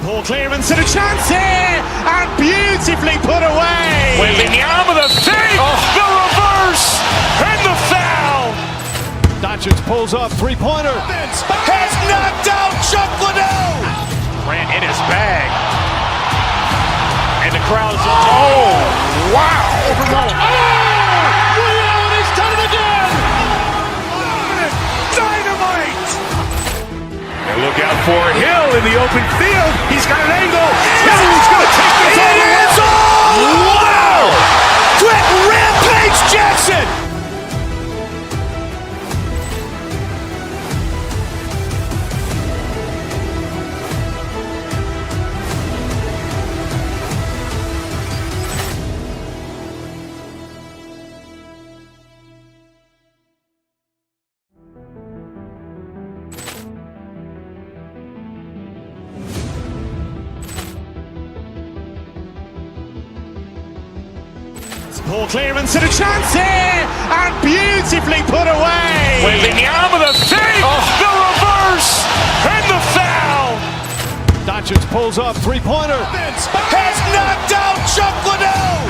Poor clearance and a chance here, and beautifully put away. Wembanyama with a save, the reverse, and the foul. Doncic pulls up, three-pointer. Has knocked out Chuck Liddell. Grant in his bag. And the crowd's, oh, wow. Overrun. Leon has done it again. Dynamite. And look out for Hill in the open field. He's got an angle. Hill's going to take this all the way. Wow. Quick Rampage Jackson. Poor clearance and a chance here, and beautifully put away. Wembanyama with a save, the reverse, and the foul. Doncic pulls up, three-pointer. Has knocked out Chuck Liddell.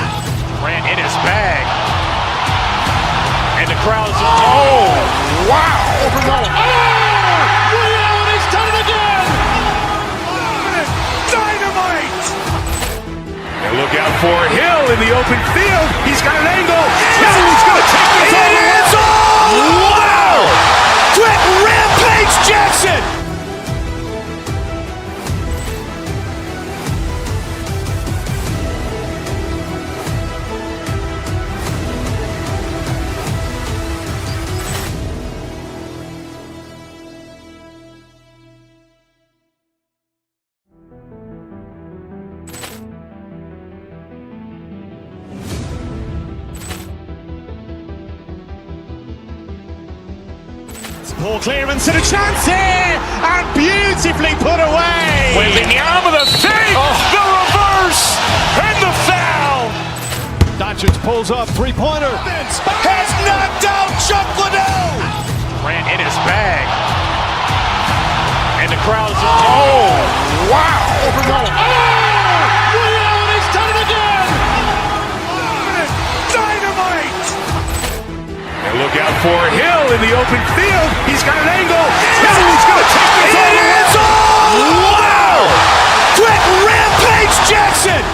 Grant in his bag. And the crowd's, oh, wow. Overrun. Leon has done it again. Dynamite. And look out for Hill in the open field. He's got an angle. Hill's going to take this all the way. Wow. Quick Rampage Jackson. Poor clearance and a chance here, and beautifully put away. Wembanyama with a save, the reverse, and the foul. Doncic pulls up, three-pointer. Has knocked out Chuck Liddell. Grant in his bag. And the crowd's, oh, wow. Overrun. Leon has done it again. Dynamite. And look out for Hill in the open field. He's got an angle. Hill's going to take this all the way. Wow. Quick Rampage Jackson.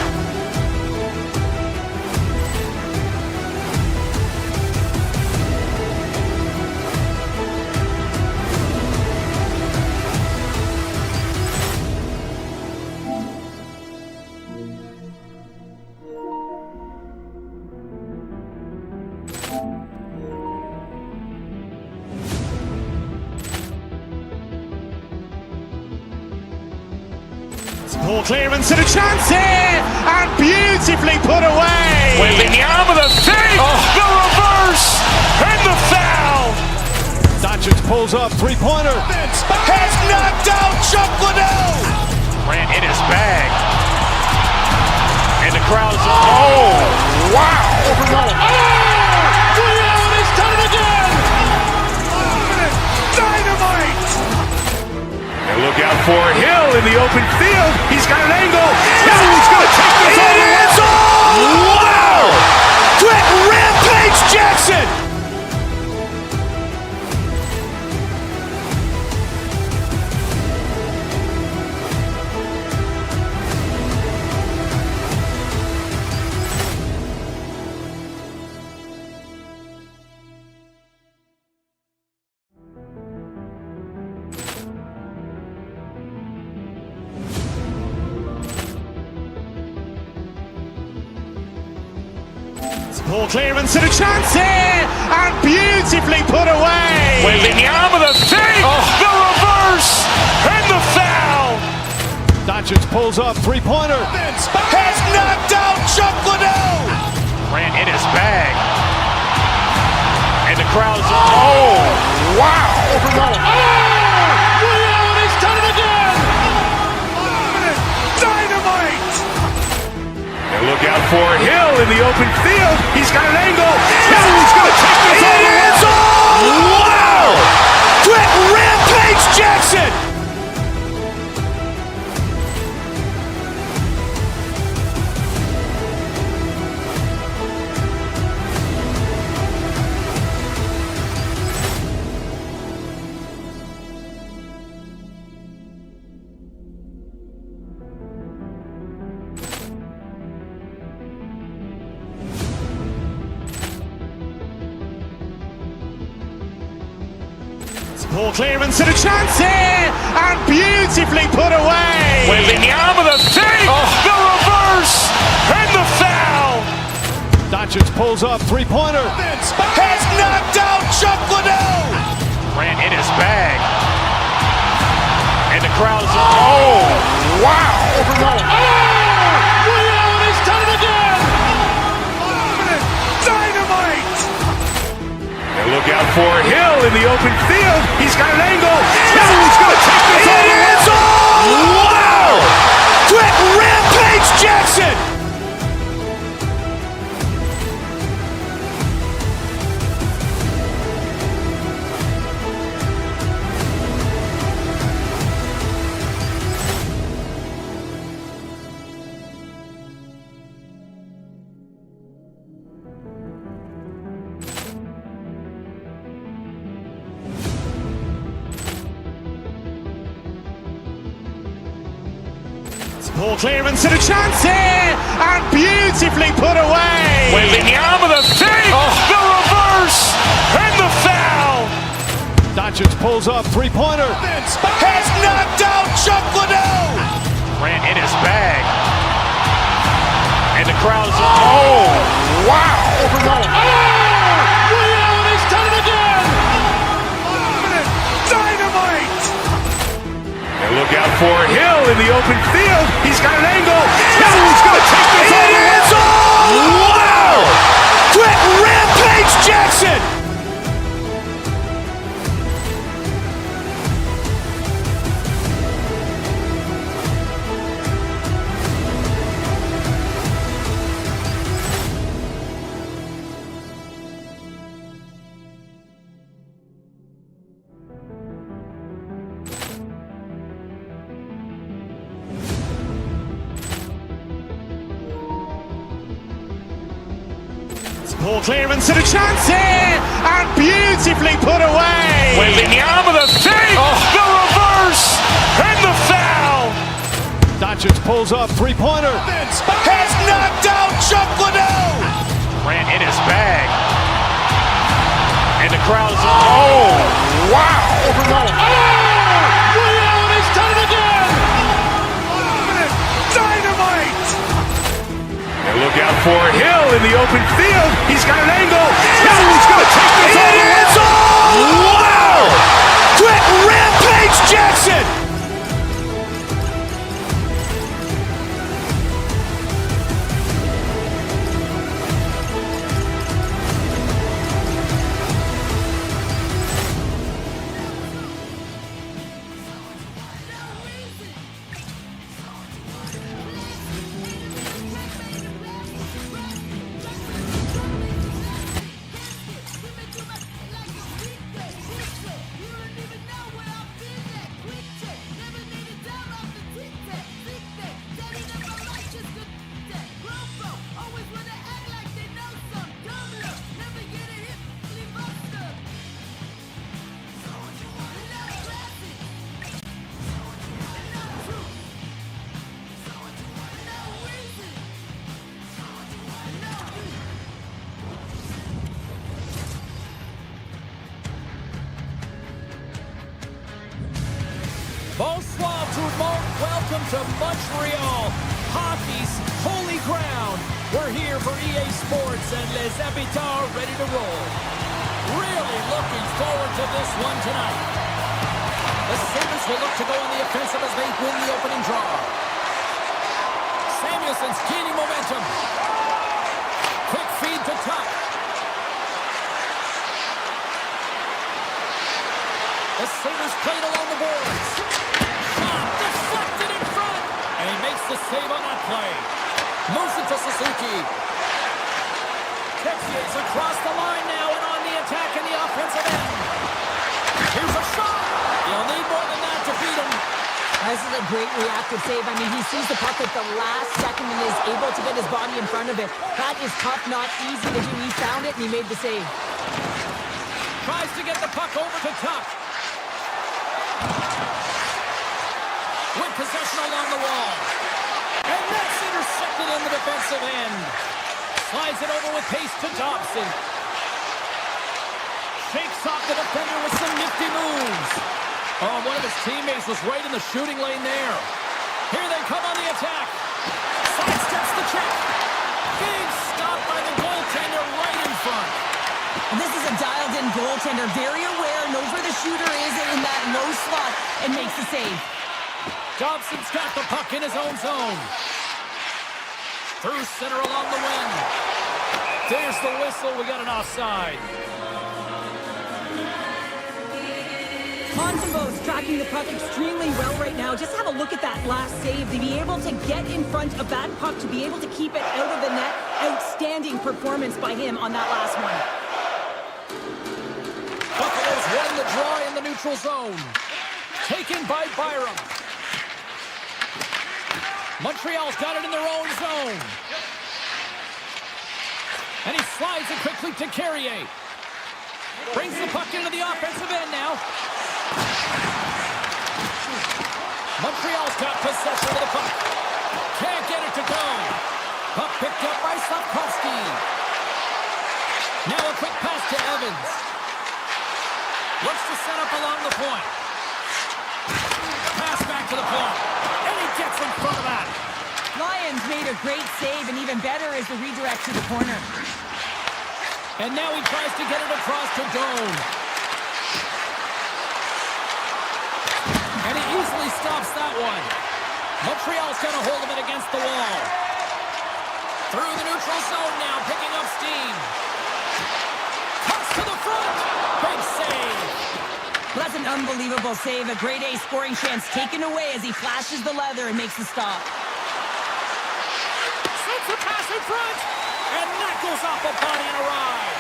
Poor clearance and a chance here, and beautifully put away. Wembanyama with a save, the reverse, and the foul. Doncic pulls up, three-pointer. Has knocked out Chuck Liddell. Grant in his bag. And the crowd's, oh, wow. Overrun. Leon has done it again. Dynamite. And look out for Hill in the open field. He's got an angle. Hill's going to take this all the way. Wow. Quick Rampage Jackson. Poor clearance and a chance here, and beautifully put away. Wembanyama with a save, the reverse, and the foul. Doncic pulls up, three-pointer. Has knocked out Chuck Liddell. Grant in his bag. And the crowd's, oh, wow. Overrun. Leon has done it again. Dynamite. And look out for Hill in the open field. He's got an angle. Hill's going to take this all the way. Wow. Quick Rampage Jackson. Poor clearance and a chance here, and beautifully put away. Wembanyama the save, the reverse, and the foul. Doncic pulls up, three-pointer. Has knocked out Chuck Liddell. Grant in his bag. And the crowd is, oh, wow. He's done it again. Dynamite. And look out for Hill in the open field. He's got an angle. He's going to take this all the way. Wow. Quick Rampage Jackson. Poor clearance and a chance here, and beautifully put away. Wembanyama the save, the reverse, and the foul. Doncic pulls up, three-pointer. Has knocked out Chuck Liddell. Grant in his bag. And the crowd is, oh, wow. He's done it again. Dynamite. And look out for Hill in the open field. He's got an angle. He's going to take this all the way. Wow. Quick Rampage Jackson. Poor clearance and a chance here, and beautifully put away. Wembanyama the save, the reverse, and the foul. Doncic pulls up, three-pointer. Has knocked out Chuck Liddell. Grant in his bag. And the crowd is, oh, wow. He's done it again. Dynamite. And look out for Hill in the open field. He's got an angle. He's going to take this all the way. Wow. Quick Rampage Jackson. Bonsoir tout le monde. Welcome to Montreal, hockey's holy ground. We're here for EA Sports and Les Habitants ready to roll. Really looking forward to this one tonight. The Sabres will look to go on the offensive as they win the opening draw. Samuelson's gaining momentum. Quick feed to Tuck. The Sabres played along the boards. Shot deflected in front. And he makes the save on that play. Moves it to Suzuki. Texier's across the line now and on the attack in the offensive end. Here's a shot. You'll need more than that to beat him. This is a great reactive save. I mean, he sees the puck at the last second and is able to get his body in front of it. That is tough, not easy to do. He found it and he made the save. Tries to get the puck over to Tuck. With possession along the wall. And that's intercepted in the defensive end. Slides it over with pace to Dobson. Shakes off the defender with some nifty moves. Oh, one of his teammates was right in the shooting lane there. Here they come on the attack. Sidesteps the check. Game stopped by the goaltender right in front. And this is a dialed-in goaltender, very aware, knows where the shooter is in that low slot, and makes the save. Dobson's got the puck in his own zone. Through center along the wing. There's the whistle. We got an offside. Montembeau's tracking the puck extremely well right now. Just have a look at that last save. To be able to get in front of that puck, to be able to keep it out of the net, outstanding performance by him on that last one. Buffalo's won the draw in the neutral zone. Taken by Byram. Montreal's got it in their own zone. And he slides it quickly to Carrier. Brings the puck into the offensive end now. Montreal's got possession of the puck. Can't get it to go. Puck picked up by Slavkovsky. Now a quick pass to Evans. Looks to set up along the point. Pass back to the point. And he gets in front of that. Lions made a great save, and even better is the redirect to the corner. And now he tries to get it across to Doan. And he easily stops that one. Montreal's got a hold of it against the wall. Through the neutral zone now, picking up steam. Cuts to the front. Big save. Well, that's an unbelievable save. A grade A scoring chance taken away as he flashes the leather and makes the stop. Sends the pass in front. And that goes off a body and a ride.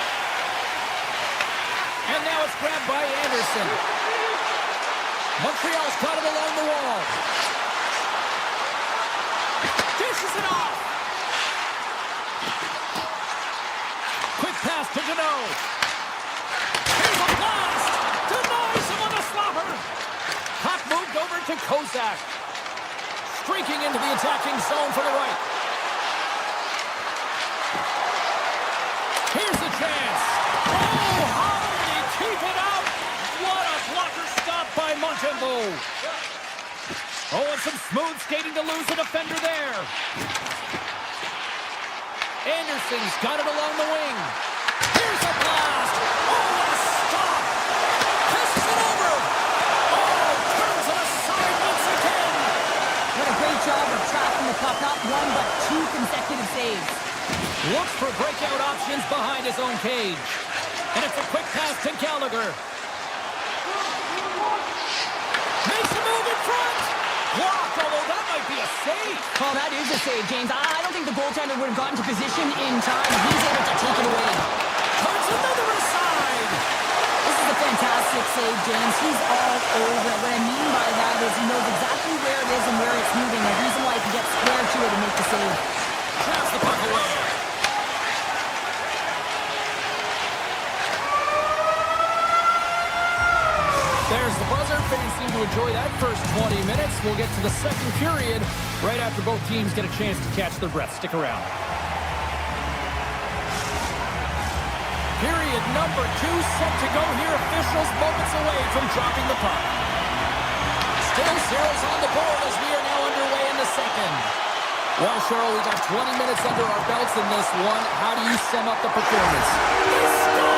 And now it's grabbed by Anderson. Montreal's got it along the wall. Dishes it off. Quick pass to Deneau. Here's a blast. Denies him on the slapper. Puck moved over to Kozak. Streaking into the attacking zone for the right. Here's a chance. Oh, how did he keep it out? What a blocker stop by Montembeault. Oh, and some smooth skating to lose a defender there. Anderson's got it along the wing. Here's a blast. Oh, what a stop. Pisses it over. Oh, turns it aside once again. What a great job of tracking the puck. Not one, but two consecutive saves. Looks for breakout options behind his own cage. And it's a quick pass to Gallagher. Makes a move in front. Blocked, although that might be a save. Oh, that is a save, James. I don't think the goaltender would have gotten to position in time. He's able to take it away. Comes another aside. This is a fantastic save, James. He's all over it. What I mean by that is he knows exactly where it is and where it's moving. The reason why he can get square to it and make the save. Traps the puck away. There's the buzzer. Fans seem to enjoy that first 20 minutes. We'll get to the second period right after both teams get a chance to catch their breath. Stick around. Period number 2 set to go here. Officials moments away from dropping the puck. Still zeros on the board as we are now underway in the second. Well, Cheryl, we got 20 minutes under our belts in this one. How do you sum up the performance? They score!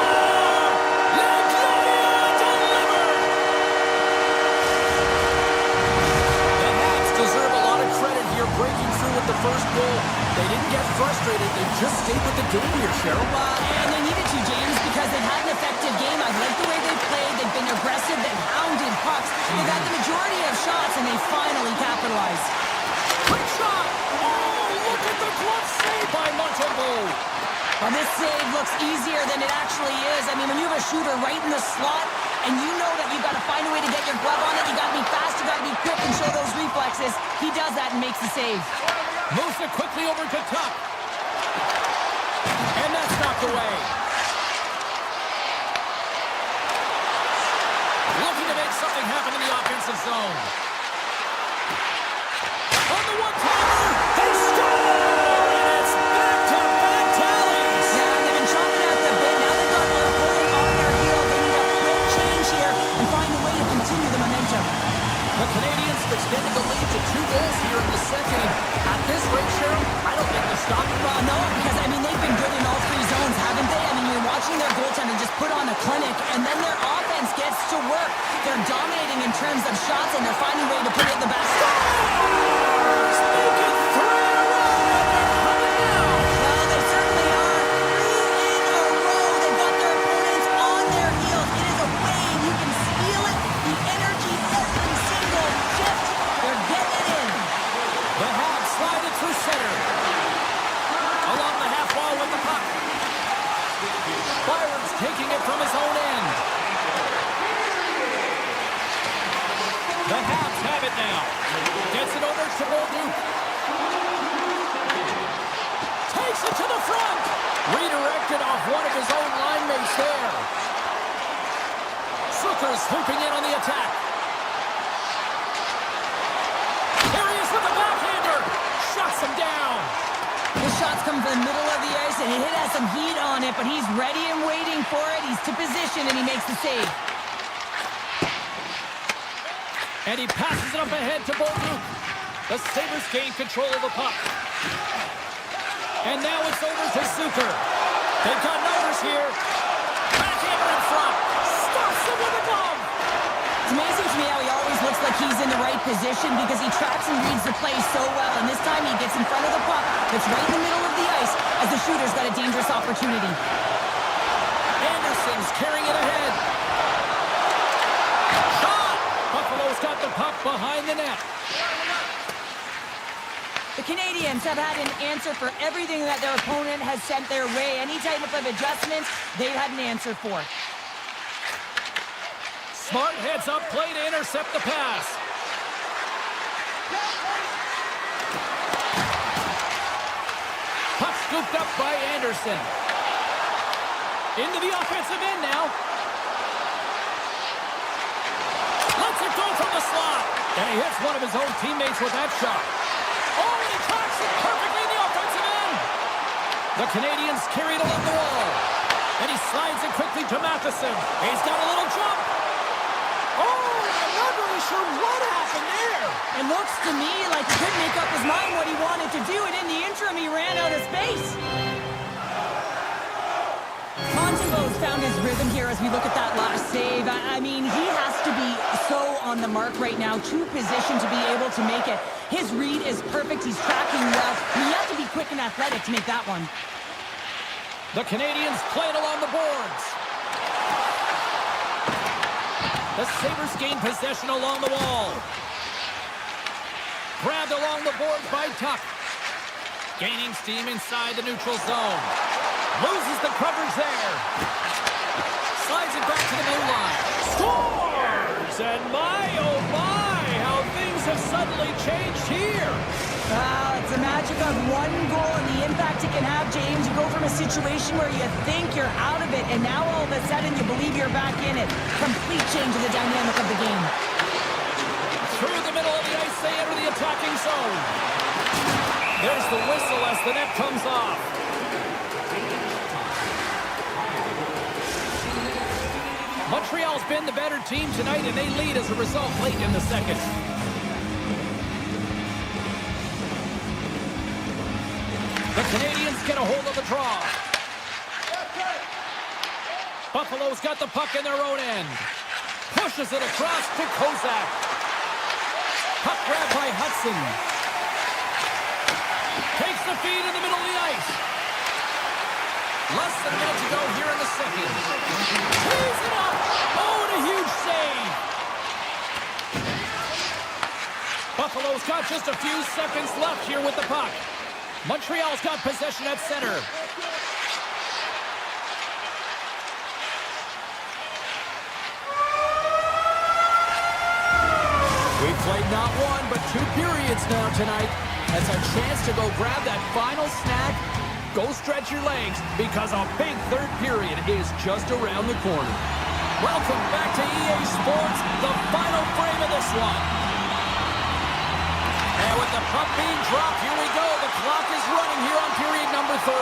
Deserve a lot of credit here breaking through with the first goal. They didn't get frustrated. They just stayed with the game here, Cheryl. And they needed to, James, because they've had an effective game. I like the way they've played. They've been aggressive. They've hounded pucks. They've had the majority of shots, and they finally capitalized. Quick shot! Oh, look at the glove save by Montembeault. Well, this save looks easier than it actually is. I mean, when you have a shooter right in the slot, and you know that you've got to find a way to get your glove on it, you got to be fast, you got to be quick and show those reflexes. He does that and makes the save. Moves it quickly over to Tuck. And that's knocked away. Looking to make something happen in the offensive zone. On the one-timer, they score! And it's back-to-back tallies. Yeah, they've been chomping at the bit. Now they've got a opponent on their heel. They need a quick change here and find a way to continue the momentum. just put on a clinic, and then their offense gets to work. They're dominating in terms of shots, and they're finding a way to put it in the basket. Make it 3 in a row, and they're coming out. Well, they certainly are. 3 in a row. They've got their opponents on their heels. It is a wave. You can feel it. The energy every single shift. They're getting it in. The Hawks slide it through center. Along the half wall with the puck. Byron's taking it from his own end. The Habs have it now. Gets it over to Bolduc. Takes it to the front. Redirected off one of his own line mates there. Zucker's swooping in on the attack. There he is with the backhander. Shuts him down. The shots come from the middle of the ice, and it has some heat on it, but he's ready and waiting for it. He's to position, and he makes the save. And he passes it up ahead to Bolduc. The Sabres gain control of the puck. And now it's over to Zucker. They've got numbers here. Backhander in front. Stops him with a glove. It's amazing to me how he always looks like he's in the right position because he tracks and reads the play so well. And this time he gets in front of the puck that's right in the middle of the ice as the shooter's got a dangerous opportunity. Anderson's carrying it ahead. Shot! Buffalo's got the puck behind the net. The Canadians have had an answer for everything that their opponent has sent their way. Any type of adjustments, they've had an answer for. Smart heads up play to intercept the pass. Puck scooped up by Anderson. Into the offensive end now. Lets it go from the slot. And he hits one of his own teammates with that shot. Oh, and he tracks it perfectly in the offensive end. The Canadians carry it along the wall. And he slides it quickly to Matheson. He's got a little jump. Oh, I'm not really sure what happened there. It looks to me like he couldn't make up his mind what he wanted to do, and in the interim, he ran out of space. Montembeau's found his rhythm here as we look at that last save. I mean, he has to be so on the mark right now, to position to be able to make it. His read is perfect. He's tracking well. You have to be quick and athletic to make that one. The Canadians play it along the boards. The Sabres gain possession along the wall. Grabbed along the boards by Tuck. Gaining steam inside the neutral zone. Loses the coverage there. Slides it back to the blue line. Scores! And my, oh my, how things have suddenly changed here. Wow, it's the magic of one goal and the impact it can have, James. You go from a situation where you think you're out of it, and now all of a sudden you believe you're back in it. Complete change of the dynamic of the game. Through the middle of the ice, they enter the attacking zone. There's the whistle as the net comes off. Montreal's been the better team tonight, and they lead as a result late in the second. The Canadians get a hold of the draw. Buffalo's got the puck in their own end. Pushes it across to Kozak. Puck grabbed by Hudson. Takes the feed in the middle of the ice. Less than a minute to go here in the second. Tees it up. Oh, and a huge save. Buffalo's got just a few seconds left here with the puck. Montreal's got possession at center. We've played not one, but 2 periods now tonight. That's a chance to go grab that final snack. Go stretch your legs, because a big third period is just around the corner. Welcome back to EA Sports, the final frame of this one. And with the puck being dropped, here we go. The clock is running here on period number 3.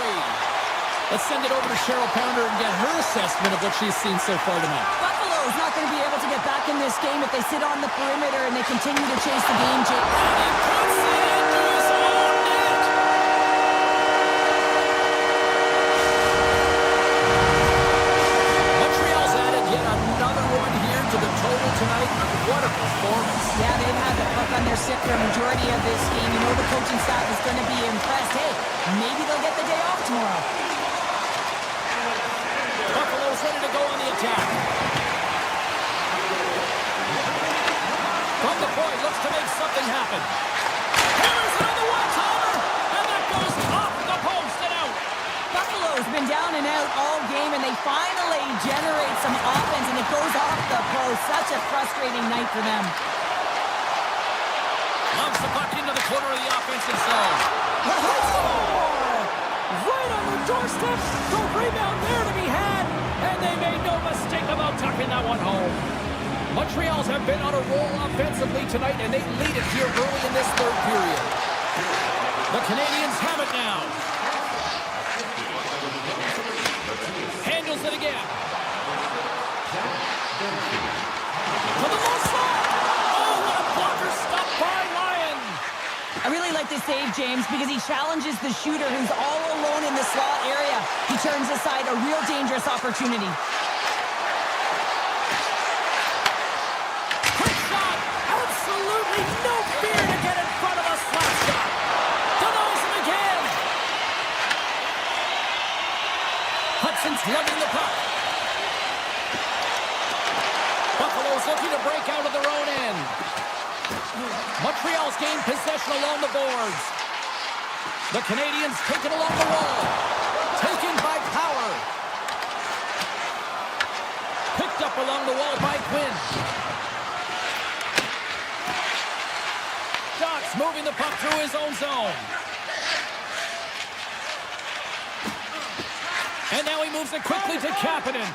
Let's send it over to Cheryl Pounder and get her assessment of what she's seen so far tonight. Buffalo's not going to be able to get back in this game if they sit on the perimeter and they continue to chase the game, Jake. And he puts it into his own net. after a majority of this game. You know the coaching staff is going to be impressed. Hey, maybe they'll get the day off tomorrow. Buffalo's ready to go on the attack. From the point, looks to make something happen. Hammers it on the one-timer, and that goes off the post and out. Buffalo's been down and out all game, and they finally generate some offense, and it goes off the post. Such a frustrating night for them. Lumps the puck into the corner of the offensive zone. Right on the doorstep. The rebound there to be had, and they made no mistake about tucking that one home. Montreal's have been on a roll offensively tonight, and they lead it here early in this third period. The Canadians have it now. Handles it again. To the low slot. Oh, what a blocker stop by Ryan. I really like this save, James, because he challenges the shooter who's all alone in the slot area. He turns aside a real dangerous opportunity. Quick shot. Absolutely no fear to get in front of a slap shot. Denies him again. Hudson's lugging the puck. Buffalo's looking to break out of their own end. Montreal's gained possession along the boards. The Canadians taken along the wall. Taken by Power. Picked up along the wall by Quinn. Doc's moving the puck through his own zone. And now he moves it quickly to Kapanen.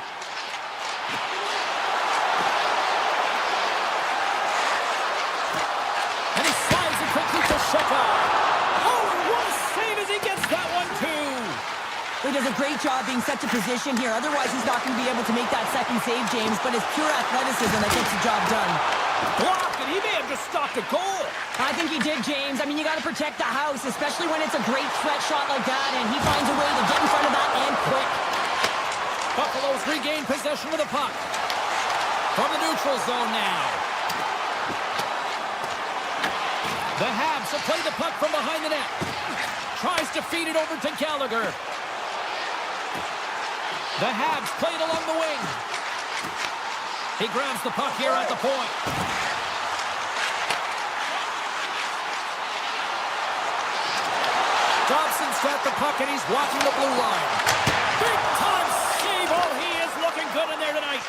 And he slides it quickly to Shepard. Oh, and what a save as he gets that one, too. He does a great job being set to position here. Otherwise, he's not going to be able to make that second save, James. But it's pure athleticism that gets the job done. Blocked, and he may have just stopped a goal. I think he did, James. I mean, you got to protect the house, especially when it's a great threat shot like that. And he finds a way to get in front of that and quick. Buffalo's regained possession of the puck. From the neutral zone now. The Habs have played the puck from behind the net. Tries to feed it over to Gallagher. The Habs played along the wing. He grabs the puck here at the point. Dobson's got the puck and he's walking the blue line. Big time save. Oh, he is looking good in there tonight.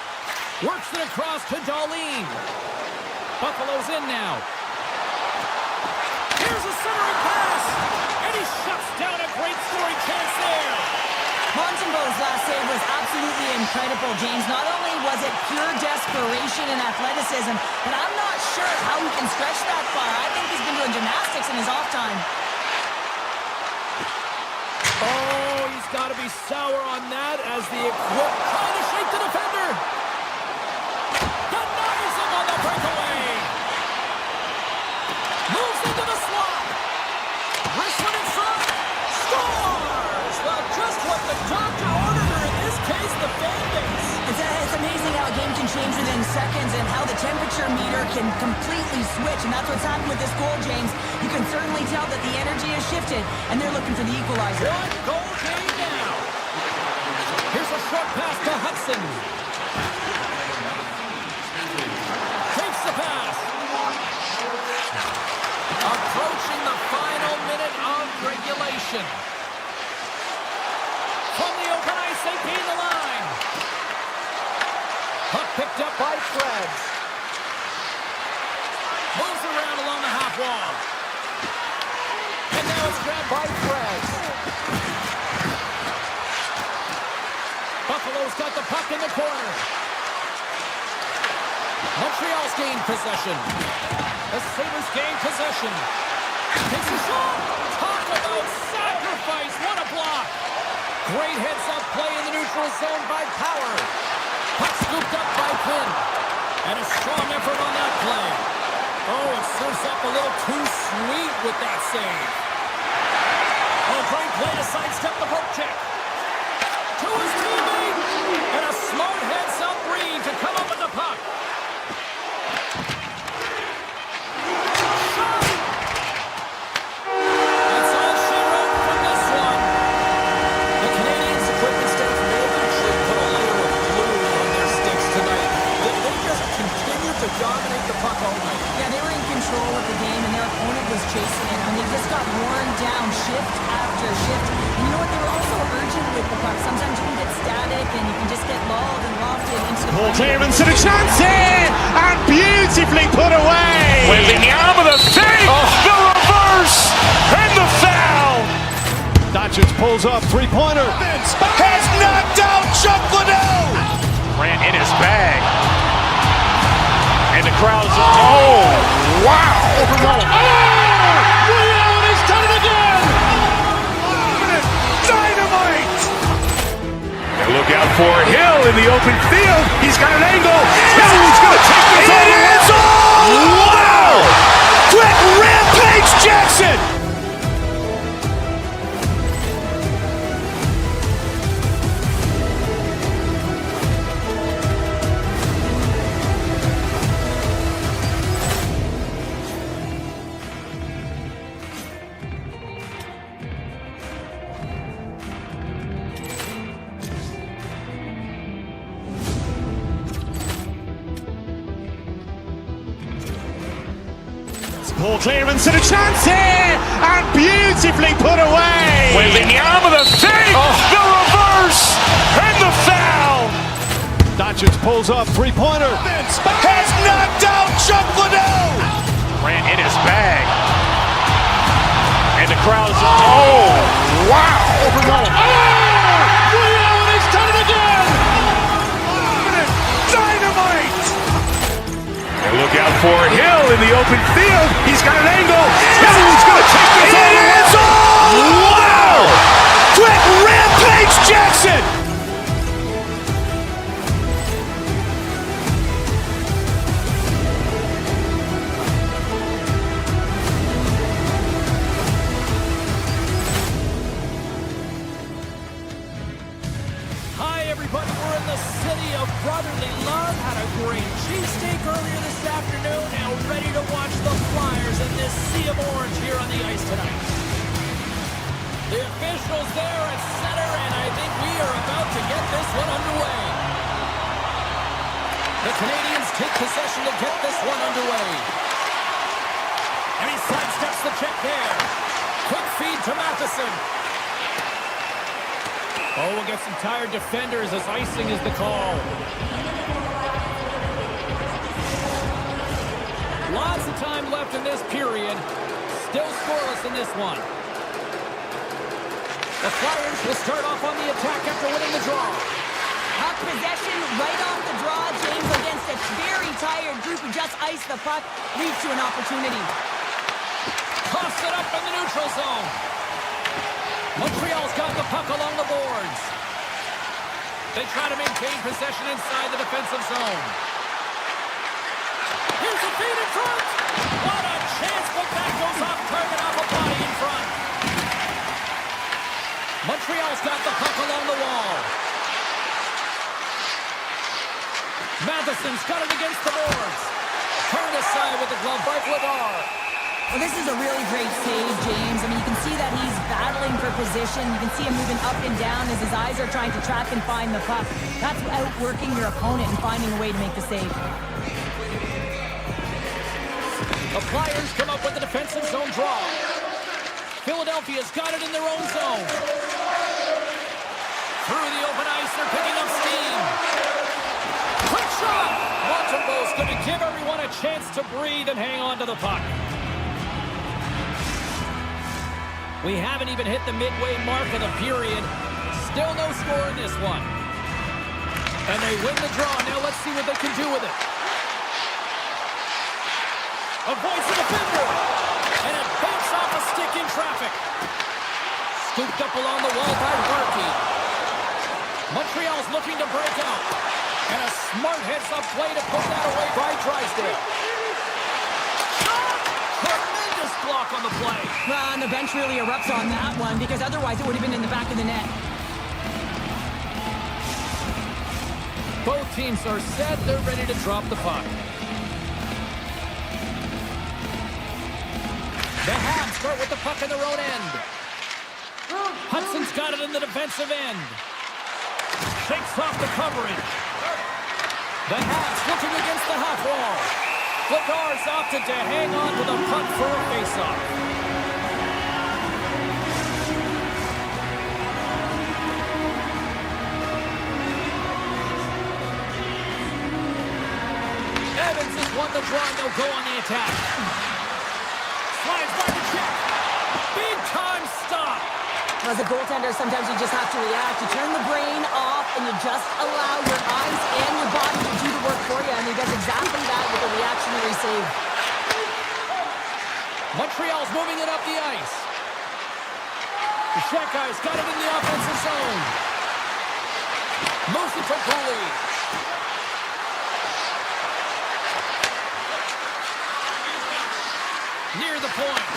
Works it across to Darlene. Buffalo's in now. Here's a centering pass. And he shuts down a great scoring chance there. Montembeau's last save was absolutely incredible, James. Not only was it pure desperation and athleticism, but I'm not sure how he can stretch that far. I think he's been doing gymnastics in his off time. Oh, he's got to be sour on that as the equip trying to shake the defender. Denies him on the breakaway. Moves into the slot. Wrist one in front. Scores! Well, just what the doctor ordered her, in this case, the fan base. It's amazing how a game can change within seconds and how the temperature meter can completely switch. And that's what's happened with this goal, James. You can certainly tell that the energy has shifted, and they're looking for the equalizer. One goal game now. Here's a short pass to Hudson. Takes the pass. Approaching the final minute of regulation. From the open ice, they gain the line. Puck picked up by Fred. Moves around along the half wall. And now it's grabbed by Fred. Buffalo's got the puck in the corner. Montreal's gained possession. The Sabres gain possession. Takes a shot. Talk about sacrifice. What a block. Great heads-up play in the neutral zone by Power. Puck scooped up by Quinn. And a strong effort on that play. Oh, it serves up a little too sweet with that save. Oh, great play to sidestep the poke check. To his teammate. And a smart heads-up read to come up with the puck. Shot! chasing it. When they just got worn down shift after shift. And you know what? They were also urgent with the puck. Sometimes you can get static and you can just get lulled and lofted into the Ball clearance and a chance here, and beautifully put away. With the arm of the save, the reverse, and the foul. Doncic pulls up, three-pointer. Has knocked out Chuck Liddell. Ran in his bag. And the crowd's, oh, wow. Rio, and he's done it again. Dynamite. And look out for Hill in the open field. He's got an angle. Hill's going to take this all the way. Wow. Quick Rampage Jackson. Ball clearance and a chance here, and beautifully put away. With the arm of the save, the reverse, and the foul. Doncic pulls up, three-pointer. Has knocked out Chuck Liddell. Ran in his bag. And the crowd's, oh, wow. Rio, and he's done it again. Dynamite. And look out for Hill in the open field. He's got an angle. Hill's going to take this all the way. Wow. Quick Rampage Jackson. Hi, everybody. We're in the city of brotherly love. Had a great cheesesteak earlier this afternoon. Now ready to watch the Flyers in this sea of orange here on the ice tonight. The officials there at center, and I think we are about to get this one underway. The Canadians take possession to get this one underway. And he sidesteps the check there. Quick feed to Matheson. Oh, we'll get some tired defenders as icing is the call. Lots of time left in this period. Still scoreless in this one. The Flyers will start off on the attack after winning the draw. Puck possession right off the draw, James, against a very tired group who just iced the puck, leads to an opportunity. Toss it up in the neutral zone. Montreal's got the puck along the boards. They try to maintain possession inside the defensive zone. Here's a feed in front. What a chance, but that goes off target off a body in front. Montreal's got the puck along the wall. Matheson's got it against the boards. Turned aside with the glove by Flavar. Well, this is a really great save, James. I mean, you can see that he's battling for position. You can see him moving up and down as his eyes are trying to track and find the puck. That's outworking your opponent and finding a way to make the save. The Flyers come up with the defensive zone draw. Philadelphia's got it in their own zone. Through the open ice, they're picking up steam. Quick shot! Montembeau's going to give everyone a chance to breathe and hang on to the puck. We haven't even hit the midway mark of the period. Still no score in this one. And they win the draw. Now let's see what they can do with it. Avoids the defender. And it bounces off a stick in traffic. Scooped up along the wall by Berkey. Montreal's looking to break out. And a smart heads-up play to put that away by Drysdale. Tremendous block on the play. Well, and the bench really erupts on that one because otherwise it would have been in the back of the net. Both teams are set. They're ready to drop the puck. The Habs start with the puck in their own end. Hudson's got it in the defensive end. Shakes off the coverage. The Habs looking against the half wall. Vladars opted to hang on to the puck for a faceoff. Evans has won the draw, and they'll go on the attack. Slides by the check. Big time stop. As a goaltender, sometimes you just have to react. You turn the brain off, and you just allow your eyes and your body to do the work for you, and he does exactly that with a reactionary save. Montreal's moving it up the ice. The check guy's got it in the offensive zone. Moves it to Cooley. Near the point.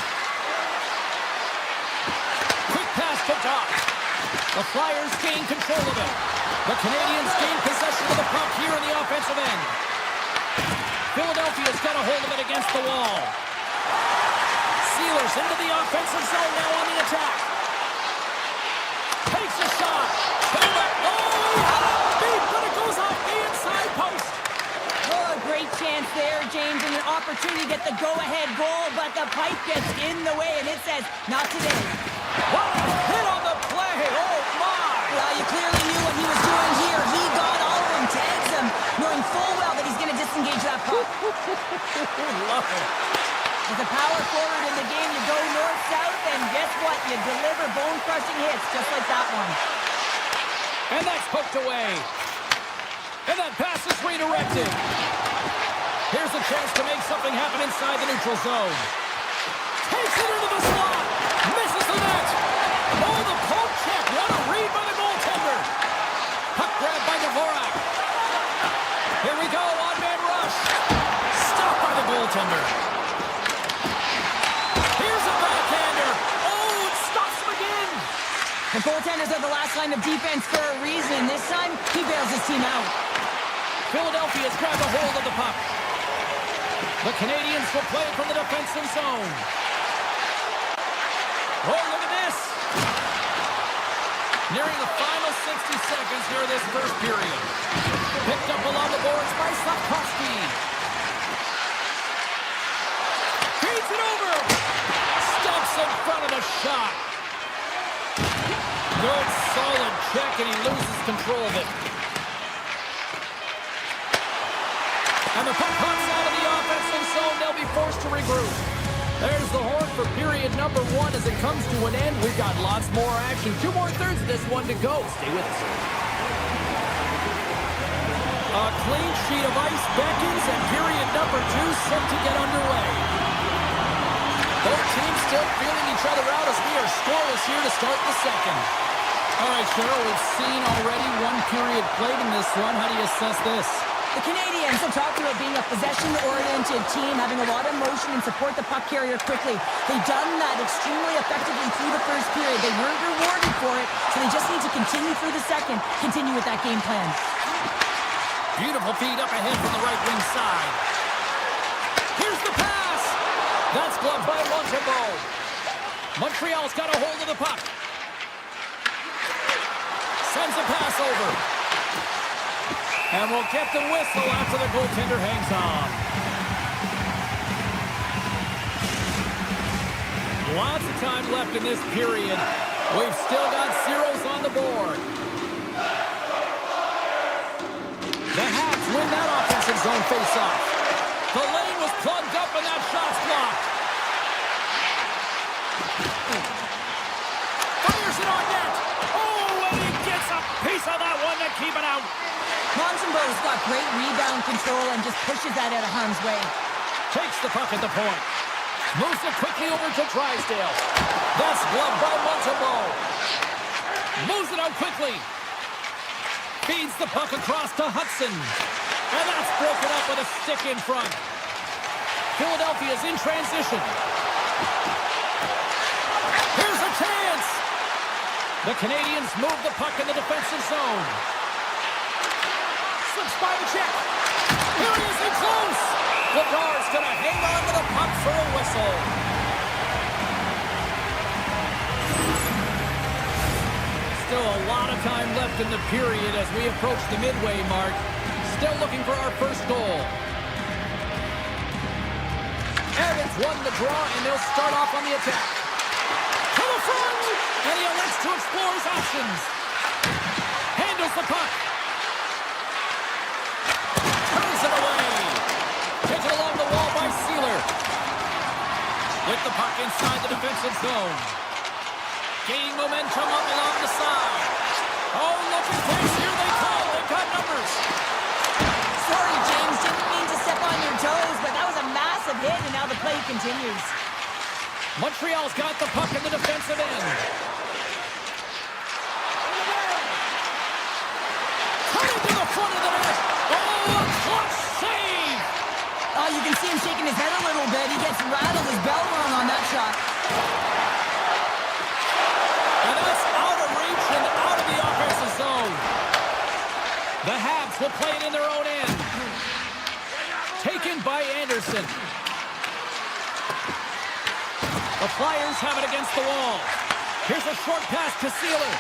Quick pass to Doc. The Flyers gain control of it. The Canadians gain possession of the puck here in the offensive end. Philadelphia's got a hold of it against the wall. Sealers into the offensive zone now on the attack. Takes a shot. Beat, but it goes off the inside post. Oh, a great chance there, James, and an opportunity to get the go-ahead goal, but the pipe gets in the way, and it says, not today. What a hit on the play! Oh, my! Well, you clearly knew what he was doing here. He got all of them, tags them, knowing full well that he's going to disengage that puck. Love it. As a power forward in the game, you go north-south, and guess what? You deliver bone-crushing hits, just like that one. And that's poked away. And that pass is redirected. Here's a chance to make something happen inside the neutral zone. Takes it into the slot. Misses the net. Oh, the poke check. What a read by the goaltender. Puck grab by Dvorak. Here we go, on-man rush. Stopped by the goaltender. Here's a backhander. Oh, it stops him again. The goaltenders are the last line of defense for a reason. This time, he bails his team out. Philadelphia's grabbed a hold of the puck. The Canadians will play it from the defensive zone. Oh, look at this. Nearing the final 60 seconds here of this first period. Picked up along the boards by Slavkovsky. Feeds it over. Stumps in front of the shot. Good, solid check, and he loses control of it. And the puck pops out of the offensive zone. They'll be forced to regroup. There's the horn for period number 1 as it comes to an end. We've got lots more action. 2 more thirds of this one to go. Stay with us. A clean sheet of ice beckons, and period number 2 set to get underway. Both teams still feeling each other out as we are scoreless here to start the second. All right, Cheryl, we've seen already 1 period played in this one. How do you assess this? The Canadians have talked about being a possession-oriented team, having a lot of motion and support the puck carrier quickly. They've done that extremely effectively through the first period. They weren't rewarded for it, so they just need to continue through the second, continue with that game plan. Beautiful feed up ahead from the right wing side. Here's the pass. That's gloved by Montembeault. Montreal's got a hold of the puck. Sends a pass over. And we'll get the whistle after the goaltender hangs on. Lots of time left in this period. We've still got zeros on the board. The Habs win that offensive zone face-off. The lane was plugged up and that shot's blocked. Fires it on net. Oh, and he gets a piece of that one to keep it out. Montembeault's got great rebound control and just pushes that out of harm's way. Takes the puck at the point. Moves it quickly over to Drysdale. That's gloved by Montembeault. Moves it out quickly. Feeds the puck across to Hudson. And that's broken up with a stick in front. Philadelphia's in transition. Here's a chance. The Canadians move the puck in the defensive zone. Slips by the check. Here he is in close. Vladars gonna hang on to the puck for a whistle. Still a lot of time left in the period as we approach the midway mark. Still looking for our first goal. Evans won the draw, and they'll start off on the attack. To the front, and he elects to explore his options. Handles the puck. Turns it away. Taken along the wall by Sealer. With the puck inside the defensive zone. Gaining momentum up along the side. Oh, look at this. Here they come. They've got numbers. Sorry, James. Didn't mean to step on your toes, but that was a massive hit, and now the play continues. Montreal's got the puck in the defensive end. Cutting to the front of the net. Oh, a clutch save. Oh, you can see him shaking his head a little bit. He gets rattled, his bell rung on that shot. And that's out of reach and out of the offensive zone. The Habs will play it in their own end. Taken by Anderson. The Flyers have it against the wall. Here's a short pass to Sealer.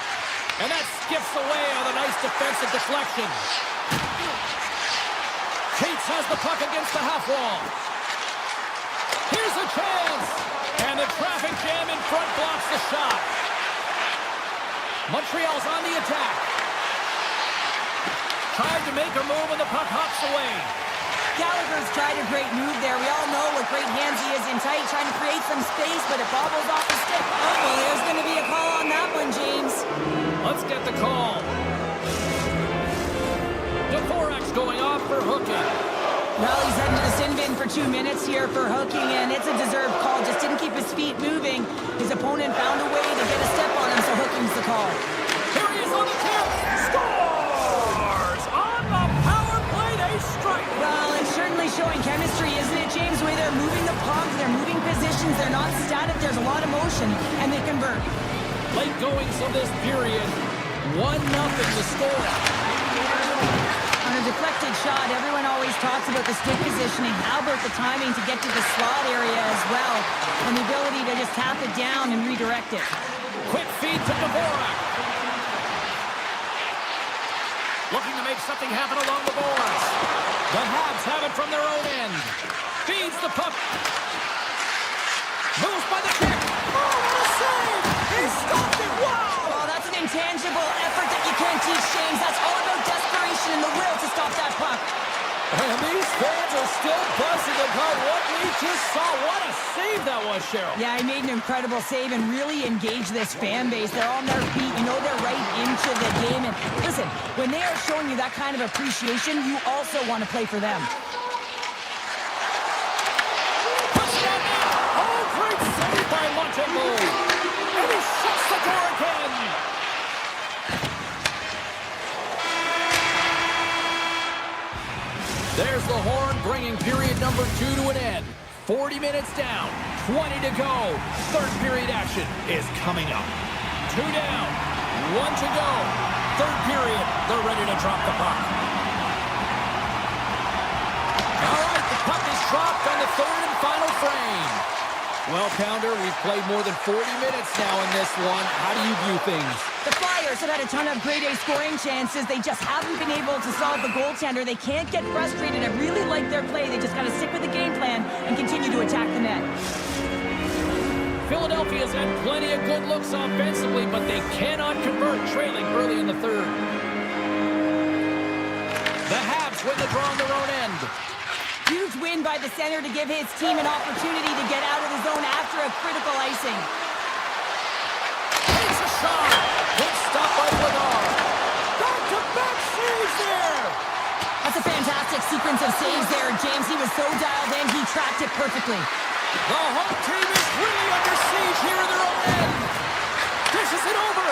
And that skips away on a nice defensive deflection. Cates has the puck against the half wall. Here's a chance. And the traffic jam in front blocks the shot. Montreal's on the attack. Tried to make a move and the puck hops away. Gallagher's tried a great move there. We all know what great hands he is in tight, trying to create some space, but it bobbles off the stick. Oh, well, there's going to be a call on that one, James. Let's get the call. Dvorak's going off for hooking. Well, he's heading to the sin bin for 2 minutes here for hooking, and it's a deserved call. Just didn't keep his feet moving. His opponent found a way to get a step on him, so hooking's the call. Here he is on the tip. Scores! On the power play, they strike. Well, it's certainly showing chemistry, isn't it, James? The way they're moving the puck, they're moving positions, they're not static, there's a lot of motion, and they convert. Late goings of this period. 1-0 to score. On a deflected shot, everyone always talks about the stick positioning. How about the timing to get to the slot area as well, and the ability to just tap it down and redirect it. Quick feed to Dvorak. Looking to make something happen along the boards. The Habs have it from their own end. Feeds the puck. Moves by the kick. Oh, what a save! He stopped it! Wow! Well, that's an intangible effort that you can't teach, James. That's all about desperation and the will to stop that puck. And these fans are still buzzing about what we just saw. What a save that was, Cheryl. Yeah, he made an incredible save and really engaged this fan base. They're on their feet. You know they're right into the game. And listen, when they are showing you that kind of appreciation, you also want to play for them. Touchdown now. Oh, great save by Montembeault. And he shuts the door again. There's the horn, bringing period number 2 to an end. 40 minutes down, 20 to go. Third period action is coming up. 2 down, 1 to go. Third period, they're ready to drop the puck. All right, the puck is dropped on the third and final frame. Well, Pounder, we've played more than 40 minutes now in this one. How do you view things? The Flyers have had a ton of grade A scoring chances. They just haven't been able to solve the goaltender. They can't get frustrated. I really like their play. They just got to stick with the game plan and continue to attack the net. Philadelphia's had plenty of good looks offensively, but they cannot convert, trailing early in the third. The Habs win the draw on their own end. Huge win by the center to give his team an opportunity to get out of the zone after a critical icing. Takes a shot. Good stop by Bladar. Back-to-back saves there. That's a fantastic sequence of saves there, James. He was so dialed in, he tracked it perfectly. The home team is really under siege here in their own end. Dishes it over.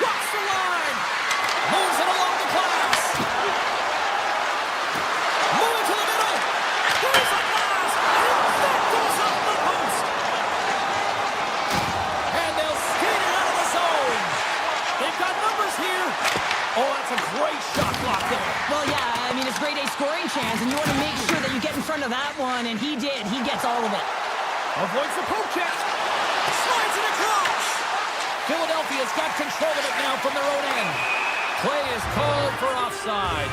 Walks the line. Moves it along the glass. Moving to the middle. There's a glass. And that goes off the post. And they'll skate it out of the zone. They've got numbers here. Oh, that's a great shot block there. Well, yeah, I mean, it's grade A scoring chance, and you want to make sure that you get in front of that one, and he did. He gets all of it. Avoids the poke check. Slides it across. Philadelphia's got control of it now from their own end. Play is called for offside.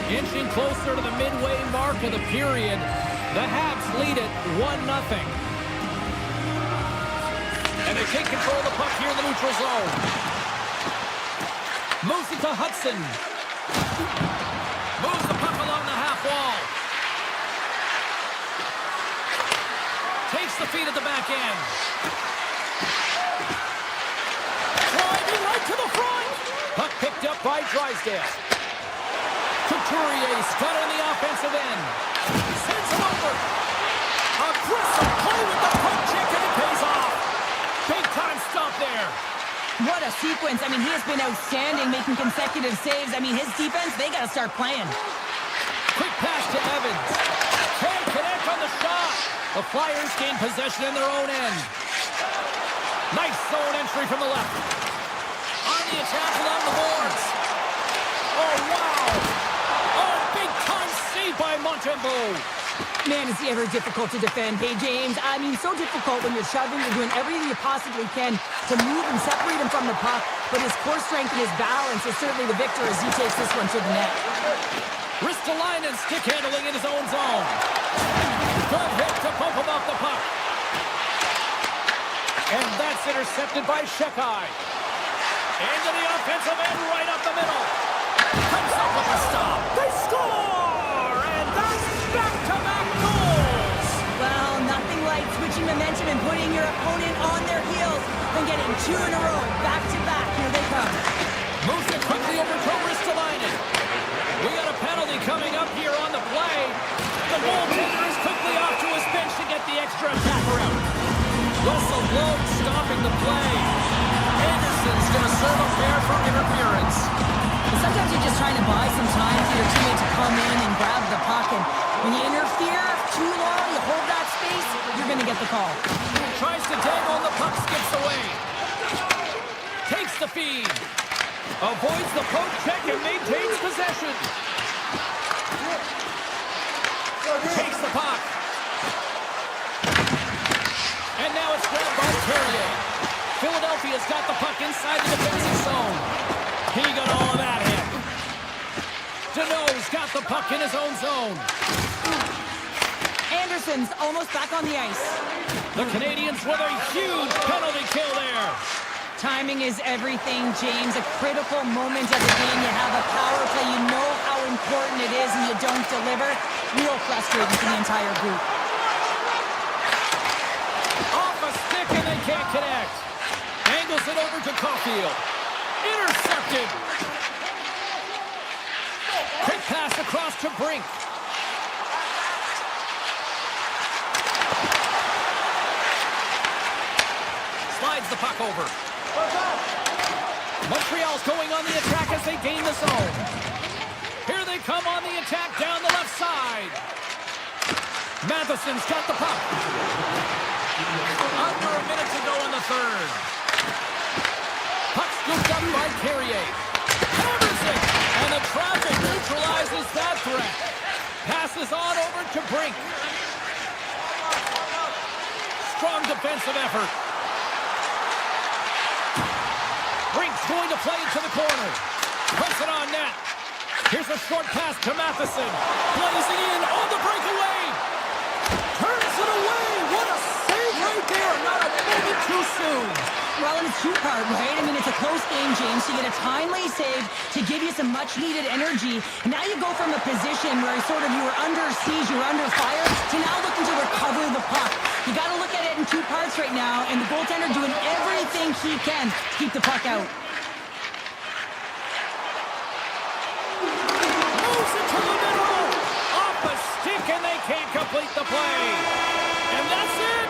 Inching closer to the midway mark of the period. The Habs lead it 1-0. And they take control of the puck here in the neutral zone. Moves it to Hudson. Moves the puck along the half wall. Takes the feed at the back end. Driving right to the front. Puck picked up by Drysdale. Couturier's got it on the offensive end. Sends it over. Aggressive play with the puck check, and it pays off. Big time stop there. What a sequence. I mean, he has been outstanding, making consecutive saves. I mean, his defense, they got to start playing. Quick pass to Evans. Can't connect on the shot. The Flyers gain possession in their own end. Nice zone entry from the left. On the attack along the boards. Oh, wow. Oh, big time save by Montembeault. Man, is he ever difficult to defend. Hey, James, I mean, so difficult when you're shoving, you're doing everything you possibly can to move and separate him from the puck, but his core strength and his balance is certainly the victor as he takes this one to the net. Ristolainen stick handling in his own zone. Good hit to bump him off the puck. And that's intercepted by Shekai. Into the offensive end, right up the middle. Comes up with a stop. They score! And that's back-to-back goals! Well, nothing like switching momentum and putting your opponent on their heels than getting two in a row, back-to-back. Here they come. Moves it quickly over to Ristolainen. We got a penalty coming up here on the play. The goaltender is quickly off to his bench to get the extra attacker out. Russell Lowe stopping the play. Anderson's going to serve a pair for interference. Sometimes you're just trying to buy some time for your teammate to come in and grab the puck, and when you interfere too long, you hold that space, you're going to get the call. Tries to dangle and the puck skips away. Takes the feed. Avoids the poke check and maintains possession. Takes the puck. And now it's grabbed by Carrier. Philadelphia's got the puck inside the defensive zone. He got all of that hit. Deneau's got the puck in his own zone. Anderson's almost back on the ice. The Canadians with a huge penalty kill there. Timing is everything, James. A critical moment of the game. You have a power play. You know how important it is, and you don't deliver. Real frustrating for the entire group. Off a stick, and they can't connect. Angles it over to Caulfield. Intercepted. Quick pass across to Brink. Slides the puck over. Montreal's going on the attack as they gain the zone. Here they come on the attack down the left side. Matheson's got the puck. Under a minute to go in the third. Puck scooped up by Carrier. Hammers it, and the traffic neutralizes that threat. Passes on over to Brink. Strong defensive effort. Brink's going to play it to the corner. Puts it on net. Here's a short pass to Matheson. Blazing in on the breakaway. Turns it away. What a save right there. Not a minute too soon. Well, and it's two-part, right? I mean, it's a close game, James. You get a timely save to give you some much-needed energy. And now you go from a position where you were under siege, you were under fire, to now looking to recover the puck. You got to look at it in two parts right now, and the goaltender doing everything he can to keep the puck out. Moves it to the middle. Off a stick, and they can't complete the play. And that's it.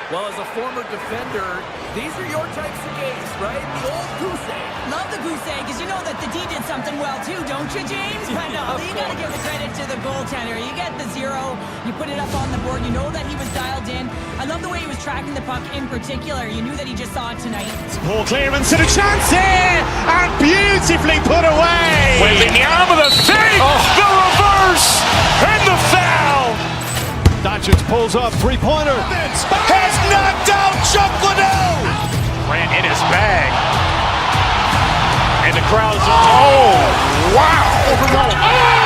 Well, as a former defender, these are your types of games, right? The old goose egg. Love the goose egg, because you know that the D did something well too, don't you, James? But no, you got to give the credit to the goaltender. You get the zero, you put it up on the board, you know that he was dialed in. I love the way he was tracking the puck in particular. You knew that he just saw it tonight. Poor clearance and a chance here, and beautifully put away. With the arm of the save, the reverse, and the foul. Doncic pulls up, three-pointer. Has knocked out Chuck Liddell. Ran in his bag. And the crowd's, oh, wow.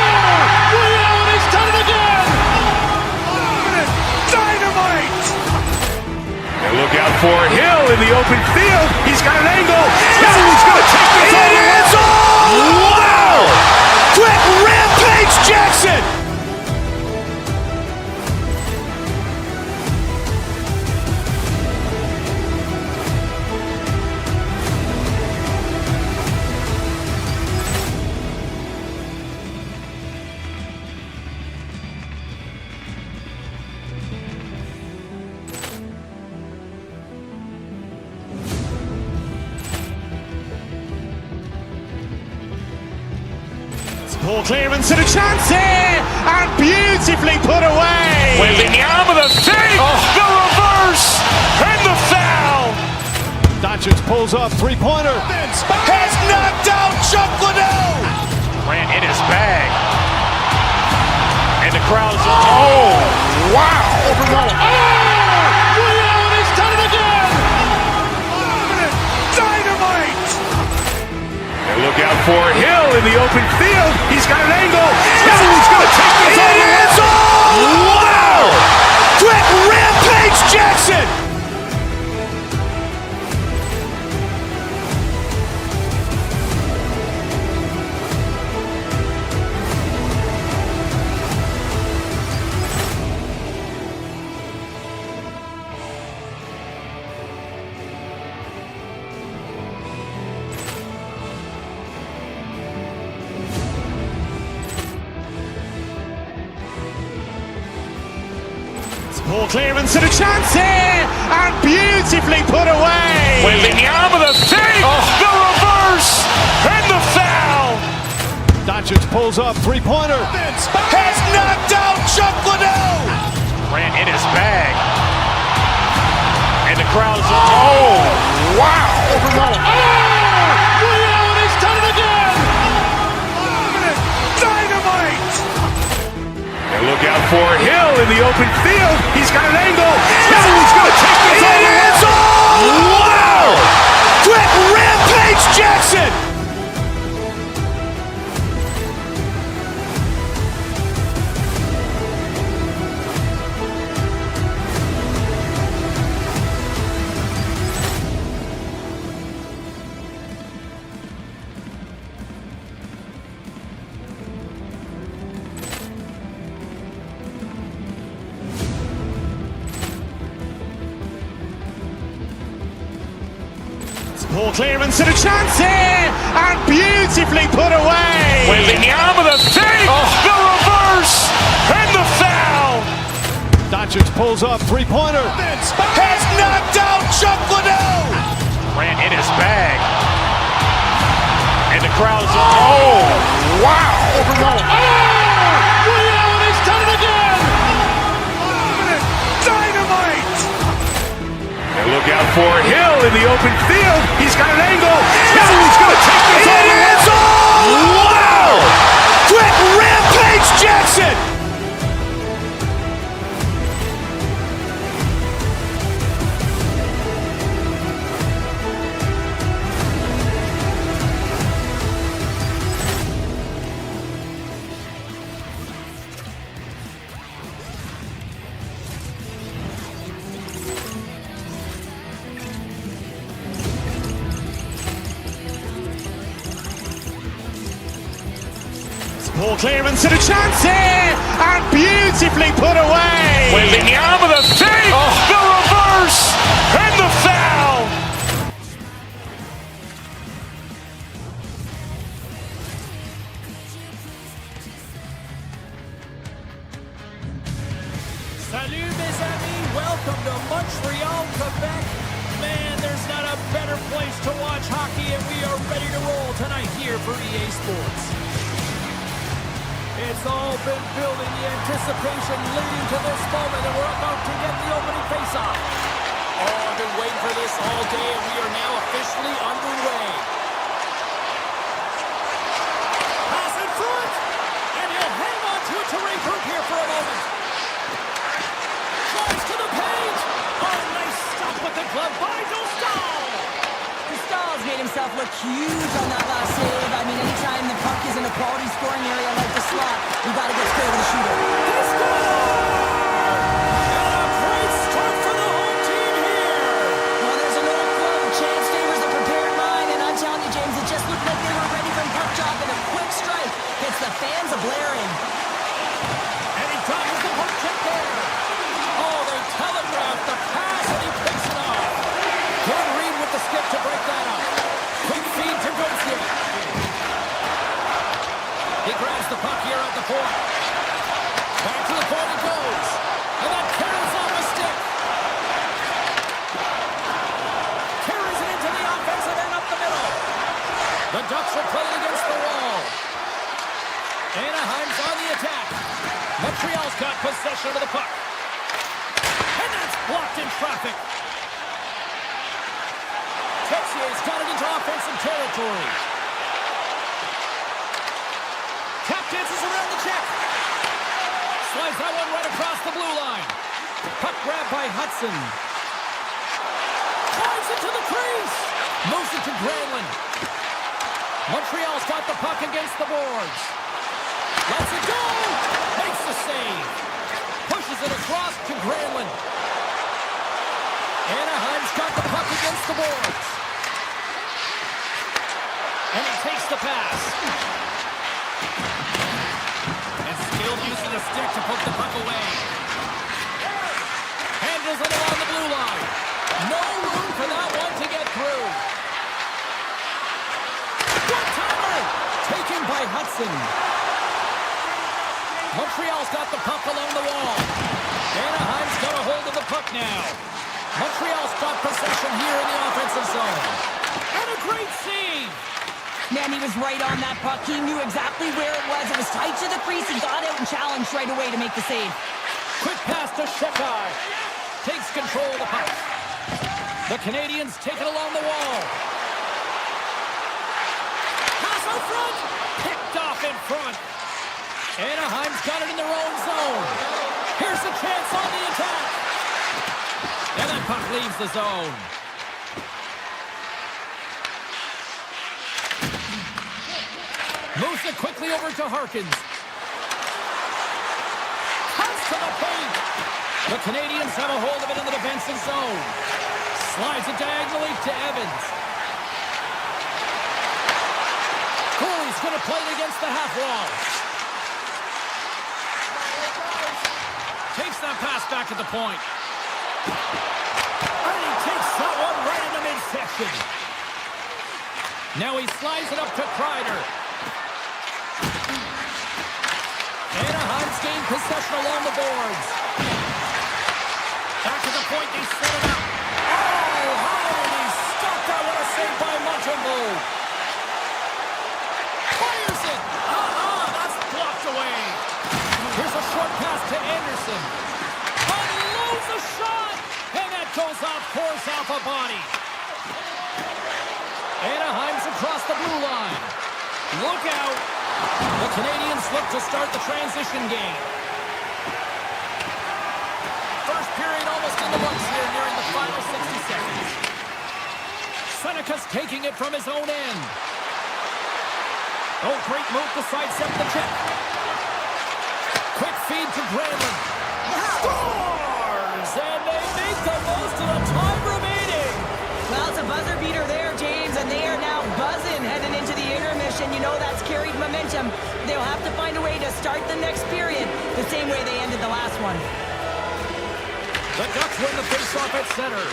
for Hill in the open field. He's got an angle. Hill is going to take this all the way. Wow! Quick rampage Jackson! Poor clearance and a chance here, and beautifully put away. Wembanyama the fake, the reverse, and the foul. Doncic pulls up, three-pointer. Has knocked out Chuck Liddell. Ran in his bag. And the crowd's oh, wow. He's done it again. Dynamite. And look out for Hill in the open field. He's got an angle. Hill's going to take this all the way. Wow! Quick rampage Jackson. Poor clearance and a chance here, and beautifully put away. Wembanyama the fake, the reverse, and the foul. Doncic pulls up, three-pointer. Has knocked out Chuck Liddell. Ran in his bag. And the crowd's oh, wow. He's done it again. Dynamite. And look out for Hill in the open field. He's got an angle. Hill's going to take this all the way. Wow! Quick rampage Jackson. Poor clearance and a chance here, and beautifully put away. Wembanyama the fake, the reverse, and the foul. Doncic pulls up, three-pointer. Has knocked out Chuck Liddell. Ran in his bag. And the crowd's oh, wow. He's done it again. Dynamite. And look out for Hill in the open field. He's got an angle. Hill's going to take this all the way. Wow! Quick rampage Jackson. Poor clearance and a chance here, and beautifully put away. Wembanyama the fake, the reverse, and the foul. Salut mes amis, welcome to Montreal, Quebec. Man, there's not a better place to watch hockey, and we are ready to roll tonight here for EA Sports. It's all been building, the anticipation leading to this moment, and we're about to get the opening faceoff. Oh, I've been waiting for this all day, and we are now officially underway. Pass in front, and he'll hang on to it to regroup here for a moment. Drives to the paint. Oh, nice stop with the glove by Dostal. Dostal's made himself look huge on that last save. I mean, anytime the puck is in a quality scoring area like the slot, you got to get straight to the shooter. He scored! And a great start for the home team here. the fans are blaring. And he dodges the hook check there. Oh, they telegraphed the pass, and he picks it off. Good read with the skip to break that up. Quick feed to Gosia. He grabs the puck here at the point. Back to the point it goes. And that carries off a stick. Carries it into the offensive end up the middle. The Ducks are playing against the wall. Anaheim's on the attack. Montreal's got possession of the puck. And that's blocked in traffic. Texier's got it into offensive territory. Tap dances around the check. Slides that one right across the blue line. Puck grabbed by Hudson. Drives it to the crease. Moves it to Granlund. Montreal's got the puck against the boards. Lets it go. Makes the save. Pushes it across to Granlund. Anaheim's got the puck against the boards. And he takes the pass. And still using the stick to poke the puck away. Handles it along the blue line. No room for that one to get through. One-timer! Taken by Hudson. Montreal's got the puck along the wall. Anaheim's got a hold of the puck now. Montreal's got possession here in the offensive zone. And a great save! Man, he was right on that puck. He knew exactly where it was. It was tight to the crease. He got out and challenged right away to make the save. Quick pass to Shekai. Takes control of the puck. The Canadians take it along the wall. Pass out front. Picked off in front. Anaheim's got it in their own zone. Here's the chance on the attack. And that puck leaves the zone. Moves it quickly over to Harkins. Cuts to the paint. The Canadians have a hold of it in the defensive zone. Slides it diagonally to Evans. Cooley's going to play it against the half wall. Takes that pass back at the point. And he takes that one right in the midsection. Now he slides it up to Kreider. Anaheim's gained possession along the boards. Back to the point, they set it up. Oh, how did he stop that? What a save by Montembeault. Fires it. That's blocked away. Here's a short pass to Anderson. Unloads a shot. And that goes off course off a body. Anaheim's across the blue line. Look out. The Canadians look to start the transition game. First period almost in the books here, nearing the final 60 seconds. Seneca's taking it from his own end. Oh, great move to sidestep the check. Quick feed to Granlund. Scores! And they make the most of the time remaining. Well, it's a buzzer beater there, James, and they are now buzzing heading into the intermission. You know that's carried momentum. They'll have to find a way to start the next period the same way they ended the last one. The Ducks win the faceoff at center.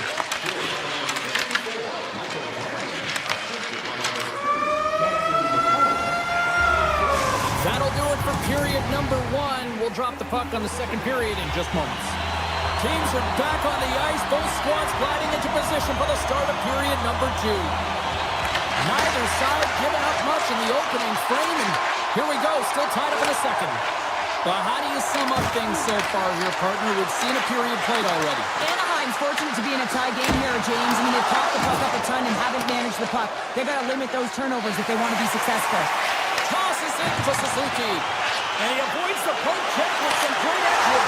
That'll do it for period number one. We'll drop the puck on the second period in just moments. Teams are back on the ice. Both squads gliding into position for the start of period number two. Neither side giving up much in the opening frame, and here we go, still tied up in the second. Well, how do you sum up things so far here, partner? We've seen a period played already. Anaheim's fortunate to be in a tie game here, James. I mean, they've popped the puck up a ton and haven't managed the puck. They've got to limit those turnovers if they want to be successful. Tosses it to Suzuki. And he avoids the poke check with some great action.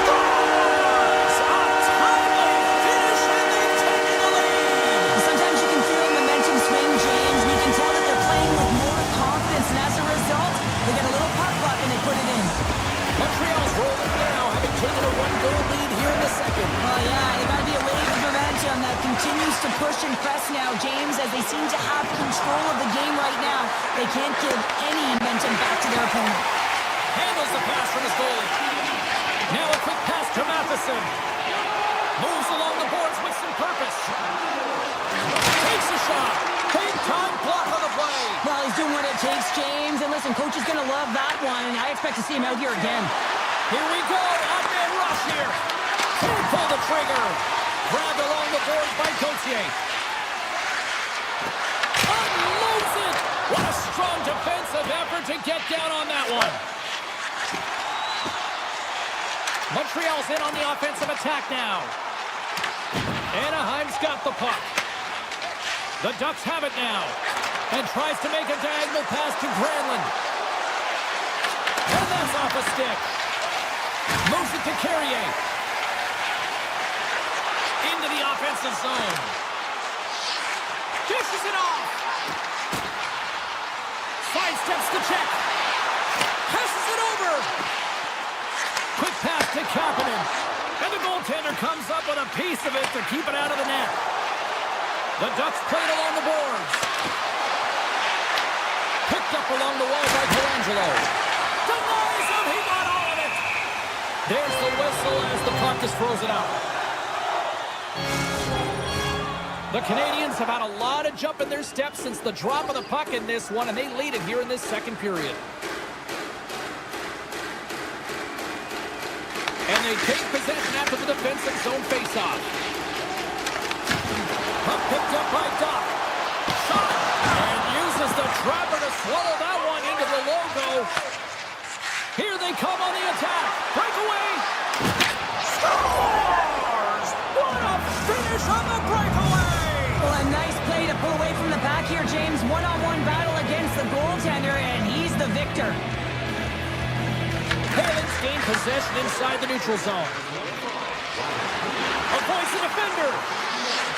Scores! A timely finish, and they take the lead. Sometimes you can feel momentum swing, James, and you can tell that they're playing with more confidence, and as a result, they get a little puck luck and they put it in. Montreal's rolling now, having taken a one-goal lead here in the second. Well, yeah, they got to be a wave of momentum that continues to push and press now, James, as they seem to have control of the game right now. They can't give any momentum back to their opponent. Handles the pass from his goalie. Now a quick pass to Matheson. Moves along the boards with some purpose. Takes a shot. Big time block on the play. Well, he's doing what it takes, James. And listen, coach is going to love that one. And I expect to see him out here again. Here we go. Odd-man rush here. Can't pull the trigger. Grabbed along the boards by Gauthier. Unloads it. What a strong defensive effort to get down on that one. Montreal's in on the offensive attack now. Anaheim's got the puck. The Ducks have it now. And tries to make a diagonal pass to Granlund. And that's off a stick. Moves it to Carrier. Into the offensive zone. Dishes it off. Sidesteps the check. Passes it over. Quick pass to Kapanen. And the goaltender comes up with a piece of it to keep it out of the net. The Ducks played along the boards. Picked up along the wall by Colangelo. Denies him. He got all of it. There's the whistle as the puck is frozen out. The Canadians have had a lot of jump in their steps since the drop of the puck in this one, and they lead it here in this second period. And they take possession after the defensive zone faceoff. Puck picked up by Doc. Shot! And uses the trapper to swallow that one into the logo. Here they come on the attack. Breakaway. Scores! What a finish on the breakaway! Well, a nice play to pull away from the pack here, James. One-on-one battle against the goaltender, and he's the victor. Palins gain possession inside the neutral zone. Avoids the defender.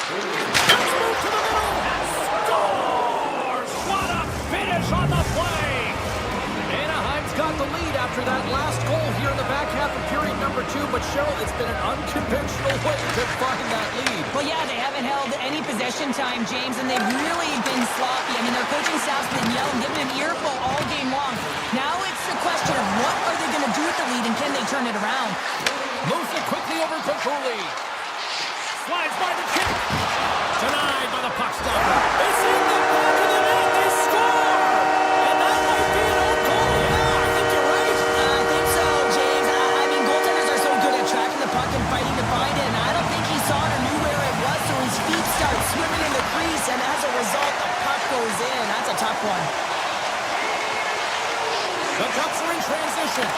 Let's move to the middle. Scores! What a finish on the play! Anaheim's got the lead after that last goal here in the back half of period number 2, but Cheryl, it's been an unconventional way to find that lead. Well, yeah, they haven't held any possession time, James, and they've really been sloppy. I mean, their coaching staff's been yelling, giving an earful all game long. Now it's a question of what are they going to do with the lead, and can they turn it around? Moves it quickly over to Cooley. Slides by the chip. Denied by the puck stopper. It's in the back of the net. They score! And that might be an own goal. Yeah, I think you're right. I think so, James. I mean, goaltenders are so good at tracking the puck and fighting to find it, and I don't think he saw it or knew where it was, so his feet start swimming in the crease, and as a result, the puck goes in. That's a tough one. The Ducks are in transition.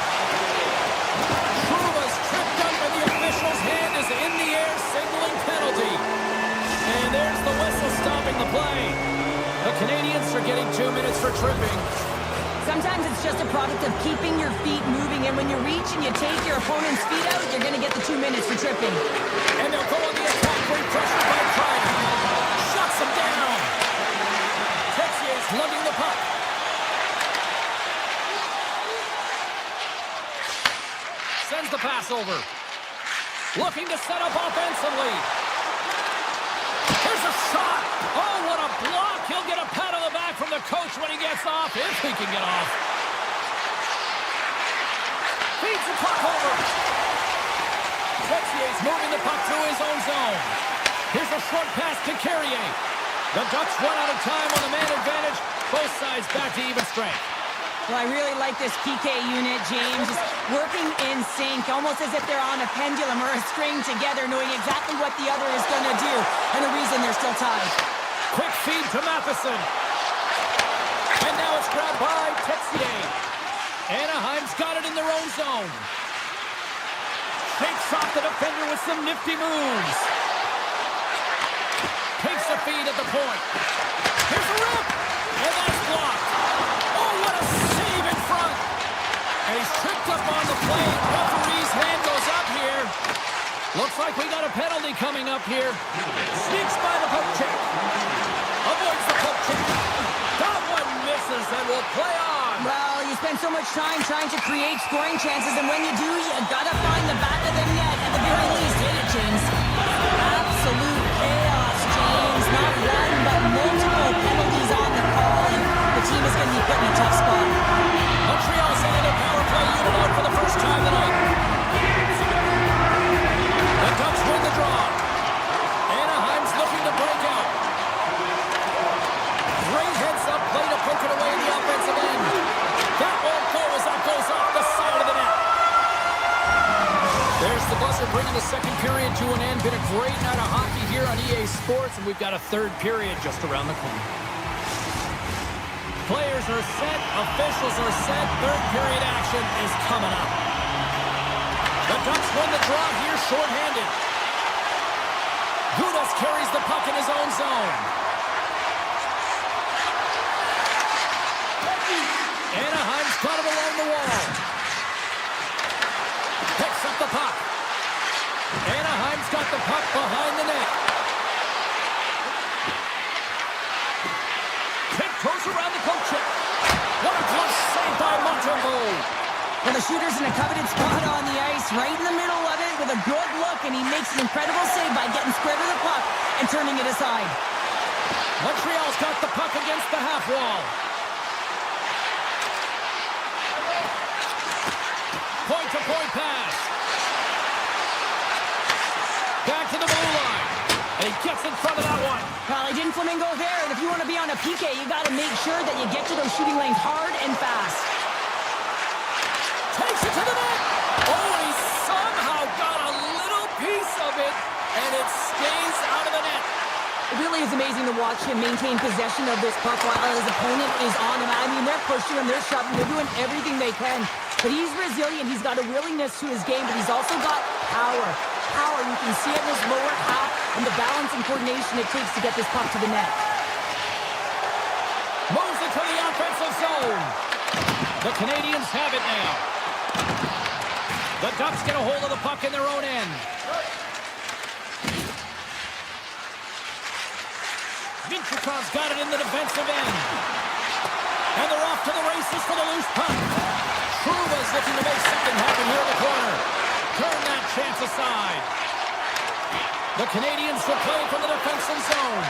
Truba's tripped up and the official's hand is in the air, signaling penalty. And there's the whistle stopping the play. The Canadians are getting 2 minutes for tripping. Sometimes it's just a product of keeping your feet moving, and when you reach and you take your opponent's feet out, you're going to get the 2 minutes for tripping. And they'll go on the attack, great pressure by Pride. Shuts him down. Texier's lugging the puck. Sends the pass over. Looking to set up offensively. Here's a shot. Oh, what a block. He'll get a pat on the back from the coach when he gets off, if he can get off. Feeds the puck over. Texier's moving the puck through his own zone. Here's a short pass to Carrier. The Ducks run out of time on the man advantage. Both sides back to even strength. Well, I really like this PK unit, James. Just working in sync, almost as if they're on a pendulum or a string together, knowing exactly what the other is going to do, and the reason they're still tied. Quick feed to Matheson. And now it's grabbed by Texier. Anaheim's got it in their own zone. Shakes off the defender with some nifty moves. Takes the feed at the point. Here's a rip. And that's blocked. Oh, what a save in front. And he's tripped up on the play. Referee's hand goes up here. Looks like we got a penalty coming up here. Sneaks by the poke check. Avoids the poke check. That one misses and will play on. Well, you spend so much time trying to create scoring chances, and when you do, you gotta find the back of the net. At the very least, hit it, James. Absolute chaos, James. Not one, but multiple offensive end. That won't go as that goes off the side of the net. There's the buzzer bringing the second period to an end. Been a great night of hockey here on EA Sports, and we've got a third period just around the corner. Players are set, officials are set, third period action is coming up. The Ducks win the draw here shorthanded. Gudas carries the puck in his own zone. Anaheim's got it along the wall. Picks up the puck. Anaheim's got the puck behind the net. Goes around the poke check. What a close save by Montembeault. Well, the shooter's in a coveted spot on the ice, right in the middle of it with a good look, and he makes an incredible save by getting square to the puck and turning it aside. Montreal's got the puck against the half wall. Point-to-point pass. Back to the blue line. And he gets in front of that one. Well, he didn't flamingo there, and if you want to be on a PK, you got to make sure that you get to those shooting lanes hard and fast. Takes it to the net. Oh, he somehow got a little piece of it, and it stays out of the net. It really is amazing to watch him maintain possession of this puck while his opponent is on him. I mean, they're pushing him, they're shoving, they're doing everything they can. But he's resilient, he's got a willingness to his game, but he's also got power. Power, you can see it in his lower half and the balance and coordination it takes to get this puck to the net. Moves it to the offensive zone. The Canadians have it now. The Ducks get a hold of the puck in their own end. Vinchukov's got it in the defensive end. And they're off to the races for the loose puck. Trouba's looking to make something happen here in the corner. Turn that chance aside. The Canadians will play from the defensive zone.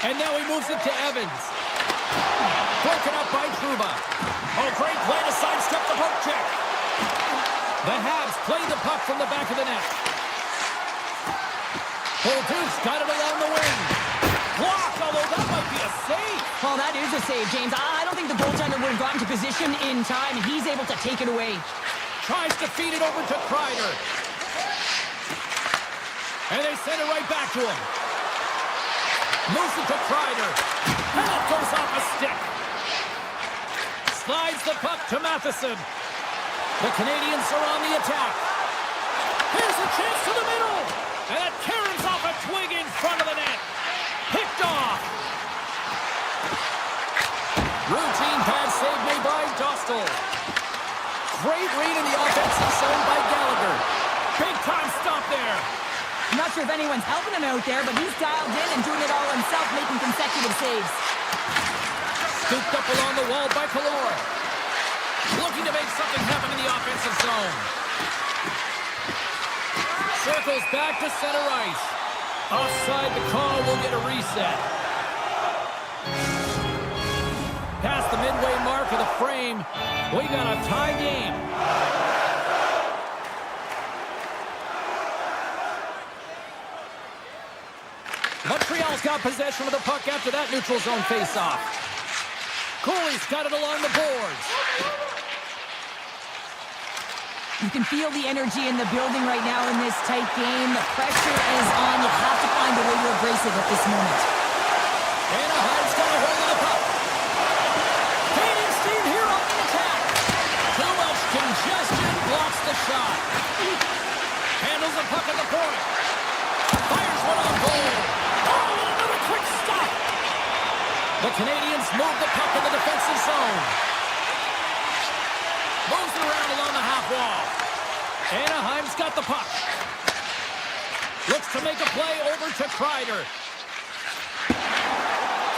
And now he moves it to Evans. Broken up by Trouba. Oh, great play to sidestep the poke check. The Habs play the puck from the back of the net. Duke's got it along the wing. Blocked, although that might be a save. Well, that is a save, James. I don't think the goaltender would have gotten to position in time, and he's able to take it away. Tries to feed it over to Kreider. And they send it right back to him. Moves it to Kreider. And it goes off a stick. Slides the puck to Matheson. The Canadians are on the attack. Here's a chance to the middle. And that carries off a twig in front of the net. Picked off. Routine pass save made by Dostal. Great read in the offensive zone by Gallagher. Big time stop there. I'm not sure if anyone's helping him out there, but he's dialed in and doing it all himself, making consecutive saves. Scooped up along the wall by Kalora. Looking to make something happen in the offensive zone. Circles back to center ice. Offside the call, will get a reset. Past the midway mark of the frame, we got a tie game. Montreal's got possession of the puck after that neutral zone face-off. Cooley's got it along the boards. You can feel the energy in the building right now in this tight game. The pressure is on. You have to find a way to embrace it at this moment. Anaheim's got a hold of the puck. Canadian team here on the attack. Too much congestion, blocks the shot. Handles the puck at the point. Fires one on the goal. Oh, and another quick stop. The Canadians move the puck in the defensive zone. Moves it around along the half wall. Anaheim's got the puck. Looks to make a play over to Kreider.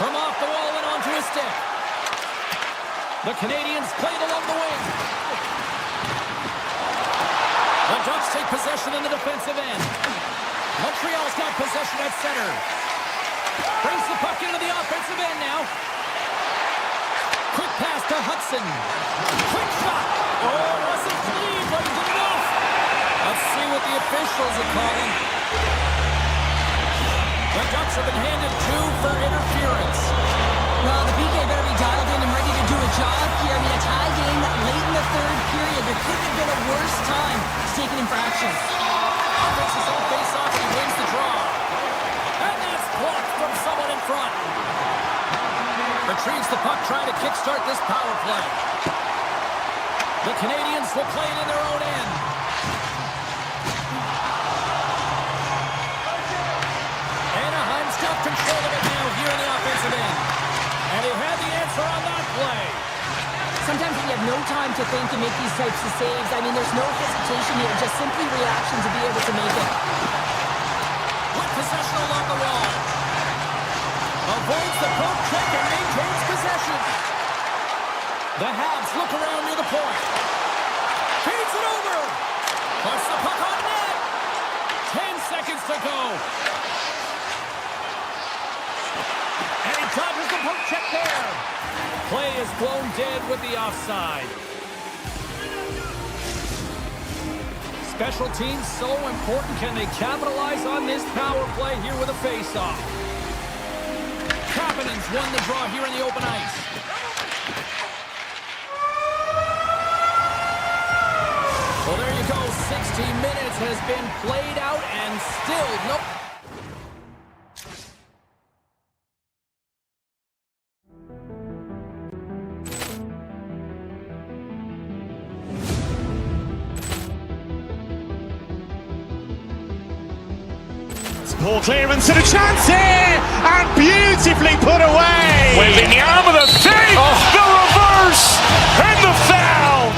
From off the wall and onto his stick. The Canadians played along the wing. The Ducks take possession in the defensive end. Montreal's got possession at center. Brings the puck into the offensive end now. Quick pass to Hudson. Quick shot. Oh, wasn't clean, but good enough. Let's see what the officials are calling. The Ducks have been handed 2 for interference. Well, the PK better be dialed Retrieves the puck, trying to kickstart this power play. The Canadians will play it in their own end. Anaheim's got control of it now here in the offensive end. And he had the answer on that play. Sometimes when you have no time to think and make these types of saves, I mean, there's no hesitation here, just simply reaction to be able to make it. With possession along the wall. Avoids the poke check and maintains possession. The Habs look around near the point. Feeds it over. Puts the puck on net. 10 seconds to go. And he dodges the poke check there. Play is blown dead with the offside. Special teams so important. Can they capitalize on this power play here with a face-off? Kapanen's won the draw here in the open ice. Well, there you go. 60 minutes has been played out and still no... Poor clearance and a chance here, and beautifully put away. Waving the arm of the save, the reverse, and the foul.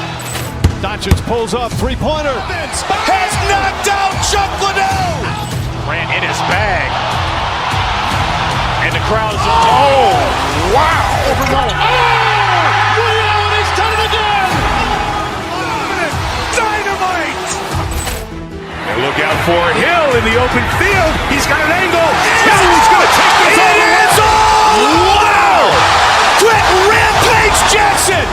Doncic pulls up, three-pointer. Has knocked out Chuck Liddell. Ran in his bag. And the crowd is, oh, wow. Overrun. And he's done it again! Dynamite. And look out for Hill in the open field. He's got an angle. Hill's going to take this all the way. Wow! Quick Rampage Jackson!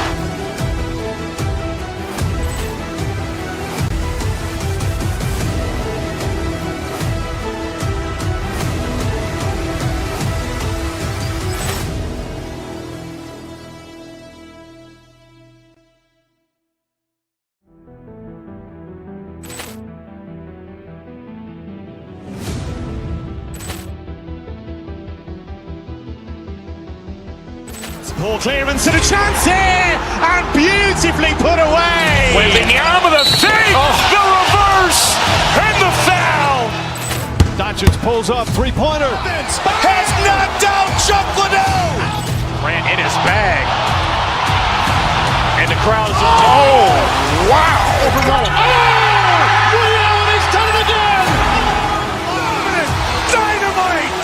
Poor clearance and a chance here, and beautifully put away. Waving the arm of the save, the reverse, and the foul. Doncic pulls up, three-pointer. Has knocked out Chuck Liddell. Ran in his bag. And the crowd is, oh, wow. Overrun. And he's done it again! Dynamite.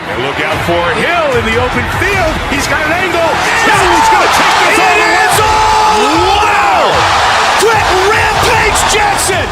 And look out for Hill in the open field. He's got an angle. Hill's going to take this all the way. Wow! Quick Rampage Jackson!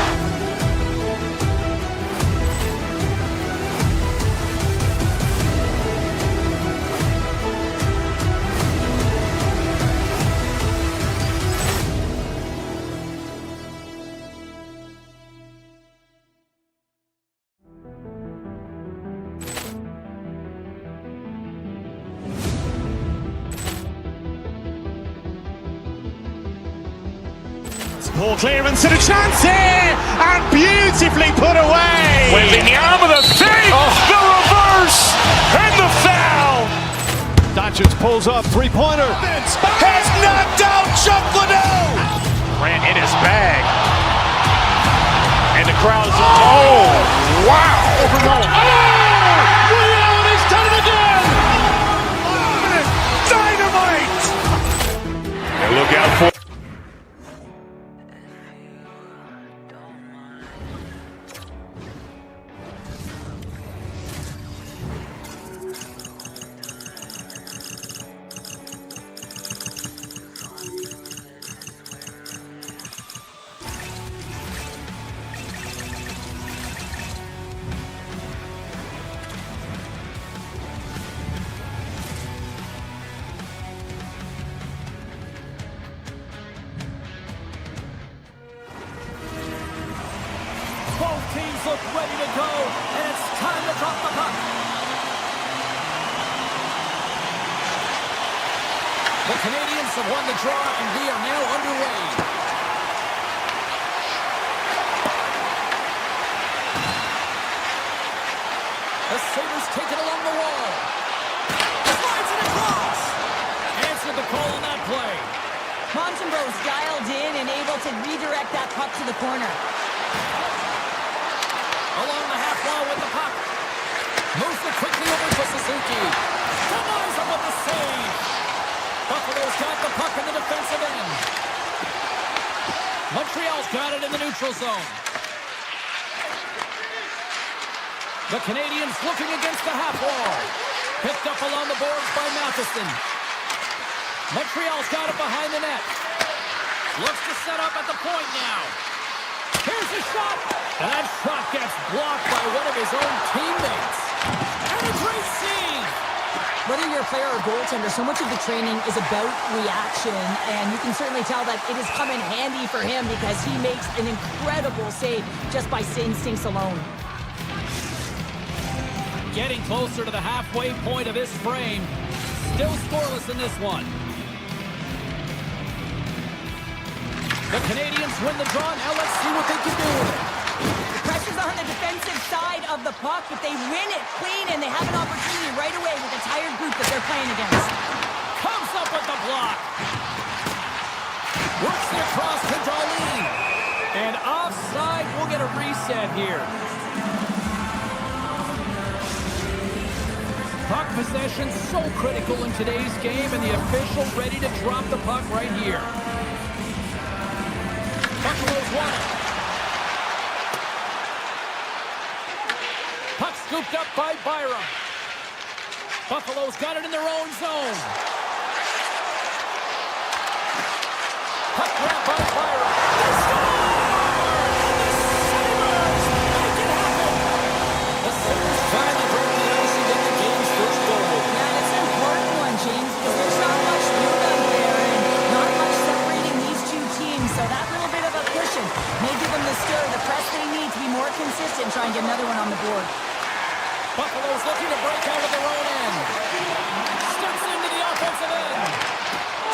Poor clearance and a chance here, and beautifully put away. Waving the arm of the save, the reverse, and the foul. Doncic pulls up, three-pointer. Has knocked out Chuck Liddell. Ran in his bag. And the crowd is, oh, wow. Overrun. And he's done it again! Dynamite. And look out for Both teams look ready to go, and it's time to drop the puck. The Canadians have won the draw, and we are now underway. The Sabres take it along the wall. Slides it across. Montembeau's dialed in and able to redirect that puck to the corner. Along the half wall with the puck. Moves it quickly over to Suzuki. Denies him with the save. Buffalo's got the puck in the defensive end. Montreal's got it in the neutral zone. The Canadians looking against the half wall. Picked up along the boards by Matheson. Montreal's got it behind the net. Looks to set up at the point now. Here's a shot. And that shot gets blocked by one of his own teammates. And a great save. Whether you're a player or goaltender, so much of the training is about reaction, and you can certainly tell that it has come in handy for him because he makes an incredible save just by instincts alone. Getting closer to the halfway point of this frame. Still scoreless in this one. The Canadians win the draw. Now let's see what they can do with it. The pressure's on the defensive side of the puck, but they win it clean, and they have an opportunity right away with a tired group that they're playing against. Comes up with the block. Works it across to Darlene. And offside, we'll get a reset here. Puck possession so critical in today's game, and the official ready to drop the puck right here. Buffalo's won it. Puck scooped up by Byram. Buffalo's got it in their own zone. Puck grabbed by Byram. They score! The Sabres make it happen! The Sabres finally broke the ice and get the game's first goal. Yeah, and it's an important one, James, because there's not much room out there and not much separating these two teams, so that little bit of a cushion may give them the stir, the press they need to be more consistent, try and get another one on the board. Buffalo's looking to break out of their own end. Steps into the offensive end.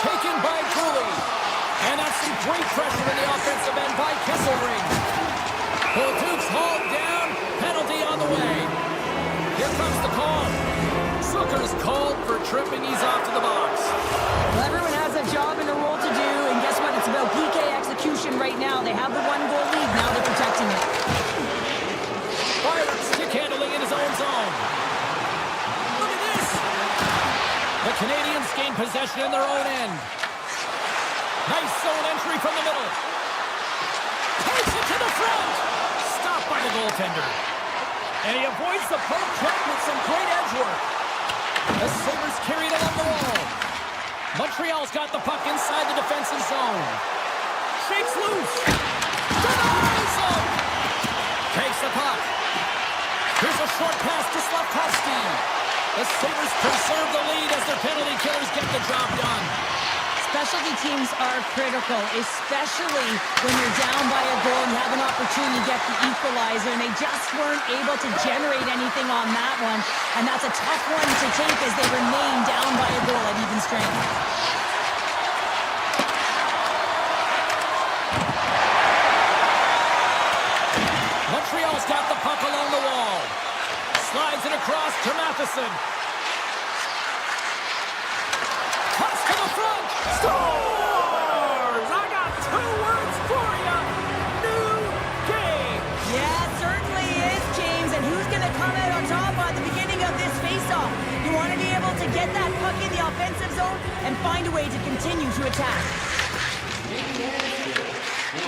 Taken by Cooley. And that's some great pressure in the offensive end by Kesselring. Duke's hauled down. Penalty on the way. Here comes the call. Zucker's called for tripping. He's off to the box. Well, everyone has a job and a role to do, and guess what? It's about PK execution right now. They have the one-goal lead. Now they're protecting it. Byron stick handling in his own zone. Look at this. The Canadians gain possession in their own end. Nice zone entry from the middle. Takes it to the front. Stopped by the goaltender. And he avoids the poke check with some great edge work. The Sabres carry it along the wall. Montreal's got the puck inside the defensive zone. Shakes loose. Denies him. Takes the puck. Here's a short pass to Slavkovsky. The Sabres preserve the lead as their penalty killers get the job done. Specialty teams are critical, especially when you're down by a goal and you have an opportunity to get the equalizer, and they just weren't able to generate anything on that one, and that's a tough one to take as they remain down by a goal at even strength. Montreal's got the puck along the wall. Slides it across to Matheson. Cuts to the front. Scores! I got 2 words for you. New game. Yeah, it certainly is, James, and who's going to come out on top at the beginning of this faceoff? You want to be able to get that puck in the offensive zone and find a way to continue to attack.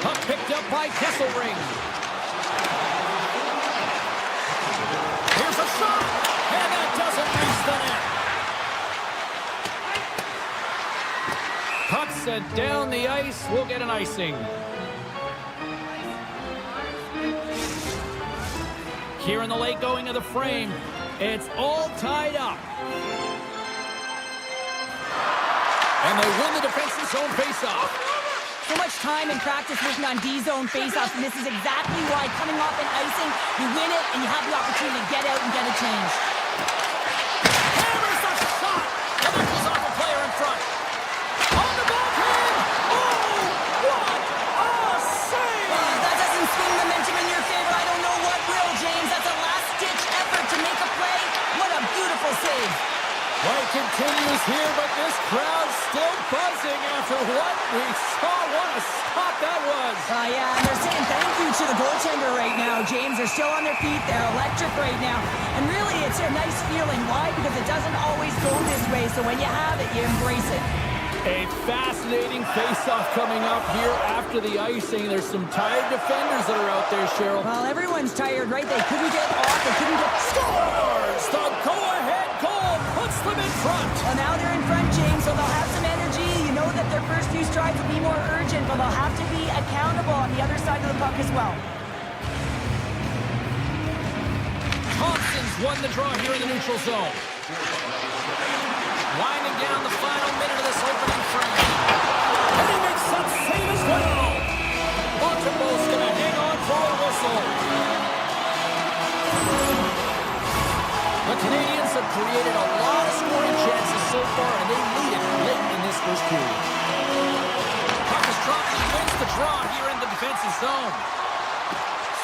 Puck picked up by Kesselring. Here's a shot, and that doesn't reach the net. Puck set down the ice. We'll get an icing. Here in the late going of the frame, it's all tied up. And they win the defensive zone faceoff. So much time and practice working on D-zone faceoffs, and this is exactly why coming off an icing, you win it, and you have the opportunity to get out and get a change. Hammers the shot, and that goes off a player in front. On the backhand! Oh, what a save! That doesn't swing momentum in your favor. I don't know what will, James. That's a last-ditch effort to make a play. What a beautiful save. Right continues here, but this crowd's still buzzing after what we saw. What a stop that was. Yeah, and they're saying thank you to the goaltender right now, James. They're still on their feet. They're electric right now. And really, it's a nice feeling. Why? Because it doesn't always go this way. So when you have it, you embrace it. A fascinating face-off coming up here after the icing. There's some tired defenders that are out there, Cheryl. Well, everyone's tired, right? They couldn't get off. They couldn't get... Scores! The go-ahead goal puts them in front. Well, now they're in front, James, so they'll have some energy. You know that their first few strides will be more urgent, but they'll have to be accountable on the other side of the puck as well. Thompson's won the draw here in the neutral zone. Winding down the final minute of this opening frame. And he makes that save as well. Montembeau's going to hang on for a whistle. The Canadians have created a lot of scoring chances so far, and they lead it late in this first period. Puck is dropped, and he wins the draw here in the defensive zone.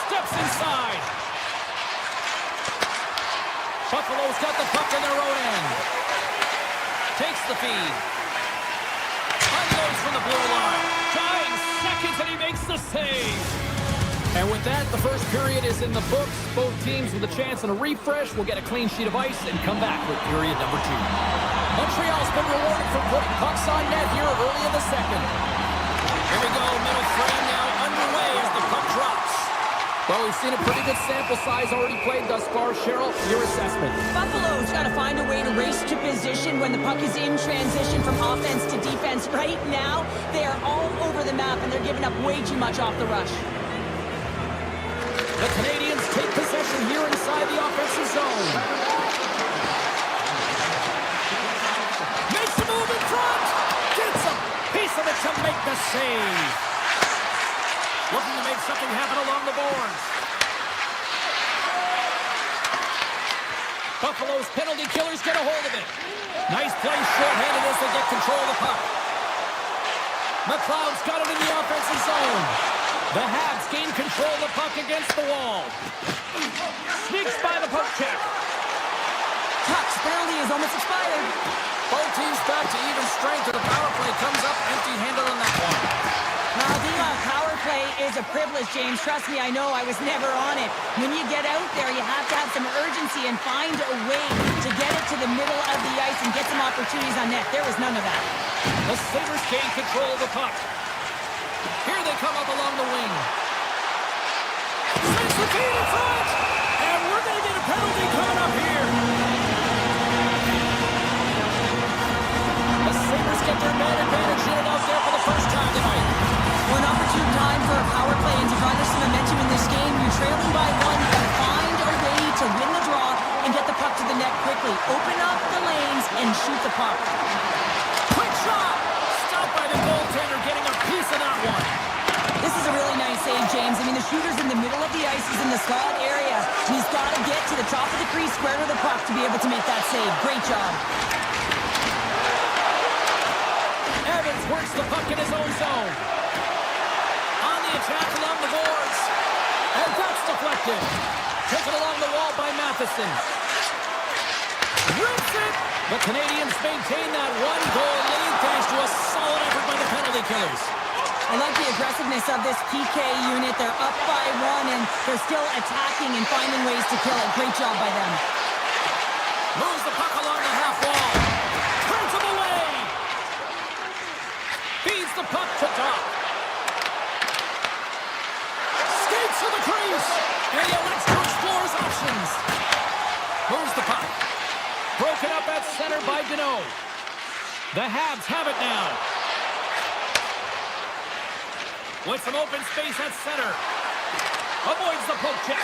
Steps inside. Buffalo's got the puck in their own end. Takes the feed. Unloads from the blue line. 9 seconds and he makes the save. And with that, the first period is in the books. Both teams with a chance and a refresh will get a clean sheet of ice and come back with period number 2. Montreal's been rewarded for putting pucks on net here early in the second. Here we go, middle frame now underway as the puck drops. Well, we've seen a pretty good sample size already played thus far. Cheryl, your assessment. Buffalo's got to find a way to race to position when the puck is in transition from offense to defense. Right now, they are all over the map, and they're giving up way too much off the rush. The Canadians take possession here inside the offensive zone. Makes a move in front. Gets a piece of it to make the save. Looking to make something happen along the boards. Buffalo's penalty killers get a hold of it. Nice play short-handed as they get control of the puck. McLeod's got it in the offensive zone. The Habs gain control of the puck against the wall. Sneaks by the poke check. Puck's penalty is almost expired. Both teams back to even strength, and the power play comes up empty-handed on that one. Now, the power play is a privilege, James. Trust me, I know. I was never on it. When you get out there, you have to have some urgency and find a way to get it to the middle of the ice and get some opportunities on net. There was none of that. The Sabres gain control of the puck. Here they come up along the wing. Sends the feed in front! And we're going to get a penalty coming up here. The Sabres get their man advantage unit out there for the first time tonight. One opportune time for a power play and to garner some momentum in this game. You're trailing by one. You gotta find a way to win the draw and get the puck to the net quickly. Open up the lanes and shoot the puck. Quick shot! Stopped by the goaltender, getting a piece of that one. This is a really nice save, James. I mean, the shooter's in the middle of the ice. He's in the slot area. And he's got to get to the top of the crease, square to the puck to be able to make that save. Great job. Evans works the puck in his own zone. On the attack along the boards. And that's deflected. Taken along the wall by Matheson. Rips it. The Canadians maintain that one-goal lead thanks to a solid effort by the penalty killers. I like the aggressiveness of this PK unit. They're up by one, and they're still attacking and finding ways to kill it. Great job by them. Moves the puck along the half wall. Turns him away. Feeds the puck to top. Skates to the crease. And he elects to explore his options. Moves the puck. Broken up at center by Deneau. The Habs have it now. With some open space at center. Avoids the poke check.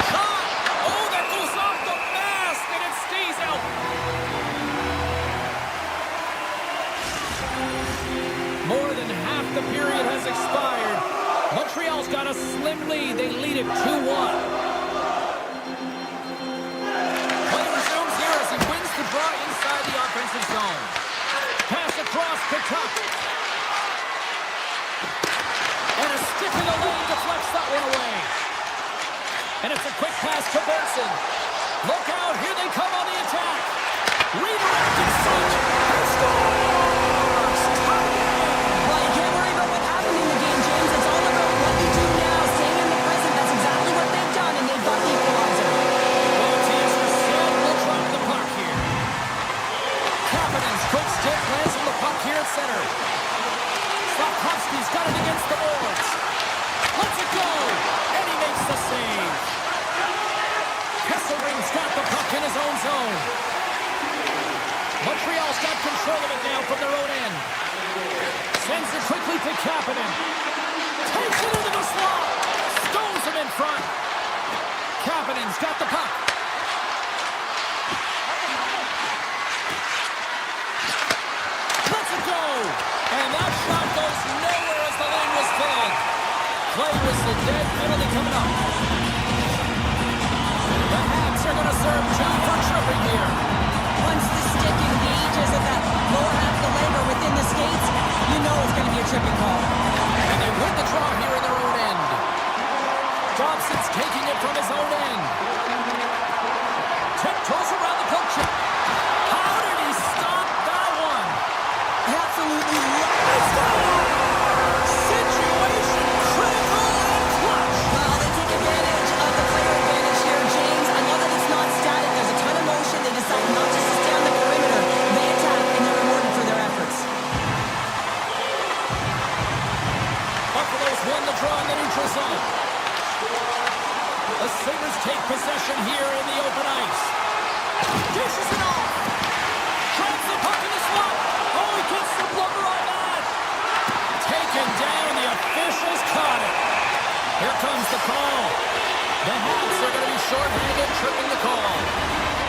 Shot! Oh, that goes off the mask, and it stays out. More than half the period has expired. Montreal's got a slim lead. They lead it 2-1. Play resumes here as he wins the draw inside the offensive zone. Pass across to Tuck. And a stick in the lane deflects that one away. And it's a quick pass to Benson. Look out, here they come on the attack. Redirected Kapanen's quick stick lands on the puck here at center. Slavkovsky's got it against the boards. Lets it go, and he makes the save. Kesselring's got the puck in his own zone. Montreal's got control of it now from their own end. Sends it quickly to Kapanen. Takes it into the slot. Stones him in front. Kapanen's got the puck. Lets it go. And that shot goes nowhere as the lane was filled. Play whistle dead, penalty coming up. The Habs are going to serve two for tripping here. Once the stick engages at that lower half of the leg or within the skates, you know it's going to be a tripping call. And they win the draw here in their own end. Dobson's taking it from his own end. Tiptoes around the poke check. How did he stop that one? Absolutely Situation critical and clutch. well, they take advantage of the player advantage here, James. I love that it's not static. There's a ton of motion. They decide not just to stay on the perimeter. They attack, and they're rewarded for their efforts. Buffalo's won the draw in the neutral zone. The Sabres take possession here in the open ice. Dishes it off. Drives the puck in the slot. Oh, he gets the blubber on that. Taken down. The officials caught it. Here comes the call. The Habs are going to be shorthanded, tripping the call.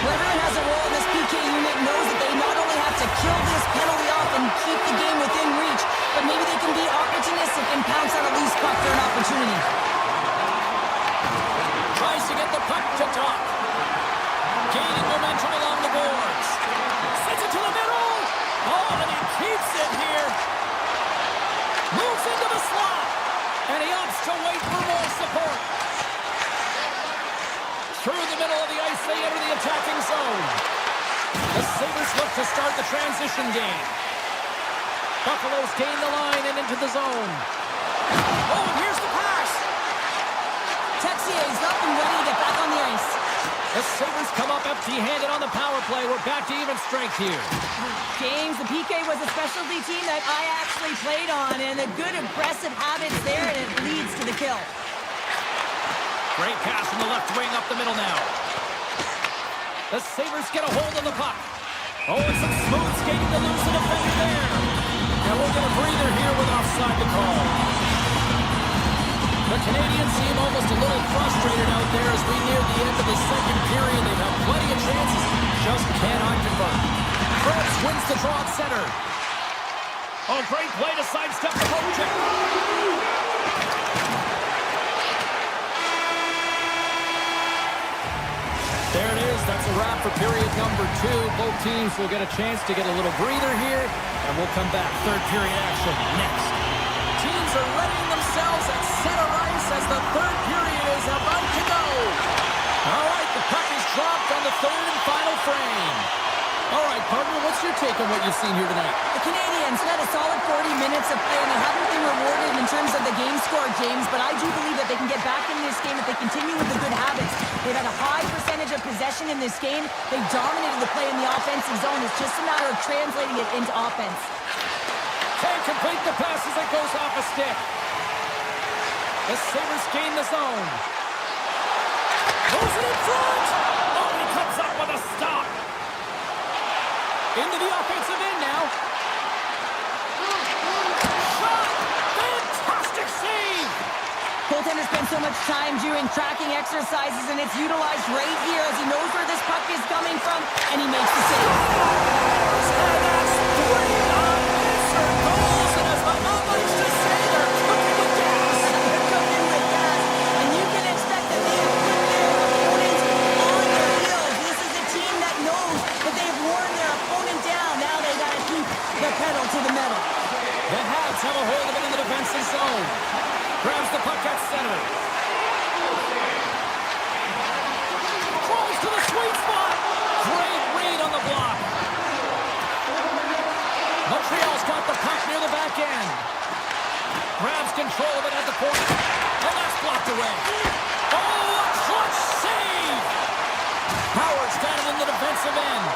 Whoever has a role in this PK unit knows that they not only have to kill this penalty off and keep the game within reach, but maybe they can be opportunistic and pounce on a loose puck for an opportunity. Tries to get the puck to top. Gaining momentum along the boards. Sends it to the middle. Oh, and he keeps it here. Moves into the slot. And he opts to wait for more support. Through the middle of the ice, they enter the attacking zone. The Sabres look to start the transition game. Buffalo's gain the line and into the zone. Oh, and here's the pass. Texier's up and ready to get back on the ice. The Sabres come up empty-handed on the power play. We're back to even strength here. James, the PK was a specialty team that I actually played on, and a good aggressive habits there, and it leads to the kill. Great pass from the left wing up the middle now. The Sabres get a hold of the puck. Oh, and some smooth skating to lose the defender there. Now we'll get a breather here with offside to call. The Canadians seem almost a little frustrated out there as we near the end of the second period. They've had plenty of chances, just cannot convert. Krebs wins the draw at center. Oh, great play to sidestep the poke check. There it is. That's a wrap for period number 2. Both teams will get a chance to get a little breather here, and we'll come back. Third period action next. Teams are readying themselves at center ice as the third period is about to go. All right, the puck is dropped on the third and final frame. All right, partner, what's your take on what you've seen here tonight? The Canadians had a solid 40 minutes of play, and they haven't been rewarded in terms of the game score, James, but I do believe that they can get back in this game if they continue with the good habits. They've had a high percentage of possession in this game. They dominated the play in the offensive zone. It's just a matter of translating it into offense. Can't complete the pass as it goes off a stick. The Sabres gain the zone. Goes it in front. Oh, he comes up with a stop. Into the offensive end now. Shot! Fantastic save! Goaltender spends so much time doing tracking exercises, and it's utilized right here as he knows where this puck is coming from, and he makes the save. And that's 3 unanswered goals, and as my mom likes to say, they're cooking with gas. They're cooking with gas, and you can expect that they have put their opponents on their heels. This is a team that knows that they've worn their opponent down. Now they got to keep the pedal to the metal. The Habs have a hold of it in the defensive zone. Grabs the puck at center. Crawls to the sweet spot. Great read on the block. Montreal's got the puck near the back end. Grabs control of it at the point. And that's blocked away. Oh, a clutch save! Howard's got it in the defensive end.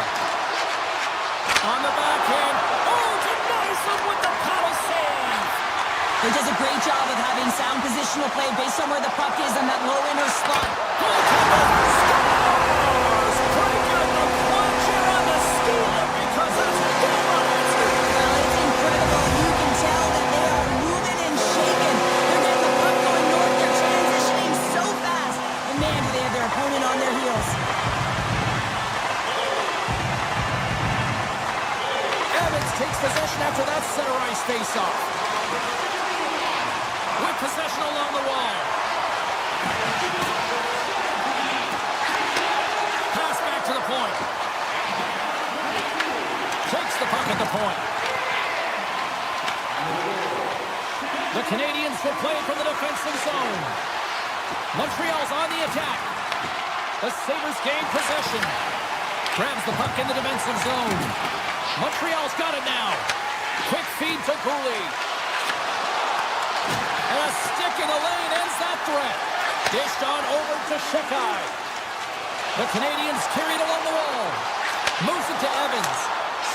On the backhand. Oh, denies him with the paddle save. He does a great job of having sound positional play based on where the puck is in that low inner slot. Goaltender scores! Breaking the clutch here on the steal because it's gone. Well, it's incredible. You can tell that they are moving and shaking. They're getting the puck going north. They're transitioning so fast. And man, do they have their opponent on their heels. Evans takes possession after that center ice face-off. With possession along the wall. Pass back to the point. Takes the puck at the point. The Canadians will play from the defensive zone. Montreal's on the attack. The Sabres gain possession. Grabs the puck in the defensive zone. Montreal's got it now. Quick feed to Cooley. And a stick in the lane ends that threat. Dished on over to Shekai. The Canadians carry it along the wall. Moves it to Evans.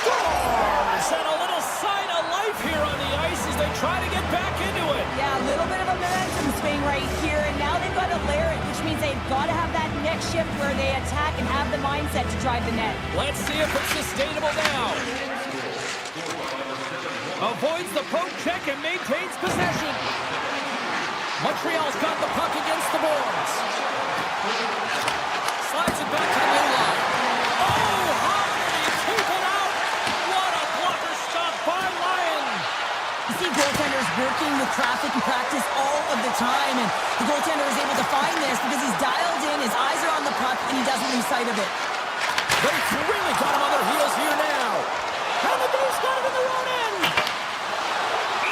Scores! And a little sign of life here on the ice as they try to get back into it. Yeah, a little bit of a momentum swing right here, and now they've got to layer it, which means they've got to have that next shift where they attack and have the mindset to drive the net. Let's see if it's sustainable now. Avoids the poke check and maintains possession. Montreal's got the puck against the boards. Slides it back to the blue line. Oh, how did he keep it out? What a blocker stop by Lyon. You see goaltenders working with traffic and practice all of the time, and the goaltender is able to find this because he's dialed in, his eyes are on the puck, and he doesn't lose sight of it. They've really got him on their heels here now. And the D's got it in their own end.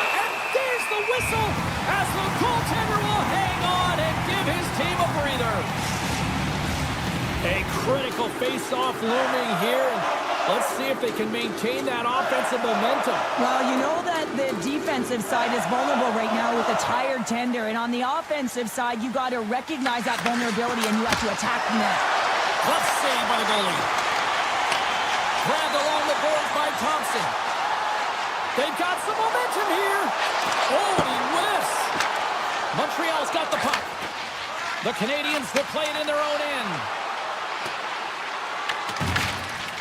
And there's the whistle as the goaltender will hang on and give his team a breather. A critical face-off looming here. Let's see if they can maintain that offensive momentum. Well, you know that the defensive side is vulnerable right now with a tired tender, and on the offensive side, you got to recognize that vulnerability and you have to attack the net. Let's save by the goalie. Grabbed along the boards by Thompson. They've got some momentum here. Oh, and he whiffs. Montreal's got the puck. The Canadians will play it in their own end.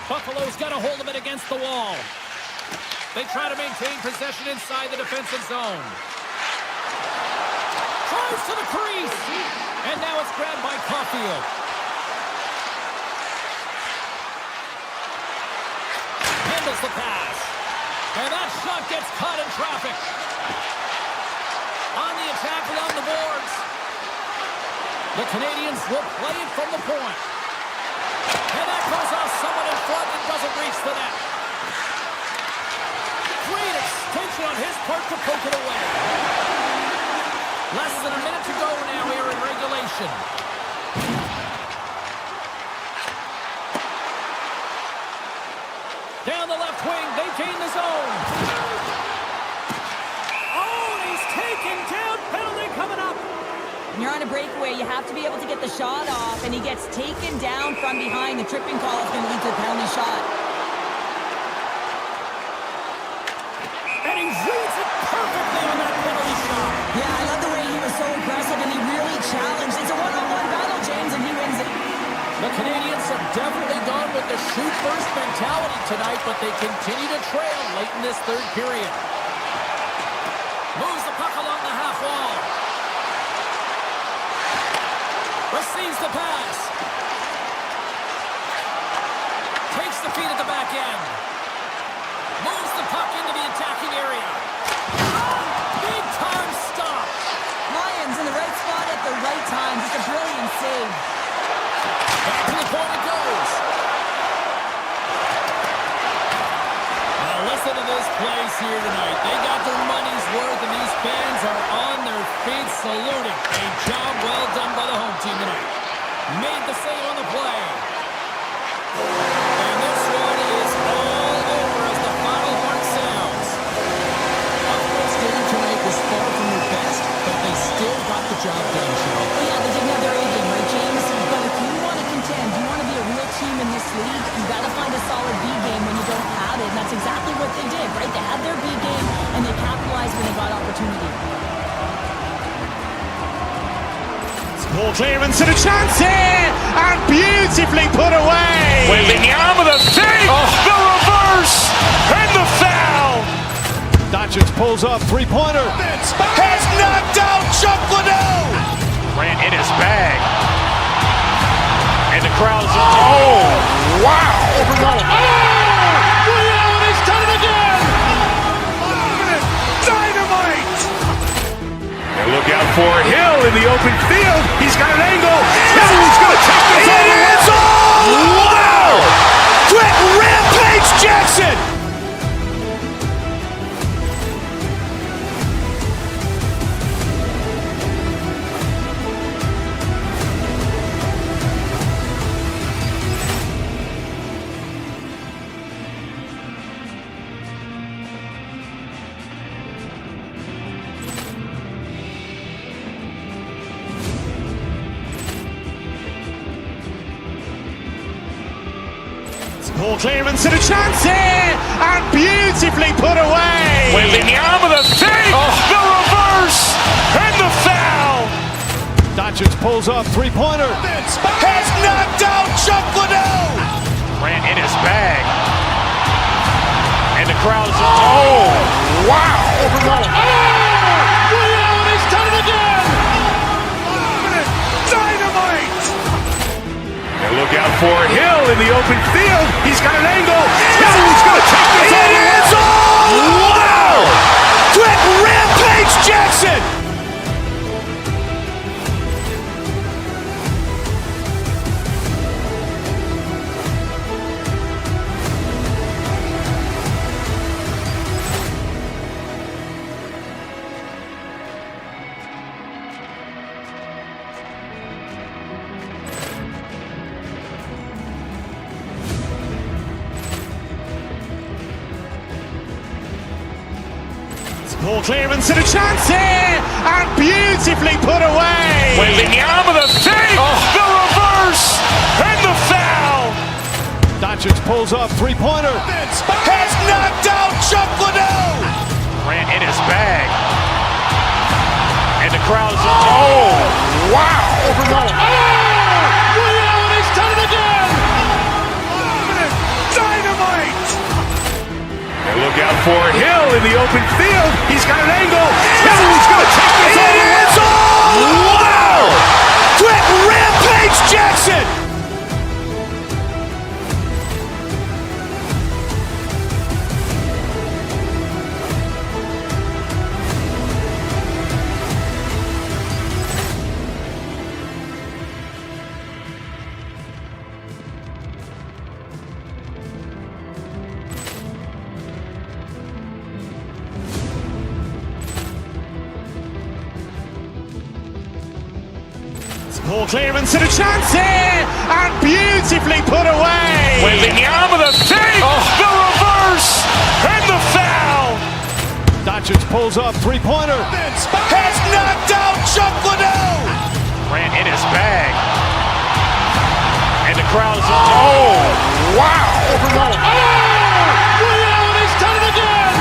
Buffalo's got a hold of it against the wall. They try to maintain possession inside the defensive zone. Tries to the crease. And now it's grabbed by Caulfield. Handles the pass. And that shot gets caught in traffic. On the attack along the boards. The Canadians will play it from the point. And that goes off someone in front and doesn't reach the net. Great extension on his part to poke it away. Less than a minute to go now here in regulation. Down the left wing, they gain the zone. Oh, and he's taken down. Penalty coming up. When you're on a breakaway, you have to be able to get the shot off, and he gets taken down from behind. The tripping call is going to lead to the penalty shot. And he reads it perfectly on that penalty shot. Yeah, I love the way he was so aggressive, and he really challenged. It's a one-on-one battle, James, and he wins it. The Canadians have definitely gone with the shoot-first mentality tonight, but they continue to trail late in this third period. Moves the puck along the half wall. Receives the pass. Takes the feed at the back end. Moves the puck into the attacking area. Big time stop. Lyons in the right spot at the right time. Just a brilliant save. Back to the point it goes. Now listen to this place here tonight. They got their money's worth, and these fans are on their feet saluting. A job well done by the home team tonight. Made the save on the play. And this one is all over as the final horn sounds. Buffalo's game tonight was far from their best, but they still got the job done, Cheryl. Oh, yeah, they didn't have their A game, right, James? But if you want to contend, you want to be a real team in this league, you got to find a solid B game when you don't have it. Ball clearance and a chance here, and beautifully put away. Wembanyama with a save, the reverse, and the foul. Doncic pulls up, three-pointer. Has knocked out Chuck Liddell. Grant in his bag. And the crowd's wow. Ray Allen has done it again. Dynamite. And look out for Hill in the open field. He's got an angle. He's going to take this all the way. Wow. Quick Rampage Jackson. Ball clearance and a chance here, and beautifully put away. Wembanyama with a save, the reverse, and the foul. Doncic pulls up, three-pointer. Has knocked out Chuck Liddell. Grant in his bag. And the crowd's wow. Ray Allen has done it again. Dynamite. And look out for Hill in the open field. He's got an angle. He's going to take this all the way. Wow. Quick Rampage Jackson. Ball clearance and a chance here, and beautifully put away. Wembanyama with a save, the reverse, and the foul. Doncic pulls up, three-pointer. Has knocked out Chuck Liddell. Grant in his bag. And the crowd's wow. Ray Allen has done it again. Dynamite. And look out for Hill in the open field. He's got an angle. He's going to take this all the way. Wow. Quick Rampage Jackson. Ball clearance and a chance here, and beautifully put away. Wembanyama with a save, the reverse, and the foul. Doncic pulls up, three-pointer. Has knocked out Chuck Liddell. Grant in his bag. And the crowd's wow. Ray Allen has done it again.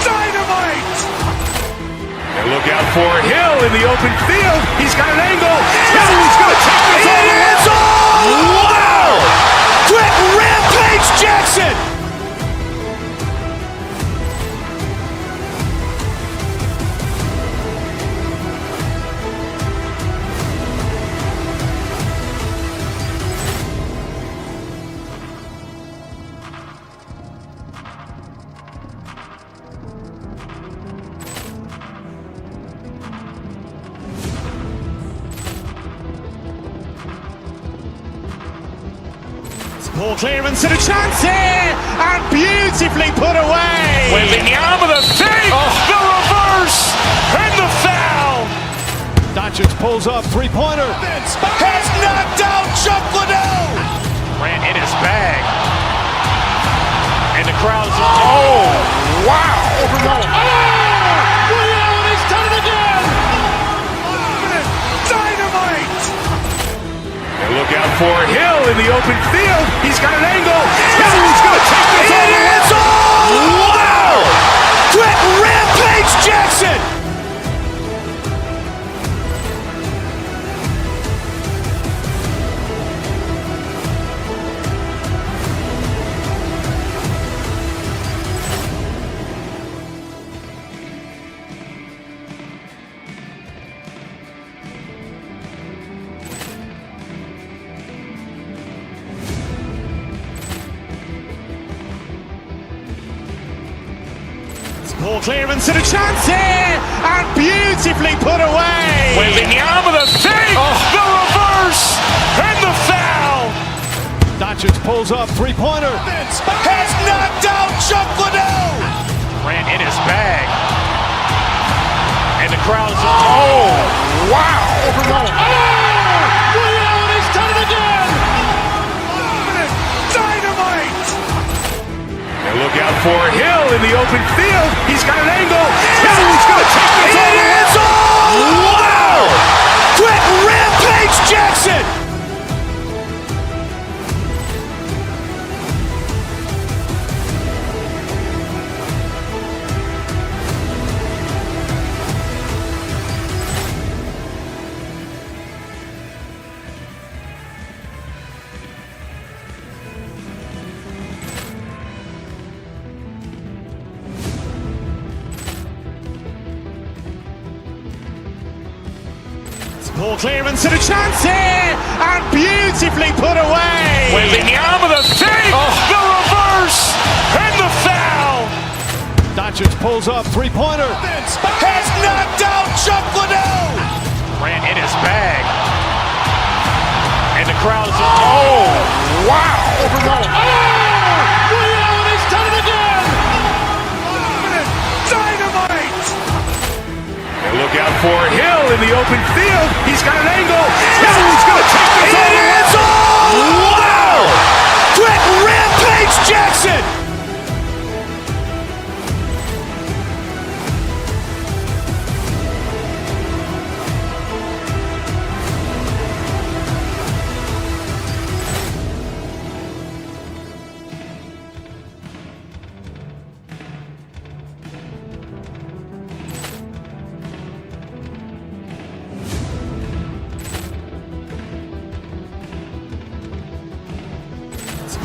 Dynamite. And look out for Hill in the open field. He's got an angle. He's going to take this all the way. Wow. Quick Rampage Jackson. Ball clearance and a chance here, and beautifully put away. Wembanyama with a save, the reverse, and the foul. Doncic pulls up, three-pointer. Has knocked out Chuck Liddell. Grant in his bag. And the crowd's wow. Ray Allen has done it again. Dynamite. And look out for Hill in the open field. He's got an angle. He's going to take this all the way. Wow. Quick Rampage Jackson. Ball clearance and a chance here, and beautifully put away. Wembanyama the fake, the reverse, and the foul. Doncic pulls up, three-pointer. Has knocked out Chuck Liddell. Ran in his bag. And the crowd is, oh, wow. Ray Allen has done it again. Dynamite. And look out for Hill in the open field. He's got an angle. He's going to take this all the way. Wow. Quick Rampage Jackson. Ball clearance and a chance here, and beautifully put away. Wembanyama the fake, the reverse, and the foul. Doncic pulls up, three-pointer. Has knocked out Chuck Liddell. Ran in his bag. And the crowd is, oh, wow. Ray Allen has done it again. Dynamite. And look out for Hill in the open field. He's got an angle. He's going to take this all the way. Wow. Quick Rampage Jackson.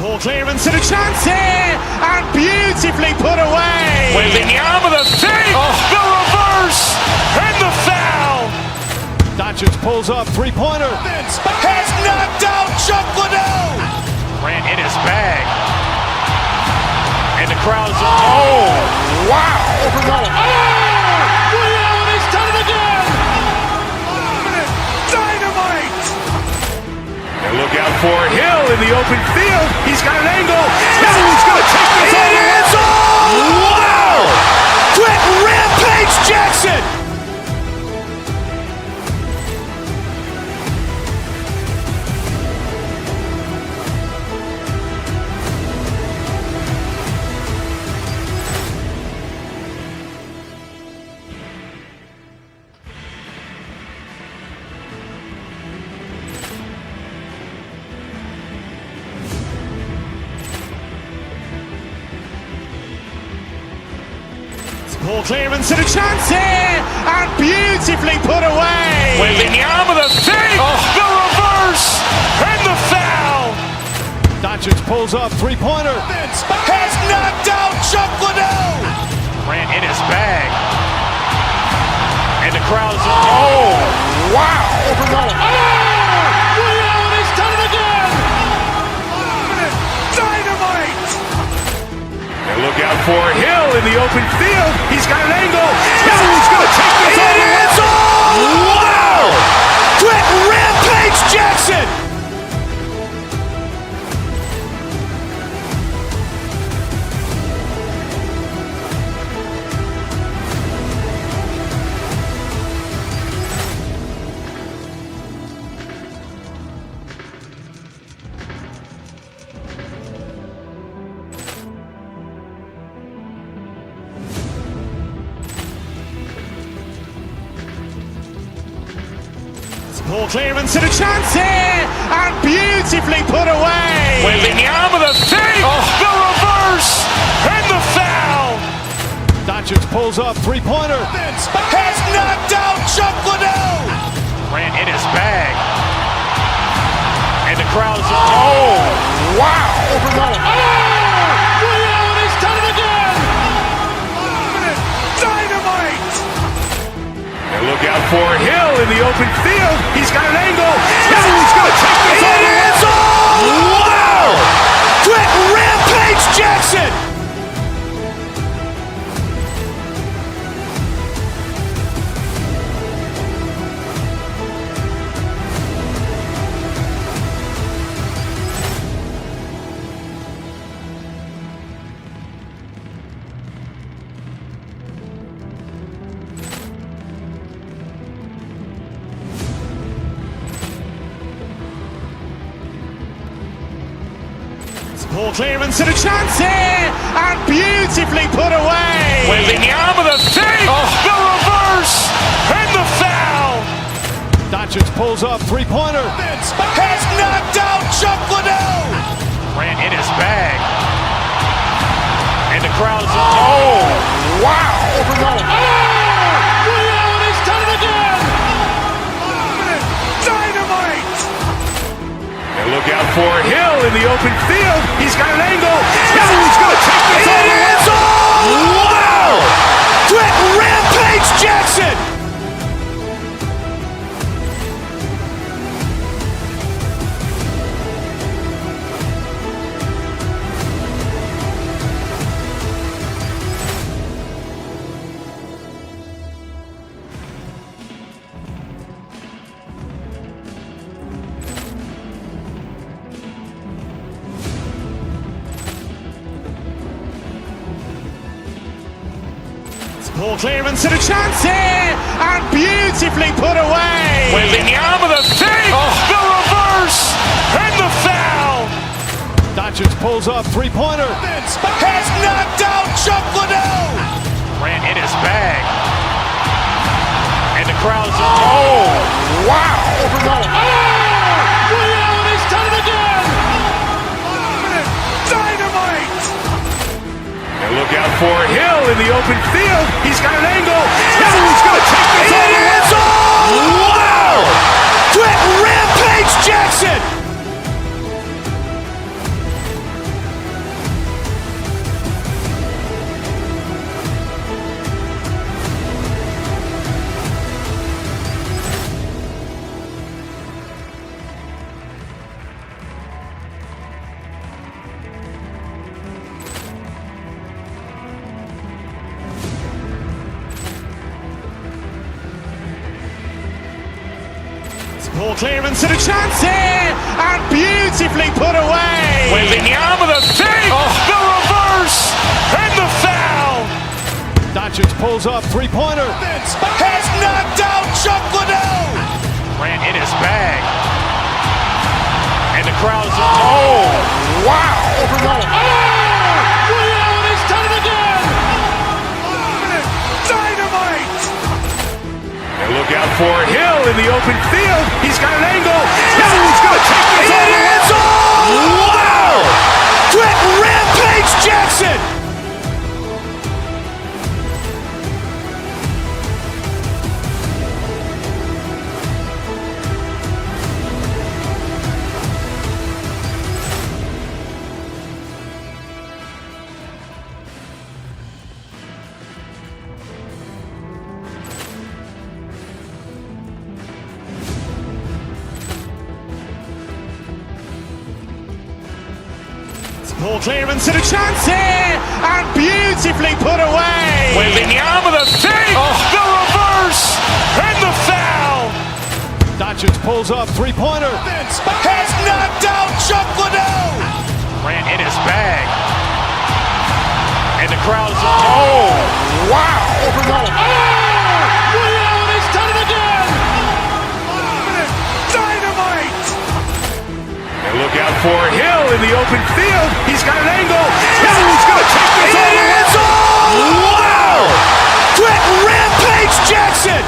Ball clearance and a chance here, and beautifully put away. Wembanyama the fake, the reverse, and the foul. Doncic pulls up, three-pointer. Has knocked out Chuck Liddell. Ran in his bag. And the crowd is, oh, wow. Ray Allen has done it again. Dynamite. And look out for Hill in the open field. He's got an angle. He's going to take this all the way. Wow. Quick Rampage Jackson. Ball clearance and a chance here, and beautifully put away. Wembanyama the fake, the reverse, and the foul. Doncic pulls up, three-pointer. Has knocked out Chuck Liddell. Ran in his bag. And the crowd is, oh, wow. Ray Allen has done it again. Dynamite. And look out for Hill in the open field. He's got an angle. He's going to take this all the way. Wow. Quick Rampage Jackson. Ball clearance and a chance here, and beautifully put away. Wembanyama the fake, the reverse, and the foul. Doncic pulls up, three-pointer. Has knocked out Chuck Liddell. Ran in his bag. And the crowd is, oh, wow. Ray Allen has done it again. Dynamite. And look out for Hill in the open field. He's got an angle. He's going to take this all the way. Wow. Quick Rampage Jackson. Ball clearance and a chance here, and beautifully put away. Waving the arm of the save, the reverse, and the foul. Doncic pulls up, three-pointer. Has knocked out Chuck Liddell. Ran in his bag. And the crowd is, oh, wow. Ray Allen has done it again. Dynamite. And look out for Hill in the open field. He's got an angle. He's going to take this all the way. Wow. Brett Rampage Jackson. Ball clearance and a chance here, and beautifully put away. Waving the arm of the save, the reverse, and the foul. Doncic pulls up, three-pointer. Has knocked out Chuck Liddell. Ran in his bag. And the crowd is, oh, wow. Ray Allen has done it again. Dynamite. And look out for Hill in the open field. He's got an angle. He's going to take this all the way. Wow. Brett Rampage Jackson. Ball clearance and a chance here, and beautifully put away. Waving the arm of the save, the reverse, and the foul. Doncic pulls up, three-pointer. Has knocked out Chuck Liddell. Ran in his bag. And the crowd is, oh, wow. Ray Allen has done it again. Dynamite. And look out for Hill in the open field. He's got an angle. He's going to take this all the way. Wow. Brett Rampage Jackson. Ball clearance and a chance here, and beautifully put away. Waving the arm of the save, the reverse, and the foul. Doncic pulls up, three-pointer. Has knocked out Chuck Liddell. Ran in his bag. And the crowd is, oh, wow. Ray Allen has done it again. Dynamite. And look out for Hill in the open field. He's got an angle. He's going to take this all the way. Wow. Brett Rampage Jackson.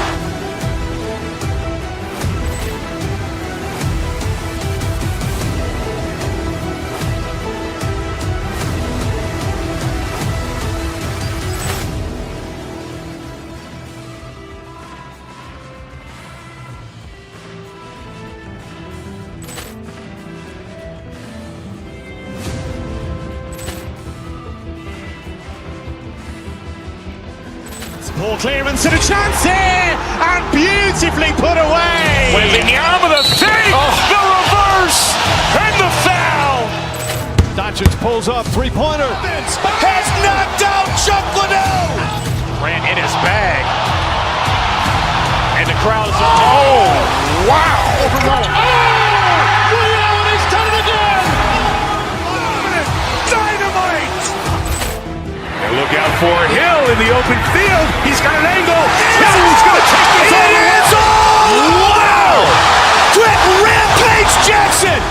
Ball clearance and a chance here, and beautifully put away. Waving the arm of the save, the reverse, and the foul. Doncic pulls up, three-pointer. Has knocked out Chuck Liddell. Ran in his bag. And the crowd is, oh, wow. Ray Allen has done it again. Dynamite. And look out for Hill in the open field. He's got an angle. He's going to take this all the way. Wow. Brett Rampage Jackson.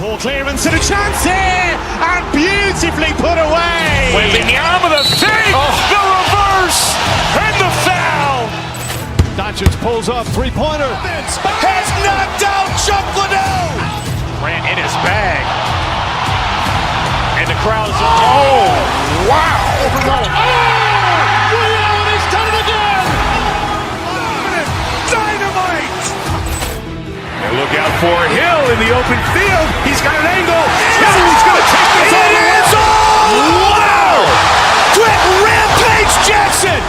Ball clearance and a chance here, and beautifully put away. Wembanyama the fake, the reverse, and the foul. Doncic pulls up, three-pointer. Has knocked out Chuck Liddell. Grant in his bag. And the crowd is, oh, wow. He's done it again. Dynamite. And look out for Hill in the open field. He's got an angle. He's going to take this all the way. Wow. Quick Rampage Jackson.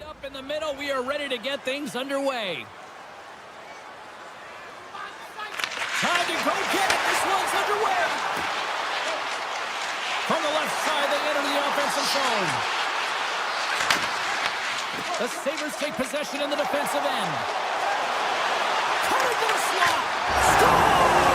Up in the middle, we are ready to get things underway. Time to go get it. This one's underway. From the left side, they enter the offensive zone. The Sabres take possession in the defensive end. Coming to the slot. Scores!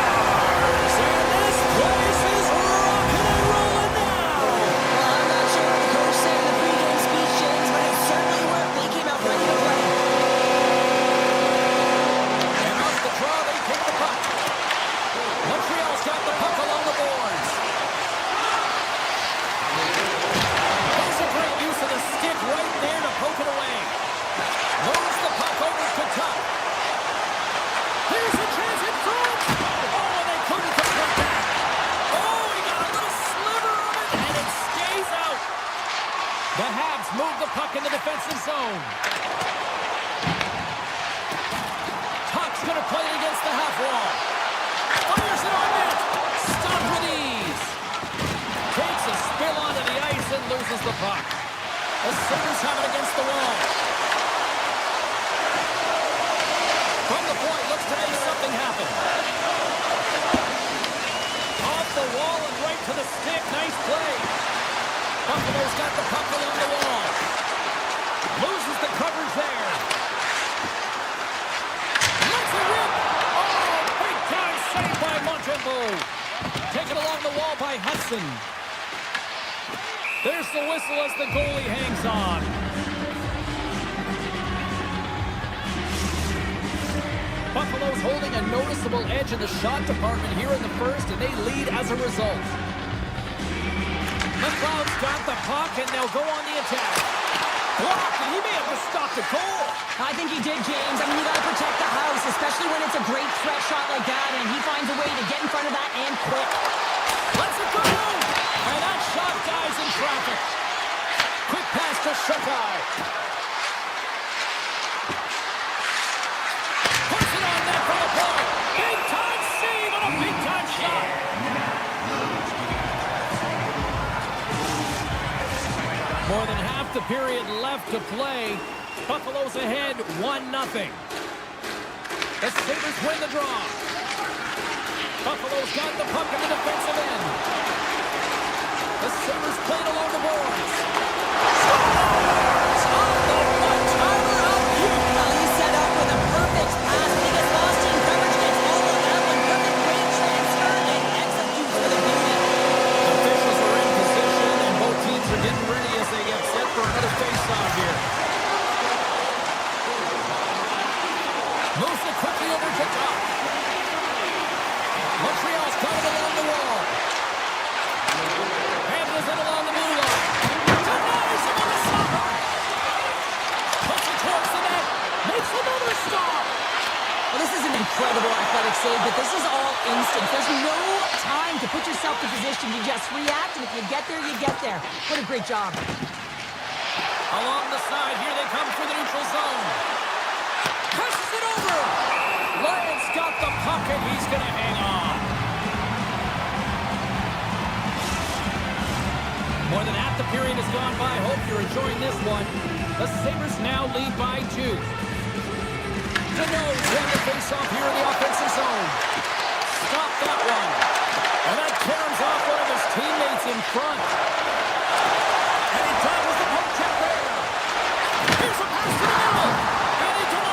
And this place is rocking and rolling now. Well, I'm not sure what the coach said in the pregame speech, James, but it certainly worked. They came out ready to play. And off the draw, they take the puck. Montreal's got the puck along the boards. There's a great use of the stick right there to poke it away. Moves the puck over to top. Here's a chance in front. Oh, and they couldn't convert that. Oh, he got a little sliver of it, and it stays out. The Habs move the puck in the defensive zone. Tuck's going to play it against the half wall. Fires it on net. Stopped with ease. Takes a spill onto the ice and loses the puck. The Sabres have it against the wall. From the point, looks to make something happen. Off the wall and right to the stick. Nice play. Buffalo's got the puck along the wall. Loses the coverage there. Let's it rip. Oh, big time save by Montembeault. Taken along the wall by Hudson. There's the whistle as the goalie hangs on. Buffalo's holding a noticeable edge in the shot department here in the first, and they lead as a result. McLeod's got the puck, and they'll go on the attack. Blocked, and he may have just stopped a goal. I think he did, James. I mean, you got to protect the house, especially when it's a great threat shot like that, and he finds a way to get in front of that and quick. Let's it go! And that shot dies in traffic. Quick pass to Shokai. Puts it on net from the point. Big time save and a big time shot. More than half the period left to play. Buffalo's ahead 1-0. The Sabres win the draw. Buffalo's got the puck in the defensive end. The Sabres played along the boards. Scores! On the one-timer out here. Well, he's set up with a perfect pass. He gets lost in coverage, gets all of that one. Perfect great transfer and executes for the beauty. Officials are in position, and both teams are getting ready as they get set for another face-off here. Moves it quickly over to top. Montreal's got it along the wall. Handles it along the blue line. Denies him on the side. Puts it towards the net. Makes another stop. Well, this is an incredible athletic save, but this is all instant. There's no time to put yourself in position. You just react, and if you get there, you get there. What a great job. Along the side, here they come for the neutral zone. Pushes it over. Lyon's got the puck, and he's going to hang on. More than half the period has gone by. Hope you're enjoying this one. The Sabres now lead by 2. Deneau's won the face-off here in the offensive zone. Stop that one. And that turns off one of his teammates in front. And he doubles the poke check there. Here's a pass to the middle. And he denies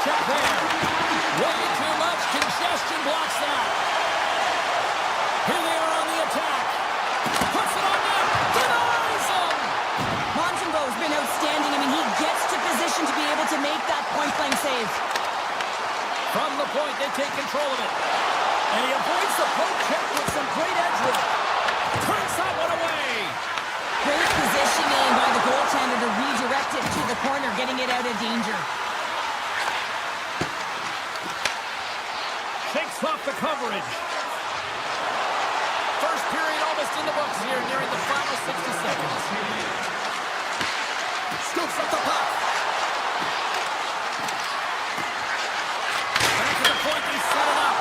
check there. Way too much congestion blocks that. Here they are on the attack. Puts it on net. Denies him. Montembeau's been outstanding. I mean, he gets to position to be able to make that point-blank save. From the point, they take control of it. And he avoids the poke check with some great edge work. Turns that one away. Great positioning by the goaltender to redirect it to the corner, getting it out of danger. Shakes off the coverage. First period almost in the books here, nearing the final 60 seconds. Scoops up the puck. Back to the point, they set it up.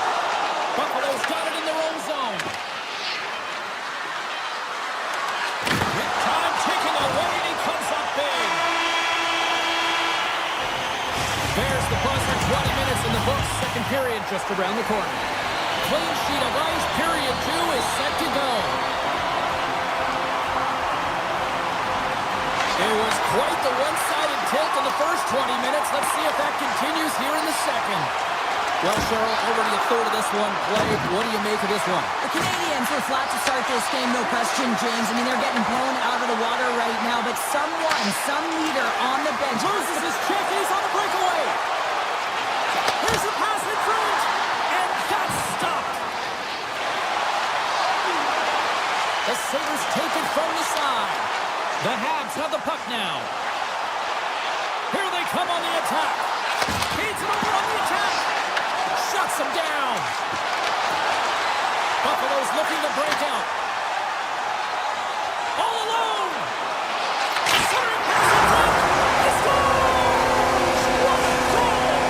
Buffalo's got it in their own zone. With time ticking away, and he comes up big. There's the buzzer, 20 minutes in the books. Second period just around the corner. Clean sheet of ice, period 2 is set to go. It was quite the one-sided tilt in the first 20 minutes. Let's see if that continues here in the second. Well, Cheryl, already a third of this one played. What do you make of this one? The Canadiens were flat to start this game, no question, James. I mean, they're getting blown out of the water right now, but some leader on the bench. Loses his check, he's on a breakaway. Here's the pass in front, and that's stopped. The Sabres take it from the side. The Habs have the puck now. Here they come on the attack. Feeds it over on the attack. Shuts him down. Buffalo's looking to break out. All alone. Centering pass in front. He scores! What a goal!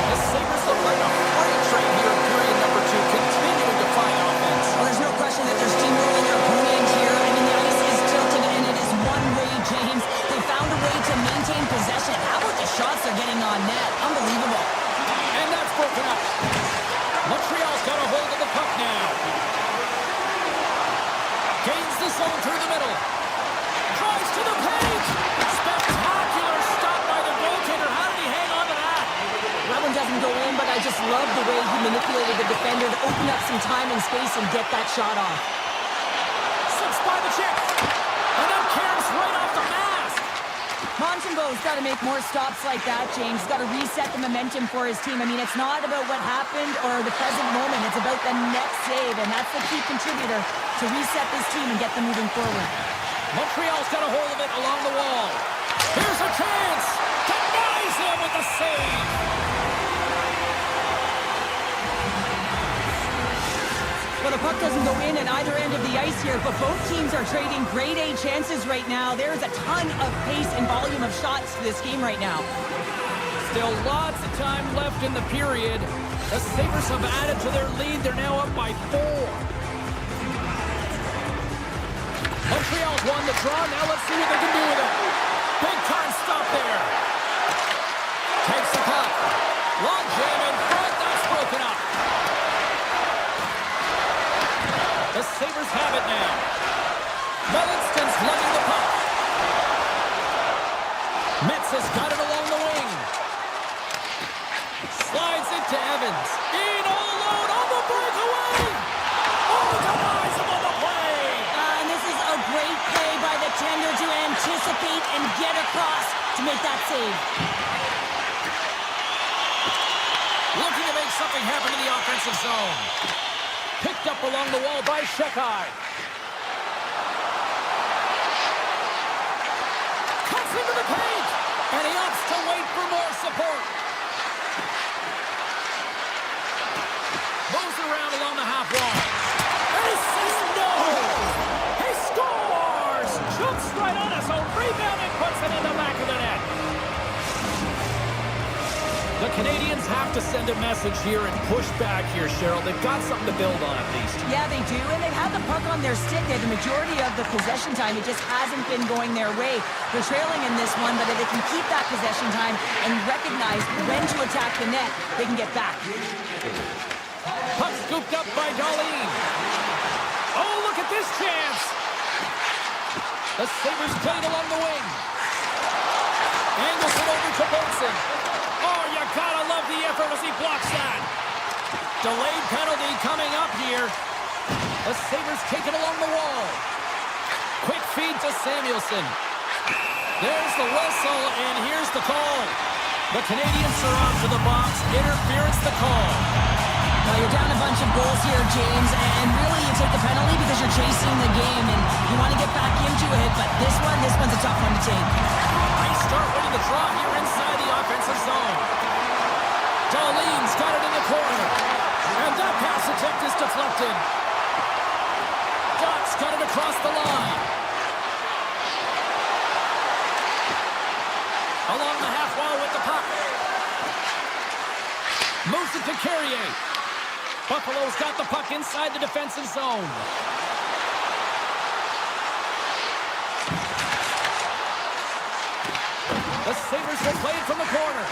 The Sabres look like a freight train here in period number 2, continuing to find offense. Well, there's no question that they're steamrolling their opponent here. I mean, the ice is tilted, and it is one way, James. They found a way to maintain possession. How about the shots they're getting on net? Unbelievable. And that's broken up. Montreal's got a hold of the puck now. Gains the zone through the middle. Drives to the paint. Spectacular stop by the goaltender. How did he hang on to that? That one doesn't go in, but I just love the way he manipulated the defender to open up some time and space and get that shot off. Slips by the chick. And then caroms right off the mask. Montembeau's got to make more stops like that, James. He's got to reset the momentum for his team. I mean, it's not about what happened or the present moment. It's about the next save, and that's the key contributor to reset this team and get them moving forward. Montreal's got a hold of it along the wall. Here's a chance. Denies him with the save. Well, the puck doesn't go in at either end of the ice here, but both teams are trading grade A chances right now. There's a ton of pace and volume of shots to this game right now. Still lots of time left in the period. The Sabres have added to their lead. They're now up by 4. Montreal's won the draw. Now let's see what they can do with it. Big time stop there. Takes the puck. Long jam in front. That's broken up. The Sabres have it now. Melantson's lugging the puck. Metz has got it along the wing. Slides it to Evans. In all alone on the breakaway. Oh, denies him on the play. And this is a great play by the tender to anticipate and get across to make that save. Looking to make something happen in the offensive zone. Picked up along the wall by Shekai. Cuts into the paint. And he opts to wait for more support. Moves around along the half wall. And he says no. He scores. Jumps right on us. A rebound and puts it in the back of the net. The Canadiens have to send a message here and push back here, Cheryl. They've got something to build on at least. Yeah, they do, and they've had the puck on their stick there the majority of the possession time. It just hasn't been going their way. They're trailing in this one, but if they can keep that possession time and recognize when to attack the net, they can get back. Puck scooped up by Darlene. Oh, look at this chance. The Sabres played along the wing. Angles it over to Bolson. Oh, you gotta love the effort as he blocks that. Delayed penalty coming up here. The Sabres take it along the wall. Quick feed to Samuelson. There's the whistle, and here's the call. The Canadians are on to the box. Interference the call. Well, you're down a bunch of goals here, James, and really you take the penalty because you're chasing the game, and you want to get back into it, but this one's a tough one to take. Nice start winning the draw here inside the offensive zone. Darlene's got it in the corner, and that pass attempt is deflected. Ducks got it across the line. Along the half wall with the puck. Moves it to Carrier. Buffalo's got the puck inside the defensive zone. The Sabres will play it from the corner.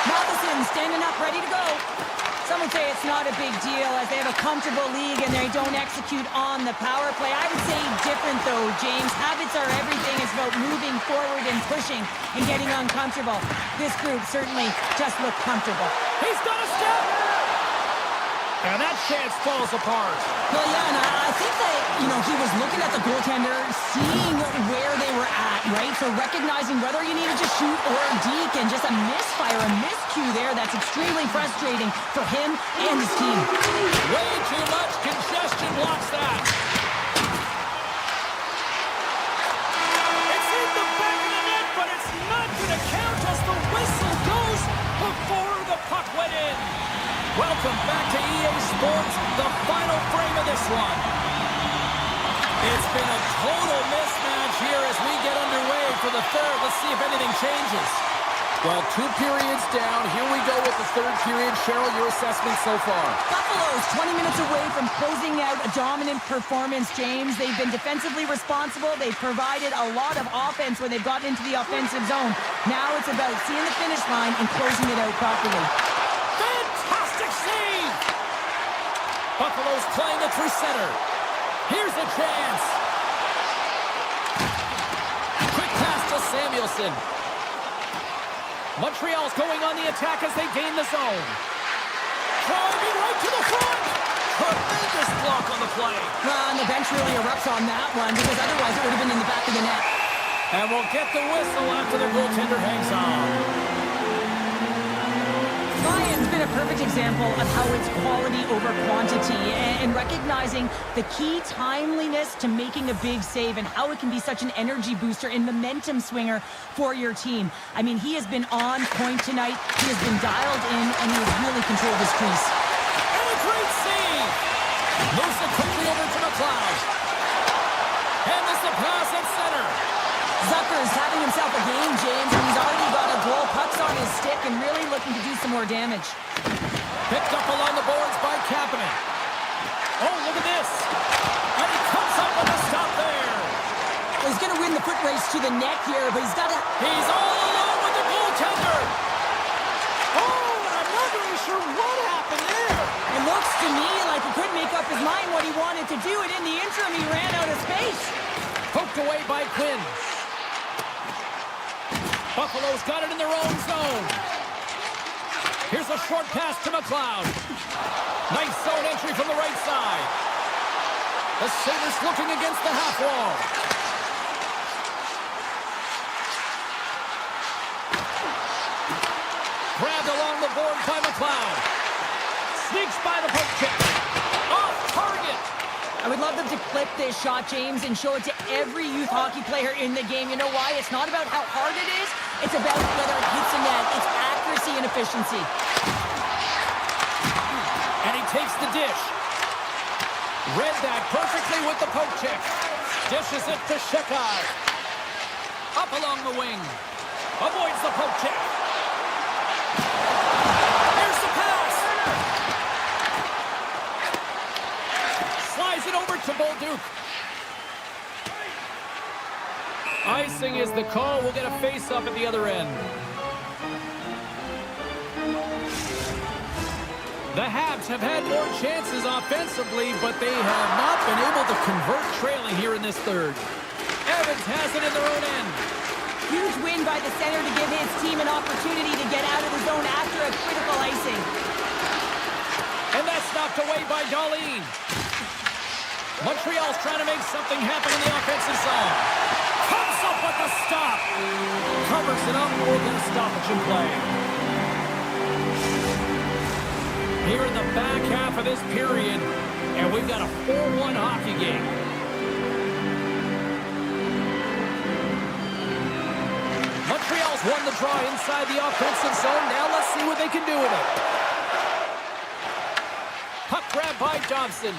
Matheson standing up, ready to go. Some would say it's not a big deal as they have a comfortable league and they don't execute on the power play. I would say different though, James. Habits are everything. It's about moving forward and pushing and getting uncomfortable. This group certainly just looked comfortable. He's got a step! And that chance falls apart. Well, yeah, and I think that, he was looking at the goaltender, seeing where they were at, right? So recognizing whether you needed to shoot or deke, and just a misfire, a miscue there that's extremely frustrating for him and his team. Way too much congestion blocks that. It's in the back of the net, but it's not going to count as the whistle goes before the puck went in. Welcome back to EA Sports, the final frame of this one. It's been a total mismatch here as we get underway for the third. Let's see if anything changes. Well, 2 periods down. Here we go with the third period. Cheryl, your assessment so far? Buffalo's 20 minutes away from closing out a dominant performance, James. They've been defensively responsible. They've provided a lot of offense when they've gotten into the offensive zone. Now it's about seeing the finish line and closing it out properly. Fantastic save! Buffalo's playing it through center. Here's a chance. Quick pass to Samuelson. Montreal's going on the attack as they gain the zone. Driving right to the front. Tremendous block on the play. Well, and the bench really erupts on that one because otherwise it would have been in the back of the net. And we'll get the whistle after the goaltender hangs on. Ryan's been a perfect example of how it's quality over quantity and recognizing the key timeliness to making a big save and how it can be such an energy booster and momentum swinger for your team. I mean, he has been on point tonight. He has been dialed in, and he has really controlled his crease. And a great save! Moves it quickly over to McLeod. And there's the pass at center. Zucker's having himself a game, James, and he's already got a goal. Puck's on his stick and really looking to do some more damage. Picked up along the boards by Kapanen. Oh, look at this. And he comes up with a stop there. Well, he's going to win the foot race to the net here, but he's got to... He's all alone with the goaltender. Oh, and I'm not really sure what happened there. It looks to me like he couldn't make up his mind what he wanted to do, and in the interim, he ran out of space. Poked away by Quinn. Buffalo's got it in their own zone. Here's a short pass to McLeod. Nice zone entry from the right side. The Sabres looking against the half wall. Grabbed along the board by McLeod. Sneaks by the poke check. Off target. I would love them to clip this shot, James, and show it to every youth hockey player in the game. You know why? It's not about how hard it is. It's about whether it hits the net. It's accuracy and efficiency. And he takes the dish. Read that perfectly with the poke check. Dishes it to Shekai. Up along the wing. Avoids the poke check. Here's the pass. Slides it over to Bolduc. Icing is the call. We'll get a face-up at the other end. The Habs have had more chances offensively, but they have not been able to convert trailing here in this third. Evans has it in their own end. Huge win by the center to give his team an opportunity to get out of the a critical icing. And that's knocked away by Darlene. Montreal's trying to make something happen in the offensive zone. Comes up with the stop. Covers it up for the stoppage in play. Here in the back half of this period, and we've got a 4-1 hockey game. Montreal's won the draw inside the offensive zone. Now let's see what they can do with it. Puck grab by Johnson.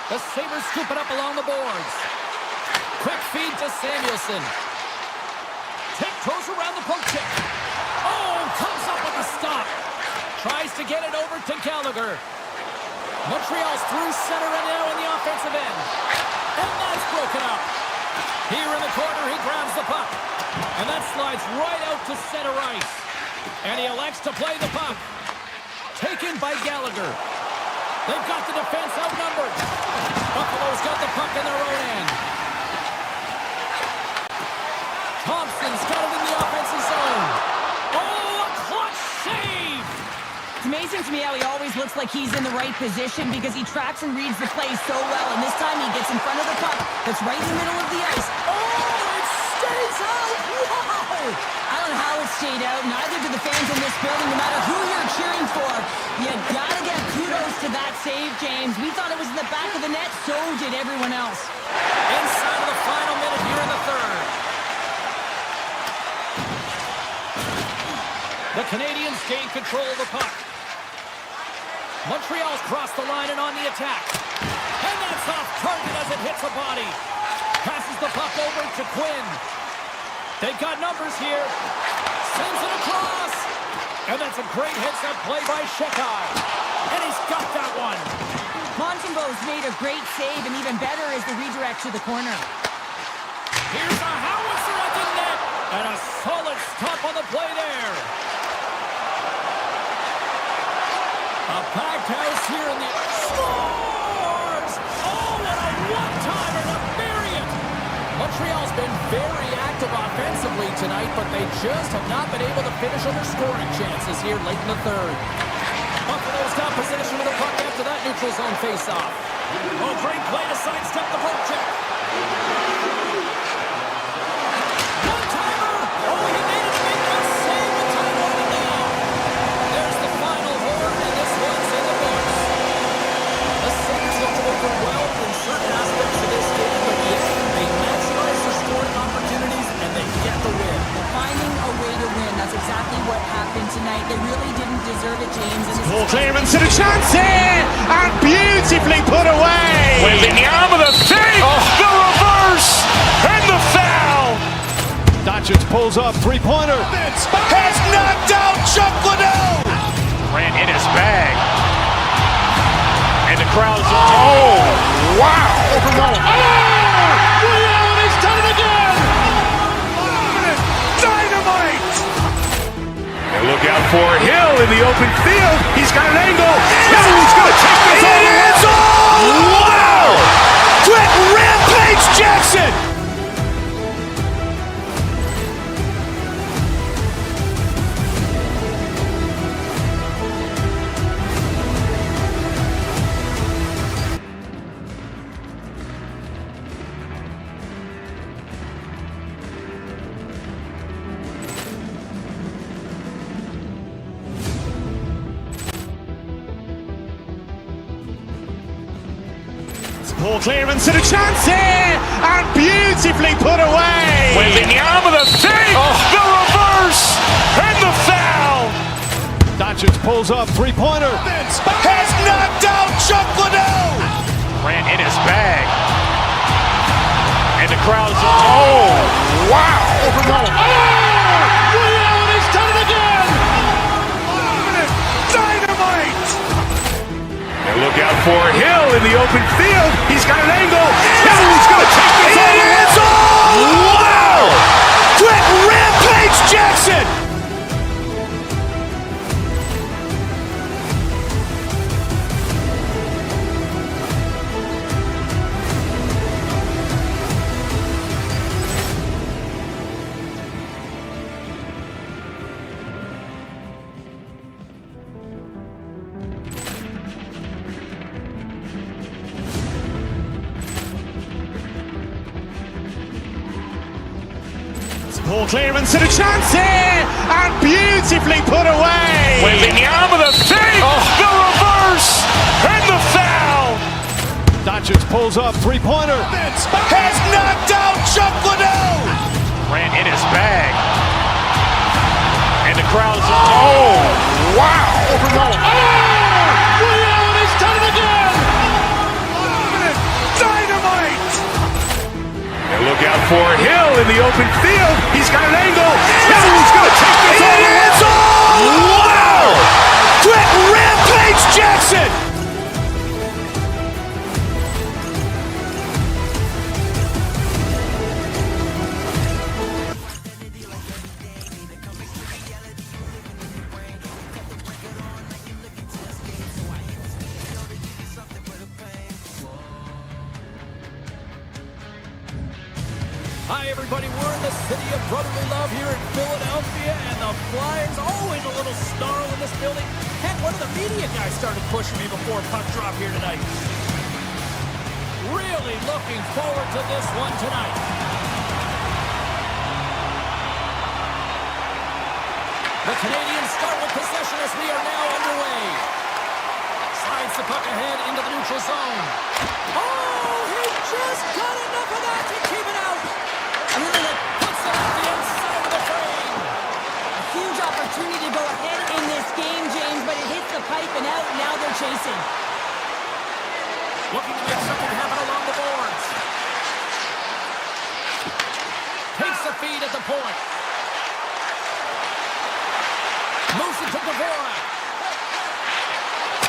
The Sabres scoop it up along the boards. Quick feed to Samuelson. Tiptoes around the poke check. Oh, comes up with a stop. Tries to get it over to Gallagher. Montreal's through center and now in the offensive end. And that's broken up. Here in the corner, he grabs the puck. And that slides right out to center ice. And he elects to play the puck. Taken by Gallagher. They've got the defense outnumbered. Buffalo's got the puck in their own end. Thompson's got it in the offensive zone. Oh, a clutch save! It's amazing to me how he always looks like he's in the right position because he tracks and reads the play so well. And this time he gets in front of the puck that's right in the middle of the ice. Oh, it stays out! Wow! I don't know how it stayed out. Neither do the fans in this building, no matter who you're cheering for. You gotta get kudos to that save, James. We thought it was in the back of the net, so did everyone else. Inside of the final minute here in the third. The Canadians gain control of the puck. Montreal's crossed the line and on the attack. And that's off target as it hits a body. Passes the puck over to Quinn. They've got numbers here. Sends it across. And that's a great heads-up play by Shekai. And he's got that one. Montembeau's made a great save, and even better is the redirect to the corner. Here's a howitzer at the net. And a solid stop on the play there. A packed house here in the... Scores! Oh, what a one-timer to bury it! Montreal's been very active offensively tonight, but they just have not been able to finish on their scoring chances here late in the third. Buffalo's got possession of the puck after that neutral zone face-off. Oh, great play to sidestep the poke check. One-timer! Oh, he made it to make that save with time running down. There's the final horn, and this one's in the books. The Sabres look overwhelmed in certain aspects of this game, but yet they maximize their scoring opportunities, and they get the win. Finding a way to win. That's exactly what happened tonight. They really didn't deserve it, James. And Ball clearance and a chance here! And beautifully put away! With the arm of the save, the reverse, and the foul. Doncic pulls up, three-pointer. Has knocked out Chuck Liddell. Ran in his bag. And the crowd's, oh, wow. He's done it again! Dynamite. And look out for Hill in the open field. He's got an angle. Hill is going to take this all the way. Wow. Brett Rampage Jackson. Ball clearance and a chance here! And beautifully put away! With the arm of the save, the reverse, and the foul. Doncic pulls up, three-pointer. Has knocked out Chuck Liddell. Ran in his bag. And the crowd's, oh, wow. He's done it again! Dynamite. And look out for Hill in the open field. He's got an angle. Hill is going to take this all the way. Wow. Brett Rampage Jackson. Ball clearance and a chance here, and beautifully put away. Wembanyama with a fake, the reverse, and the foul. Doncic pulls up, three-pointer. Has knocked out Chuck Liddell. Ran in his bag. And the crowd's, oh, wow. Ray Allen has done it again. Dynamite. And look out for Hill in the open field. He's got an angle. Hill's going to take this all the way. Wow. Quick Rampage Jackson. Hi, everybody. We're in the city of brotherly love here in Philadelphia, and the Flyers always a little snarl in this building. Heck, one of the media guys started pushing me before puck drop here tonight. Really looking forward to this one tonight. The Canadians start with possession as we are now underway. Slides the puck ahead into the neutral zone. Oh, he just got enough of that to keep it out. Really puts it at the inside of the frame. A huge opportunity to go ahead in this game, James, but it hits the pipe and out. Now they're chasing. Looking to make something happen along the boards. Takes the feed at the point. Moves it to Dvorak.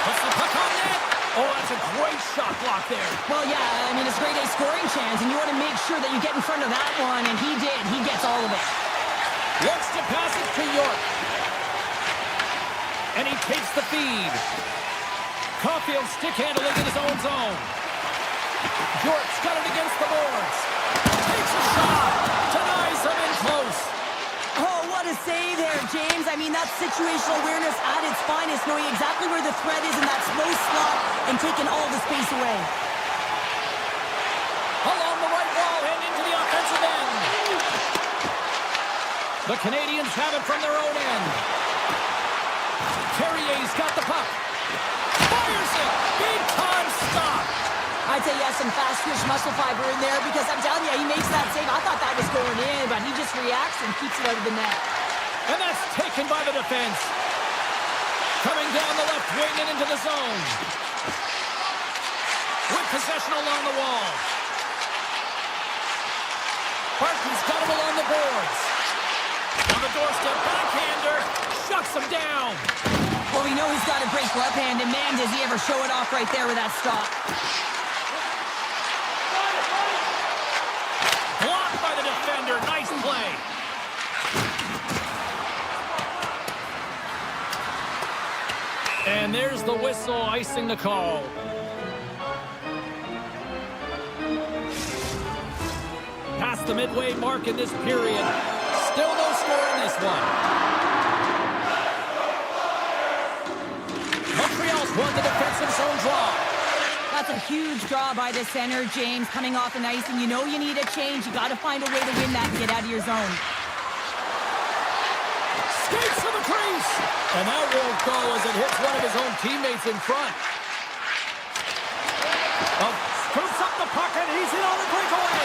Puts the puck on net. Oh, that's a great shot block there. Well, yeah, I mean, it's grade A scoring chance, and you want to make sure that you get in front of that one, and he did. He gets all of it. Looks to pass it to York. And he takes the feed. Caulfield stick handling in his own zone. York's got it against the boards. Takes a shot. Denies him in close. Oh, what a save there, James. I mean, that's situational awareness at its finest, knowing exactly where the threat is in that slow slot and taking all the space away. Along the right wall and into the offensive end. The Canadians have it from their own end. Carrier's got the puck. Fires it. Big time stop. I'd say he has some fast twitch muscle fiber in there because I'm telling you, he makes that save. I thought that was going in, but he just reacts and keeps it out of the net. And that's taken by the defense. Coming down the left wing and into the zone. With possession along the wall. Barton's got him along the boards. On the doorstep, backhander. Shuts him down. Well, we know he's got a great glove hand, and man, does he ever show it off right there with that stop. Blocked by the defender. Nice play. And there's the whistle icing the call. Past the midway mark in this period. Still no score in this one. Montreal's won the defensive zone draw. That's a huge draw by the center, James, coming off the ice, and you know you need a change. You got to find a way to win that and get out of your zone. Skates to the crease. And that won't go as it hits one of his own teammates in front. Scoops up the puck and he's in on the breakaway.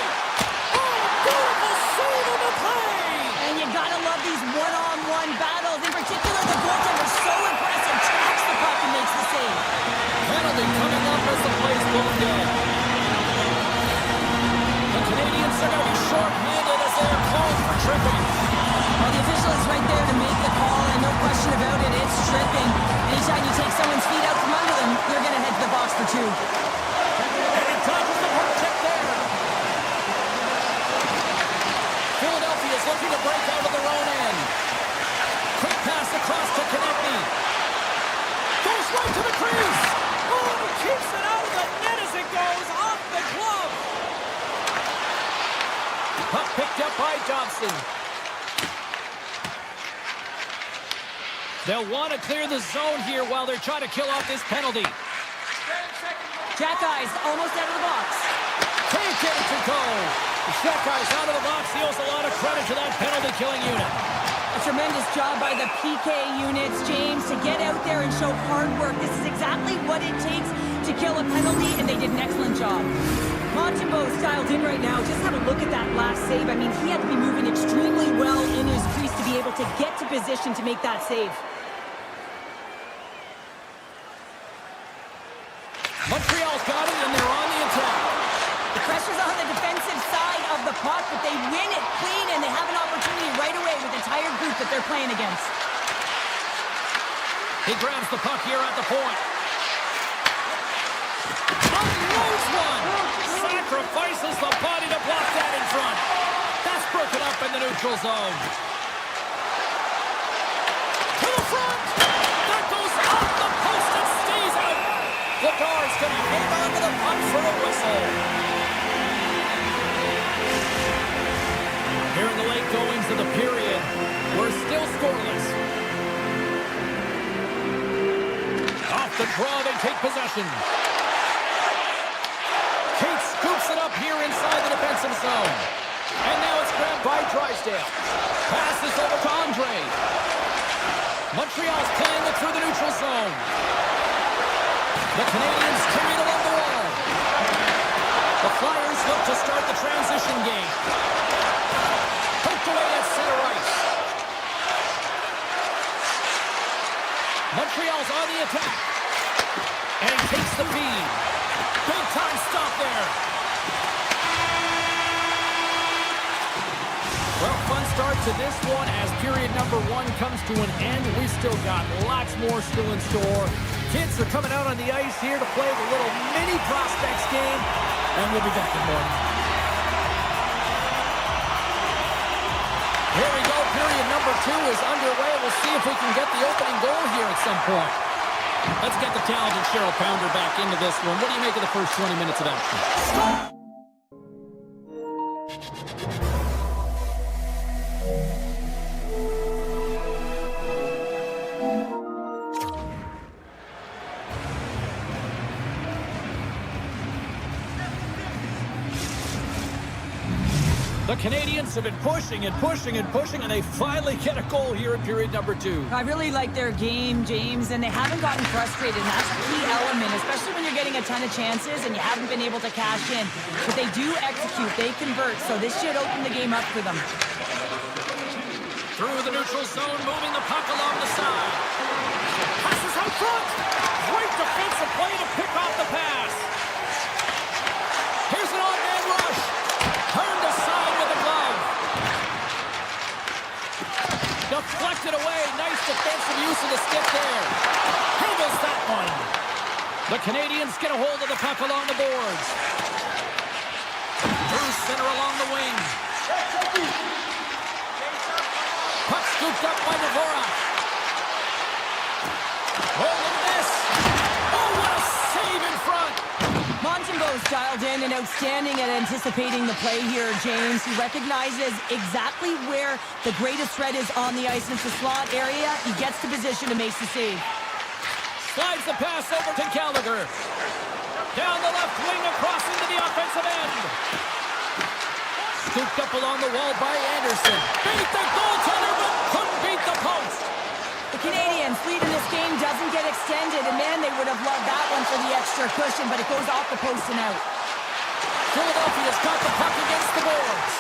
Oh, beautiful save on the play. And you got to love these one-on-one battles. In particular, the goaltender so impressive. Tracks the puck and makes the save. Penalty coming up as the play's pulled down. The Canadians are going to be short-handed as they are called for tripping. Well, the official is right there to make the call, and no question about it, it's tripping. Anytime you take someone's feet out from under them, they're going to head to the box for two. And he dodges the puck check there. Philadelphia is looking to break out of their own end. Quick pass across to Konechny. Goes right to the crease. Oh, he keeps it out of the net as it goes off the glove. Puck picked up by Dobson. They'll want to clear the zone here while they're trying to kill off this penalty. Jack Eyes almost out of the box. Can't get it to go. The shot guy's out of the box. He owes a lot of credit to that penalty-killing unit. A tremendous job by the PK units, James, to get out there and show hard work. This is exactly what it takes to kill a penalty, and they did an excellent job. Montembeau's dialed in right now. Just have a look at that last save. I mean, he had to be moving extremely well in his crease to be able to get to position to make that save. Montreal's got it, and they're on the attack. The pressure's on the defensive side of the puck, but they win it clean, and they have an opportunity right away with the entire group that they're playing against. He grabs the puck here at the point. Unloads one. Sacrifices the body to block that in front. That's broken up in the neutral zone. To the front. That goes off the post and stays out. Lagar's going to hang on to the puck for a whistle. Here in the late goings of the period, we're still scoreless. Off the draw, they take possession. Kate scoops it up here inside the defensive zone. And now it's grabbed by Drysdale. Passes over to Andre. Montreal's playing it through the neutral zone. The Canadians carry it along the wall. The Flyers look to start the transition game. Poked away at center ice. Montreal's on the attack. And he takes the feed. Big time stop there. Well, fun start to this one as period number 1 comes to an end. We've still got lots more still in store. Kids are coming out on the ice here to play the little mini prospects game, and we'll be back in the morning. Here we go. Period number 2 is underway. We'll see if we can get the opening goal here at some point. Let's get the talented Cheryl Pounder back into this one. What do you make of the first 20 minutes of action? The Canadians have been pushing and pushing and pushing, and they finally get a goal here in period number 2. I really like their game, James, and they haven't gotten frustrated, and that's a key element, especially when you're getting a ton of chances and you haven't been able to cash in. But they do execute, they convert, so this should open the game up for them. Through the neutral zone, moving the puck along the side. Passes out front. Great defensive play to pick off the pass. Here's an on-man rush. Turned aside with a glove. Deflected away. Nice defensive use of the stick there. Handles that one. The Canadians get a hold of the puck along the boards. Through center along the wing. Puck scooped up by Dvorak. Oh, look at this. Oh, what a save in front. Montembeau's dialed in and outstanding at anticipating the play here, James. He recognizes exactly where the greatest threat is on the ice. It's the slot area. He gets to position and makes the save. Slides the pass over to Gallagher. Down the left wing across into the offensive end. Scooped up along the wall by Anderson. Beat the goaltender, but couldn't beat the post. The Canadians' lead in this game doesn't get extended, and man, they would have loved that one for the extra cushion, but it goes off the post and out. Philadelphia's got the puck against the boards.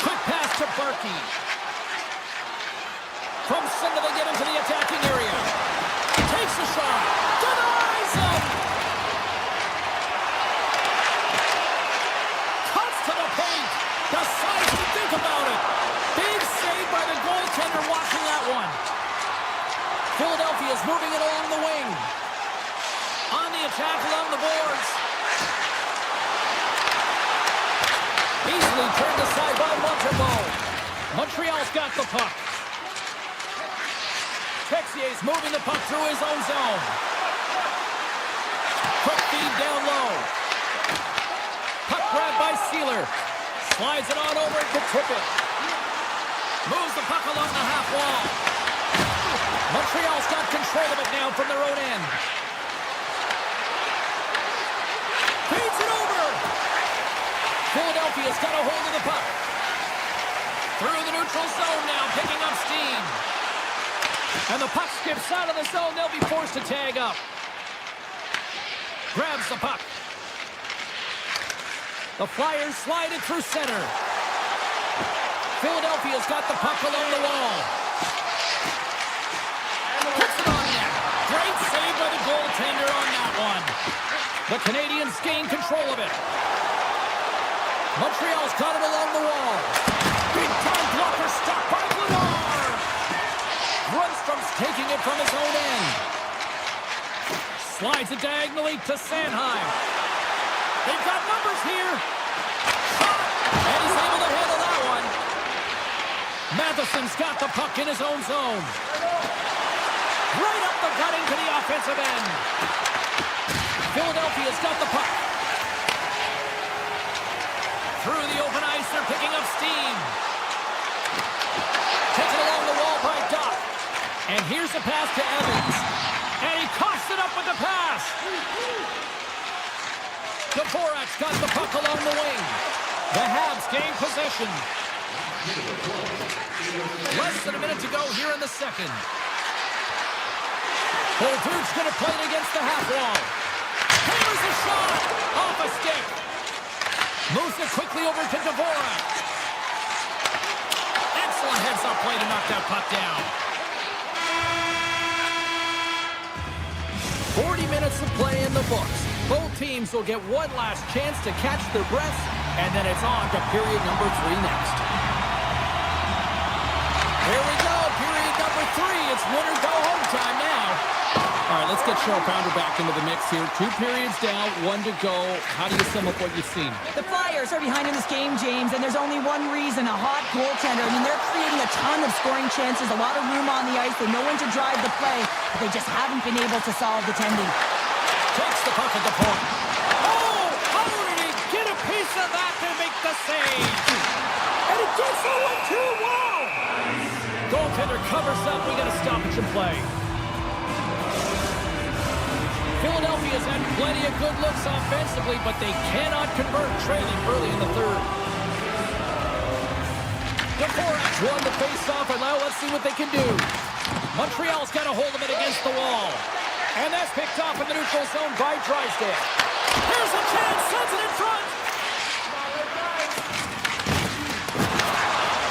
Quick pass to Berkey. From center, they get into the attacking area. Takes a shot. Denies him. Cuts to the paint. Decides to think about it. Big save by the goaltender watching that one. Philadelphia's moving it along the wing. On the attack along the boards. Easily turned aside by Montembeau. Montreal's got the puck. Texier's moving the puck through his own zone. Quick feed down low. Puck grabbed by Sealer. Slides it on over to Tippett. Moves the puck along the half wall. Montreal's got control of it now from their own end. Feeds it over. neutral zone now, picking up steam. And the puck skips out of the zone. They'll be forced to tag up. Grabs the puck. The Flyers slide it through center. Philadelphia's got the puck along the wall. Puts it on net. Great save by the goaltender on that one. The Canadians gain control of it. Montreal's got it along the wall. Big time blocker stopped by Lamar. Grundstrom's taking it from his own end. Slides it diagonally to Sanheim. They've got numbers here. Shot! And he's able to handle that one. Matheson's got the puck in his own zone. Right up the gut into the offensive end. Philadelphia's got the puck. Through the open ice, they're picking up steam. Taken along the wall by Doc. And here's the pass to Evans. And he coughs it up with the pass. Dvorak's got the puck along the wing. The Habs gain possession. Less than a minute to go here in the second. Bolduc's going to play it against the half wall. Hammers a shot off a stick. Moves it quickly over to Dvorak. Excellent heads-up play to knock that puck down. 40 minutes of play in the books. Both teams will get one last chance to catch their breaths, and then it's on to period number 3 next. Here we go, period number 3. It's win or go home time now. All right, let's get Cheryl Pounder back into the mix here. 2 periods down, 1 to go. How do you sum up what you've seen? The Flyers are behind in this game, James, and there's only one reason, a hot goaltender. I mean, they're creating a ton of scoring chances, a lot of room on the ice. They know when to drive the play, but they just haven't been able to solve the tending. Takes the puck at the point. Oh, how did he get a piece of that to make the save? And it gets that one too, wow! Goaltender covers up, we got a stoppage in play. Philadelphia's had plenty of good looks offensively, but they cannot convert, trailing early in the third. Dvorak won the face-off, and now let's see what they can do. Montreal's got a hold of it against the wall. And that's picked off in the neutral zone by Drysdale. Here's a chance, sends it in front.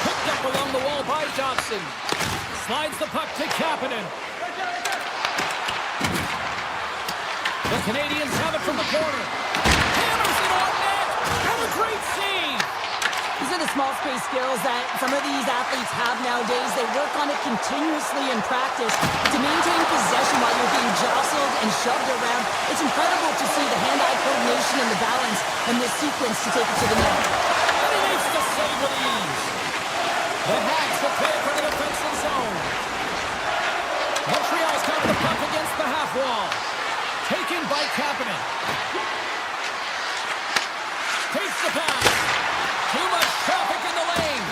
Picked up along the wall by Johnson. Slides the puck to Kapanen. The Canadians have it from the corner. Hammers it on net. And a great save. These are the small space skills that some of these athletes have nowadays. They work on it continuously in practice to maintain possession while you're being jostled and shoved around. It's incredible to see the hand-eye coordination and the balance in this sequence to take it to the net. And he makes the save with ease. The Habs prepare for the defensive zone. Montreal's got the puck against the half wall. Taken by Kapanen. Takes the pass. Too much traffic in the lane.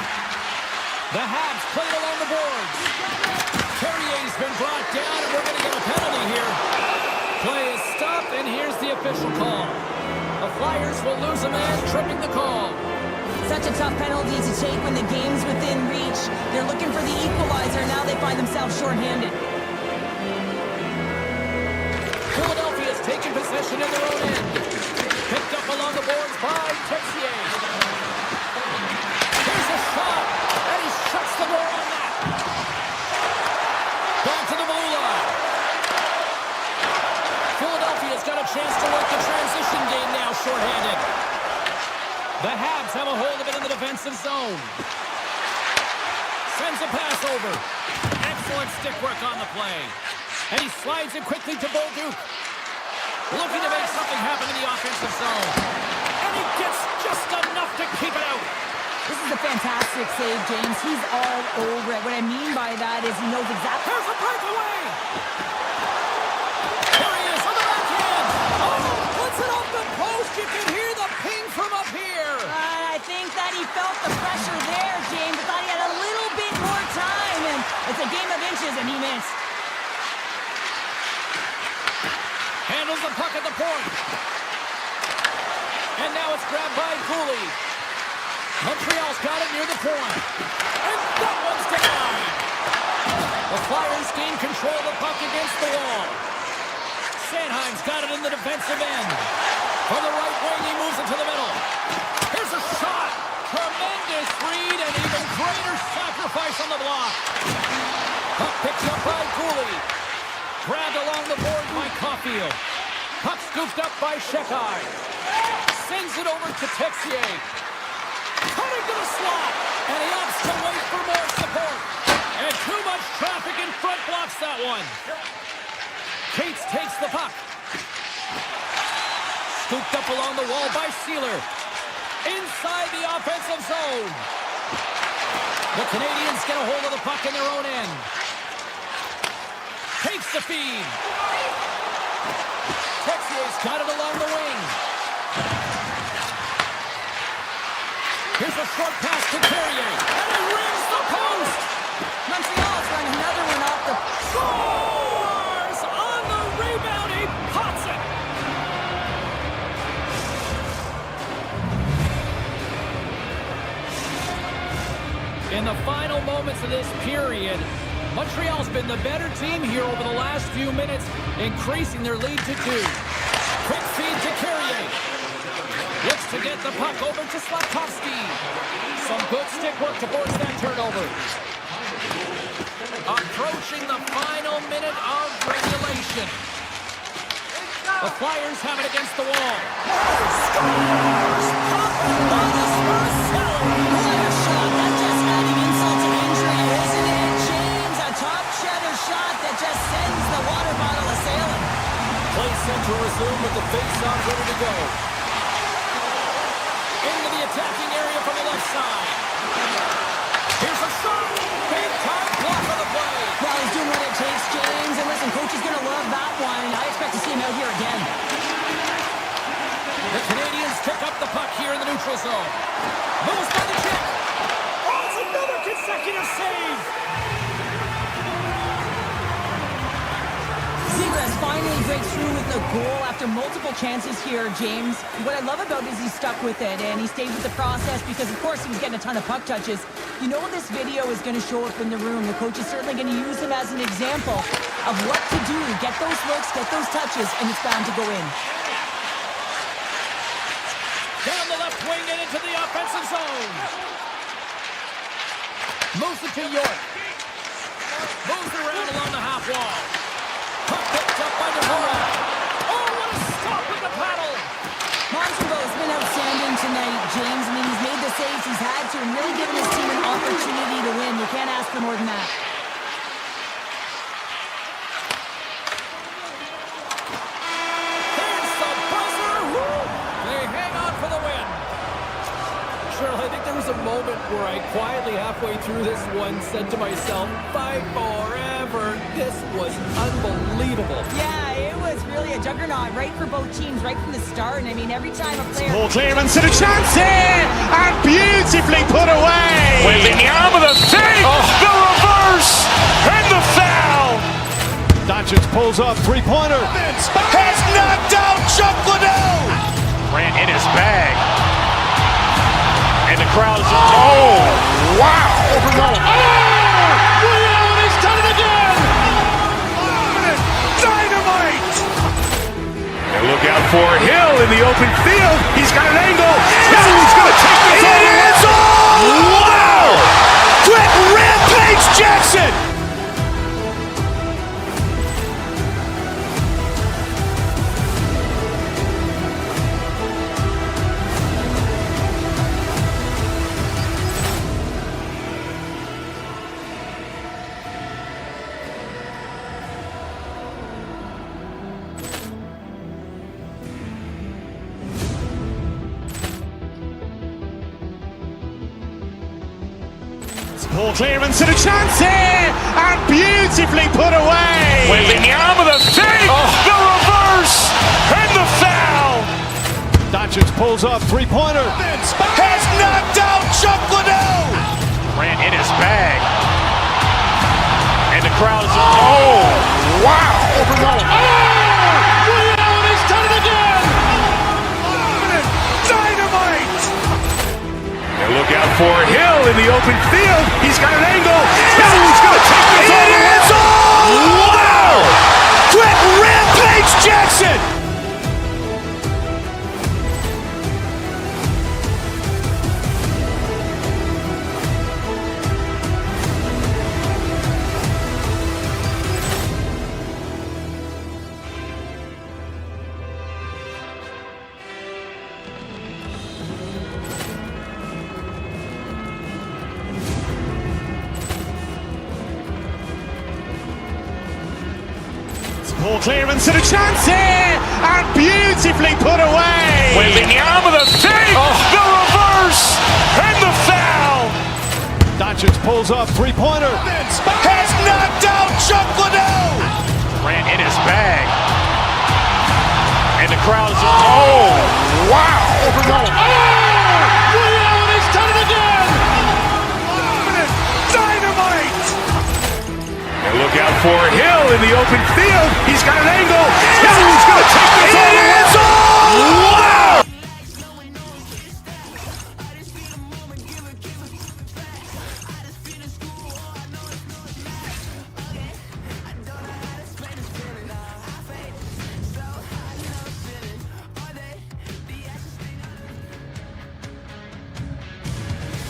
The Habs played along the boards. Carrier's been brought down, and we're going to get a penalty here. Play is stopped, and here's the official call. The Flyers will lose a man, tripping the call. Such a tough penalty to take when the game's within reach. They're looking for the equalizer, now they find themselves shorthanded. Philadelphia's taken possession in their own end. Picked up along the boards by Texier. Here's a shot, and he shuts the door on that. Back to the blue line. Philadelphia's got a chance to work the transition game now, shorthanded. The Habs have a hold of it in the defensive zone. Sends a pass over. Excellent stick work on the play. And he slides it quickly to Bolduc. Looking to make something happen in the offensive zone. And he gets just enough to keep it out. This is a fantastic save, James. He's all over it. What I mean by that is he knows exactly... Here's a breakaway! There he is on the backhand! Oh, puts it off the post! You can hear the ping from up here! I think that he felt the pressure there, James. I thought he had a little bit more time, and it's a game of inches, and he missed. Handles the puck at the point. And now it's grabbed by Cooley. Montreal's got it near the point. And that one's denied. The Flyers gain control of the puck against the wall. Sanheim's got it in the defensive end. For the right wing, he moves it to the middle. Here's a shot. Tremendous read and even greater sacrifice on the block. Puck picked up by Cooley. Grabbed along the board by Caulfield. Puck scooped up by Shekai. Sends it over to Texier. Cutting to the slot. And he opts to wait for more support. And too much traffic in front blocks that one. Cates takes the puck. Scooped up along the wall by Sealer. Inside the offensive zone. The Canadians get a hold of the puck in their own end. Takes the feed. Texier's got it along the wing. Here's a short pass to Carrier. And he rings the post. Montreal's running another one off the... Scores! On the rebound, he pots it. In the final moments of this period, Montreal's been the better team here over the last few minutes, increasing their lead to 2. Quick feed to Carrier. Looks to get the puck over to Slavkovsky. Some good stick work to force that turnover. Approaching the final minute of regulation. The Flyers have it against the wall. Scores! By the Spurs center. What a shot. That's just adding insult to injury, isn't it? James, a top cheddar shot that just sends the water bottle a-sailing. Play set to resume with the face-off ready to go. Into the attacking area from the left side. Here's a shot. Big time block on the play. Well, he's doing what it takes, James. And listen, coach is going to love that one. I expect to see him out here again. The Canadians pick up the puck here in the neutral zone. Moves by the check. Oh, it's another consecutive save. Zegras finally breaks through with a goal after multiple chances here, James. What I love about it is he stuck with it, and he stayed with the process because, of course, he was getting a ton of puck touches. You know this video is going to show up in the room. The coach is certainly going to use him as an example of what to do. Get those looks, get those touches, and it's bound to go in. Down the left wing and into the offensive zone. Moves it to York. Moves around along the half wall. Puck picked up by Devora. Oh, what a stop with the paddle. Montembeau's been outstanding tonight, James. I mean, he's made the saves he's had to and really given his team an opportunity to win. You can't ask for more than that. There's the buzzer. Woo! They hang on for the win. Cheryl, I think there was a moment where I quietly halfway through this one said to myself, fight forever. This was unbelievable. Yeah, it was really a juggernaut right for both teams right from the start. And I mean, every time a player... Ball clearance and a chance here, and beautifully put away. With the arm of the save, the reverse, and the foul. Doncic pulls up, three-pointer. Has knocked out Chuck Liddell. Ran in his bag. And the crowd is, oh, wow. He's done it again. Dynamite. And look out for Hill in the open field. He's got an angle. Hill's going to take this all the way. Wow. Quick rampage Jackson. Ball clearance and a chance here, and beautifully put away. With the arm of the save, the reverse, and the foul. Doncic pulls up, three-pointer. Has knocked out Chuck Liddell. Ran in his bag. And the crowd is, oh, wow. He's done it again. Dynamite. And look Look out for Hill in the open field. He's got an angle. He's going to take this all the way. Wow! Quick Rampage Jackson! Poor clearance and a chance here, and beautifully put away. With the arm of the fake, the reverse, and the foul. Doncic pulls up, three-pointer. Has knocked out Chuck Liddell. Grant in his bag. And the crowd is, oh, wow. He's done it again! Dynamite. And look out for Hill in the open field. He's got an angle. He's going to take this all the way. Wow!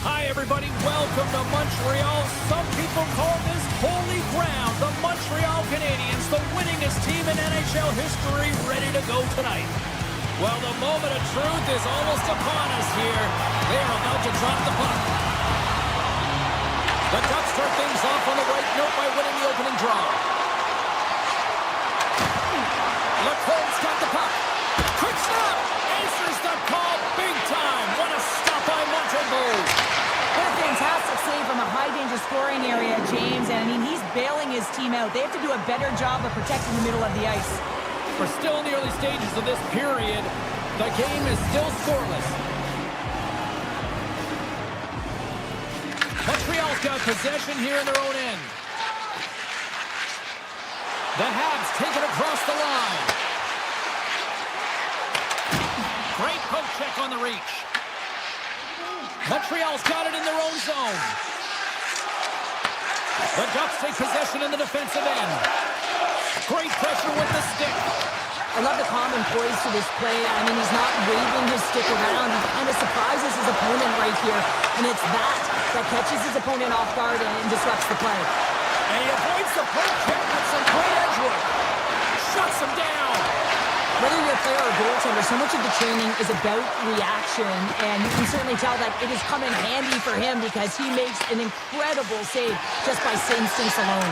Hi, everybody. Welcome to Montreal. Some people call this holy ground. The Montreal Canadiens, the winningest team in NHL history, ready to go tonight. Well, the moment of truth is almost upon us here. They are about to drop the puck. The Ducks start things off on the right note by winning the opening draw. LaCombe's got the puck. Quick snap! Answers the call big time. What a stop by Montembeault. What a fantastic save from a high-danger scoring area, James. And, I mean, he's bailing his team out. They have to do a better job of protecting the middle of the ice. We're still in the early stages of this period. The game is still scoreless. Montreal's got possession here in their own end. The Habs take it across the line. Great poke check on the reach. Montreal's got it in their own zone. The Ducks take possession in the defensive end. Great pressure with the stick. I love the calm and poise to this play. I mean, he's not waving his stick around. He kind of surprises his opponent right here. And it's that catches his opponent off guard and disrupts the play. And he avoids the poke check with some great edge work. Shuts him down. Whether you're a player or goaltender, so much of the training is about reaction, and you can certainly tell that it has come in handy for him because he makes an incredible save just by instincts alone.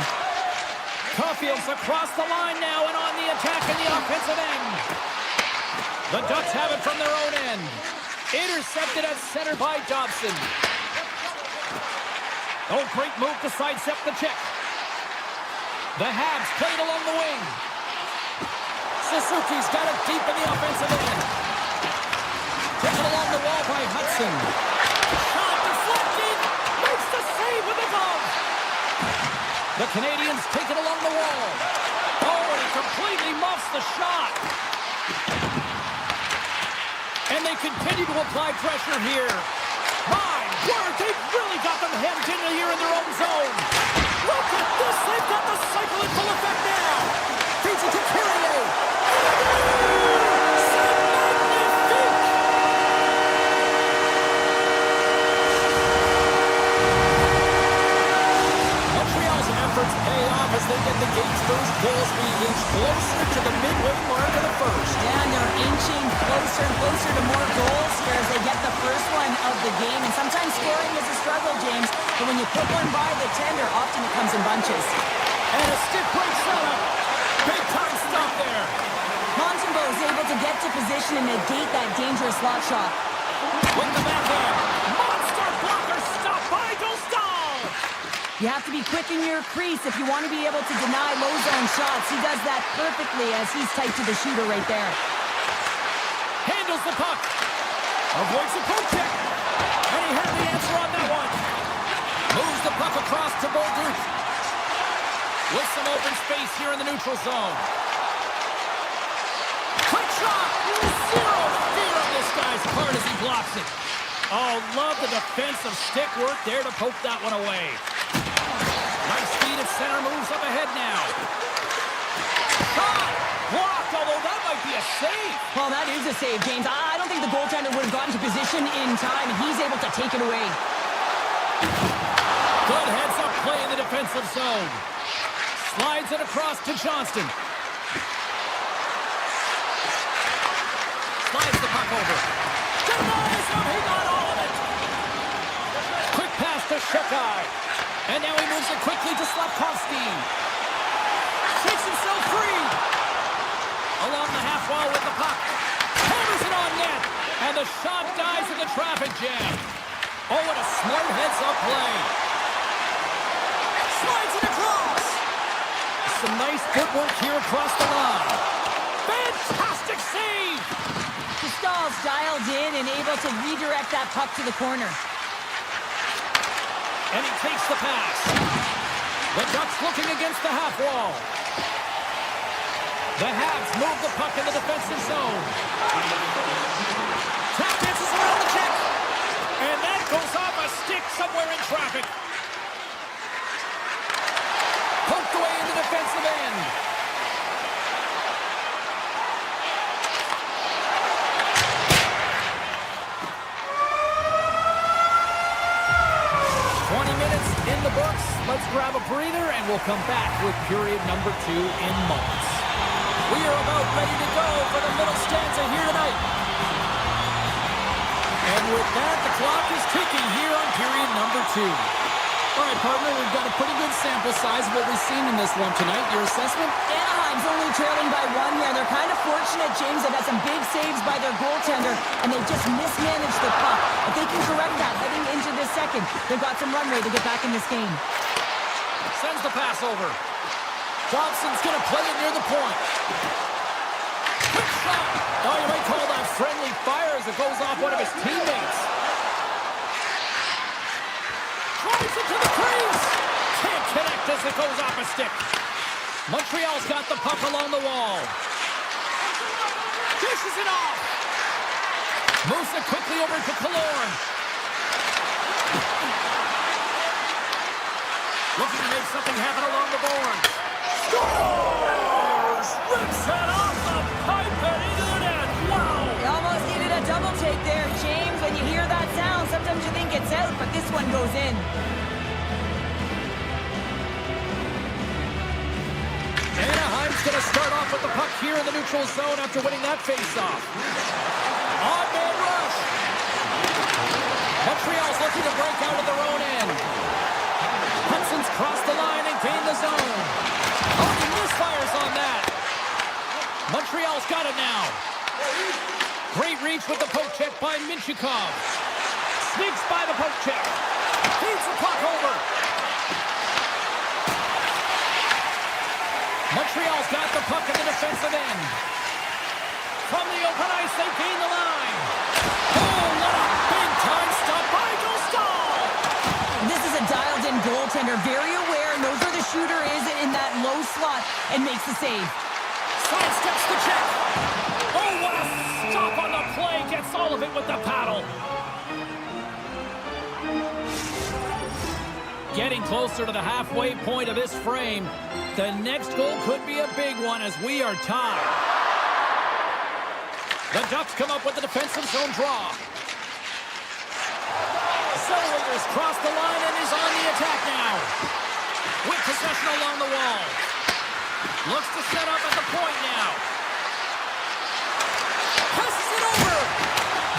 Caulfield's across the line now and on the attack in the offensive end. The Ducks have it from their own end. Intercepted at center by Dobson. Oh, great move to sidestep the check. The Habs played along the wing. Suzuki's got it deep in the offensive end. Taken along the wall by Hudson. Shot deflected. Makes the save with the glove. The Canadians take it along the wall. Oh, and he completely muffs the shot. And they continue to apply pressure here. My word, they've really got them hemmed in here in their own zone. Look at this. They've got the cycle in full effect now. Feeds it to Kyrie. Montreal's efforts pay off as they get the game's first goals being inched closer to the midway mark of the first. Yeah, and they're inching closer and closer to more goals here as they get the first one of the game. And sometimes scoring is a struggle, James, but when you put one by the tender, often it comes in bunches. And a stick break setup. Big time stop there. Montembeault is able to get to position and negate that dangerous slot shot. With the backhand. Monster blocker stopped by Dostal. You have to be quick in your crease if you want to be able to deny low zone shots. He does that perfectly as he's tight to the shooter right there. Handles the puck. Avoids the poke check. And he had the answer on that one. Moves the puck across to Boldrich. With some open space here in the neutral zone. Quick shot! Zero fear of this guy's part as he blocks it. Oh, love the defensive stick work there to poke that one away. Nice speed at center, moves up ahead now. Shot! Blocked, although that might be a save. Well, that is a save, James. I don't think the goaltender would have gotten to position in time, and he's able to take it away. Good heads-up play in the defensive zone. Slides it across to Johnston. Slides the puck over. Denies him. He got all of it. Quick pass to Shekai. And now he moves it quickly to Slavkovsky. Shakes himself free. Along the half wall with the puck. Hammers it on net. And the shot dies in the traffic jam. Oh, what a smart heads-up play. Slides it across. Some nice footwork here across the line. Fantastic save. Stahl's dialed in and able to redirect that puck to the corner. And he takes the pass. The Ducks looking against the half wall. The Habs move the puck in the defensive zone. Tap dances around the check. And that goes off a stick somewhere in traffic. Poked away in the defensive end. In the books, let's grab a breather and we'll come back with period number 2 in moments. We are about ready to go for the middle stanza here tonight. And with that, the clock is ticking here on period number 2. All right, partner, we've got a pretty good sample size of what we've seen in this one tonight. Your assessment? Anaheim's only trailing by 1 here. They're kind of fortunate, James. They've had some big saves by their goaltender, and they've just mismanaged the puck. If they can correct that heading into this second, they've got some runway to get back in this game. Sends the pass over. Johnson's going to play it near the point. Quick shot. Oh, you might call that friendly fire as it goes off one of his teammates. Drives it to the crease. Can't connect as it goes off a stick. Montreal's got the puck along the wall. Dishes it off. Moves it quickly over to Killorn. Looking to make something happen along the boards. Scores! Rips it off the pipe and into the net. Wow! You almost needed a double take there, James. When you hear that sound, sometimes you think it's out, but this one goes in. Anaheim's going to start off with the puck here in the neutral zone after winning that faceoff. On-man rush. Montreal's looking to break out of their own end. Hudson's crossed the line and gained the zone. Oh, he misfires on that. Montreal's got it now. Great reach with the poke check by Minchikov. Sneaks by the poke check. Feeds the puck over. Montreal's got the puck in the defensive end. From the open ice, they gain the line. Oh, what a big-time stop by Stahl. This is a dialed-in goaltender, very aware, knows where the shooter is in that low slot, and makes the save. Sidesteps the check. Oh, what a stop on the play. Gets all of it with the paddle. Getting closer to the halfway point of this frame. The next goal could be a big one as we are tied. The Ducks come up with the defensive zone draw. Zellweger's crossed the line and is on the attack now. With possession along the wall. Looks to set up at the point now. Passes it over.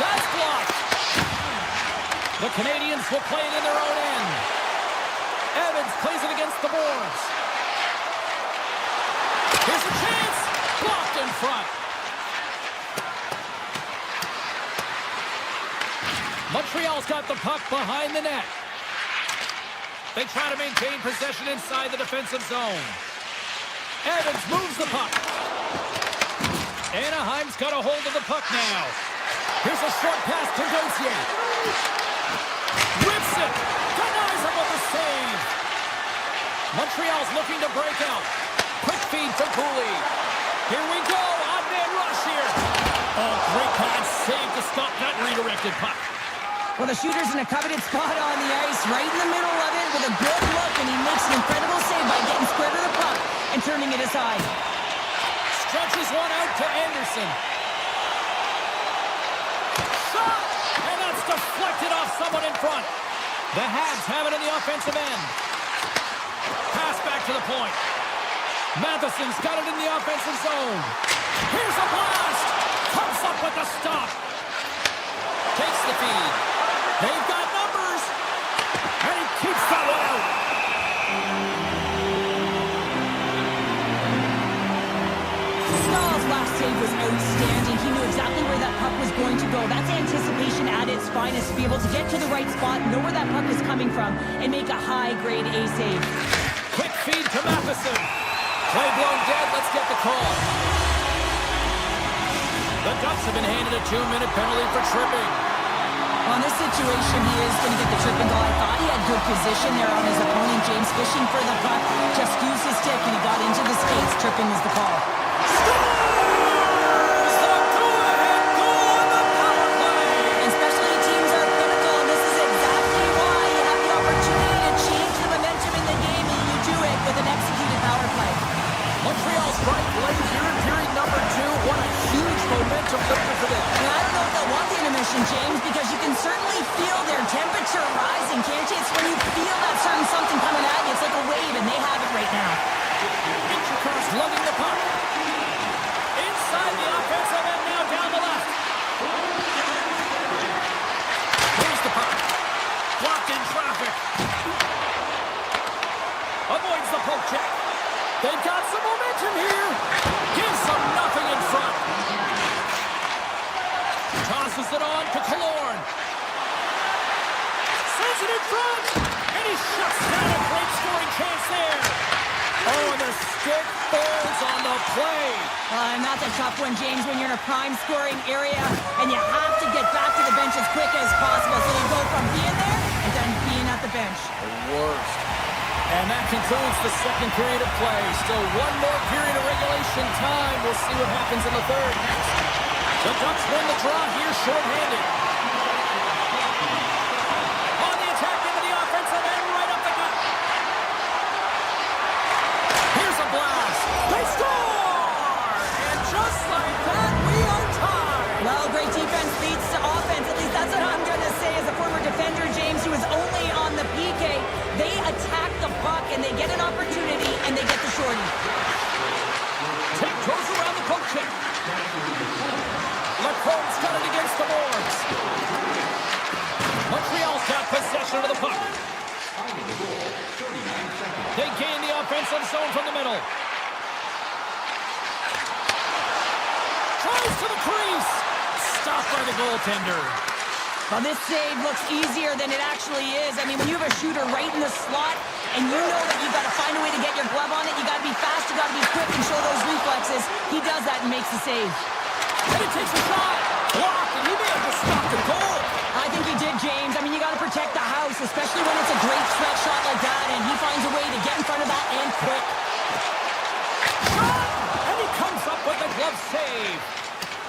That's blocked. The Canadians will play it in their own end. Evans plays it against the boards. Here's a chance. Blocked in front. Montreal's got the puck behind the net. They try to maintain possession inside the defensive zone. Evans moves the puck. Anaheim's got a hold of the puck now. Here's a short pass to Gauthier. Rips it. Denies him with a save. Montreal's looking to break out. Quick feed to Cooley. Here we go. Odd man rush here. Oh, great kind save to stop that redirected puck. Well, the shooter's in a coveted spot on the ice, right in the middle of it with a good look, and he makes an incredible save by getting square to the puck and turning it aside. Stretches one out to Anderson. Shot! And that's deflected off someone in front. The Habs have it in the offensive end. Pass back to the point. Matheson's got it in the offensive zone. Here's a blast! Comes up with the stop. Takes the feed. They've got numbers. And he keeps that one out. Stahl's last save was outstanding. He knew exactly where that puck was going to go. That's anticipation at its finest, to be able to get to the right spot, know where that puck is coming from, and make a high-grade A save. Quick feed to Matheson. Play blown dead. Let's get the call. The Ducks have been handed a 2-minute penalty for tripping. On this situation, he is going to get the tripping goal. I thought he had good position there on his opponent. James fishing for the puck, just used his stick, and he got into the skates. Tripping is the call. Scores! The go-ahead goal on the power play! And specialty teams are critical, and this is exactly why you have the opportunity to change the momentum in the game, and you do it with an executed power play. Montreal's right lane here in period number 2. What a huge momentum lifter for them. And I don't know if they'll want the intermission, James, because you can certainly feel their temperature rising, can't you? It's when you feel that certain something coming at you. It's like a wave, and they have it right now. Inchikos lugging the puck. Inside the offensive end now down the left. Here's the puck. Blocked in traffic. Avoids the poke check. They've got some momentum here. Gives them nothing in front. Tosses it on to Killorn. Sends it in front. And he shuts down a great scoring chance there. Oh, and the stick falls on the play. And that's a tough one, James, when you're in a prime scoring area and you have to get back to the bench as quick as possible. So you go from being there and then being at the bench. The worst. And that concludes the second period of play. Still one more period of regulation time. We'll see what happens in the third next. The Ducks win the draw here shorthanded. On the attack into the offensive end, right up the gut. Here's a blast. They score! And just like that, we are tied. Well, great defense beats offense. At least that's what I'm going to say as a former defender, James, who was only on the PK. They attack the puck, and they get an opportunity, and they get the shorty. Tiptoes around the poke check. Lacroix's got it against the boards. Montreal's got possession of the puck. They gain the offensive zone from the middle. Tries to the crease. Stopped by the goaltender. Well, this save looks easier than it actually is. I mean, when you have a shooter right in the slot and you know that you've got to find a way to get your glove on it, you got to be fast, you got to be quick and show those reflexes. He does that and makes the save. And he takes a shot. Blocked, and he may have just stopped the goal. I think he did, James. I mean, you got to protect the house, especially when it's a great stretch shot like that, and he finds a way to get in front of that and quick. Shot! And he comes up with a glove save.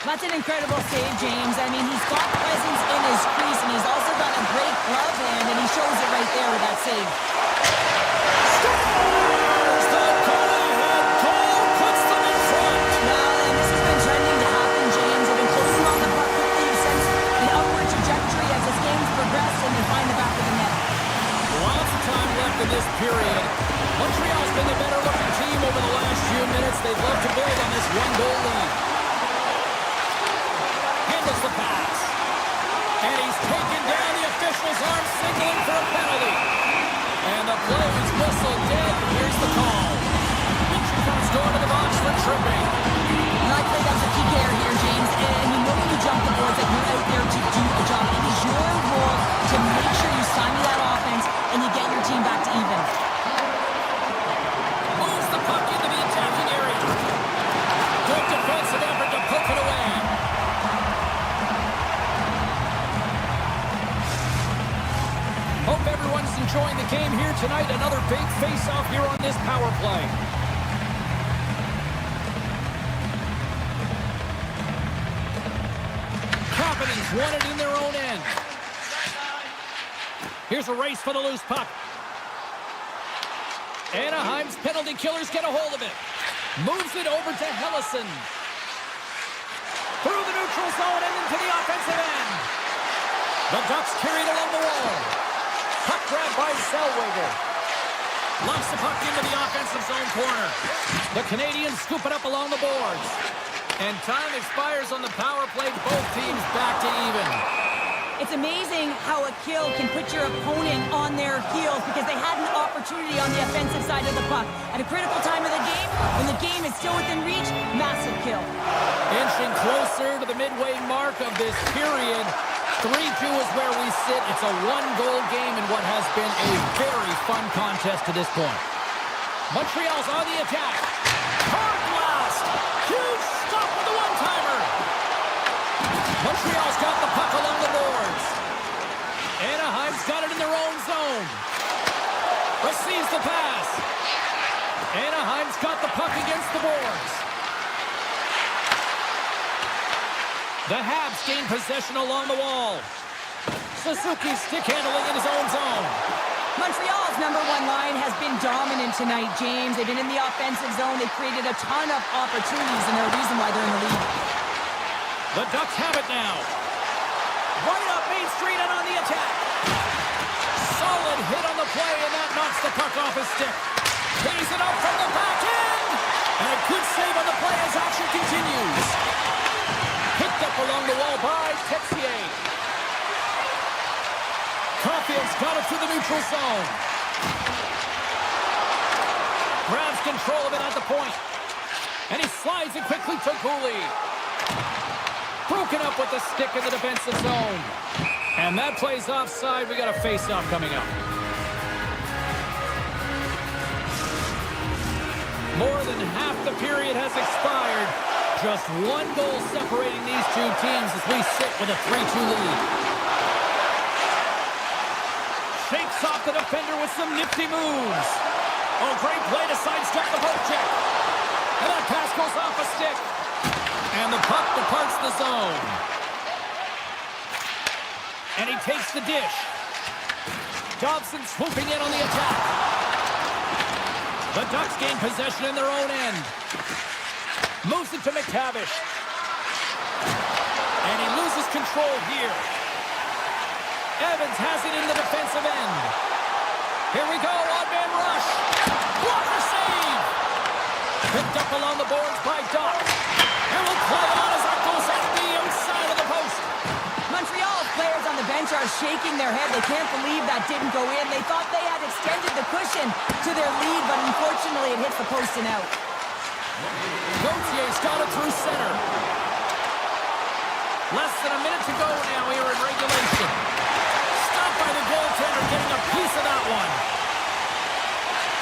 That's an incredible save, James. I mean, he's got presence in his crease, and he's also got a great glove hand, and he shows it right there with that save. Scores! The go-ahead goal puts them in front. Well, and this has been trending to happen, James. They've been closing on the puck quickly since an upward trajectory as this game's progressed, and they find the back of the net. Lots of time left in this period. Montreal's been the better-looking team over the last few minutes. They'd love to build on this one-goal lead. Handles the pass. And he's taken down the official's arm, signaling for a penalty. And the play is whistled dead. Here's the call. Inchikos going to the box for tripping. And I play that's a key player here, James. And you know when you jump the boards that you're out there to do a job. It is your role to make sure you stymie that offense and you get your team back to even. Moves the puck into the attacking area. Good defensive effort to poke it away. Hope everyone's enjoying the game here tonight. Another big face-off here on this power play. Providence won it in their own end. Here's a race for the loose puck. Anaheim's penalty killers get a hold of it. Moves it over to Hellison. Through the neutral zone and into the offensive end. The Ducks carried along the wall. Puck grabbed by Zellweger. Lumps the puck into the offensive zone corner. The Canadians scoop it up along the boards. And time expires on the power play. Both teams back to even. It's amazing how a kill can put your opponent on their heels because they had an opportunity on the offensive side of the puck. At a critical time of the game, when the game is still within reach, massive kill. Inching closer to the midway mark of this period. 3-2 is where we sit. It's a one-goal game in what has been a very fun contest to this point. Montreal's on the attack. Hard blast. Huge stop with the one-timer. Montreal's got the puck along the boards. Anaheim's got it in their own zone. Receives the pass. Anaheim's got the puck against the boards. The Habs gain possession along the wall. Suzuki stick handling in his own zone. Montreal's number one line has been dominant tonight, James. They've been in the offensive zone. They've created a ton of opportunities, and they're the reason why they're in the lead. The Ducks have it now. Right up Main Street and on the attack. Solid hit on the play, and that knocks the puck off his stick. Pays it up from the back end. And a good save on the play as action continues. Picked up along the wall by Texier. Caulfield's got it through the neutral zone. Grabs control of it at the point. And he slides it quickly to Cooley. Broken up with the stick in the defensive zone. And that play's offside. We got a face-off coming up. More than half the period has expired. Just one goal separating these two teams as we sit with a 3-2 lead. Shakes off the defender with some nifty moves. Oh, great play to sidestep the poke check. And that pass goes off a stick. And the puck departs the zone. And he takes the dish. Dobson swooping in on the attack. The Ducks gain possession in their own end. Moves it to McTavish. And he loses control here. Evans has it in the defensive end. Here we go, odd-man rush. Blocker save. Picked up along the boards by Doc. And we'll play it on as that goes at the outside of the post. Montreal's players on the bench are shaking their head. They can't believe that didn't go in. They thought they had extended the cushion to their lead, but unfortunately it hits the post and out. Gautier's got it through center. Less than a minute to go now here in regulation. Stopped by the goaltender, getting a piece of that one.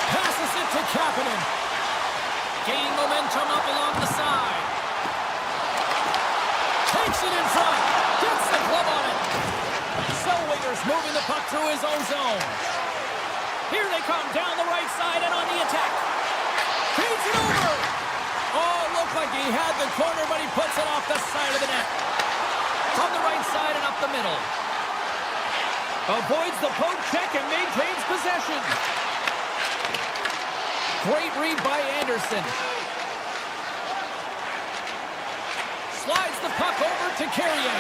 Passes it to Kapanen. Gaining momentum up along the side. Takes it in front. Gets the glove on it. Zellweger's moving the puck through his own zone. Here they come down the right side and on the attack. Feeds it over. Oh, looked like he had the corner, but he puts it off the side of the net. From the right side and up the middle. Avoids the poke check and maintains possession. Great read by Anderson. Slides the puck over to Carrier.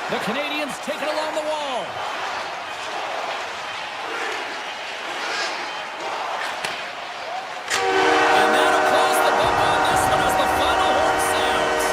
The Canadians take it along the wall. And that'll close the book on this one as the final horn sounds.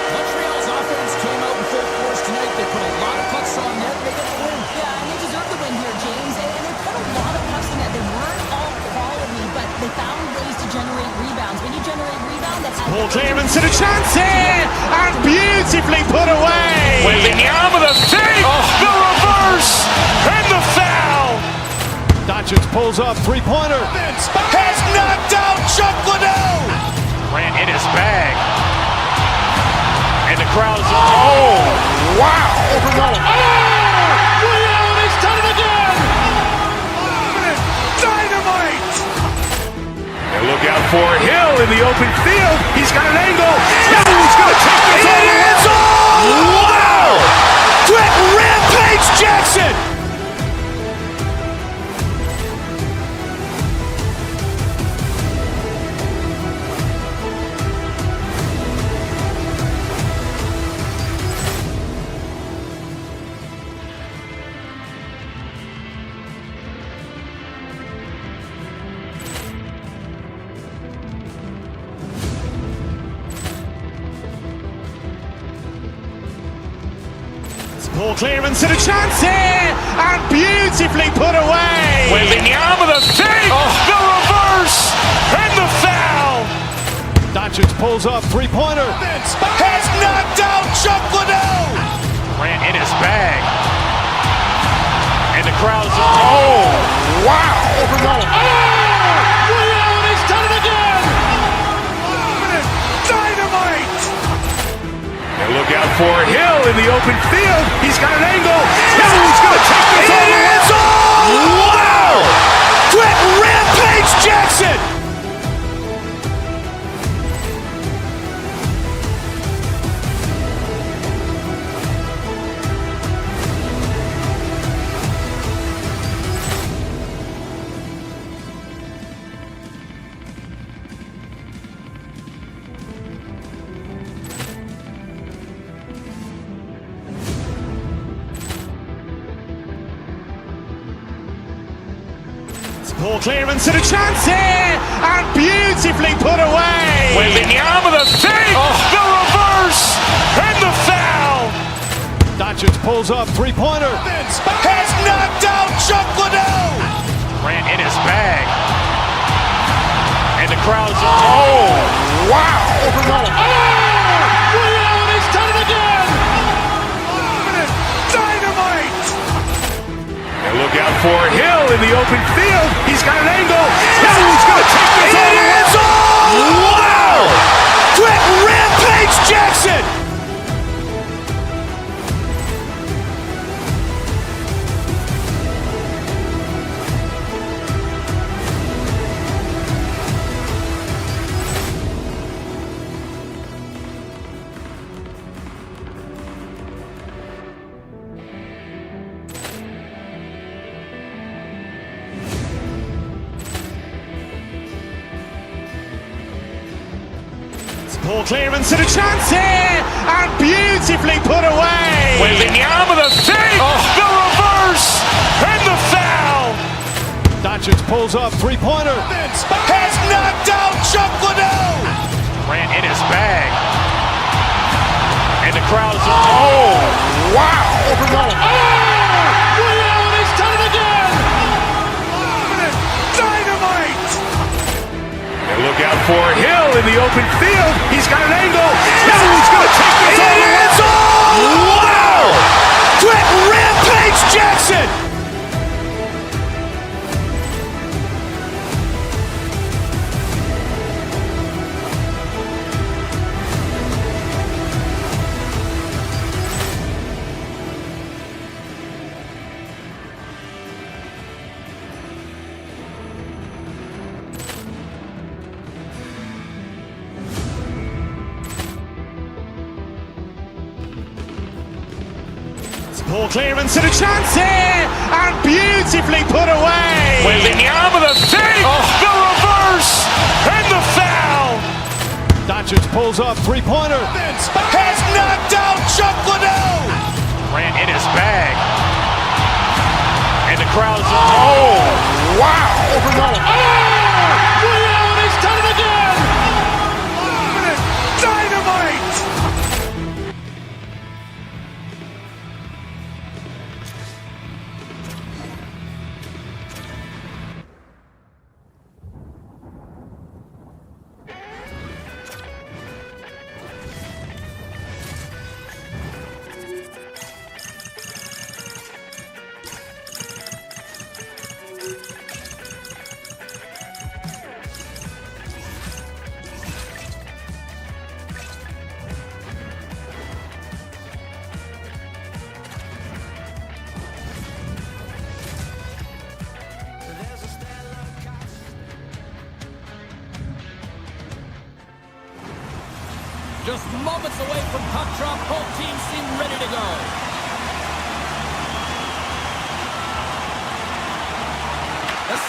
Montreal's offense came out in full force tonight. They put a lot of pucks on net. They got the win. Yeah, and they deserve the win here, James. And they put a lot of pucks in net. They weren't all quality, but they found ways to generate rebounds. When you generate rebound, that has Ball clearance and a chance here, and beautifully put away. With the arm of the fake, the reverse, and the foul. Doncic pulls up, three-pointer. Has knocked out Chuck Liddell. Ran in his bag. And the crowd is, oh, wow. He's done it again. Dynamite. And look out for Hill in the open field. He's got an angle. He's going to take this over. It is all. Wow. Threat rampage Rampage Jackson! Poor clearance and a chance here, and beautifully put away. Waving the arm of the fake, the reverse, and the foul. Doncic pulls up, three-pointer. Has knocked out Chuck Liddell. Ran in his bag. And the crowd's, oh, wow. He's done it again. Dynamite. And look out for Hill in the open field. He's got an angle. He's going to take this all the way. Wow! Quick Rampage Jackson! Poor clearance and a chance here, and beautifully put away. Waving the arm of the fake, the reverse, and the foul. Doncic pulls up, three-pointer. Has knocked out Chuck Liddell. Ran in his bag. And the crowd's, oh, wow. He's done it again. Dynamite. And look out for Hill in the open field. He's got an angle. He's going to take this all the way. Wow! Quick Rampage Jackson! Poor clearance and a chance here, and beautifully put away. Waving the arm of the fake, the reverse, and the foul. Doncic pulls up, three-pointer. Has knocked out Chuck Liddell. Ran in his bag. And the crowd's, oh, wow. He's done it again. Dynamite. And look out for Hill in the open field. He's got an angle. He's going to take this all the way. Wow! Quick Rampage Jackson! Poor clearance and a chance here, and beautifully put away. Waving the arm of the fake, the reverse, and the foul. Doncic pulls up, three-pointer. Has knocked out Chuck Liddell. Ran in his bag. And the crowd's, oh, wow. He's done it again. Dynamite. Just moments away from puck drop, both teams seem ready to go.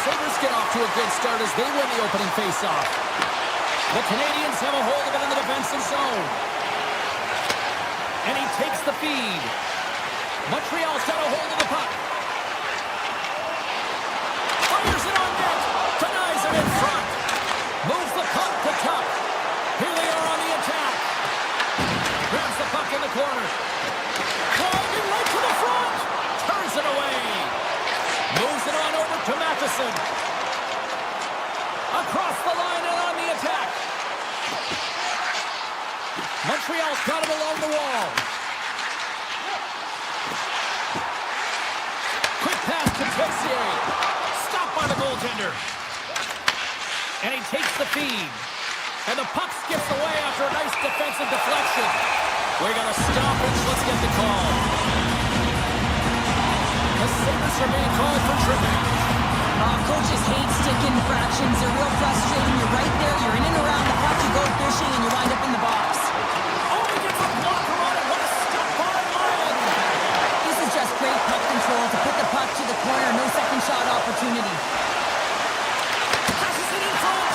Sabres get off to a good start as they win the opening faceoff. The Canadians have a hold of it in the defensive zone. And he takes the feed. Montreal's got a hold of the puck. Fires it on net. Denies him in front. Moves the puck to Tuck. Here they are on the attack. Grabs the puck in the corner. Driving right to the front. Turns it away. Moves it on over to Matheson. Across the line and on the attack. Montreal's got him along the wall. Quick pass to Texier. Stopped by the goaltender. And he takes the feed. And the puck skips away after a nice defensive deflection. We got a stoppage. Let's get the call. The Sabres are being called for tripping. Coaches hate stick infractions. They're real frustrating. You're right there. You're in and around the puck. You go fishing and you wind up in the box. Oh, he gets a blocker on it. What a stop by Ryan. This is just great puck control to put the puck to the corner. No second shot opportunity. Passes it in front.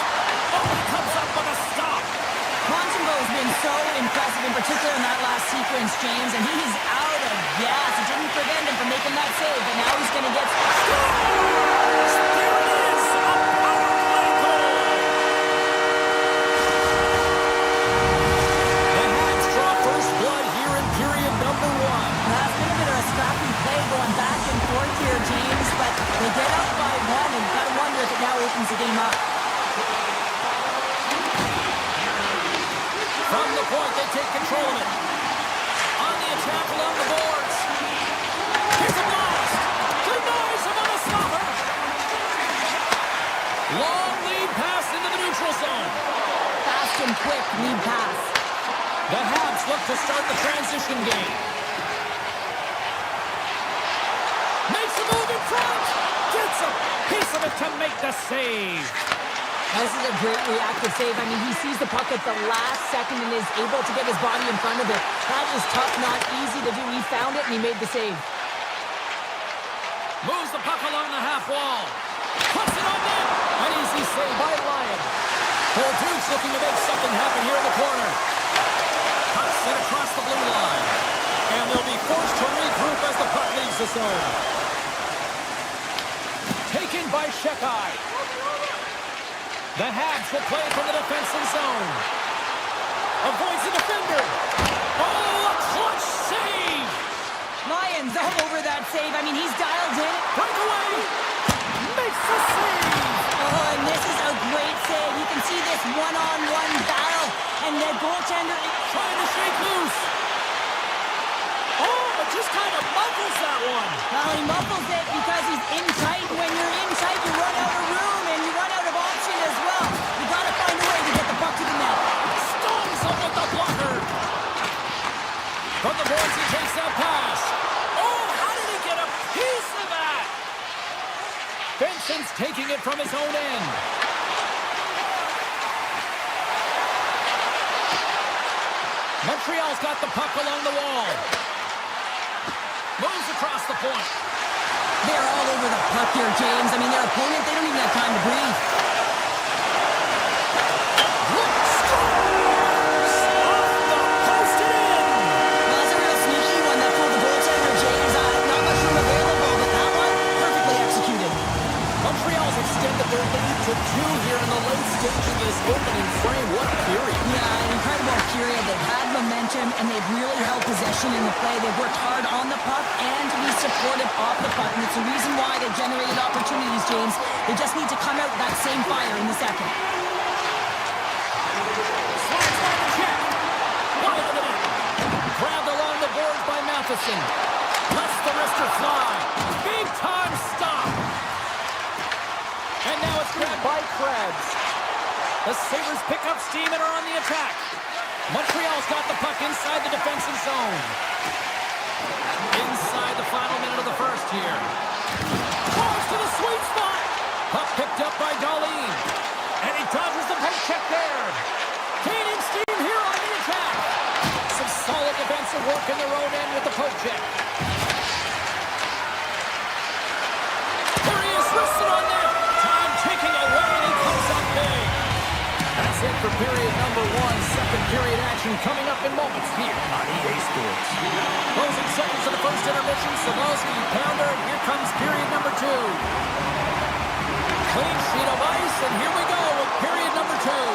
Oh, he comes up with a stop. Montembeau's been so impressive, in particular in that last sequence, James, and he's out of gas. It didn't prevent him from making that save, but now he's going to get... Scores! There it is! A power play goal! The Habs draw first blood here in period number 1. That's been a bit of a scrappy play going back and forth here, James, but they get up by 1, and you've got to wonder if it now opens the game up. From the point, they take control of it. On the attack along the boards. Here's a blast. Denies him on a stopper. Long lead pass into the neutral zone. Fast and quick lead pass. The Habs look to start the transition game. Makes a move in front. Gets a piece of it to make the save. This is a great reactive save. I mean, he sees the puck at the last second and is able to get his body in front of it. That is tough, not easy to do. He found it and he made the save. Moves the puck along the half wall. Puts it on net. An easy save by Lyon. Duke's looking to make something happen here in the corner. Puck sent across the blue line. And they'll be forced to regroup as the puck leaves the zone. Taken by Shekai. The Habs will play from the defensive zone. Avoids the defender. Oh, a clutch save! Lyons all over that save. I mean, he's dialed in. Breakaway! Makes the save! Oh, and this is a great save. You can see this one-on-one battle. And the goaltender is Trying to shake loose. Oh, but just kind of muffles that one. well, he muffles it because he's in tight. When you're in tight, you run out of room and you run out of option as well. You got to find a way to get the puck to the net. Stones up with the blocker. From the boards, he takes that pass. Oh, how did he get a piece of that? Benson's taking it from his own end. Montreal's got the puck along the wall. Moves across the point. They're all over the puck here, James. I mean, their opponent, they don't even have time to breathe. Scores! Off the post and in! Well, that's a real sneaky one that pulled the goaltender, James. Not much room available, but that one, perfectly executed. Montreal's extended their lead to 2 here in the late stage of this opening frame. What a period. Yeah, an incredible period. They've had momentum, and they've really held possession in the play. They've worked hard on the puck and to be supportive off the puck, and it's the reason why they've generated opportunities, James. They just need to come out with that same fire in the second. Slides by the check. Wide of the net. Grabbed along the boards by Matheson. Lets the wrister fly. Big time stop. And now it's grabbed by Krebs. The Sabres pick up steam and are on the attack. Montreal's got the puck inside the defensive zone. Inside the final minute of the first here. Falls to the sweet spot. Puck picked up by Darlene. And he dodges the paycheck there. Gaining steam here on the attack. Some solid defensive work in their own end with the poke check. There he is, wristed on net. period number one. Second period action coming up in moments here on EA Sports. Closing seconds of the first intermission. Samoski, pounder, and here comes period number two. Clean sheet of ice, and here we go with period number two.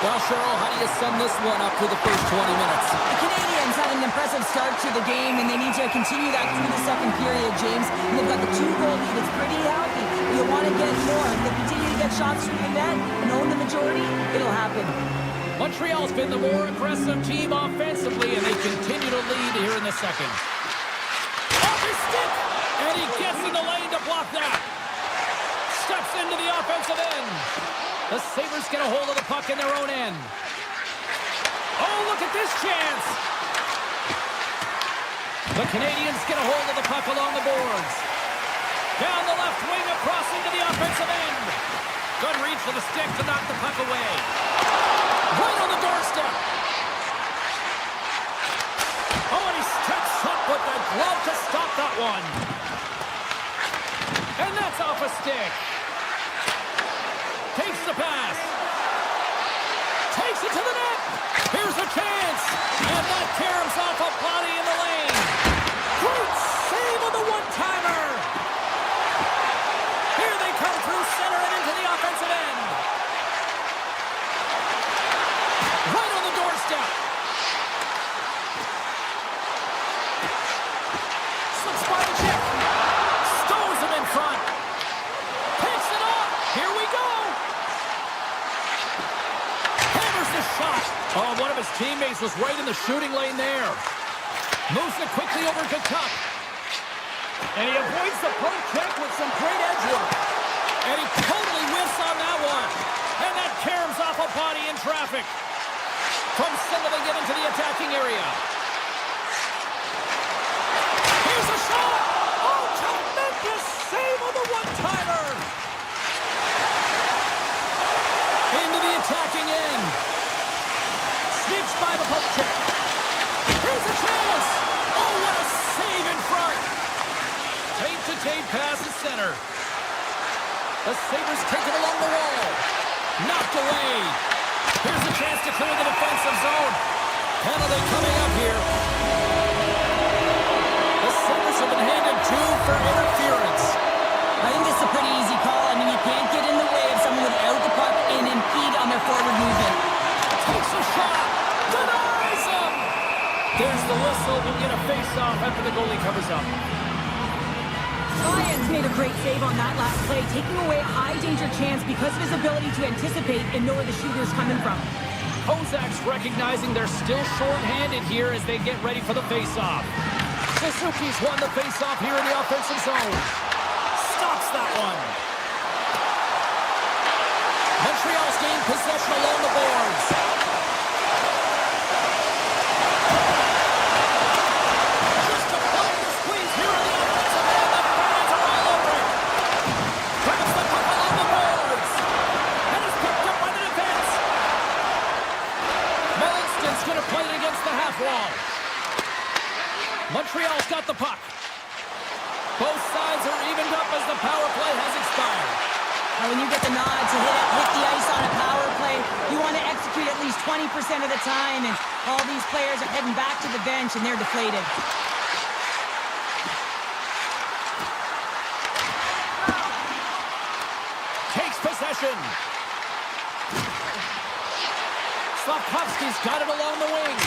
Well, Cheryl, how do you sum this one up through the first 20 minutes? The Canadians had an impressive start to the game, and they need to continue that through the second period, James. And they've got the 2-goal lead. It's pretty healthy. You want to get more. If they continue to get shots through the net and own the majority, it'll happen. Montreal's been the more aggressive team offensively, and they continue to lead here in the second. Off his stick, and he gets in the lane to block that. Steps into the offensive end. The Sabres get a hold of the puck in their own end. Oh, look at this chance. The Canadians get a hold of the puck along the boards. Down the left wing, across into the offensive end. Good reach for the stick to knock the puck away. Right on the doorstep. Oh, and he steps up with the glove to stop that one. And that's off a stick. Takes the pass. Takes it to the net. Here's a chance. And that caroms off a body in the lane. Great save on the one-timer. Here they come through center and into the offensive end. Right on the doorstep. Slips by the chip. Stows him in front. Picks it up. Here we go. Hammers the shot. Oh, one of his teammates was right in the shooting lane there. Moves it quickly over to Tuck. And he avoids the poke check with some great edge work. And he totally whiffs on that one. And that caroms off a body in traffic. From center they get into the attacking area. Here's a shot. Oh, tremendous save on the one-timer. Into the attacking end. Sneaks by the poke check. Here's a chance. Oh, what a save in front. Tape-to-tape pass is center. The Sabres take it along the wall. Knocked away. Here's a chance to clear the defensive zone. Penalty coming up here. The Sabres have been handed 2 for interference. I think this is a pretty easy call. I mean, you can't get in the way of someone without the puck and impede on their forward movement. Takes a shot. Denies him. There's the whistle. We'll get a face-off after the goalie covers up. Lyons made a great save on that last play, taking away a high-danger chance because of his ability to anticipate and know where the shooter's coming from. Kozak's recognizing they're still short-handed here as they get ready for the face-off. Suzuki's won the face-off here in the offensive zone. Stops that one. Montreal's gained possession along the boards. Just applying the squeeze here in the offensive end. The fans are all over it. Grabs the puck along the boards. And is picked up by the defense. Melinston's going to play it against the half wall. Montreal's got the puck. Both sides are evened up as the power play has expired. Now, when you get the nod to hit the ice on a power play, you want to execute at least 20% of the time, and all these players are heading back to the bench, and they're deflated. Takes possession. Slavkovsky's got it along the wing.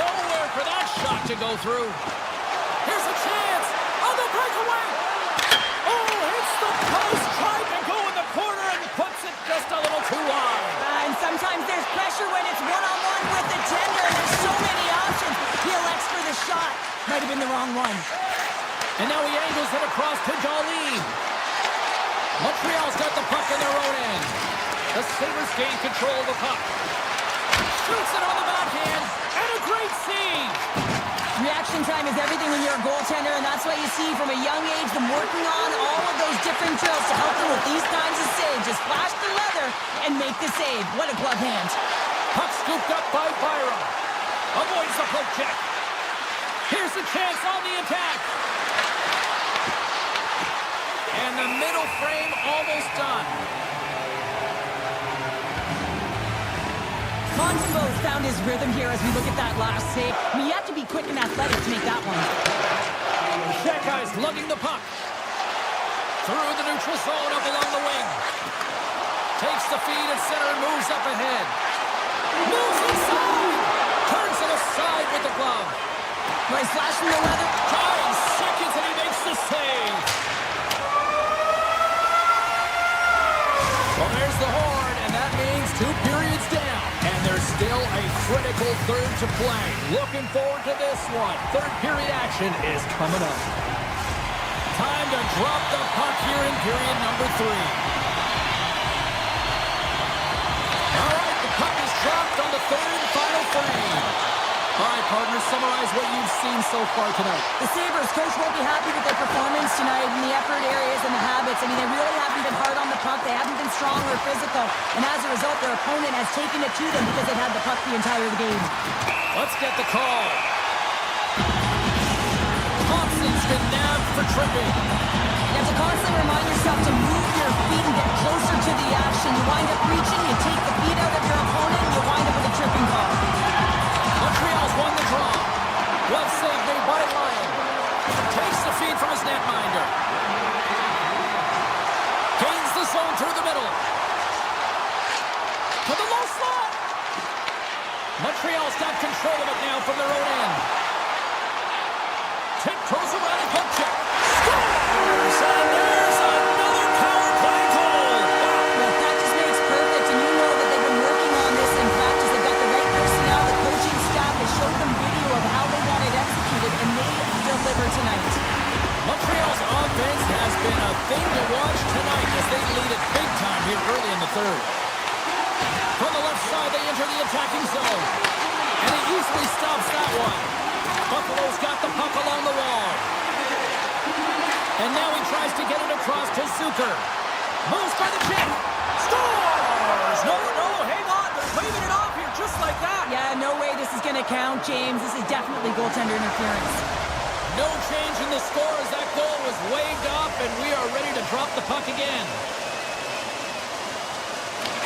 Nowhere for that shot to go through. Here's a chance. On the breakaway. Oh, hits the post. Tried to go in the corner and puts it just a little too wide. And sometimes there's pressure when it's one-on-one with the tender, and there's so many options. He elects for the shot. Might have been the wrong one. And now he angles it across to Darlene. Montreal's got the puck in their own end. The Sabres gain control of the puck. Shoots it on the backhand. And a great save. Reaction time is everything when you're a goaltender, and that's why you see from a young age them working on all of those different drills to help them with these kinds of saves. Just flash the leather and make the save. What a glove hand. Puck scooped up by Byron. Avoids the poke check. Here's the chance on the attack. And the middle frame almost done. Montembeault's found his rhythm here as we look at that last save. I mean, you have to be quick and athletic to make that one. Shakai's lugging the puck. Through the neutral zone up along the wing. Takes the feed at center and moves up ahead. Moves inside. Turns it aside with the glove. He's flashing the leather. 9 seconds and he makes the save. Well, there's the horn, and that means 2 periods down. And there's still a critical third to play. Looking forward to this one. Third period action is coming up. Time to drop the puck here in period number 3. All right, the puck is dropped on the third and final frame. All right, partners, summarize what you've seen so far tonight. The Sabres, coach won't be happy with their performance tonight in the effort areas and the habits. I mean, they really haven't been hard on the puck. They haven't been strong or physical. And as a result, their opponent has taken it to them because they've had the puck the entire game. Let's get the call. Thompson's been nabbed for tripping. You have to constantly remind yourself to move your feet and get closer to the action. You wind up reaching, you take the feet out of your opponent, and you wind up with a tripping call. Montreal's won the draw. Glove save made by Lyon. Takes the feed from his netminder. Gains the zone through the middle. To the low slot. Montreal's got control of it now from their own end. Tiptoes around the hook check. Scores! And there's another power play goal. Well, practice makes perfect, and you know that they've been working on this in practice. They've got the right personnel, the coaching staff has showed them video of how they want it executed, and they deliver tonight. Montreal's offense has been a thing to watch tonight as they lead it big time here early in the third. From the left side, they enter the attacking zone. And he easily stops that one. Buffalo's got the puck along the wall. And now he tries to get it across to Zucker. Moves by the check. Scores! No, hang on. They're waving it off here just like that. Yeah, no way this is going to count, James. This is definitely goaltender interference. No change in the score as that goal was waved off, and we are ready to drop the puck again.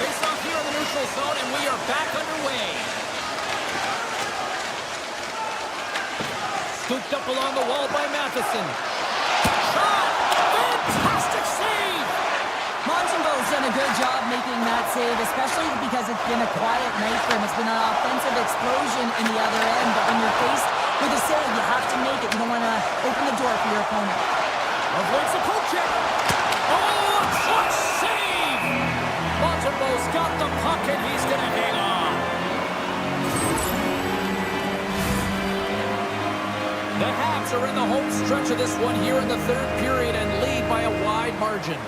Face off here in the neutral zone, and we are back underway. Scooped up along the wall by Matheson. Shot! Fantastic save! Montembeault's done a good job making that save, especially because it's been a quiet night for him. It's been an offensive explosion in the other end, but when you're faced with a save, you have to make it. You don't want to open the door for your opponent. Avoids the poke check. Oh, a clutch save! Montembeault's got the puck, and he's going to hang on. The Habs are in the home stretch of this one here in the third period and lead by a wide margin.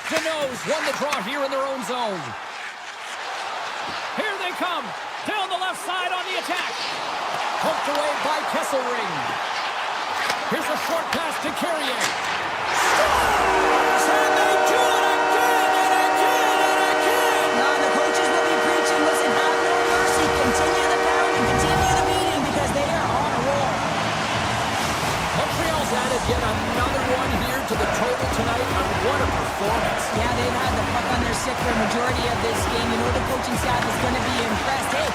Deneau's won the draw here in their own zone. Here they come. Down the left side on the attack. Poked away by Kesselring. Here's a short pass to Carrier. Scores! And they do it again and again and again! Now the coaches will be preaching, listen, have no mercy. Continue the pounding, continue the beating, because they are on a roll. Montreal's added yet another one here to the total tonight, and what a performance. Yeah, they've had the puck on their stick for a majority of this game. You know the coaching staff is going to be impressed. Hey,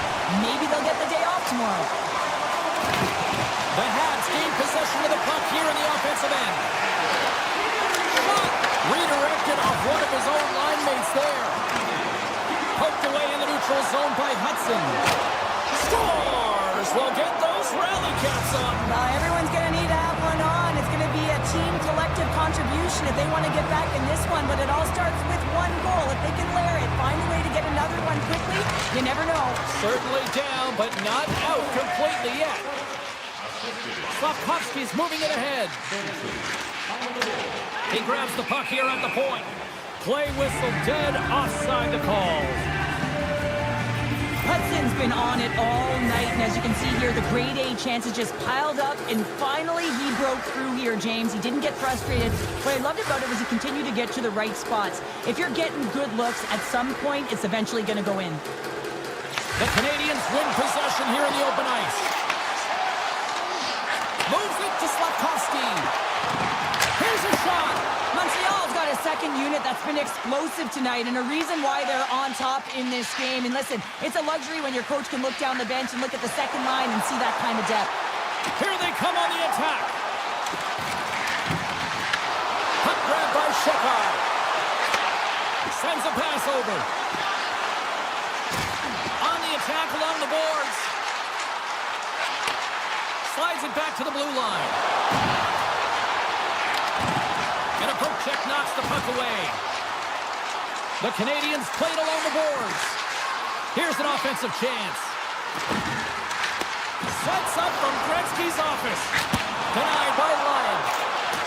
maybe they'll get the day off tomorrow. The Habs gain possession of the puck here in the offensive end. Shot redirected off one of his own line mates there. Poked away in the neutral zone by Hudson. Scores! Well, get those rally caps on. Everyone's going to need to have one on. It's going to be a team collective contribution if they want to get back in this one, but it all starts with one goal. If they can layer it, find a way to get another one quickly, you never know. Certainly down, but not out completely yet. Slavkovsky's moving it ahead. He grabs the puck here at the point. Play whistle dead, offside the call. Hudson's been on it all night, and as you can see here, the grade A chances just piled up, and finally he broke through here, James. He didn't get frustrated. What I loved about it was he continued to get to the right spots. If you're getting good looks, at some point, it's eventually going to go in. The Canadians win possession here in the open ice. Moves it to Slavkovsky. Here's a shot. Montreal's got a second unit that's been explosive tonight, and a reason why they're on top in this game. And listen, it's a luxury when your coach can look down the bench and look at the second line and see that kind of depth. Here they come on the attack. Puck grabbed by Shepard. Sends a pass over. On the attack along the boards. Slides it back to the blue line. And a poke check knocks the puck away. The Canadians played along the boards. Here's an offensive chance. Sets up from Gretzky's office. Denied by Ryan.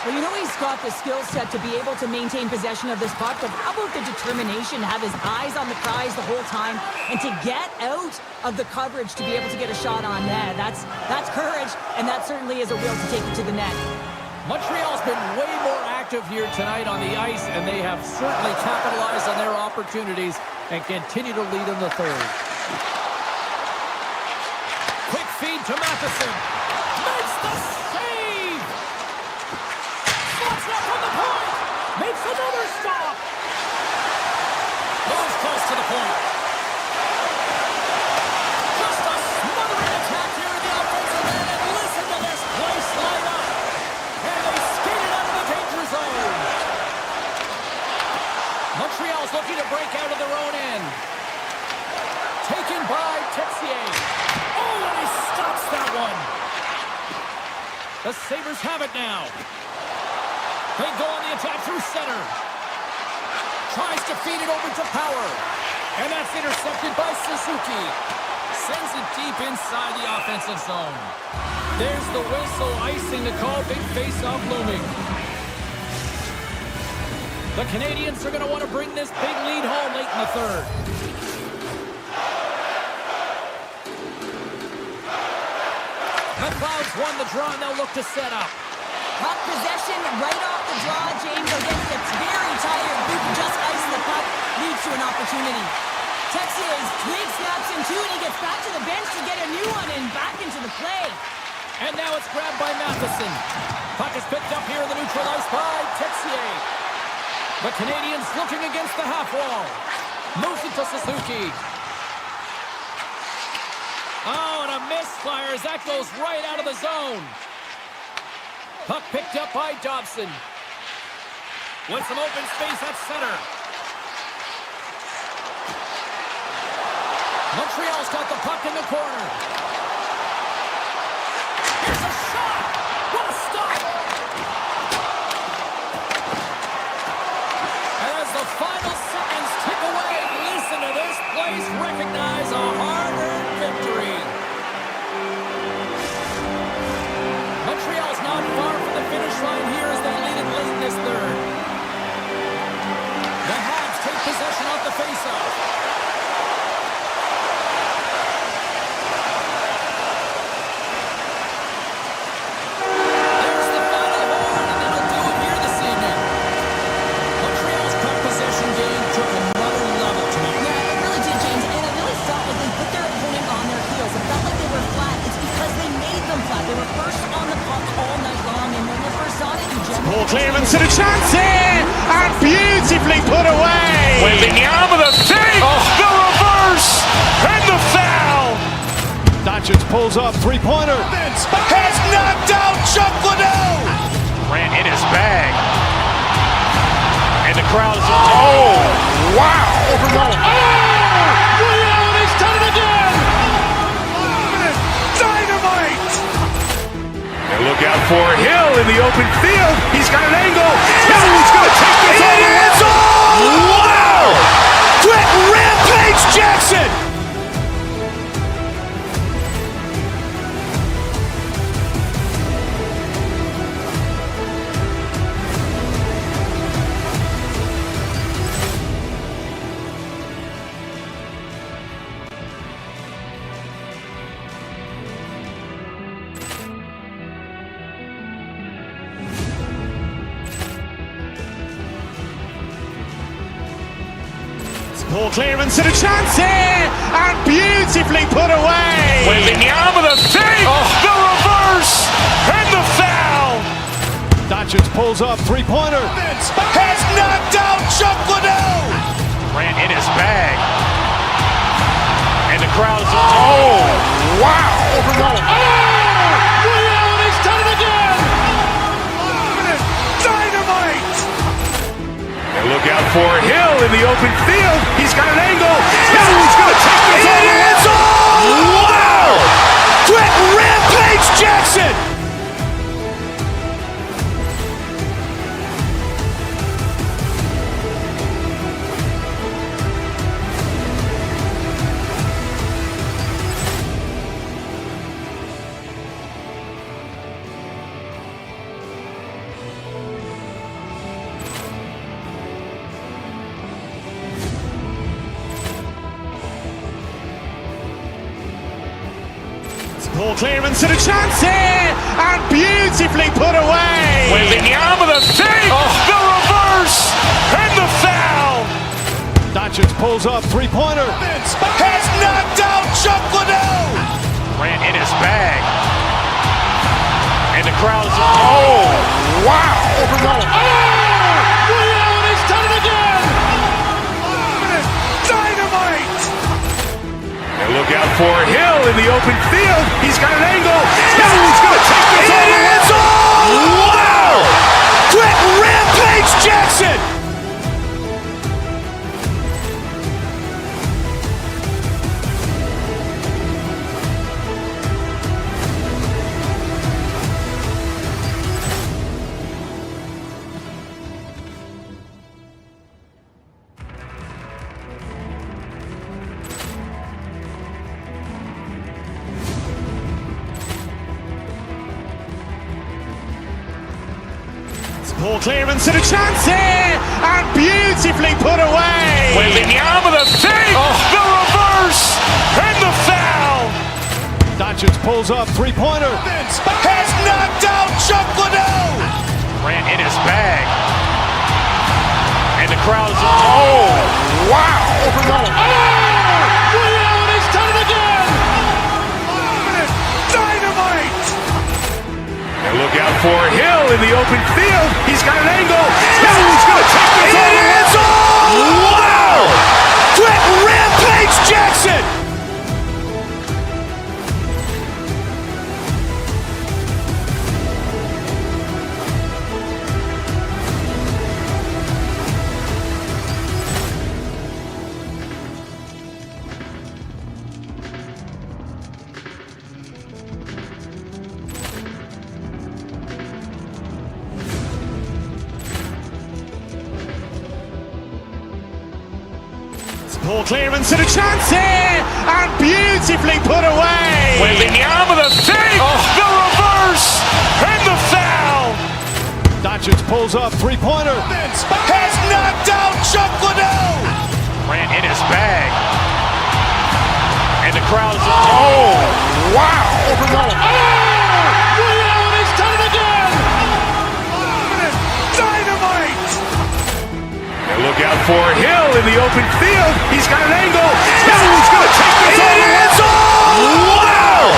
Well, you know he's got the skill set to be able to maintain possession of this puck, but how about the determination to have his eyes on the prize the whole time and to get out of the coverage to be able to get a shot on net? That's courage, and that certainly is a will to take it to the net. Montreal's been way more active here tonight on the ice, and they have certainly capitalized on their opportunities and continue to lead in the third. Quick feed to Matheson. Makes the save! Slots up from the point! Makes another stop! Goes close to the point. Just a smothering attack here in the offensive end, and listen to this place light up! And they skated out of the danger zone! Montreal's looking to break out of their own end. Taken by Texier. Oh, and he stops that one. The Sabres have it now. They go on the attack through center. Tries to feed it over to Power. And that's intercepted by Suzuki. Sends it deep inside the offensive zone. There's the whistle, icing the call. Big face-off looming. The Canadians are going to want to bring this big lead home late in the third. McLeod's won the draw, and they'll look to set up. Puck possession right off the draw, James. Again, gets very tired. Who can just ice the puck leads to an opportunity. Texier's twig snaps in two, and he gets back to the bench to get a new one and back into the play. And now it's grabbed by Matheson. Puck is picked up here in the neutral ice by Texier. The Canadians looking against the half wall. Moves it to Suzuki. Oh, and a misfire as that goes right out of the zone. Puck picked up by Dobson. With some open space at center. Montreal's got the puck in the corner. Here's a shot! What a stop! And as the final seconds tick away, listen to this place recognize a hard-earned victory. Montreal's not far from the finish line here as they lead it late in this third. The Habs take possession off the faceoff. There's the final horn, and that'll do it here this evening. Montreal's puck possession game took another level tonight. Yeah, it really did, James, and it really felt like they put their opponent on their heels. It felt like they were flat. It's because they made them flat. They were first on the puck all night long, and when you're first on it, you generally... Ball clearance and a chance here, and beautifully put away. With the arm of the thing, the reverse, and the foul. Doncic pulls up, three-pointer. Has knocked out Chuck Liddell. Ran in his bag. And the crowd is... Oh, wow. He's done it again! Dynamite. And look out for Hill in the open field. He's got an angle. He's going to take this all the way. Wow! Quick Rampage Jackson! Ball clearance and a chance here, and beautifully put away. With the arm of the thing, the reverse, and the foul. Doncic pulls up, three-pointer. Has knocked out Chuck Liddell. Grant in his bag. And the crowd is... Oh, wow. Ray Allen has done it again. Dynamite. And look out for Hill in the open field. He's got an angle. He's going to take this all the way. Wow. Quick Rampage Jackson. Ball clearance and a chance here, and beautifully put away. Wembanyama the fake, the reverse, and the foul. Doncic pulls up, three-pointer. Has knocked out Chuck Liddell. Grant in his bag. And the crowd is... Oh, wow. Ray Allen has done it again. Dynamite. And look out for Hill in the open field. He's got an angle. He's going to take this all the way. Wow. Quick Rampage Jackson. Ball clearance and a chance here, and beautifully put away. Wembanyama the fake, the reverse, and the foul. Doncic pulls up, three-pointer. Has knocked out Chuck Liddell. Grant in his bag. And the crowd is... Oh, wow. Ray Allen has done it again. Dynamite. And look out for Hill in the open field. He's got an angle. He's going to take this all the way. Wow. Quick Rampage Jackson. Ball clearance and a chance here, and beautifully put away. Wembanyama the fake, the reverse, and the foul. Doncic pulls up, three-pointer. Has knocked out Chuck Liddell. Grant in his bag. And the crowd is... Oh, wow. Ray Allen has done it again. Dynamite. And look out for Hill in the open field. He's got an angle. He's going to take this all the way. Wow.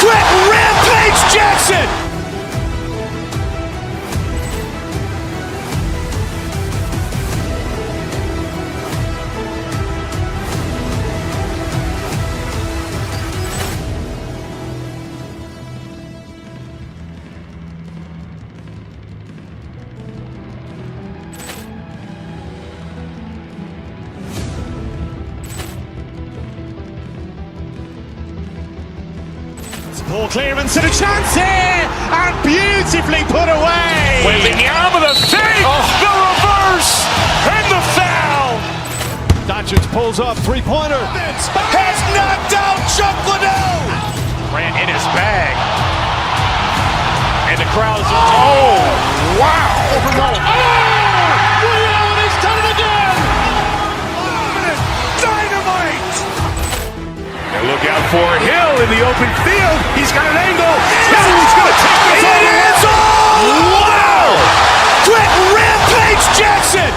Quick Rampage Jackson. Ball clearance and a chance here, and beautifully put away. Wembanyama the fake, the reverse, and the foul. Doncic pulls up, three-pointer. Has knocked out Chuck Liddell. Grant in his bag. And the crowd is... Oh, wow. Ray Allen has done it again. Dynamite. And look out for Hill in the open field. He's got an angle. He's going to take this all the way. Wow. Quick Rampage Jackson.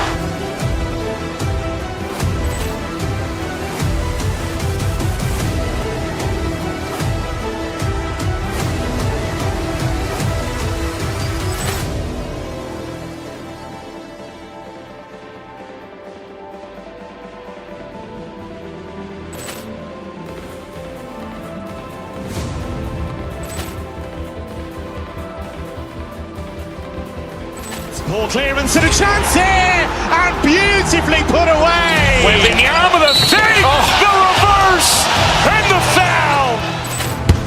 Ball clearance and a chance here, and beautifully put away. Waving the arm of the fake, the reverse, and the foul.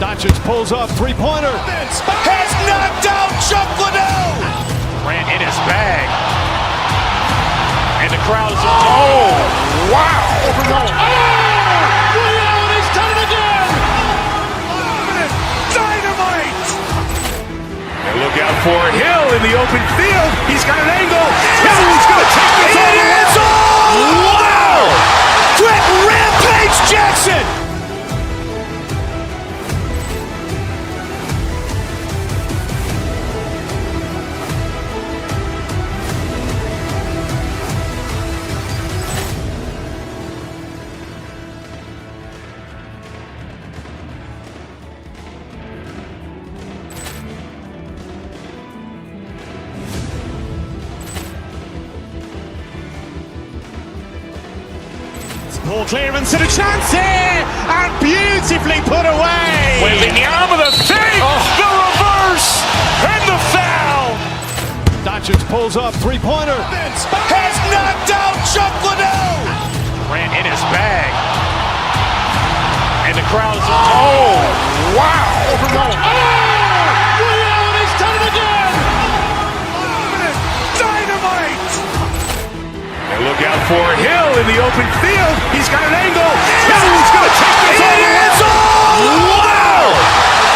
Doncic pulls up, three-pointer. Has knocked out Chuck Liddell. Ran in his bag. And the crowd is, oh, wow. Ray Allen has done it again. Dynamite. And look out for Hill in the open field. He's got an angle. Hill's going to take this all the way. Wow. Quick Rampage Jackson. Ball clearance and a chance here, and beautifully put away. Waving the arm of the fake, the reverse, and the foul. Doncic pulls up, three-pointer. Has knocked out Chuck Liddell. Ran in his bag. And the crowd is, oh, wow. Ray Allen has done it again. Dynamite. And look out for Hill in the open field. He's got an angle. Hill's going to take this all the way. Wow.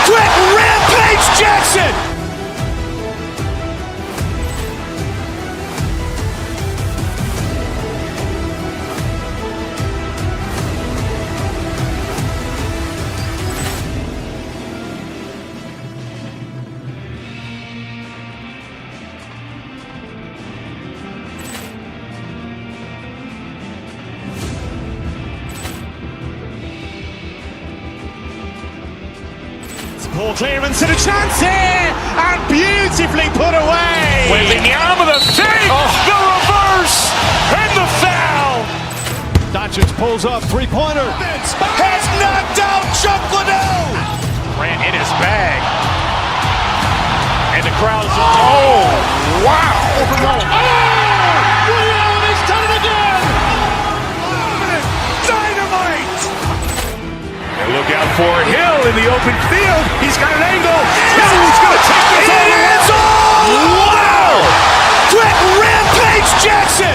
Quick Rampage Jackson. Ball clearance and a chance here, and beautifully put away. Waving the arm of the fake, the reverse, and the foul. Doncic pulls up, three-pointer. Has knocked out Chuck Liddell. Ran in his bag. And the crowd is, oh, wow. Ray Allen has done it again. Dynamite. And look out for Hill in the open field. He's got an angle. Hill's going to take this all the way. Wow. Quick Rampage Jackson.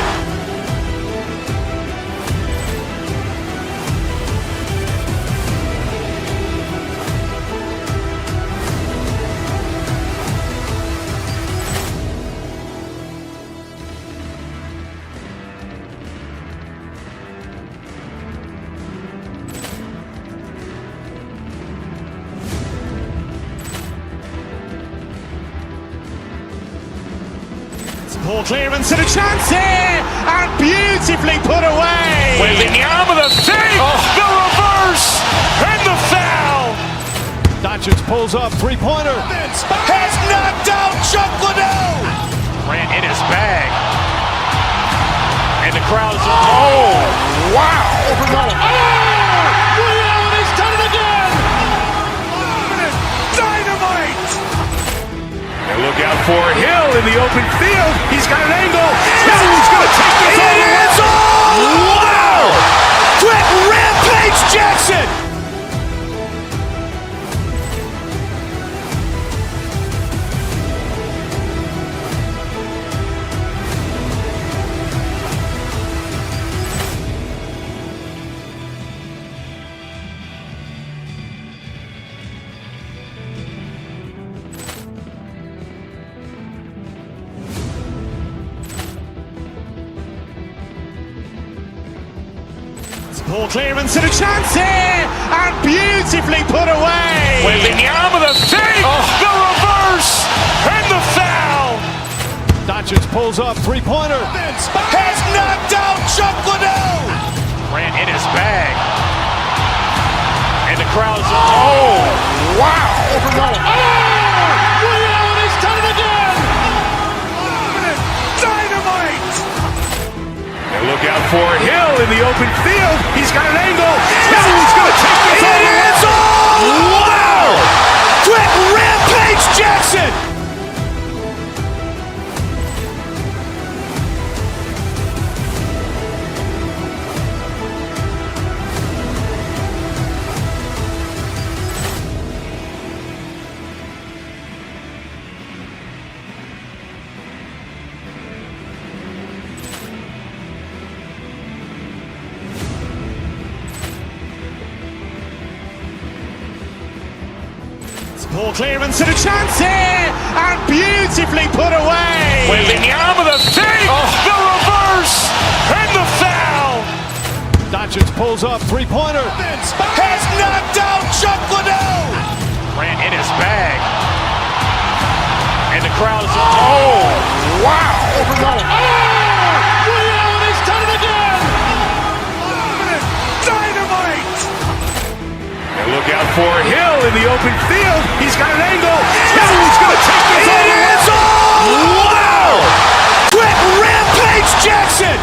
Ball clearance and a chance here, and beautifully put away. Waving the arm of the fake, the reverse, and the foul. Doncic pulls up, three-pointer. Has knocked out Chuck Liddell. Ran in his bag. And the crowd is, oh, wow. Ray Allen has done it again. Dynamite. And look out for Hill in the open field. He's got an angle. Hill's going to take this all the way. Wow. Quick Rampage Jackson. Ball clearance and a chance here, and beautifully put away. Waving the arm of the fake, the reverse, and the foul. Doncic pulls up, three-pointer. Has knocked out Chuck Liddell. Ran in his bag. And the crowd is, oh, wow. Ray Allen has done it again. Dynamite. And look out for Hill in the open field. He's got an angle. Hill's going to take this all the way. Wow. Quick Rampage Jackson. Ball clearance and a chance here, and beautifully put away. Wembanyama the fake, the reverse, and the foul. Doncic pulls up, three-pointer. Has knocked out Chuck Liddell. Ran in his bag. And the crowd is, oh, wow. He's done it again. Dynamite. And look out for Hill in the open field. He's got an angle. He's going to take this all the way. Wow. Quick Rampage Jackson.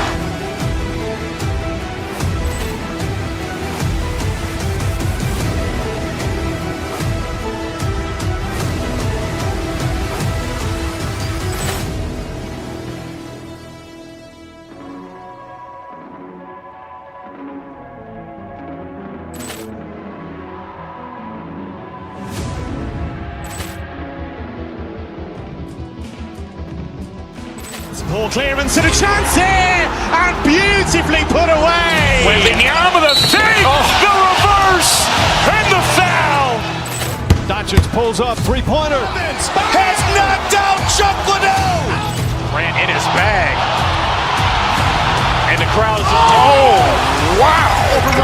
Ball clearance and a chance here, and beautifully put away. Wembanyama the fake, the reverse, and the foul. Doncic pulls up, three-pointer. Has knocked out Chuck Liddell. Ran in his bag. And the crowd is, oh, wow. He's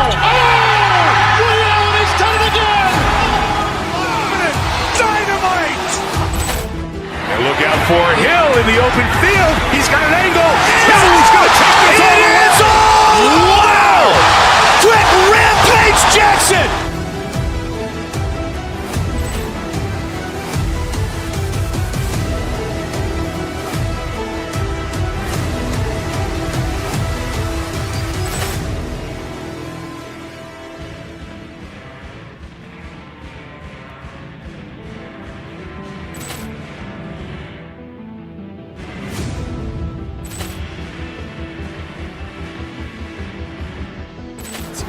done it again. Dynamite. And look out for Hill in the open field. He's got an angle. He's going to take this all the way. Wow. Quick Rampage Jackson.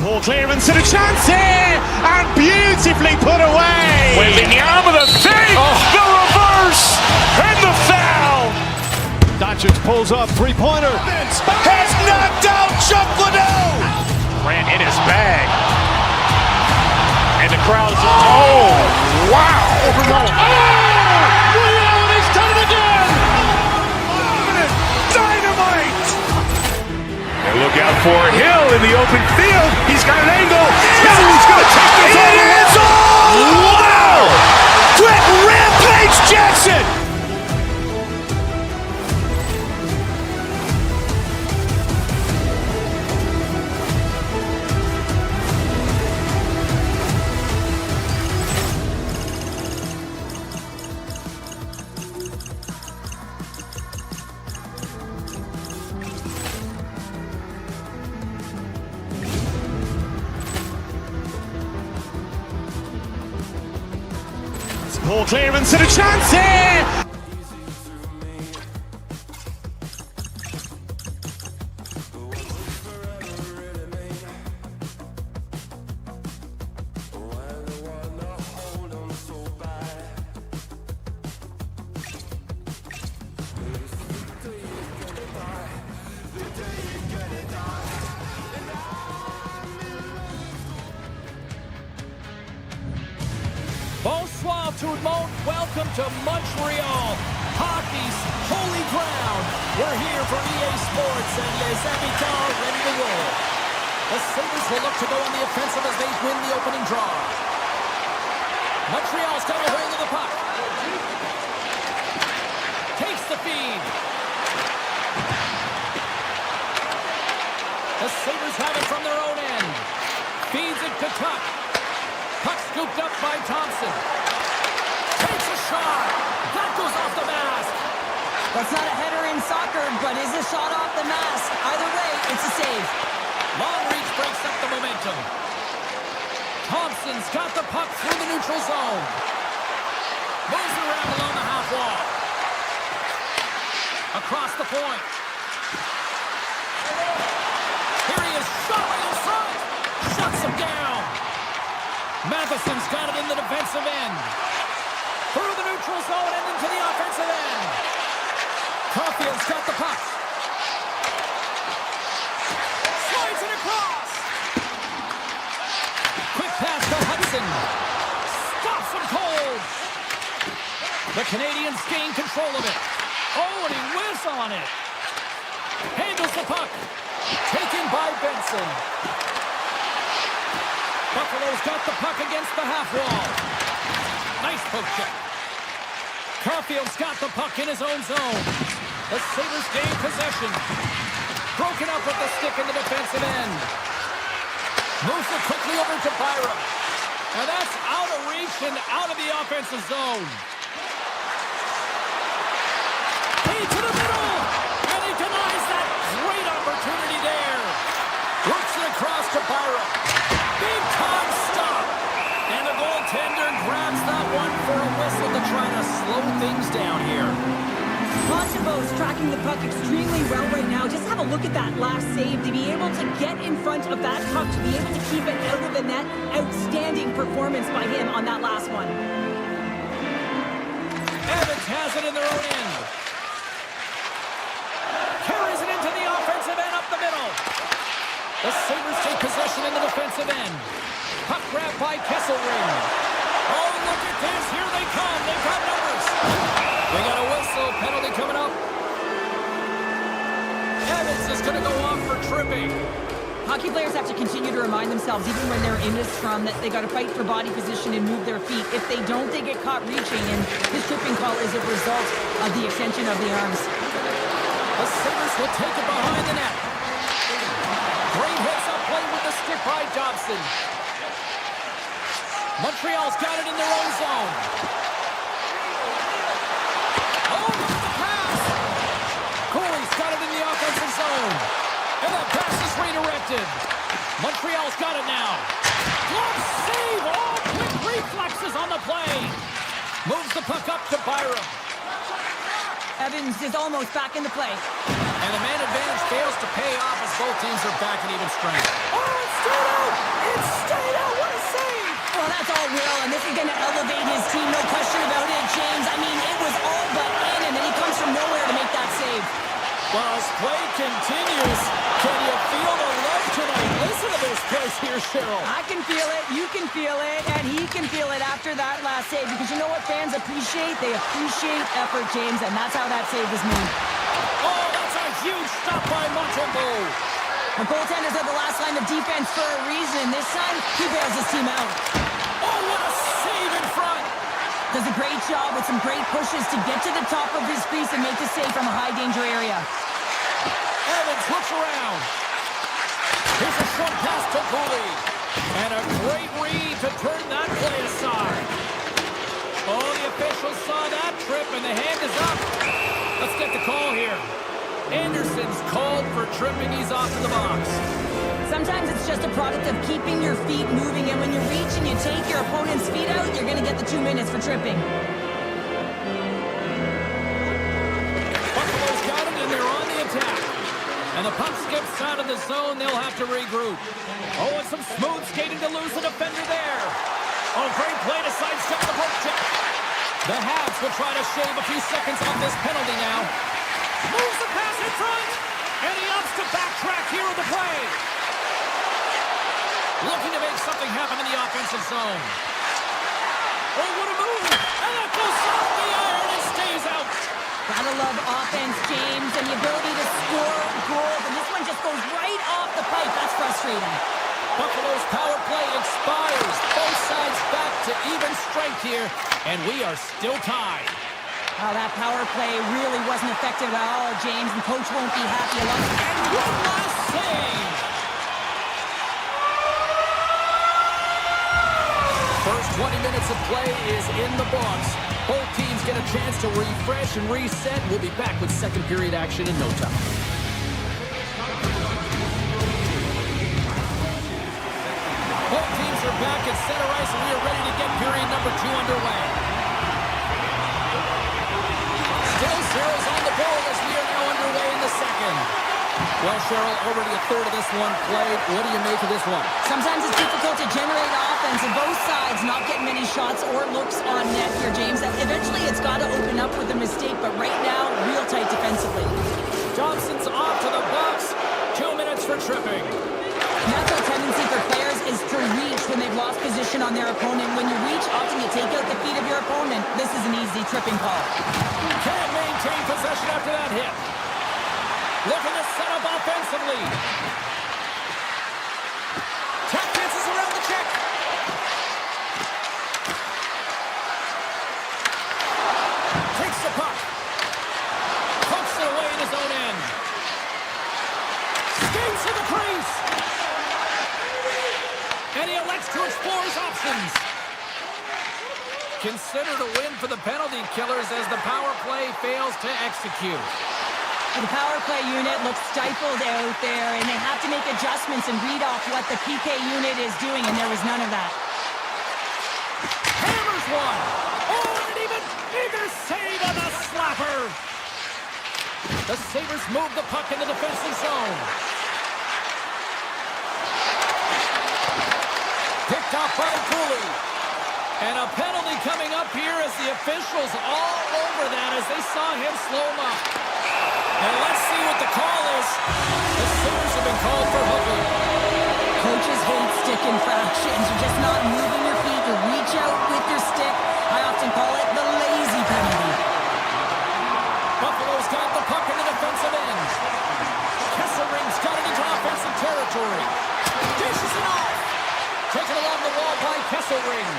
Ball clearance and a chance here, and beautifully put away. Wembanyama the fake, the reverse, and the foul. Doncic pulls up, three-pointer. Has knocked out Chuck Liddell. Ran in his bag. And the crowd is, oh, wow. He's done it again. Dynamite. And look out for Hill in the open field. He's got an angle. He's going to take this all the way. Wow. Quick Rampage Jackson. Ball clearance and a chance here. Bonsoir tout le monde. Welcome to Montreal, hockey's holy ground. We're here for EA Sports and Les Habitants ready to roll. The Sabres will look to go on the offensive as they win the opening draw. Montreal's got a hold of the puck. Takes the feed. The Sabres have it from their own end. Feeds it to Tuck. Puck scooped up by Thompson. Takes a shot. That goes off the mask. That's not a header in soccer, but is a shot off the mask. Either way, it's a save. Long reach breaks up the momentum. Thompson's got the puck through the neutral zone. Moves around along the half wall. Across the point. Here he is, shot right in front. Shuts him down. Matheson's got it in the defensive end. Through the neutral zone and into the offensive end. Caulfield's got the puck. Slides it across. Quick pass to Hudson. Stops him cold. The Canadians gain control of it. Oh, and he whiffs on it. Handles the puck. Taken by Benson. Buffalo's got the puck against the half wall. Nice poke check. Caulfield's got the puck in his own zone. The Sabres gain possession. Broken up with the stick in the defensive end. Moves it quickly over to Byram. And that's out of reach and out of the offensive zone. To the middle, and he denies that great opportunity there. Works it across to Byram. Big time stop. And the goaltender grabs that one for a whistle to try to slow things down here. Montembeault's tracking the puck extremely well right now. Just have a look at that last save. To be able to get in front of that puck, to be able to keep it out of the net. Outstanding performance by him on that last one. Evans has it in their own end. Carries it into the offensive end up the middle. The Sabres take possession in the defensive end. Puck grab by Kesselring. Oh, look at this. Here they come. They've got numbers. We got a whistle. Penalty coming up. Evans is going to go off for tripping. Hockey players have to continue to remind themselves, even when they're in this scrum, that they got to fight for body position and move their feet. If they don't, they get caught reaching, and his tripping call is a result of the extension of the arms. The Sabres will take it behind the net. Great hits up play with the stick by Dobson. Montreal's got it in their own zone. Oh, look at the pass. Corey's got it in the offensive zone. And that pass is redirected. Montreal's got it now. Glove save. Oh, quick reflexes on the play. Moves the puck up to Byram. Evans is almost back into play. And the man advantage fails to pay off as both teams are back at even strength. Oh, it's stayed out! It's stayed out! What a save! Well, that's all Will, and this is going to elevate his team, no question about it, James. I mean, it was all but in, and then he comes from nowhere to make that save. Well, as play continues, can you feel the love tonight? Listen to this place here, Cheryl. I can feel it, you can feel it, and he can feel it after that last save, because you know what fans appreciate? They appreciate effort, James, and that's how that save was made. Oh, that's a huge stop by Montembeault. The goaltenders are the last line of defense for a reason. This time, he bails his team out. Oh, what a save in front. Does a great job with some great pushes to get to the top of his crease and make the save from a high-danger area. Evans looks around. Here's a short pass to Cooley. And a great read to turn that play aside. Oh, the officials saw that trip, and the hand is up. Let's get the call here. Anderson's called for tripping. He's off in the box. Sometimes it's just a product of keeping your feet moving, and when you reach and you take your opponent's feet out, you're going to get the 2 minutes for tripping. Buffalo's got it, and they're on the attack. And the puck skips out of the zone. They'll have to regroup. Oh, and some smooth skating to lose the defender there. Oh, great play to sidestep the poke check. The Habs will try to shave a few seconds on this penalty now. Moves the pass in front. And he opts to backtrack here with the play. Looking to make something happen in the offensive zone. Oh, what a move. And that goes off the iron and stays out. Gotta love offense, James, and the ability to score goals. And this one just goes right off the pipe. That's frustrating. Buffalo's power play expires. Both sides back to even strength here. And we are still tied. Oh, that power play really wasn't effective at all, James, and coach won't be happy along. And one last save. First 20 minutes of play is in the books. Both teams get a chance to refresh and reset. We'll be back with second period action in no time. Both teams are back at center ice, and we are ready to get period number 2 underway. Still zeros on the board as we are now underway in the second. Well, Cheryl, already a third of this one played. What do you make of this one? Sometimes it's difficult to generate offense, and both sides not getting many shots or looks on net here, James. Eventually, it's got to open up with a mistake, but right now, real tight defensively. Johnson's off to the box. 2 minutes for tripping. Natural tendency for players is to reach when they've lost position on their opponent. When you reach, often you take out the feet of your opponent. This is an easy tripping call. Can't maintain possession after that hit. Looking to set up offensively. Tap dances around the check. Takes the puck. Pumps it away in his own end. Skates to the crease. And he elects to explore his options. Considered a win for the penalty killers as the power play fails to execute. The power play unit looks stifled out there, and they have to make adjustments and read off what the PK unit is doing, and there was none of that. Hammers one. Oh, and an even bigger save on the slapper. The Sabres move the puck in the defensive zone. Picked off by Cooley. And a penalty coming up here as the officials all over that as they saw him slow him up. And let's see what the call is. The Sabres have been called for hooking. Coaches hate stick infractions. You're just not moving your feet. You reach out with your stick. I often call it the lazy penalty. Buffalo's got the puck in the defensive end. Kesselring's got it into offensive territory. Dishes it off. Taken along the wall by Kesselring.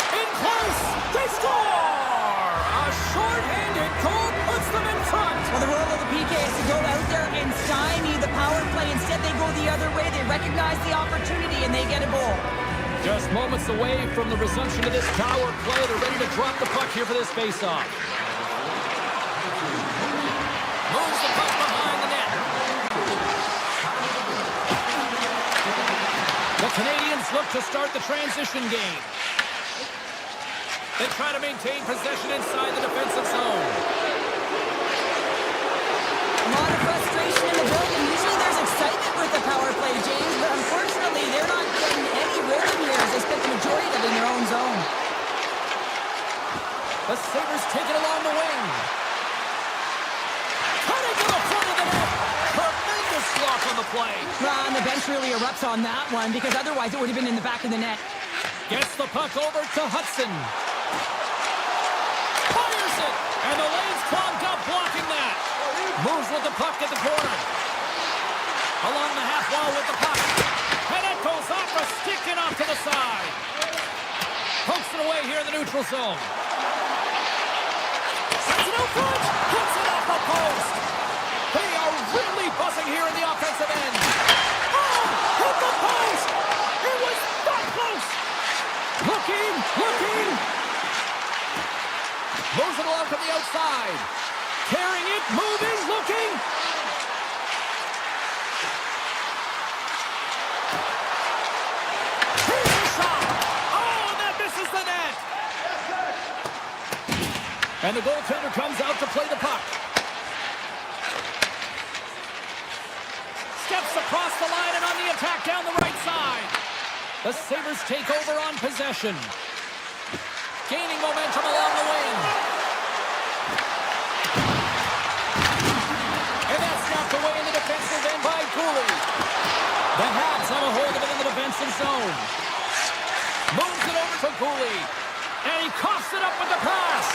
In close, they score! A short-handed goal puts them in front. Well, the role of the PK is to go out there and stymie the power play. Instead, they go the other way. They recognize the opportunity, and they get a goal. Just moments away from the resumption of this power play. They're ready to drop the puck here for this face-off. Moves the puck behind the net. The Canadians look to start the transition game. They try to maintain possession inside the defensive zone. A lot of frustration in the building. Usually there's excitement with the power play, James, but unfortunately they're not getting any rhythm here as they spent the majority of it in their own zone. The Sabres take it along the wing. Cutting to the front of the net. Tremendous block on the play. Well, and the bench really erupts on that one because otherwise it would have been in the back of the net. Gets the puck over to Hudson. Fires it. And the lane's clogged up blocking that. Moves with the puck at the corner. Along the half wall with the puck. And it goes off a stick and off to the side. Pokes it away here in the neutral zone. Sends it out front. Puts it off the post. They are really buzzing here in the offensive end. Oh! Hit the post! It was that close! Looking! Moves it along from the outside. Carrying it, moving, looking. Here's the shot. Oh, and that misses the net. And the goaltender comes out to play the puck. Steps across the line and on the attack down the right side. The Sabres take over on possession. Gaining momentum along the wing. And that's snapped away in the defensive end by Cooley. The Habs have a hold of it in the defensive zone. Moves it over to Cooley. And he coughs it up with the pass.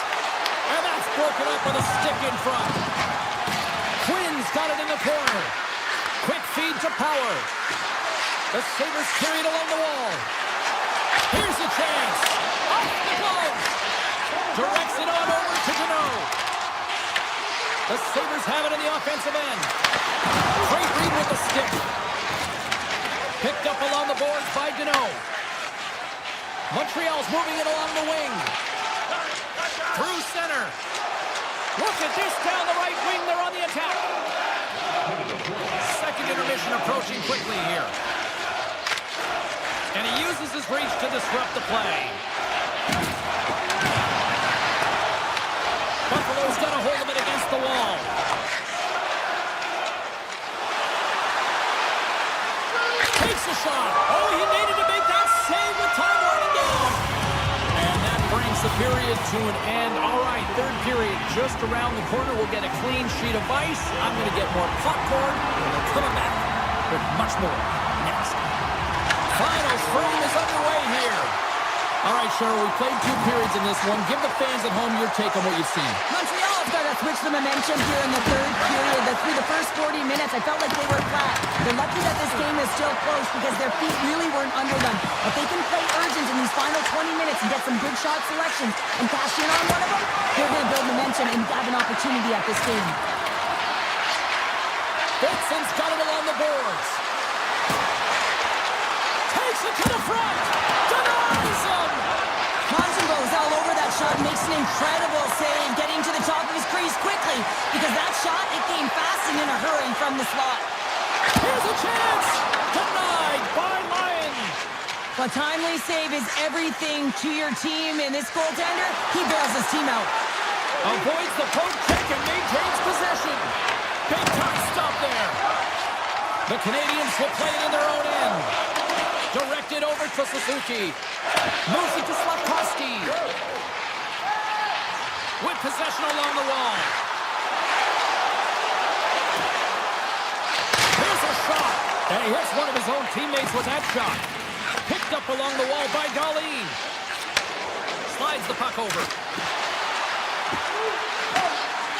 And that's broken up with a stick in front. Quinn's got it in the corner. Quick feed to Power. The Sabres carry it along the wall. Here's a chance. Off the glove. Directs it on over to Deneau. The Sabres have it in the offensive end. Great read with the stick. Picked up along the boards by Deneau. Montreal's moving it along the wing. Through center. Look at this down the right wing. They're on the attack. Second intermission approaching quickly here. And he uses his reach to disrupt the play. Buffalo's got a hold of it against the wall. Takes a shot. Oh, he needed to make that save with time running down. And that brings the period to an end. All right, third period just around the corner. We'll get a clean sheet of ice. I'm going to get more popcorn. And we're coming back with much more next. Finals frame is underway here. All right, Cheryl, we played 2 periods in this one. Give the fans at home your take on what you've seen. Montreal's got to switch the momentum here in the third period. Through the first 40 minutes, I felt like they were flat. They're lucky that this game is still close because their feet really weren't under them. If they can play urgent in these final 20 minutes and get some good shot selections and cash in on one of them, they're going to build momentum and have an opportunity at this game. Vincent's got it along the boards. Takes it to the front. Denies him. Monson goes all over that shot, makes an incredible save, getting to the top of his crease quickly because that shot, it came fast and in a hurry from the slot. Here's a chance. Denied by Lyon. A timely save is everything to your team, and this goaltender, he bails his team out. Avoids the poke check and maintains possession. Big time stop there. The Canadians will play it in their own end. Directed over to Suzuki. Moves it to Slavkovsky. With possession along the wall. Here's a shot. And he hits one of his own teammates with that shot. Picked up along the wall by Darlene. Slides the puck over.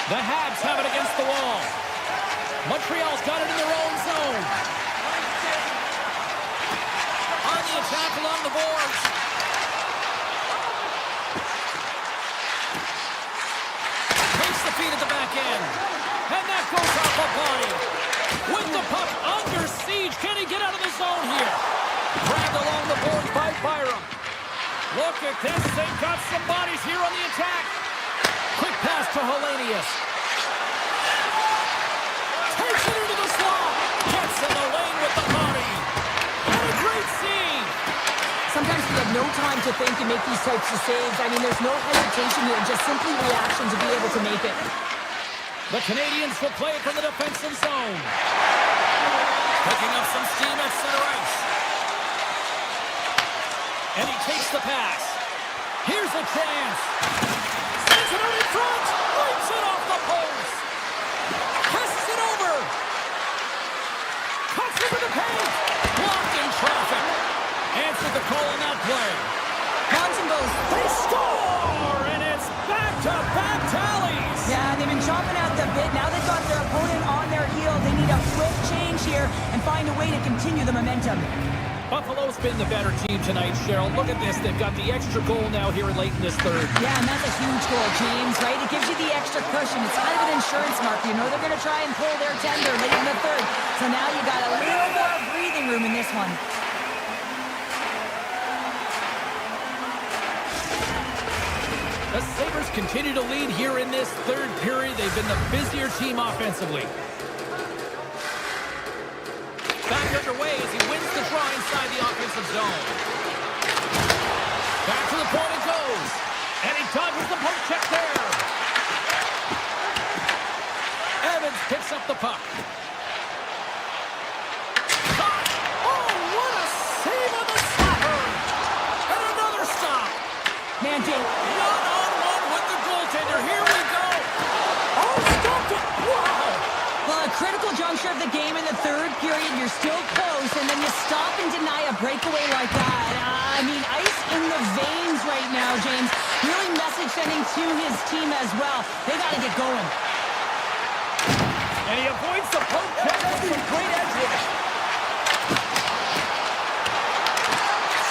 The Habs have it against the wall. Montreal's got it in their own zone. On the attack along the boards. Takes the feed at the back end. And that goes off the body. With the puck under siege. Can he get out of the zone here? Grabbed along the boards by Byram. Look at this. They've got some bodies here on the attack. Quick pass to Hellenius. Takes it into the slot. Gets in the lane with the body. And a great save. Sometimes we have no time to think and make these types of saves. I mean, there's no hesitation here, just simply reaction to be able to make it. The Canadians will play it from the defensive zone. Picking up some steam at center ice. And he takes the pass. Here's a chance. Sends it out in front. Wipes it off the post. Passes it over. Cuts into the paint. Blocked in traffic. Answered the call on that play. Monson goes. They score! And it's back-to-back tallies. Yeah, they've been chomping at the bit. Now they've got their opponent on their heel. They need a quick change here and find a way to continue the momentum. Buffalo's been the better team tonight, Cheryl. Look at this. They've got the extra goal now here late in this third. Yeah, and that's a huge goal, James, right? It gives you the extra cushion. It's kind of an insurance marker. You know they're going to try and pull their tender late in the third. So now you got a little more breathing room in this one. The Sabres continue to lead here in this third period. They've been the busier team offensively. Back underway as he wins the draw inside the offensive zone. Back to the point it goes. And he dodges the poke check there. Evans picks up the puck. Caught. Oh, what a save on the stopper. And another stop. Man, Jake. One-on-one with the goaltender. Here we go. Oh, stopped it. Wow. Well, a critical juncture of the game in the third period. You're still close, and then you stop and deny a breakaway like that. I mean, ice in the veins right now, James. Really message sending to his team as well. They got to get going. And he avoids the poke check with some great edge work.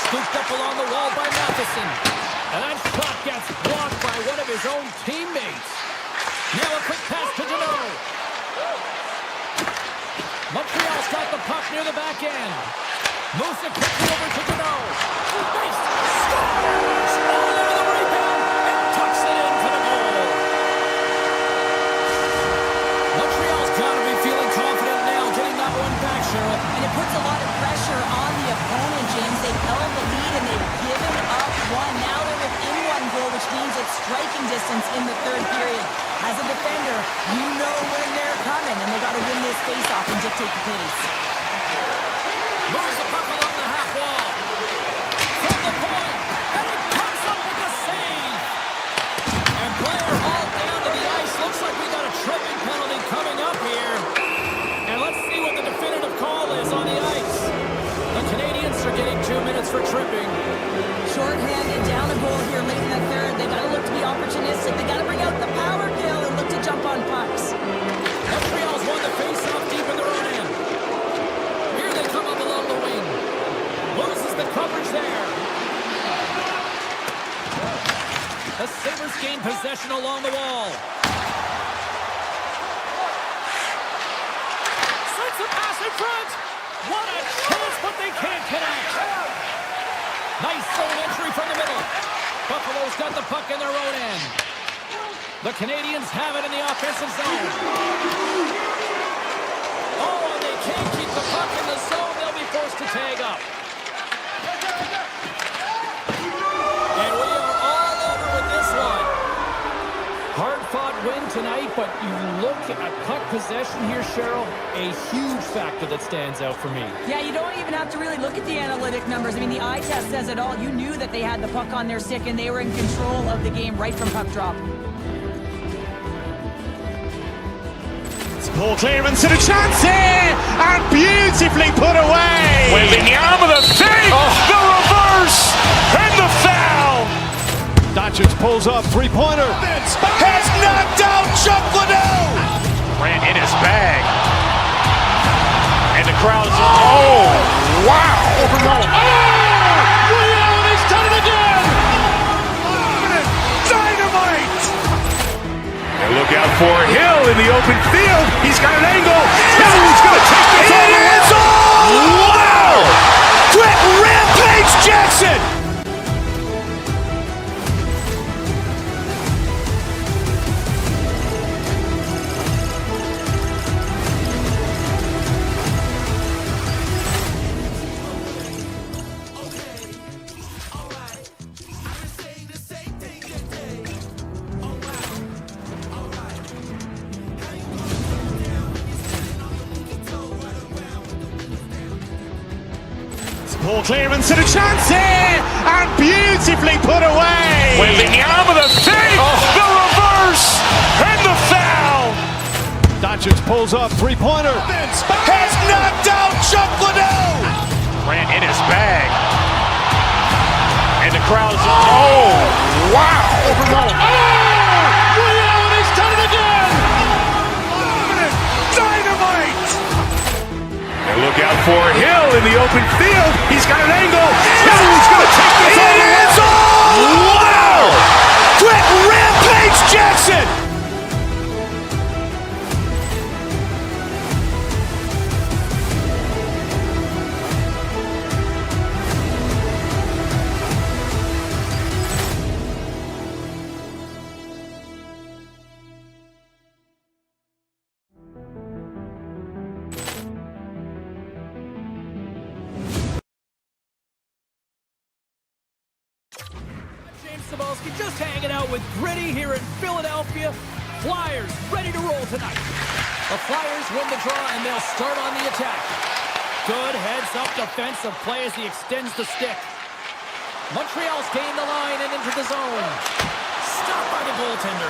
Scooped up along the wall by Matheson. And that shot gets blocked by one of his own teammates. Now a quick pass to Deneau. Montreal's got the puck near the back end. Moves it quickly over to Deneau. Base scores! All over the rebound and tucks it into the goal. Montreal's got to be feeling confident now, getting that one back, Cheryl. And it puts a lot of pressure on the opponent, James. They've held the lead and they've given up one. Now they're within one goal, which means it's striking distance in the third period. As a defender, you know when they're coming, and they got to win this face-off and dictate the pace. Moves the puck along the half wall. From the point, and it comes up with a save. And player hauled down to the ice. Looks like we got a tripping penalty coming up here. And let's see what the definitive call is on the ice. The Canadians are getting 2 minutes for tripping. Short-handed, down a goal here late in the third. They got to look to be opportunistic. They got to bring out the power kill and look to jump on pucks. Montreal's won the face-off deep in their own end. Here they come up along the wing. Loses the coverage there. The Sabres gain possession along the wall. Sends a pass in front. What a chance, but they can't connect. Nice zone entry from the middle. Buffalo's got the puck in their own end. The Canadians have it in the offensive zone. Oh, and they can't keep the puck in the zone. They'll be forced to tag up. And we are all over with this one. Hard-fought win tonight, but you look at puck possession here, Cheryl, a huge factor that stands out for me. Yeah, you don't even have to really look at the analytic numbers. I mean, the eye test says it all. You knew that they had the puck on their stick, and they were in control of the game right from puck drop. Poor clearance and a chance here, and beautifully put away. Wembanyama with a save, the reverse, and the foul. Doncic pulls up, three-pointer. Has knocked out Chuck Liddell. Ran in his bag. And the crowd is, oh, wow. He's done it again. Dynamite. And look out for Hill in the open field. He's got an angle. He's going to take this all the way. Wow. Quick Rampage Jackson. Poor clearance and a chance here, and beautifully put away. Wembanyama with a save, the reverse, and the foul. Doncic pulls up, three-pointer. Has knocked out Chuck Liddell. Ran in his bag. And the crowd is, oh, wow. He's done it again. Dynamite. And look out for Hill in the open field. He's got an angle. He's going to take this all the way. Wow. Quick Rampage Jackson. Just hanging out with Gritty here in Philadelphia. Flyers ready to roll tonight. The Flyers win the draw and they'll start on the attack. Good heads-up defensive play as he extends the stick. Montreal's gained the line and into the zone. Stopped by the goaltender.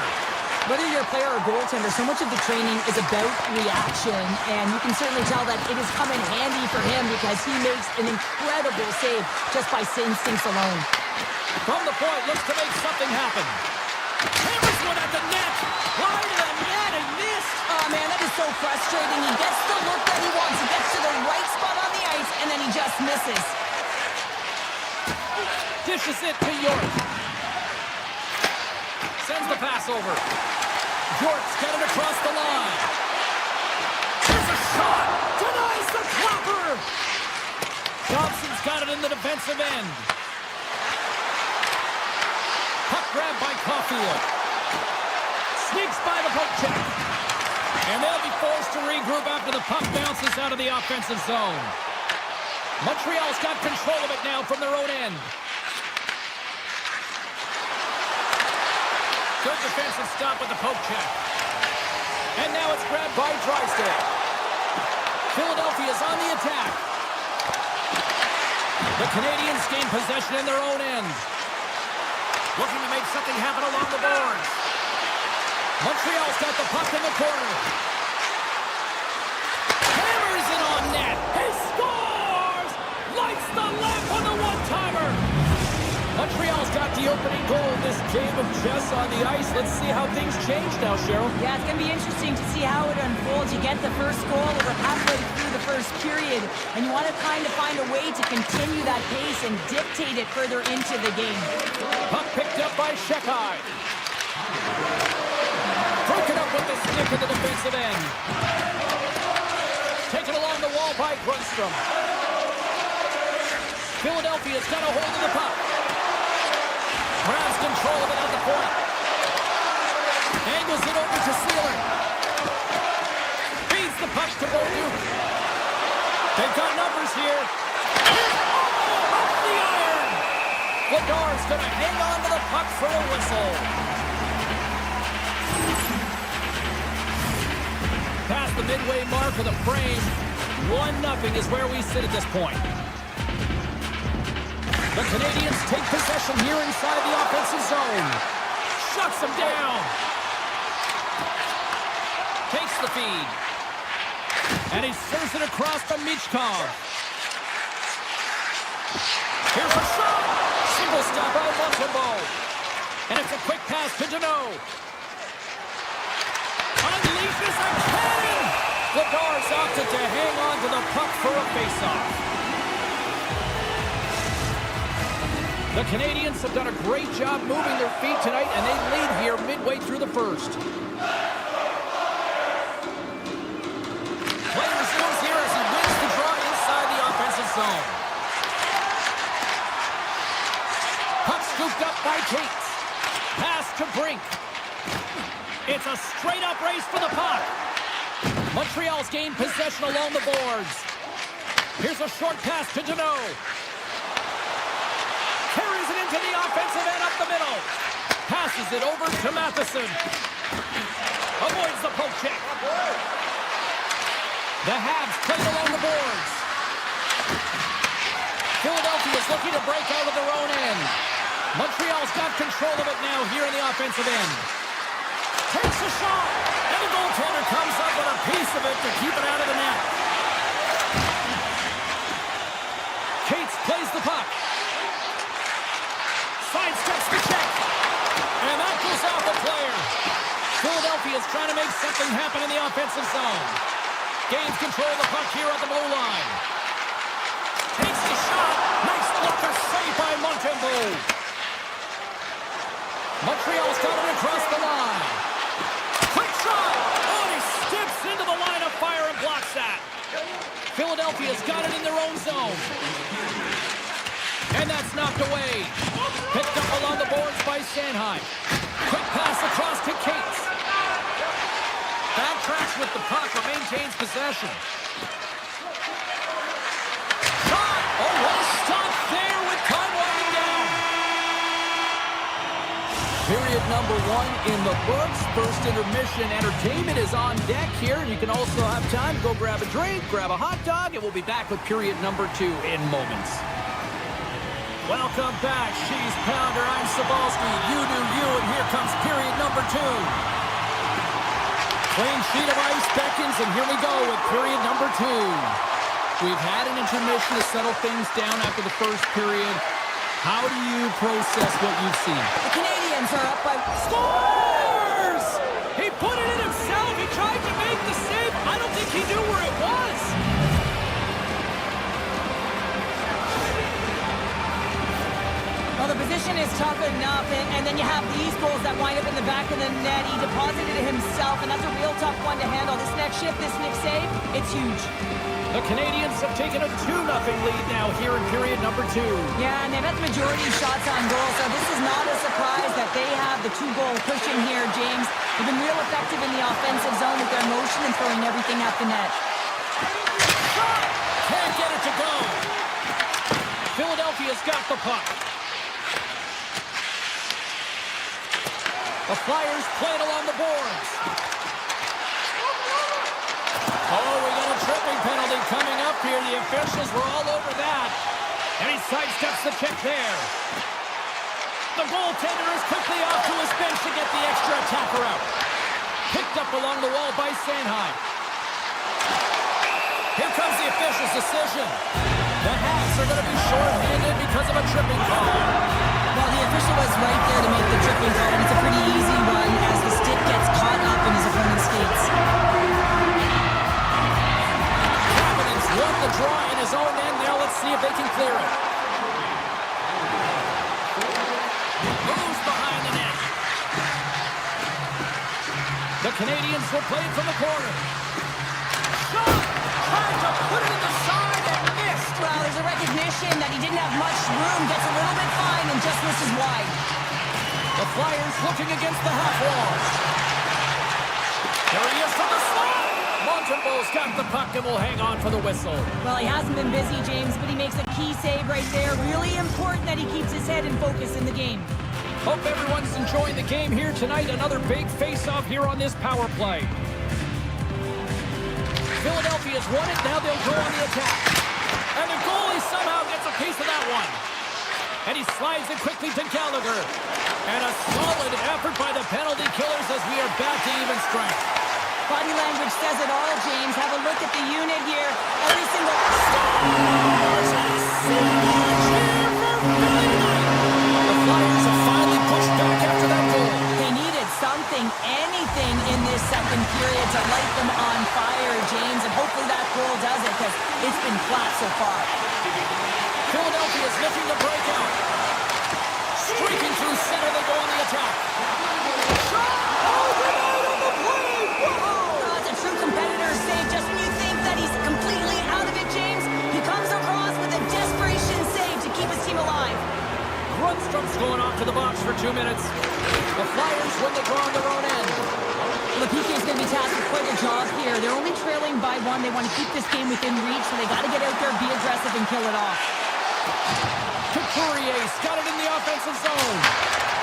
Whether you're a player or a goaltender, so much of the training is about reaction, and you can certainly tell that it has come in handy for him because he makes an incredible save just by instincts alone. From the point, looks to make something happen. Hammers one at the net. Wide of the net and missed. Oh, man, that is so frustrating. He gets the look that he wants. He gets to the right spot on the ice, and then he just misses. Dishes it to York. Sends the pass over. York's got it across the line. There's a shot. Denies the clopper. Johnson's got it in the defensive end. Puck grab by Caulfield. Sneaks by the poke check. And they'll be forced to regroup after the puck bounces out of the offensive zone. Montreal's got control of it now from their own end. Good defensive stop with the poke check. And now it's grabbed by Drysdale. Philadelphia's on the attack. The Canadians gain possession in their own end. Looking to make something happen along the boards. Montreal's got the puck in the corner. Hammers it on net. He scores! Lights the lamp on the Montreal's got the opening goal in this game of chess on the ice. Let's see how things change now, Cheryl. Yeah, it's going to be interesting to see how it unfolds. You get the first goal over halfway through the first period, and you want to kind of find a way to continue that pace and dictate it further into the game. Puck picked up by Shekai. Broken up with the stick at the defensive end. Taken along the wall by Grundstrom. Philadelphia's got a hold of the puck. Grabs control of it at the point. Angles it over to Sealer. Feeds the puck to Bolduc. They've got numbers here. Oh, off the iron. Ladar's going to hang on to the puck for a whistle. Past the midway mark of the frame. 1-0 is where we sit at this point. The Canadians take possession here inside the offensive zone. Shuts them down. Takes the feed. And he serves it across to Michkov. Here's a shot. Single stop by Montembeault. And it's a quick pass to Deneau. Unleashes a cannon. Ladar's opted to hang on to the puck for a faceoff. The Canadians have done a great job moving their feet tonight, and they lead here midway through the first. Play resumes here as he wins the draw inside the offensive zone. Puck scooped up by Cates. Pass to Brink. It's a straight-up race for the puck. Montreal's gained possession along the boards. Here's a short pass to Deneau. Carries it into the offensive end up the middle. Passes it over to Matheson. Avoids the poke check. The Habs played along the boards. Philadelphia's looking to break out of their own end. Montreal's got control of it now here in the offensive end. Takes a shot. And the goaltender comes up with a piece of it to keep it out of the net. Cates plays the puck. Sidesteps the check. And that goes off the player. Philadelphia's trying to make something happen in the offensive zone. Gains control of the puck here at the blue line. Takes the shot. Nice blocker save by Montembeault. Montreal's got it across the line. Quick shot. Oh, he steps into the line of fire and blocks that. Philadelphia's got it in their own zone. And that's knocked away. Picked up along the boards by Sanheim. Quick pass across to Cates. Backtracks with the puck but maintains possession. Shot! Oh, what a stop there with time winding down. Period number 1 in the books. First intermission entertainment is on deck here. And you can also have time to go grab a drink, grab a hot dog, and we'll be back with period number 2 in moments. Welcome back, She's Pounder. I'm Cebulski. You do you, and here comes period number 2. Clean sheet of ice beckons, and here we go with period number 2. We've had an intermission to settle things down after the first period. How do you process what you've seen? The Canadians are up by... Scores! He put it in himself. He tried to make the save. I don't think he knew where it was. Well, the position is tough enough, and then you have these goals that wind up in the back of the net. He deposited it himself, and that's a real tough one to handle. This next shift, this next save, it's huge. The Canadians have taken a 2-0 lead now here in period number 2. Yeah, and they've had the majority of shots on goal, so this is not a surprise that they have the 2-goal cushion here, James. They've been real effective in the offensive zone with their motion and throwing everything at the net. Can't get it to go. Philadelphia's got the puck. The Flyers played along the boards. Oh, we got a tripping penalty coming up here. The officials were all over that. And he sidesteps the check there. The goaltender is quickly off to his bench to get the extra attacker out. Picked up along the wall by Sanheim. Here comes the official's decision. The Habs are going to be short-handed because of a tripping call. official was right there to make the tripping call, and it's a pretty easy one as the stick gets caught up in his opponent's skates. Providence won the draw in his own end. Now let's see if they can clear it. Moves behind the net. The Canadians will play it from the corner. Shot! Trying to put it in the side and missed. Well, there's a recognition that he didn't have much room, gets a little bit fine, and just misses wide. The Flyers looking against the half wall. There he is from the slot. Montembeau's got the puck and will hang on for the whistle. Well, he hasn't been busy, James, but he makes a key save right there. Really important that he keeps his head in focus in the game. Hope everyone's enjoying the game here tonight. Another big face-off here on this power play. Philadelphia's won it. Now they'll go on the attack. And the goalie somehow gets a piece of that one. And he slides it quickly to Gallagher. And a solid effort by the penalty killers as we are back to even strength. Body language says it all, James. Have a look at the unit here. Every single... The Flyers have finally pushed back after that goal. They needed something, anything in this second period to light them on fire, James. And hopefully that goal does it, because it's been flat so far. Philadelphia's looking to break out. Streaking through center, they go on the attack. Shot! Oh, denied on the play! Whoa! It's a true competitor's save. Just when you think that he's completely out of it, James, he comes across with a desperation save to keep his team alive. Grundstrom's going off to the box for 2 minutes. The Flyers win the draw on their own end. Well, the PK is going to be tasked with quite a job here. They're only trailing by 1. They want to keep this game within reach, so they got to get out there, be aggressive, and kill it off. Couturier's got it in the offensive zone.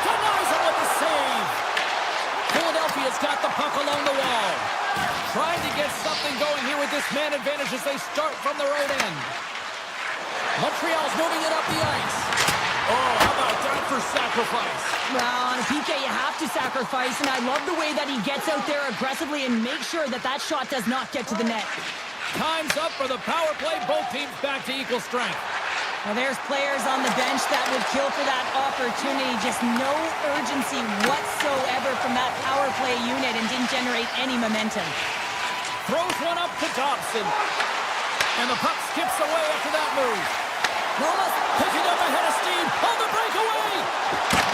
Denies him with the save. Philadelphia's got the puck along the wall. Trying to get something going here with this man advantage as they start from their own end. Montreal's moving it up the ice. Oh, how about that for sacrifice? Well, on a PK, you have to sacrifice, and I love the way that he gets out there aggressively and makes sure that that shot does not get to the net. Time's up for the power play. Both teams back to equal strength. Now, there's players on the bench that would kill for that opportunity. Just no urgency whatsoever from that power play unit and didn't generate any momentum. Throws one up to Dobson. And the puck skips away after that move. Almost Picking up ahead of steam on the breakaway.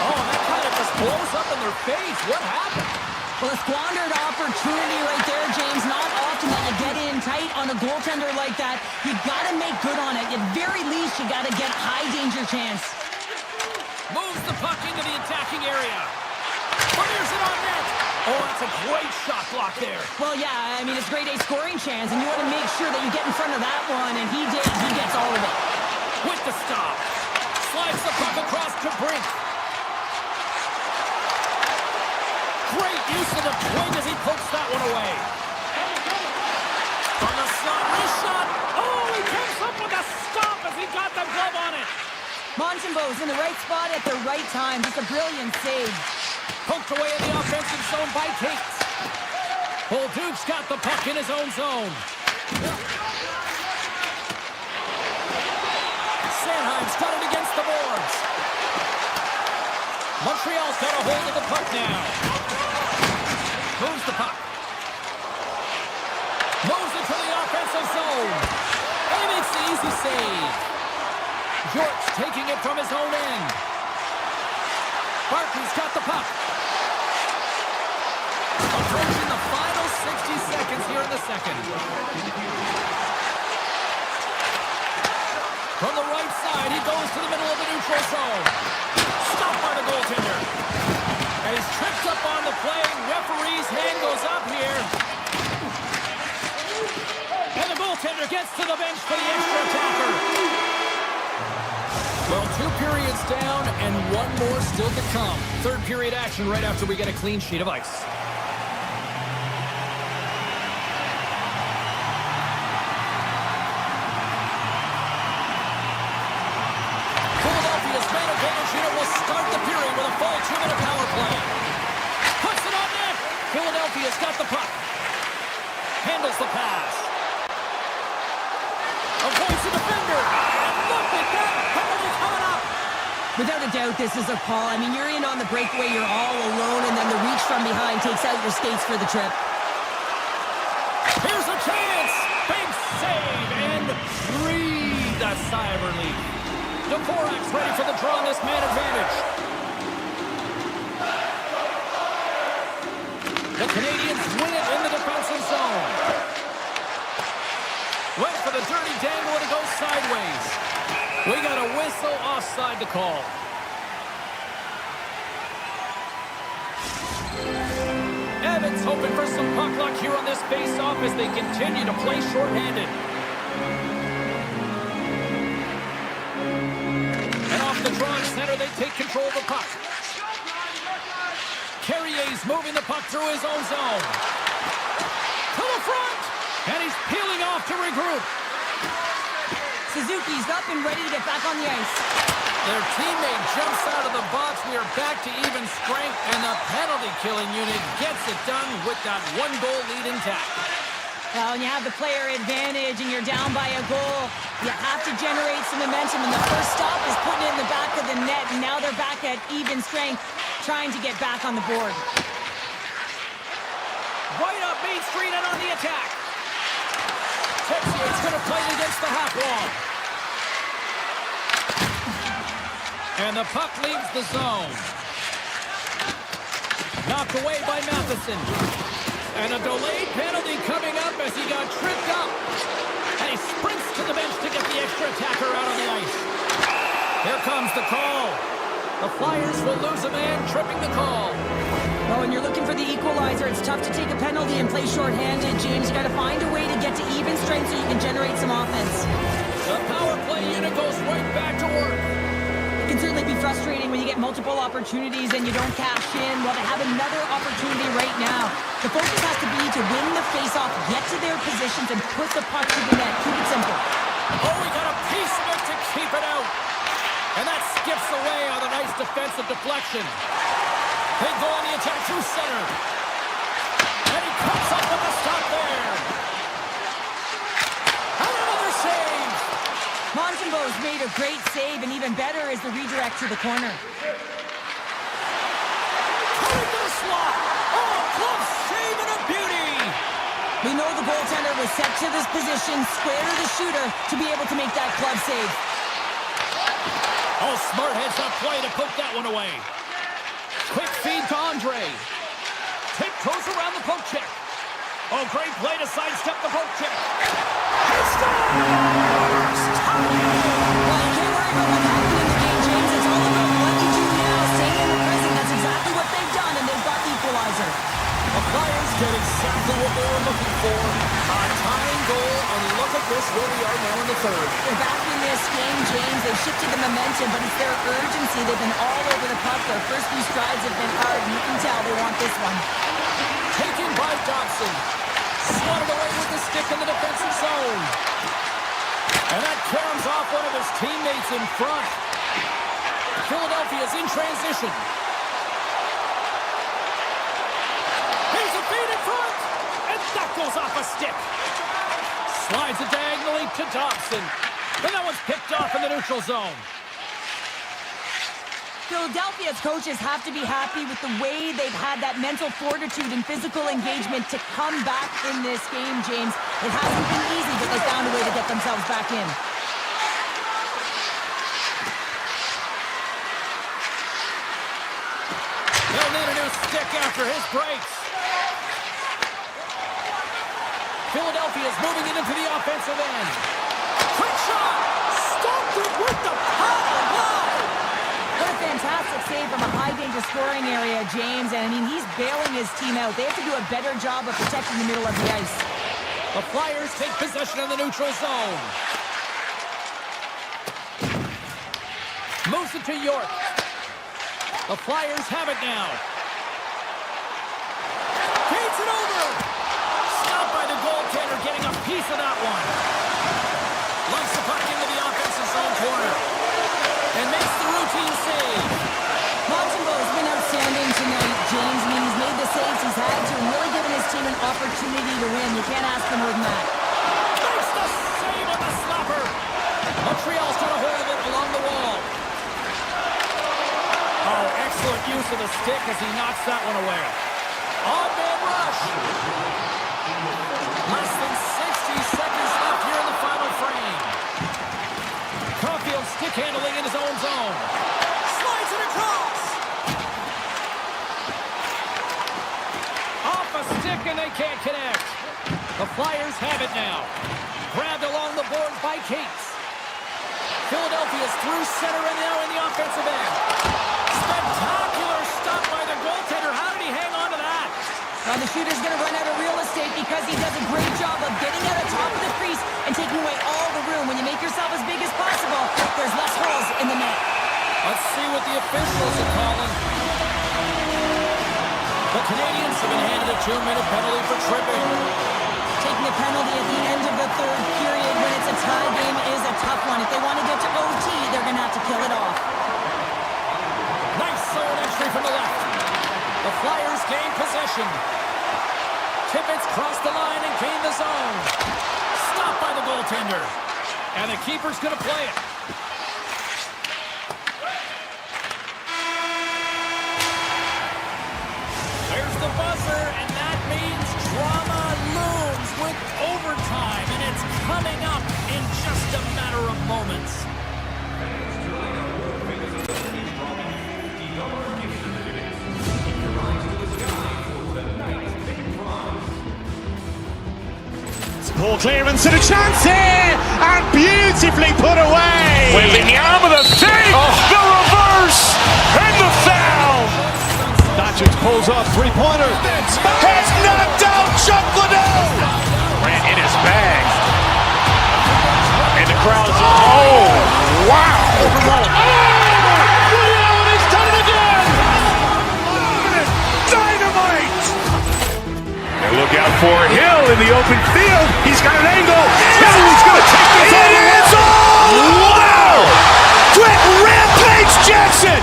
Oh, that kind of just blows up in their face. What happened? well, a squandered opportunity right there, James. Not often that you get in tight on a goaltender like that. You got to make good on it. At very least, you got to get a high danger chance. Moves the puck into the attacking area. Fires it on net. Oh, that's a great shot block there. Well, yeah, I mean, it's grade A scoring chance, and you want to make sure that you get in front of that one, and he did. He gets all of it. With the stop. Slides the puck across to Brink. Great use of the point as he pokes that one away. From the slot, wrist shot. Oh, he comes up with a stop as he got the glove on it. Montembeau's in the right spot at the right time. Just a brilliant save. Poked away in the offensive zone by Tate. Bolduc's got the puck in his own zone. Sanheim's got it against the boards. Montreal's got a hold of the puck now. Moves the puck. Moves it to the offensive zone. And he makes the easy save. York's taking it from his own end. Barkley's got the puck. Approaching the final 60 seconds here in the second. From the right side, he goes to the middle of the neutral zone. Stopped by the goaltender. And he's tripped up on the play. Referee's hand goes up here. And the goaltender gets to the bench for the extra attacker. Well, 2 periods down and 1 more still to come. Third period action right after we get a clean sheet of ice. Philadelphia's man advantage unit will start the period with a full 2-minute power play. Puts it on net. Philadelphia's got the puck. Handles the pass. Avoids the defender. And look at that penalty coming up. Without a doubt, this is a call. I mean, you're in on the breakaway, you're all alone, and then the reach from behind takes out your skates for the trip. Here's a chance! Big save, and breathe a sigh of relief. Dvorak's ready for the draw on this man advantage. The Canadians win it in the defensive zone. Went for the dirty dangle and it goes sideways. We got a whistle offside to call. Evans hoping for some puck luck here on this face-off as they continue to play shorthanded. And off the draw center, they take control of the puck. Carrier's moving the puck through his own zone. To the front! And he's peeling off to regroup. Suzuki's up and ready to get back on the ice. Their teammate jumps out of the box. We are back to even strength, and the penalty-killing unit gets it done with that one-goal lead intact. Well, when you have the player advantage and you're down by a goal, you have to generate some momentum, and the first stop is putting it in the back of the net, and now they're back at even strength, trying to get back on the board. Right up Main Street and on the attack. Teixeira's going to play it against the half wall. And the puck leaves the zone. Knocked away by Matheson. And a delayed penalty coming up as he got tripped up. And he sprints to the bench to get the extra attacker out on the ice. Here comes the call. The Flyers will lose a man, tripping the call. Well, when you're looking for the equalizer, it's tough to take a penalty and play shorthanded, James. You got to find a way to get to even strength so you can generate some offense. The power play unit goes right back to work. It can certainly be frustrating when you get multiple opportunities and you don't cash in. Well, they have another opportunity right now. The focus has to be to win the faceoff, get to their positions, and put the puck to the net. Keep it simple. Oh, we got a piece of it to keep it out. And that skips away on a nice defensive deflection. They go on the attack through center. And he comes up with a stop there. And another save. Montembeau's made a great save, and even better is the redirect to the corner. Coming to the slot. Oh, glove save and a beauty. We know the goaltender was set to this position, square to the shooter, to be able to make that glove save. Oh, smart heads-up play to poke that one away. Quick feed to Andre. Tiptoes around the poke check. Oh, great play to sidestep the poke check. He scores! Well, you can't worry about what happened in the game, James. It's all about what you do now, staying in the present. That's exactly what they've done, and they've got the equalizer. The Flyers get exactly what they were looking for. A tying goal, and look at this, where we are now in the third. They're back in this game, James. They've shifted the momentum, but it's their urgency. They've been all over the puck. Their first few strides have been hard, and you can tell they want this one. Taken by Dobson. Swatted away with the stick in the defensive zone. And that caroms off one of his teammates in front. Philadelphia's in transition. Here's a feed in front. And that goes off a stick. Slides it diagonally to Dobson. And that one's picked off in the neutral zone. Philadelphia's coaches have to be happy with the way they've had that mental fortitude and physical engagement to come back in this game, James. It hasn't been easy, but they found a way to get themselves back in. They'll need a new stick after his breaks. Philadelphia's moving it into the offensive end. Quick shot! Stopped it with the power! Wow! What a fantastic save from a high-danger scoring area, James. And, I mean, he's bailing his team out. They have to do a better job of protecting the middle of the ice. The Flyers take possession of the neutral zone. Moves it to York. The Flyers have it now. Feeds it over. Stopped by the goaltender, getting a piece of that one. Lumps the puck into the offensive zone corner. And makes the routine save. Montembeau's been outstanding tonight, James. I mean, he's made the saves he's had to and really given his team an opportunity to win. You can't ask for more than that. Makes the save on the slapper. Montreal's got a hold of it along the wall. the stick as he knocks that one away. On-man rush. Less than 60 seconds left here in the final frame. Caulfield stick handling in his own zone. Slides it across. Off a stick and they can't connect. The Flyers have it now. Grabbed along the boards by Cates. Philadelphia's through center and now in the offensive end. Spectacular stop by the goaltender. How did he hang on to that? Well, the shooter's going to run out of real estate because he does a great job of getting out of top of the crease and taking away all the room. When you make yourself as big as possible, there's less holes in the net. Let's see what the officials are calling. The Canadians have been handed a 2-minute penalty for tripping. Taking a penalty at the end of the third period when it's a tie game is a tough one. If they want to get to OT, they're going to have to kill it off. Nice zone entry from the left. The Flyers gain possession. Tippett's crossed the line and gained the zone. Stopped by the goaltender. And the keeper's going to play it. There's the buzzer, and that means drama looms with overtime, and it's coming up in just a matter of moments. Poor clearance and a chance here, and beautifully put away. Wembanyama the save, the reverse, and the foul. Doncic pulls up, three-pointer. Has knocked out Chuck Liddell. Ran in his bag. And the crowd is, oh, wow. He's done it again. Dynamite. And look out for Hill in the open field. He's got an angle. He's going to take this all the way. Wow. Quick Rampage Jackson.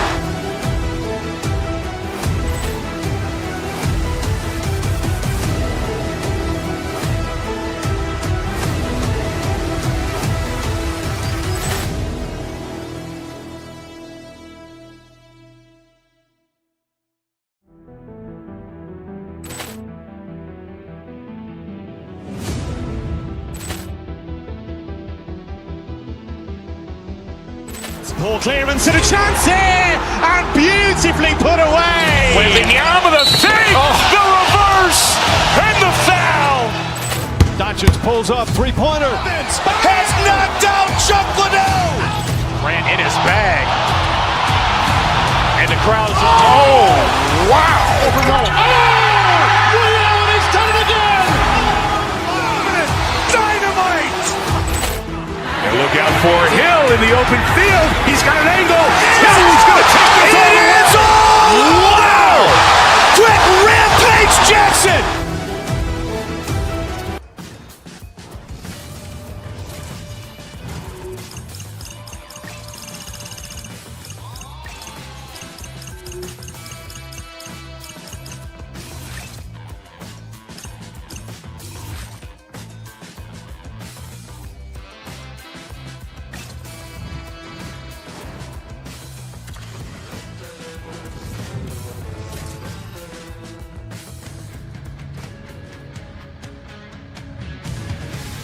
Poor clearance and a chance here, and beautifully put away. Wembanyama the save, the reverse, and the foul. Doncic pulls up, three-pointer. Has knocked out Chuck Liddell. Ran in his bag. And the crowd is, oh, wow. He's done it again. Dynamite. And look out for Hill in the open field. He's got an angle. He's going to take this all the way. Wow. Quick Rampage Jackson.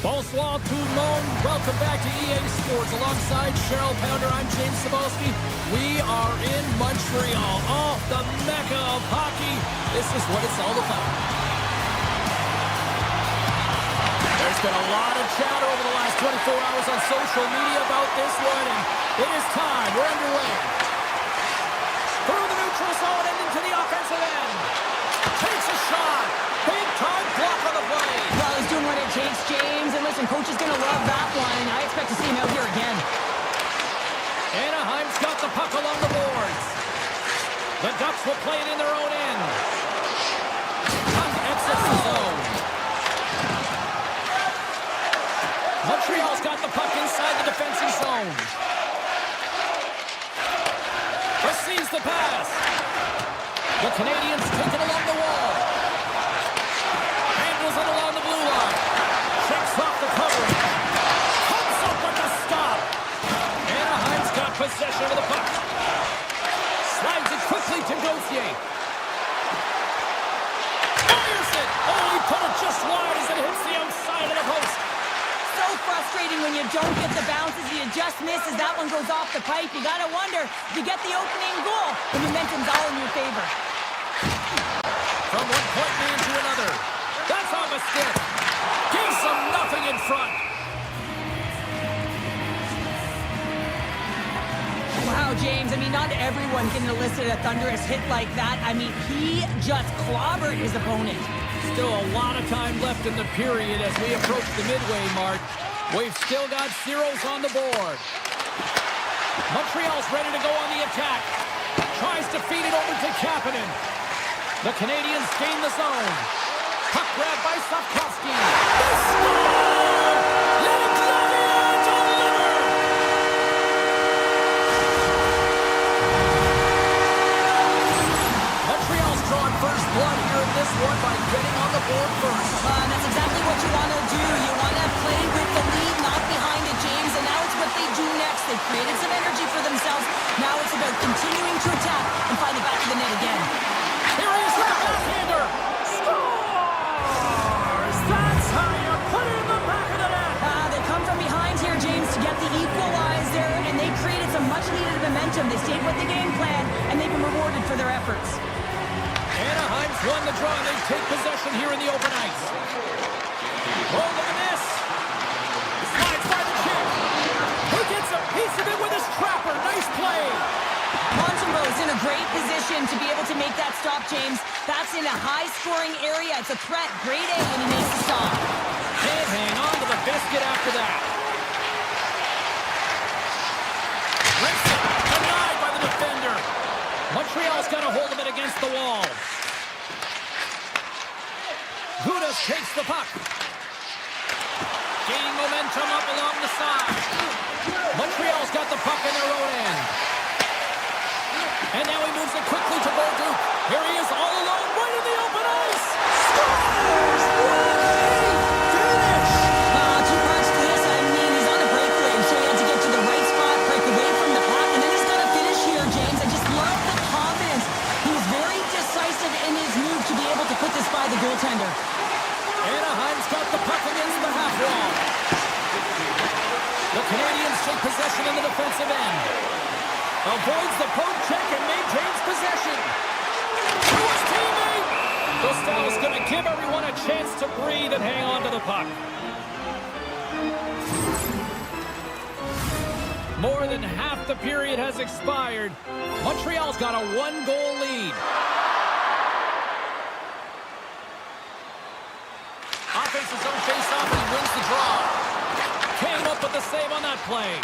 Bonsoir tout le monde. Welcome back to EA Sports. Alongside Cheryl Pounder, I'm James Cebulski. We are in Montreal, oh, the mecca of hockey. This is what it's all about. There's been a lot of chatter over the last 24 hours on social media about this one, and it is time. We're underway. Through the neutral zone and into the offensive end. Takes a shot. Big time block on the play. Well, he's doing what it takes, James. And listen, coach is going to love that one. I expect to see him out here again. Anaheim's got the puck along the boards. The Ducks will play it in their own end. Puck exits the zone. Montreal's got the puck inside the defensive zone. Receives the pass. The Canadians take it along the wall. Handles it along the blue line. Shakes off the coverage. Comes up with the stop. Anaheim's got possession of the puck. Slides it quickly to Gauthier. Fires it. Oh, he put it just wide as it hits the outside of the post. So frustrating when you don't get the bounces. You just miss as that one goes off the pipe. You gotta wonder, if you get the opening goal, the momentum's all in your favor. From one point man to another. That's off a stick. Gives them nothing in front. Wow, James, I mean, not everyone can elicit a thunderous hit like that. I mean, he just clobbered his opponent. Still a lot of time left in the period as we approach the midway mark. We've still got zeros on the board. Montreal's ready to go on the attack. Tries to feed it over to Kapanen. The Canadians gain the zone. Puck grab by Slavkovsky. They score! Let it deliver! Montreal's drawing first blood here in this one by getting on the board first. That's exactly what you want to do. You want to play with the lead, not behind it, James. And now it's what they do next. They've created some energy for themselves. Now it's about continuing to attack and find the back of the net again. Here he is with the backhander. Scores! That's how you put it in the back of the net. They come from behind here, James, to get the equalizer, and they created some much-needed momentum. They stayed with the game plan, and they've been rewarded for their efforts. Anaheim's won the draw, and they take possession here in the open ice. Oh, look at this. Slides by the kick. He gets a piece of it with his trapper. Nice play. Montembeau's in a great position to be able to make that stop, James. That's in a high-scoring area. It's a threat. Grade A, and he makes the stop. Can't hang on to the biscuit after that. Rips it. Denied by the defender. Montreal's got a hold of it against the wall. Gudas takes the puck. Gaining momentum up along the side. Montreal's got the puck in their own end. And now he moves it quickly to Bolduc. Here he is all alone, right in the open ice. Scores! Finish! Two parts to this. I mean, he's on a breakaway. I'm sure he had to get to the right spot, break away from the puck, and then he's got to finish here, James. I just love the confidence. He was very decisive in his move to be able to put this by the goaltender. Anaheim's got the puck against the half wall. The Canadians take possession in the defensive end. Avoids the poke check and maintains possession. To his teammate. Dostal's going to give everyone a chance to breathe and hang on to the puck. More than half the period has expired. Montreal's got a one-goal lead. Offensive zone face-off and he wins the draw. Came up with the save on that play.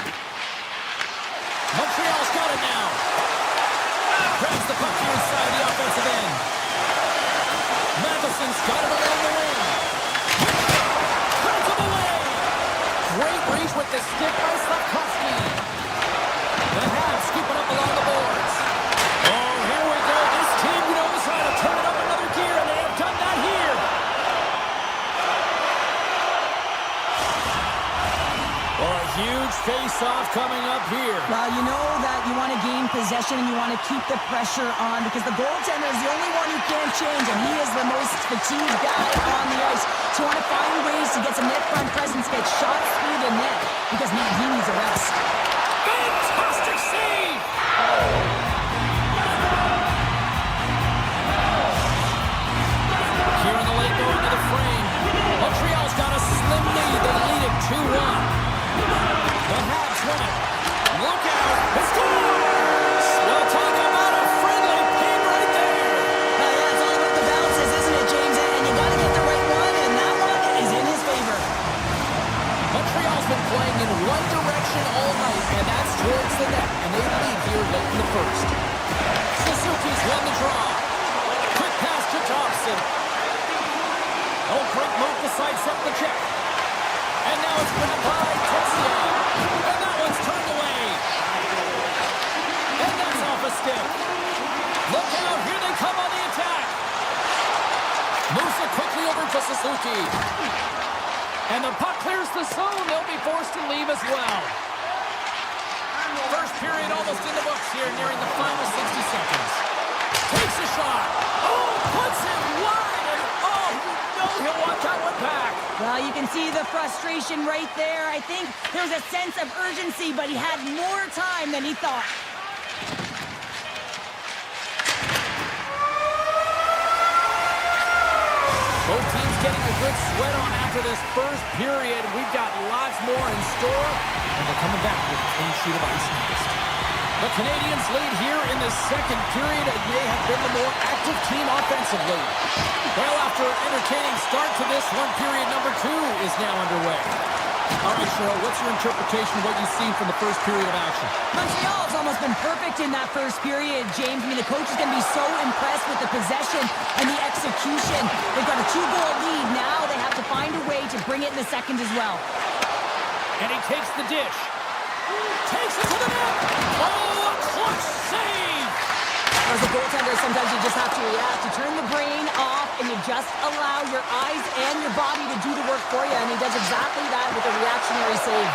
Montreal's got it now. Grabs the puck here inside the offensive end. Matheson's got it along the wing. Comes to the lane. Great reach with the stick by Slavkovsky. The Habs scooping up along the boards. Oh, here we go. This team knows how to turn it up another gear, and they have done that here. Well, a huge face-off coming up here. Well, you know that you want to gain possession and you want to keep the pressure on because the goaltender is the only one who can't change, and he is the most fatigued guy on the ice. So you want to find ways to get some net front presence, get shots through the net because man, he needs a rest. Fantastic save! Here in the late going to the frame. Montreal's got a slim lead. They lead it 2-1. The Habs win it. Look out. He scores! We'll talk about a friendly pin right there. Yeah, it's all about the bounces, isn't it, James? And you got to get the right one, and that one is in his favor. Montreal's been playing in one direction all night, and that's towards the net, and they lead here late in the first. Suzuki's won the draw. Quick pass to Thompson. Oh, great move to sidestep the check. And now it's put by Tessia. And that one's turned away. And that's off a stick. Look out, here they come on the attack. Moves it quickly over to Suzuki. And the puck clears the zone. They'll be forced to leave as well. First period almost in the books here, nearing the final 60 seconds. Takes a shot. Oh, puts it wide. And oh, you know he'll want that one back. Well, you can see the frustration right there. I think there's a sense of urgency, but he had more time than he thought. Both teams getting a good sweat on after this first period. We've got lots more in store, and we're coming back with a clean sheet of ice next. The Canadians lead here in the second period, and they have been the more active team offensively. Well, after an entertaining start to this one, period number 2 is now underway. All right, Cheryl, what's your interpretation of what you've seen from the first period of action? Montreal's almost been perfect in that first period, James. I mean, the coach is going to be so impressed with the possession and the execution. They've got a 2-goal lead. Now they have to find a way to bring it in the second as well. And he takes the dish. Takes it to the net. Oh, a clutch save. As a goaltender, sometimes you just have to react. You turn the brain off, and you just allow your eyes and your body to do the work for you, and he does exactly that with a reactionary save.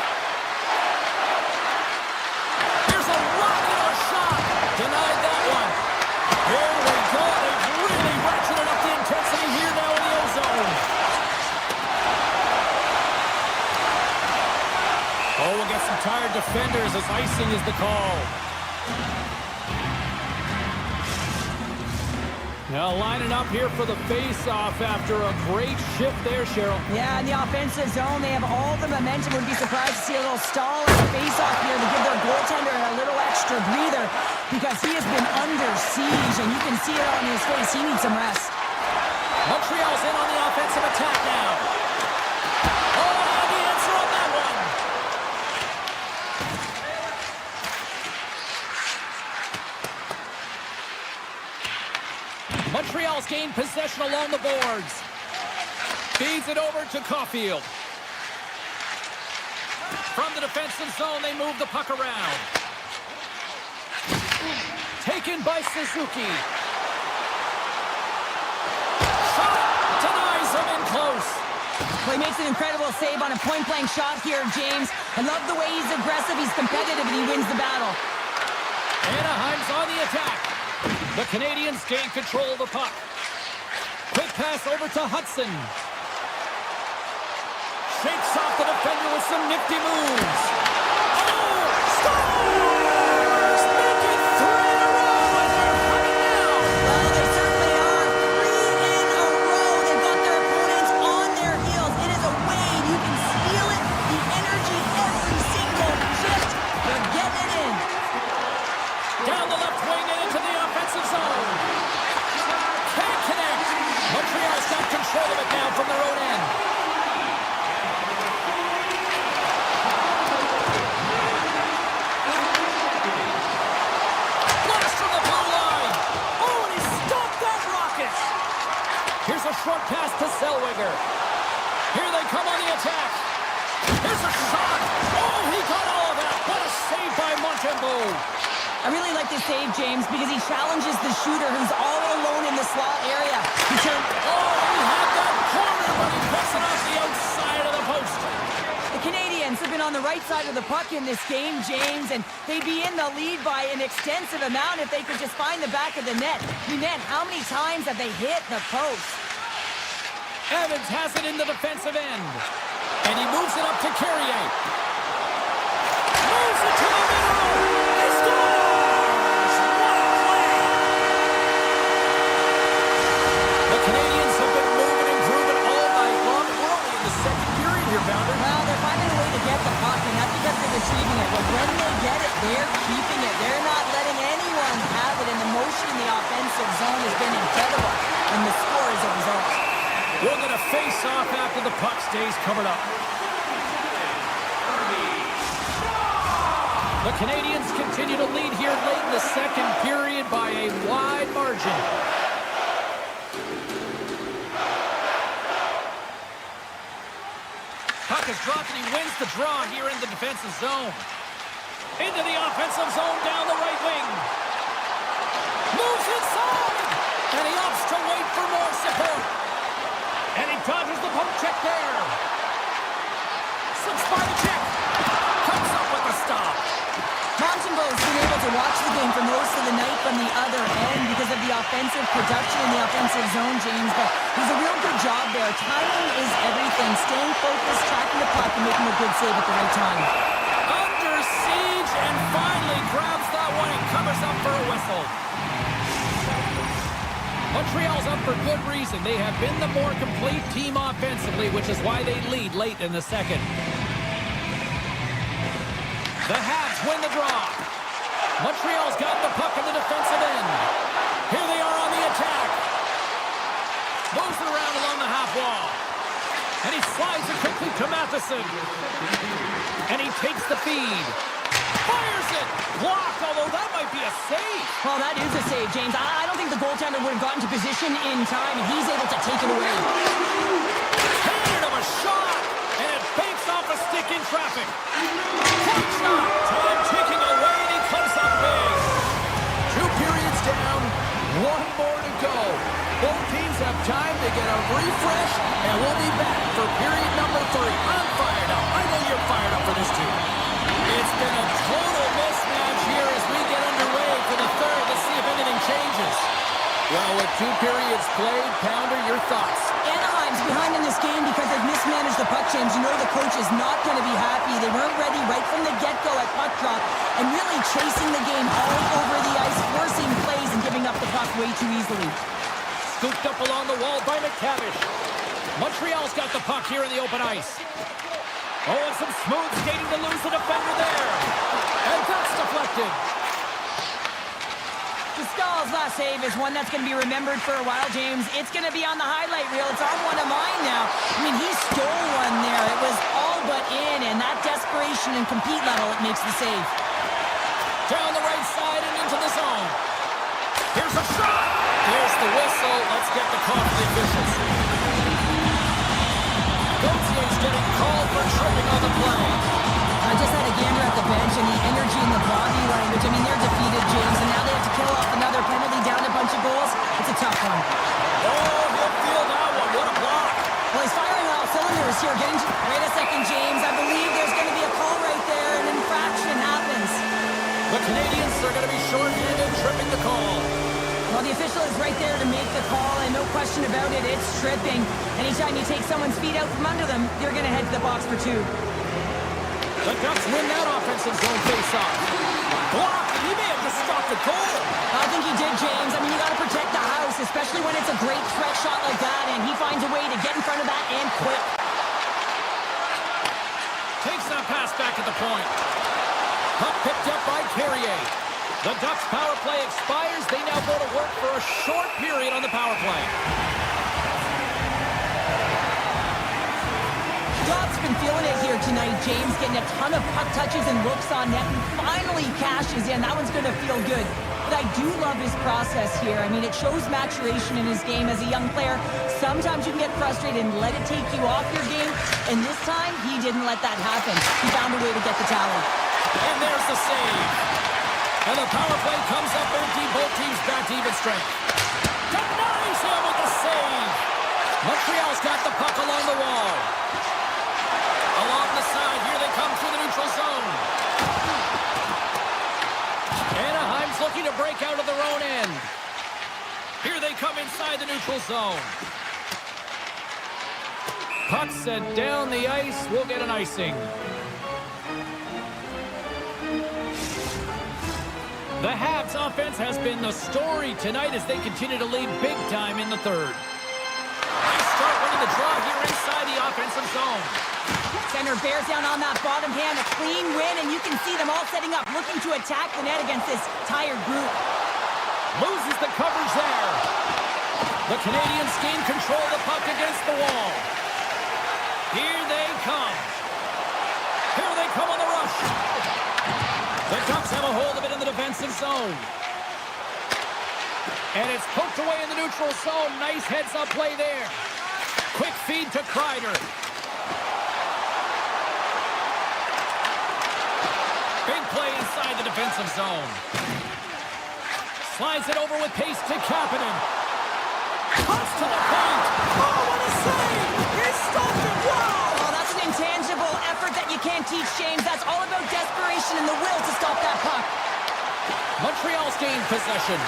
Here's a rocket of a shot. Denied that one. Here we go. They've really ratcheted up the intensity here now in the O-zone. Oh, we'll get some tired defenders as icing is the call. Now lining up here for the face-off after a great shift there, Cheryl. Yeah, in the offensive zone, they have all the momentum. Wouldn't be surprised to see a little stall in the face-off here to give their goaltender a little extra breather because he has been under siege, and you can see it on his face. He needs some rest. Montreal's in on the offensive attack now. Oh, the answer on that one. Montreal's gained possession along the boards. Feeds it over to Caulfield. From the defensive zone, they move the puck around. Taken by Suzuki. Shot denies him in close. Well, he makes an incredible save on a point-blank shot here, James. I love the way he's aggressive, he's competitive, and he wins the battle. Anaheim's on the attack. The Canadians gain control of the puck. Quick pass over to Hudson. Shakes off the defender with some nifty moves. Oh, scores! Make it 3 in a row, and they're coming down. Well, they certainly are. 3 in a row. They've got their opponents on their heels. It is a wave. You can feel it. The energy every single shift. They're getting it in. Down the left wing and into the offensive zone. Can't connect. Montreal's got control of it now from their own end. Blast from the blue line. Oh, and he stopped that rocket. Here's a short pass to Zellweger. Here they come on the attack. Here's a shot. Oh, he got all of that. What a save by Montembeault. I really like this save, James, because he challenges the shooter who's all alone in the slot area. He turned... Oh, he had that corner, but he puts it off the outside of the post. The Canadians have been on the right side of the puck in this game, James, and they'd be in the lead by an extensive amount if they could just find the back of the net. I mean, man, how many times have they hit the post? Evans has it in the defensive end. And he moves it up to Carrier. Moves it to the middle. He scores! What a play! The Canadians have been moving and grooving all night long, early in the second period here, Bounder. Well, they're finding a way to get the puck, and that's because they're retrieving it. But when they get it, they're keeping it. They're not letting anyone have it, and the motion in the offensive zone has been incredible, and the score is a result. We'll get a face-off after the puck stays covered up. The Canadians continue to lead here late in the second period by a wide margin. Puck is dropped and he wins the draw here in the defensive zone. Into the offensive zone down the right wing. Moves inside! And he opts to wait for more support. And he dodges the poke check there. Slips by the check. Comes up with the stop. Montembeau's been able to watch the game for most of the night from the other end because of the offensive production in the offensive zone, James, but he's a real good job there. Timing is everything. Staying focused, tracking the puck, and making a good save at the right time. Under siege and finally grabs that one and covers up for a whistle. Montreal's up for good reason. They have been the more complete team offensively, which is why they lead late in the second. The Habs win the draw. Montreal's got the puck in the defensive end. Here they are on the attack. Moves it around along the half wall. And he slides it quickly to Matheson. And he takes the feed. Fires it! Blocked, although that might be a save. Well, that is a save, James. I don't think the goaltender would have gotten to position in time, and he's able to take it away. Hand of a shot! And it fakes off a stick in traffic. Point shot! Time ticking away, and he comes up big. 2 periods down, 1 more to go. Both teams have time to get a refresh, and we'll be back for period number 3. I'm fired up. I know you're fired up for this too. It's been a total mismatch here as we get underway for the third. Let's see if anything changes. Well, with 2 periods played, Pounder, your thoughts? Anaheim's behind in this game because they've mismanaged the puck, James. You know the coach is not going to be happy. They weren't ready right from the get-go at puck drop and really chasing the game all over the ice, forcing plays and giving up the puck way too easily. Scooped up along the wall by McTavish. Montreal's got the puck here in the open ice. Oh, and some smooth skating to lose the defender there. And that's deflected. Pascal's last save is one that's going to be remembered for a while, James. It's going to be on the highlight reel. It's on one of mine now. I mean, he stole one there. It was all but in, and that desperation and compete level, it makes the save. Down the right side and into the zone. Here's a shot. Here's the whistle. Let's get the call for the officials. Gautier's getting called for tripping on the play. I just had a gander at the bench, and the energy and the body language. I mean, they're defeated, James, and now they have to kill off another penalty, down a bunch of goals. It's a tough one. Oh, he'll feel that one. What a block. Well, he's firing all cylinders here. Wait a second, James. I believe there's going to be a call right there. An infraction happens. The Canadians are going to be short-handed, tripping the call. Well, the official is right there to make the call, and no question about it, it's tripping. Anytime you take someone's feet out from under them, you're going to head to the box for 2. The Ducks win that offensive zone face-off. Block! He may have just stopped the goal. I think he did, James. I mean, you got to protect the house, especially when it's a great threat shot like that, and he finds a way to get in front of that and quick. Takes that pass back at the point. Puck picked up by Carrier. The Ducks' power play expires. They now go to work for a short period on the power play. Dobbs been feeling it here tonight, James, getting a ton of puck touches and looks on net, and finally cashes in. That one's going to feel good. But I do love his process here. I mean, it shows maturation in his game as a young player. Sometimes you can get frustrated and let it take you off your game, and this time, he didn't let that happen. He found a way to get the tally. And there's the save. And the power play comes up empty. Both teams back to even strength. Denies him with the save. Montreal's got the puck along the wall. Along the side, here they come through the neutral zone. Anaheim's looking to break out of their own end. Here they come inside the neutral zone. Puck sent down the ice. We'll get an icing. The Habs offense has been the story tonight as they continue to lead big time in the third. Nice start winning the draw here inside the offensive zone. Center bears down on that bottom hand, a clean win, and you can see them all setting up, looking to attack the net against this tired group. Loses the coverage there. The Canadians gain control of the puck against the wall. Here they come. Here they come on the rush. The Ducks have a hold of it in the defensive zone. And it's poked away in the neutral zone. Nice heads-up play there. Quick feed to Kreider. Big play inside the defensive zone. Slides it over with pace to Kapanen. Cuts to the point. Oh, what a save! He stopped it. Wow! Oh, that's an intangible effort that you you can't teach, James. That's all about desperation and the will to stop that puck. Montreal's gained possession.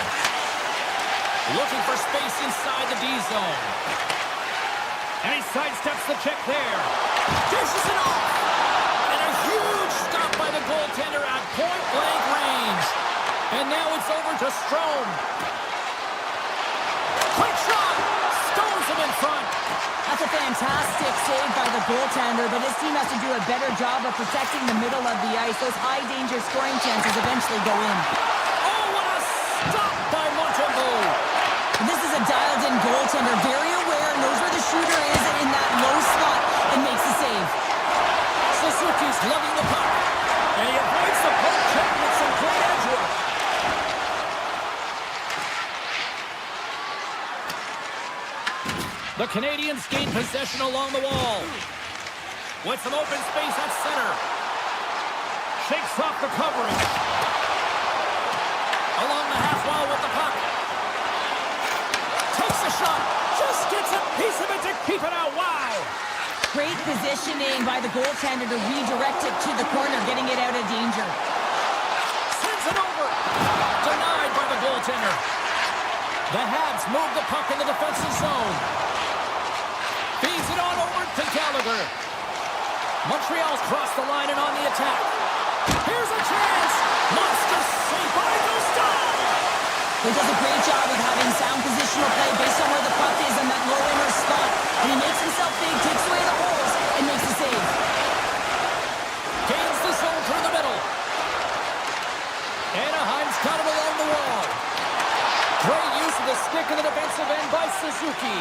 Looking for space inside the D zone. And he sidesteps the check there. Dishes it off. And a huge stop by the goaltender at point-blank range. And now it's over to Strome. Quick shot! Stones him in front. That's a fantastic save by the goaltender, but his team has to do a better job of protecting the middle of the ice. Those high-danger scoring chances eventually go in. Oh, what a stop by Montembeault. This is a dialed-in goaltender, very aware, knows where the shooter is in that low slot, and makes the save. Suzuki's lugging the puck. And he avoids the puck check with some great edge work. The Canadians gain possession along the wall. With some open space at center. Shakes off the coverage. Along the half wall with the puck. Takes a shot. Just gets a piece of it to keep it out. Wow. Great positioning by the goaltender to redirect it to the corner, getting it out of danger. Sends it over. Denied by the goaltender. The Habs move the puck in the defensive zone. Feeds it on over to Gallagher. Montreal's crossed the line and on the attack. Here's a chance. Monster save by Gustav. He does a great job of having sound positional play based on where the puck is in that low inner spot. And he makes himself big, takes away the holes, and makes the save. Gains the zone through the middle. Anaheim's got him along the wall. Great use of the stick in the defensive end by Suzuki.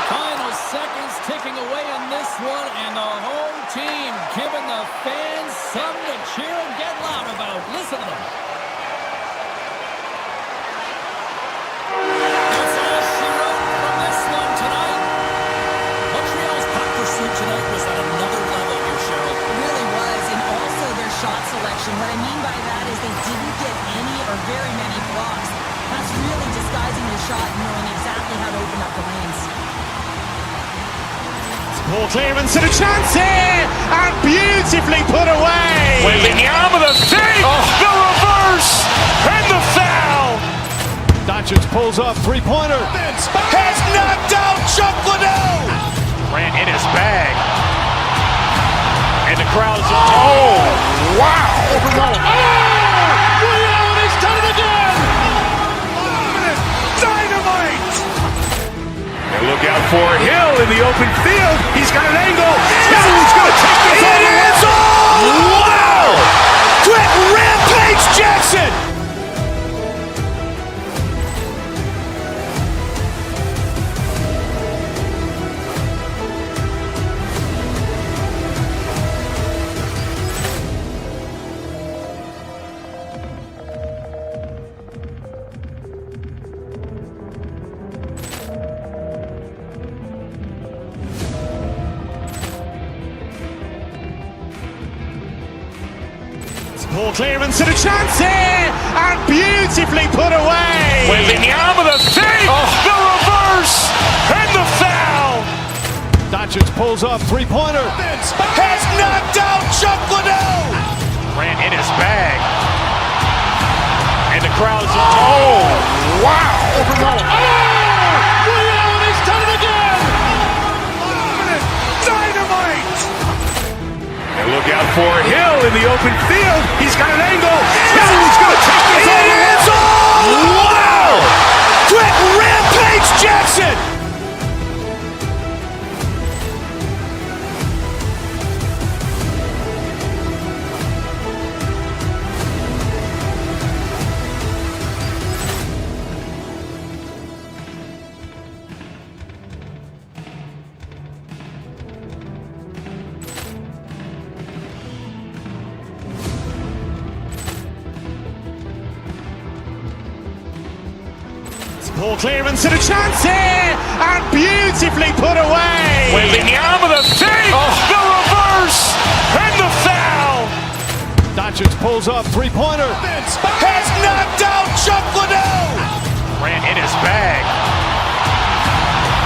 Final seconds ticking away on this one, and the home team giving the fans something to cheer and get loud about. Listen to them. That's all she wrote from this one tonight. Montreal's puck pursuit tonight was at another level here, Cheryl. It really was, and also their shot selection. What I mean by that is they didn't get any or very many blocks. That's really disguising the shot and knowing exactly how to open up the lanes. Ball clearance and a chance here, and beautifully put away. Wembanyama the save, the reverse, and the foul. Doncic pulls off three-pointer. Has knocked out Chuck Liddell. Ran in his bag. And the crowd's, oh, wow. He's done it again. Dynamite. And look out for Hill in the open field. He's got an angle. He's going to take this all the way. Wow. Quick Rampage Jackson. Ball clearance and a chance here, and beautifully put away. Wembanyama the save, the reverse, and the foul. Doncic pulls off three-pointer. Has knocked out Chuck Liddell. Ran in his bag. And the crowd's, oh, wow. He's done it again. Dynamite. And look out for Hill in the open field. He's got an angle. He's going to take this all the way. Wow. Quick Rampage Jackson. Ball clearance and a chance here, and beautifully put away. Wembanyama the save, the reverse, and the foul. Doncic pulls off three-pointer. Has knocked out Chuck Liddell. Ran in his bag.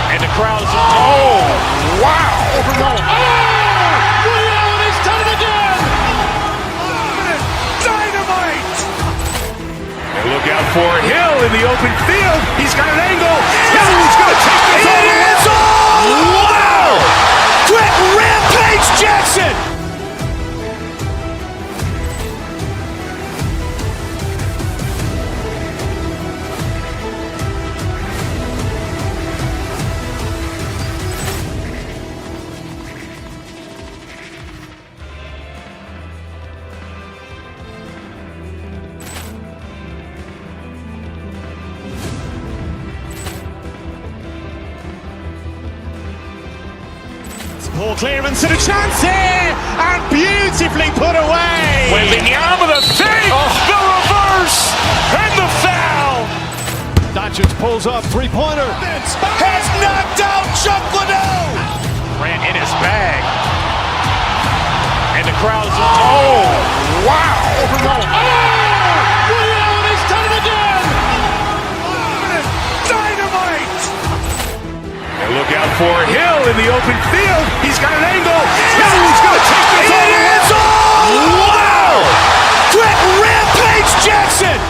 And the crowd's, oh, wow! Woody Allen has done it again! Dynamite! And look out for Hill in the open field. He's got an angle. Hill's going to take this all the way. Wow! Quick rampage Jackson! Poor clearance and a chance here, and beautifully put away. Wembanyama the save, the reverse, and the foul. Doncic pulls up, three-pointer. Has knocked out Chuck Liddell. Ran in his bag. And the crowd's, oh, wow. Woody Allen has done it again! Dynamite! And look out for Hill in the open field. He's got an angle. Hill's going to take this all the way. Wow! Quick rampage Jackson!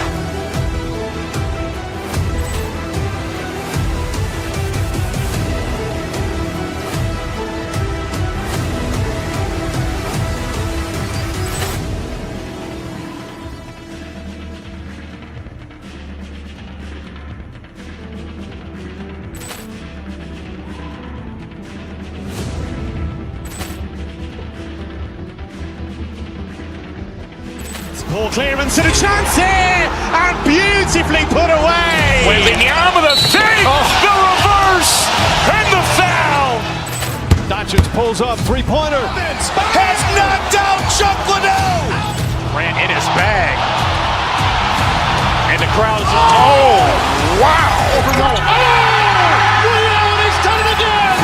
Poor clearance and a chance here, and beautifully put away. Wembanyama the save, the reverse, and the foul. Doncic pulls up, three-pointer. Has knocked out Chuck Liddell. Ran in his bag. And the crowd's, oh, wow. Woody Allen has done it again!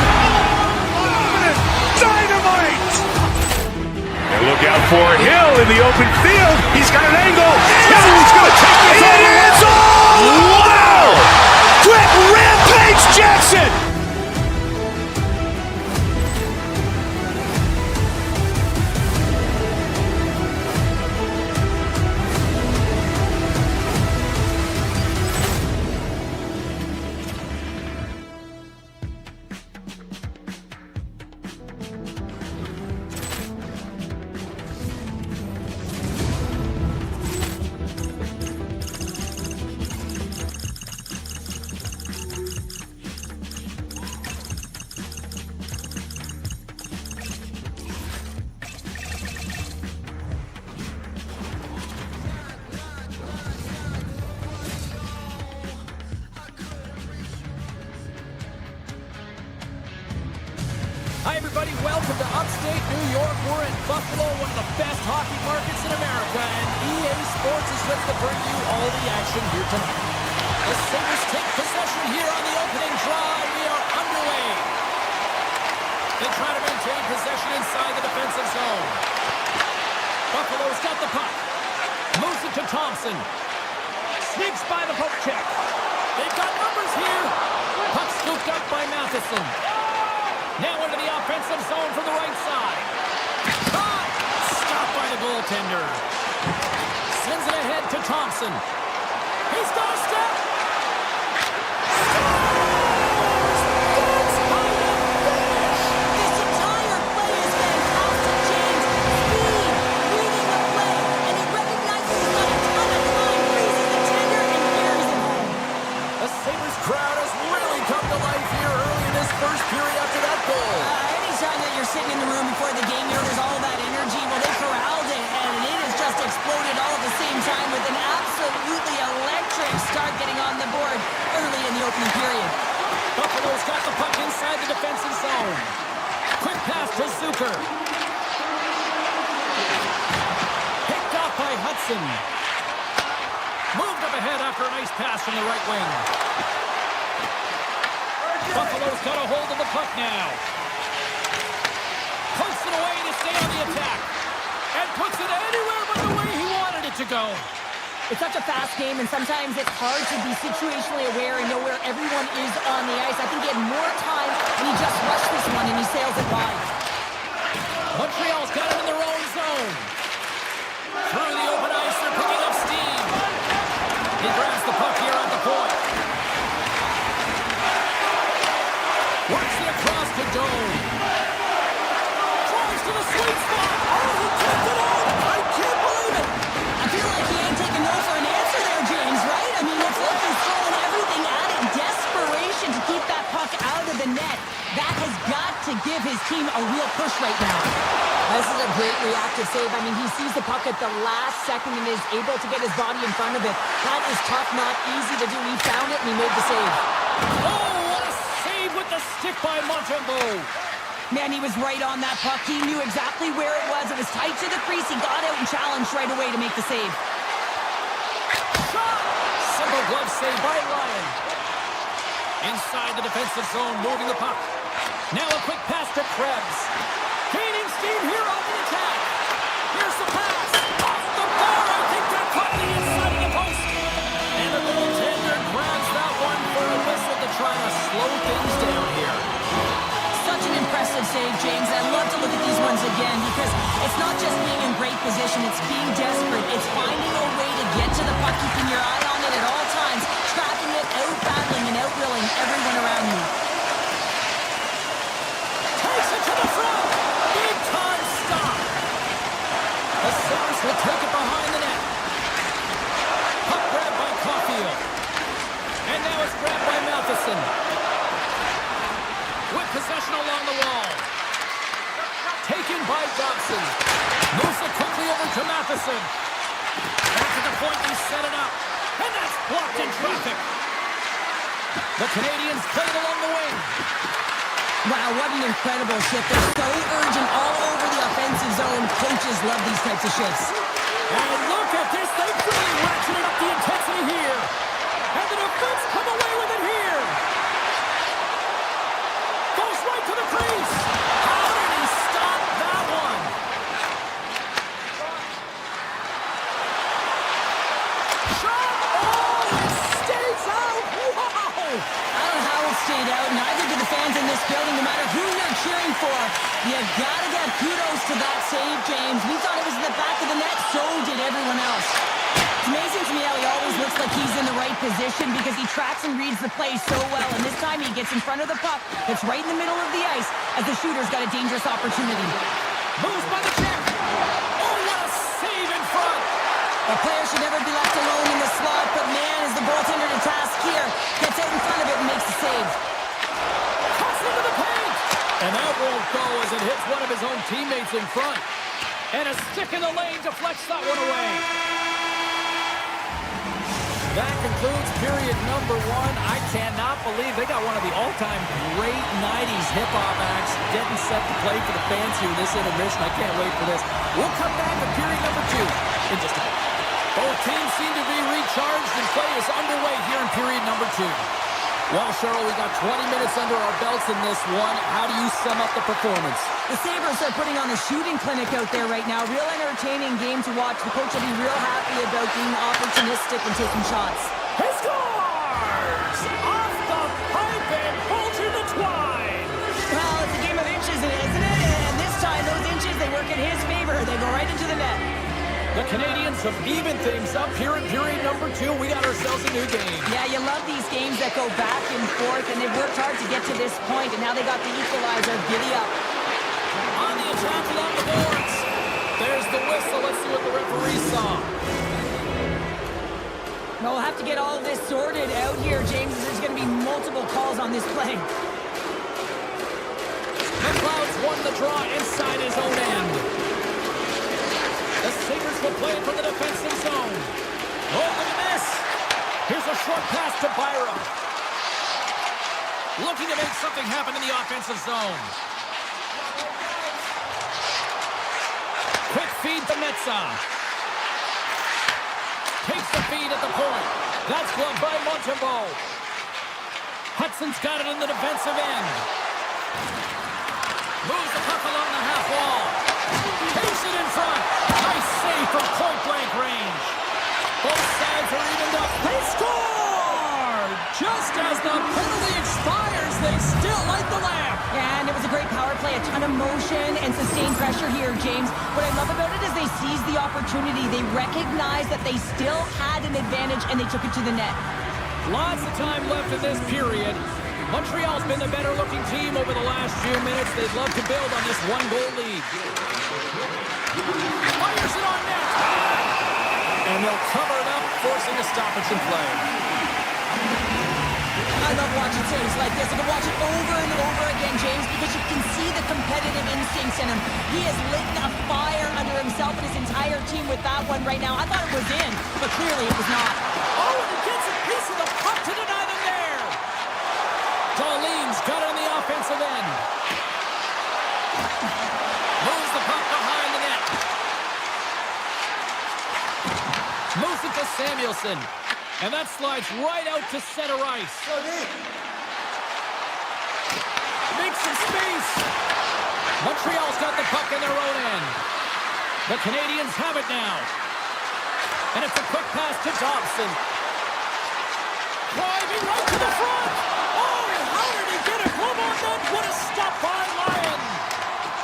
Dynamite! And look out for Hill in the open field. He's got an angle. Hill's going to take this all the way. Wow! Quick rampage Jackson! Hi, everybody. Welcome to upstate New York. We're in Buffalo, one of the best hockey markets in America, and EA Sports is ready to bring you all the action here tonight. The Sabres take possession here on the opening drive. We are underway. They try to maintain possession inside the defensive zone. Buffalo's got the puck. Moves it to Thompson. Sneaks by the poke check. They've got numbers here. Puck scooped up by Matheson. Now into the offensive zone from the right side. Caught! Stopped by the goaltender. Sends it ahead to Thompson. He's got a step. That's by the finish! This entire play is fantastic, James. Speed, reading the play, and he recognizes he's got a ton of time, freezes the tender, and carries it home. The Sabres crowd has really come to life here early in this first period after that goal. Anytime that you're sitting in the room before the game, there's all that energy. Well, they corralled it, and it has just exploded all at the same time with an absolutely electric start getting on the board early in the opening period. Buffalo's got the puck inside the defensive zone. Quick pass to Zucker. Picked off by Hudson. Moved up ahead after a nice pass from the right wing. Buffalo's got a hold of the puck now. Pokes it away to stay on the attack. And puts it anywhere but the way he wanted it to go. It's such a fast game, and sometimes it's hard to be situationally aware and know where everyone is on the ice. I think he had more time, and he just rushed this one, and he sails it wide. Montreal's got it in their own zone. Through the open ice, they're picking up steam. He grabs the puck here at the point. Works it across to Dome. Drives to the sweet spot. Oh, he tipped it out. I can't believe it. I feel like he ain't taking no for an answer there, James, right? I mean, it's like he's throwing everything at it. Desperation to keep that puck out of the net. That has got to give his team a real push right now. This is a great reactive save. I mean, he sees the puck at the last second and is able to get his body in front of it. That is tough, not easy to do. He found it and he made the save. Oh, what a save with the stick by Montembeault. Man, he was right on that puck. He knew exactly where it was. It was tight to the crease. He got out and challenged right away to make the save. Shot! Simple glove save by Ryan. Inside the defensive zone, moving the puck. Now a quick pass to Krebs. Gaining steam here on the attack. Here's the pass. Off the bar. I think they're caught the inside of the post. And the goaltender grabs that one for a whistle to try to slow things down here. Such an impressive save, James. I love to look at these ones again because it's not just being in great position. It's being desperate. It's finding a way to get to the puck, keeping your eye on it at all times, tracking it, out-battling and out-willing everyone around you. Takes it to the front. Big time stop. The Sabres will take it behind the net. Puck grabbed by Caulfield. And now it's grabbed by Matheson. With possession along the wall. Taken by Dobson. Moves it quickly over to Matheson. Back to the point, they set it up. And that's blocked in traffic. The Canadians play it along the wing. Wow, what an incredible shift. They're so urgent all over the offensive zone. Coaches love these types of shifts. And look at this. They've really ratcheted up the intensity here. And the defense come away with it here. Goes right to the crease. How did he stop that one? Shot! Oh, it stays out! Wow! I don't know how it stayed out. Neither do the fans in this building, no matter who you're cheering for. You gotta get kudos to that save, James. We thought it was in the back of the net, so did everyone else. It's amazing to me how he always looks like he's in the right position because he tracks and reads the play so well. And this time he gets in front of the puck that's right in the middle of the ice as the shooter's got a dangerous opportunity. Moves by the check. Oh, what a save in front. A player should never be left alone in the slot, but man, is the goaltender to task here. Gets out in front of it and makes the save. Cuts into the paint. And that won't go as it hits one of his own teammates in front. And a stick in the lane deflects that one away. That concludes period number one. I cannot believe they got one of the all-time great 90s hip-hop acts getting set to play for the fans here in this intermission. I can't wait for this. We'll come back to period number two in just a minute. Both teams seem to be recharged and play is underway here in period number two. Well, Cheryl, we got 20 minutes under our belts in this one. How do you sum up the performance? The Sabres are putting on a shooting clinic out there right now. Real entertaining game to watch. The coach will be real happy about being opportunistic and taking shots. He scores! Off the pipe and pulls in the twine! Well, it's a game of inches, isn't it? And this time, those inches, they work in his favor. They go right into the net. The Canadians have evened things up here in period number two. We got ourselves a new game. Yeah, you love these games that go back and forth, and they've worked hard to get to this point, and now they got the equalizer. Giddy up. On the attack along the boards. There's the whistle. Let's see what the referee saw. Well, we'll have to get all of this sorted out here, James. There's going to be multiple calls on this play. McLeod's won the draw inside his own end. The Sabres will play it from the defensive zone. Oh, look at this. Here's a short pass to Byram. Looking to make something happen in the offensive zone. Quick feed to Metza. Takes the feed at the point. That's gloved by Montembeault. Hudson's got it in the defensive end. Moves the puck along the half wall. Takes it in front. Nice save from point-blank range. Both the penalty expires, they still light the lamp. Yeah, and it was a great power play, a ton of motion and sustained pressure here, James. What I love about it is they seized the opportunity. They recognized that they still had an advantage, and they took it to the net. Lots of time left in this period. Montreal's been the better-looking team over the last few minutes. They'd love to build on this one-goal lead. Fires it on net. And they'll cover it up, forcing a stoppage in play. I love watching saves like this. I can watch it over and over again, James, because you can see the competitive instincts in him. He has lit a fire under himself and his entire team with that one right now. I thought it was in, but clearly it was not. Oh, and he gets a piece of the puck to deny them there. Darlene's got it on the offensive end. Moves the puck behind the net. Moves it to Samuelson. And that slides right out to center ice. Makes some space. Montreal's got the puck in their own end. The Canadiens have it now. And it's a quick pass to Dobson. Driving right to the front. Oh, how did he get a glove on that? What a stop by Lyon.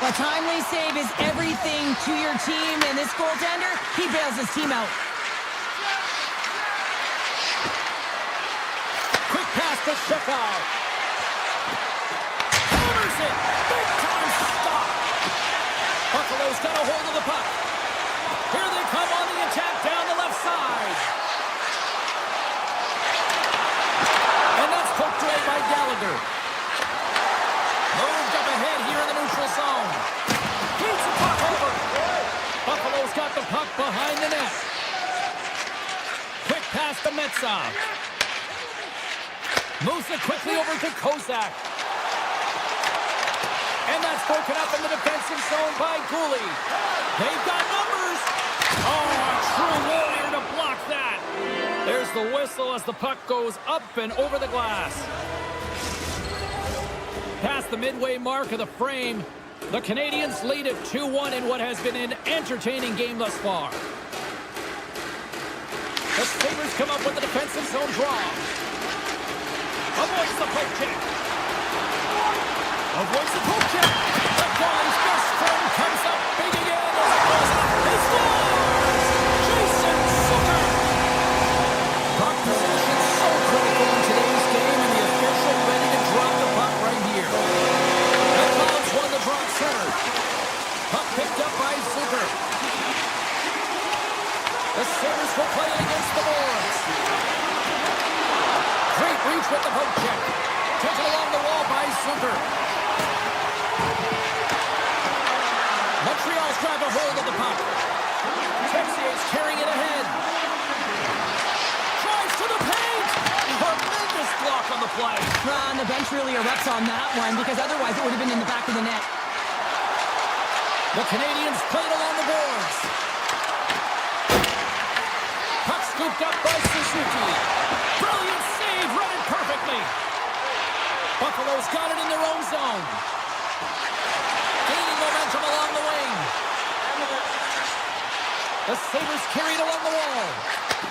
A timely save is everything to your team, and this goaltender, he bails his team out. Quick pass to Shekar. Hammers it. Big time stop. Buffalo's got a hold of the puck. Here they come on the attack down the left side. And that's poked away by Gallagher. Moved up ahead here in the neutral zone. Keeps the puck over. Buffalo's got the puck behind the net. Quick pass to Metsov. Moves it quickly over to Kozak. And that's broken up in the defensive zone by Cooley. They've got numbers. Oh, a true warrior to block that. There's the whistle as the puck goes up and over the glass. Past the midway mark of the frame, the Canadiens lead at 2-1 in what has been an entertaining game thus far. The Sabres come up with the defensive zone draw. Avoids the poke check. Avoids the poke check. The goalie's best friend comes up big again as it goes up. He scores! Jason Zucker! Puck possession so critical in today's game, and the official ready to drop the puck right here. The Clouds won the drop center. Puck picked up by Zucker. The Sabres will play it against the boards. Great reach with the poke check. Taken along the wall by Zucker. Montreal's grabbed a hold of the puck. Texier's carrying it ahead. Drives to the paint. Tremendous block on the play. And the bench really erupts on that one, because otherwise it would have been in the back of the net. The Canadiens played along the boards. Puck scooped up by Suzuki. Brilliant save, run it perfectly. Buffalo's got it in their own zone. Gaining momentum along the wing. The Sabres carried along the wall.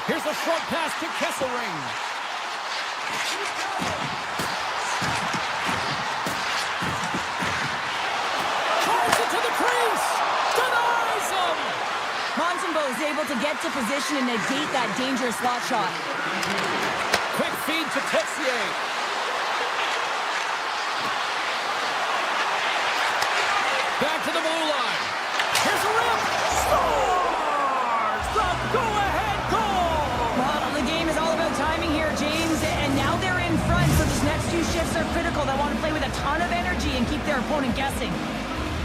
Here's a short pass to Kesselring. Tries it to the crease. Denies him. Montembeault is able to get to position and negate that dangerous slot shot. Quick feed to Texier. Back to the blue line. Here's a rip. Scores! The go-ahead goal! Well, the game is all about timing here, James, and now they're in front, so these next two shifts are critical. They want to play with a ton of energy and keep their opponent guessing.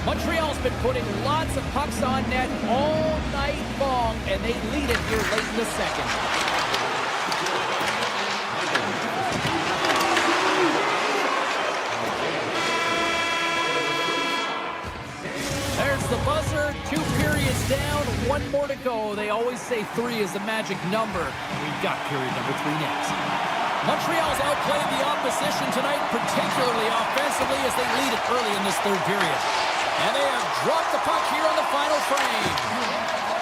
Montreal's been putting lots of pucks on net all night long, and they lead it here late in the second. There's the buzzer. 2 periods down, 1 more to go. They always say 3 is the magic number. We've got period number 3 next. Montreal's outplayed the opposition tonight, particularly offensively, as they lead it early in this third period. And they have dropped the puck here on the final frame.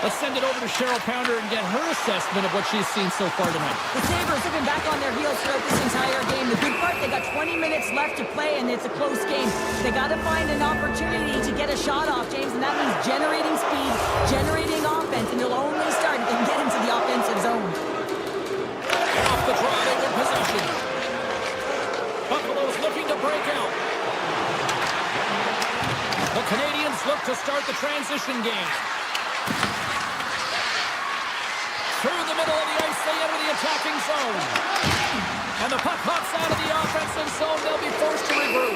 Let's send it over to Cheryl Pounder and get her assessment of what she's seen so far tonight. The Sabres have been back on their heels throughout this entire game. The good part, they got 20 minutes left to play, and it's a close game. They got to find an opportunity to get a shot off, James, and that means generating speed, generating offense, and they'll only start if they can get into the offensive zone. Off the draw, they win possession. Buffalo's looking to break out. The Canadians look to start the transition game. Through the middle of the ice, they enter the attacking zone. And the puck hops out of the offensive zone. They'll be forced to regroup.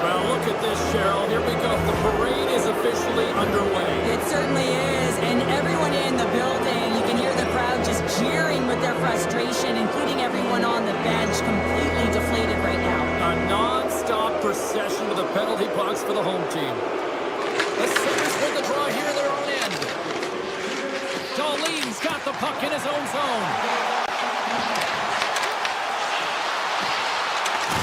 Well, look at this, Cheryl. Here we go. The parade is officially underway. It certainly is, and everyone in the building, you can hear the crowd just jeering with their frustration, including everyone on the bench, completely deflated right now. A non-stop procession with the penalty box for the home team. The Sabres win the draw here in their own end. Darlene's got the puck in his own zone.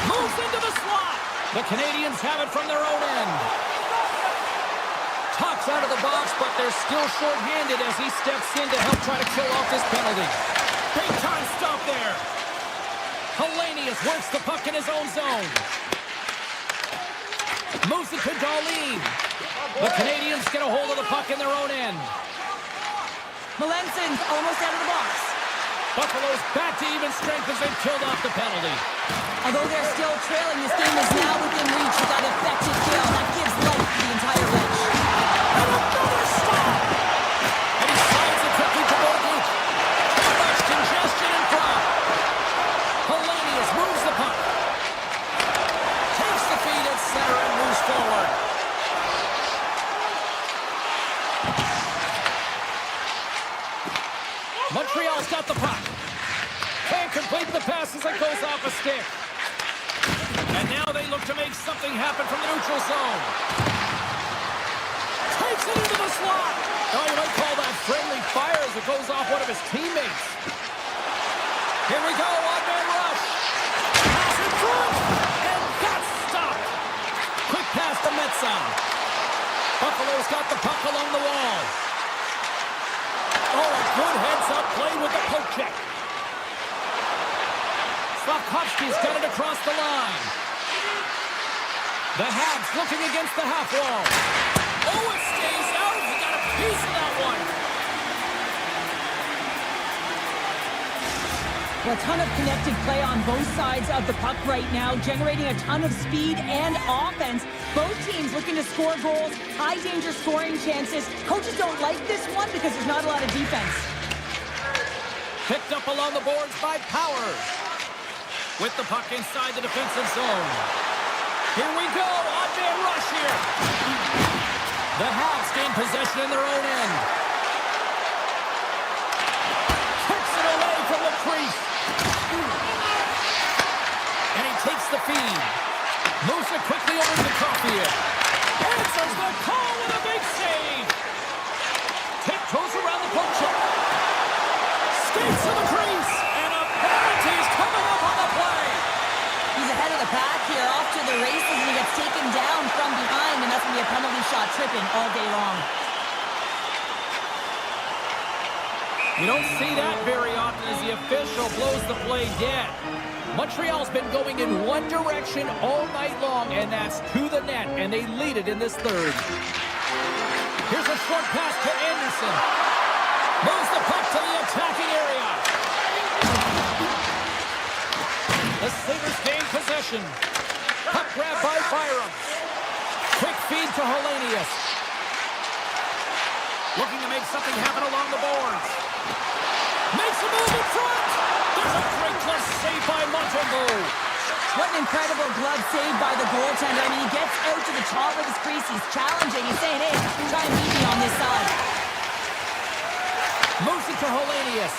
Moves into the slot. The Canadians have it from their own end. Tucks out of the box, but they're still short-handed as he steps in to help try to kill off this penalty. Big time stop there. Hellenius works the puck in his own zone. Moves it to Darlene. The Canadians get a hold of the puck in their own end. Melansson's almost out of the box. Buffalo's back to even strength as they've killed off the penalty. Although they're still trailing, this game is now within reach with that effective kill. That gives life to the entire bench. And another stop! And he slides it quickly to Borguk. Too much congestion in front. Hellenius moves the puck. Takes the feed at center and moves forward. Montreal's got the puck. Can't complete the pass as it goes off a stick. And now they look to make something happen from the neutral zone. Takes it into the slot. Oh, you might call that friendly fire as it goes off one of his teammates. Here we go, on-man rush. Pass in front, and that's stopped. Quick pass to Metza. Buffalo's got the puck along the wall. Oh, a good heads-up play with the poke check. Slavkovsky's got it across the line. The Habs looking against the half wall. Oh, it stays out. He got a piece of that one. Well, a ton of connected play on both sides of the puck right now, generating a ton of speed and offense. Both teams looking to score goals, high-danger scoring chances. Coaches don't like this one because there's not a lot of defense. Picked up along the boards by Power. With the puck inside the defensive zone. Here we go, on-man rush here. The Habs gain possession in their own end. Kicks it away from the crease. And he takes the feed. Moves it quickly over to Caulfield. Answers the call with a big save. Tiptoes around the poke check. Skates to the crease. And a penalty is coming up on the play. He's ahead of the pack here, off to the races, and he gets taken down from behind, and that's going to be a penalty shot tripping all day long. You don't see that very often as the official blows the play dead. Montreal's been going in one direction all night long, and that's to the net, and they lead it in this third. Here's a short pass to Anderson. Moves the puck to the attacking area. The Sabres gain possession. Puck grab by Byram. Quick feed to Hellenius. Looking to make something happen along the boards. Makes a move in front. There's a great glove save by Montembeault. What an incredible glove save by the goaltender. I mean, he gets out to the top of his crease. He's challenging. He's saying, hey, try and beat me on this side. Moves it to Hellenius.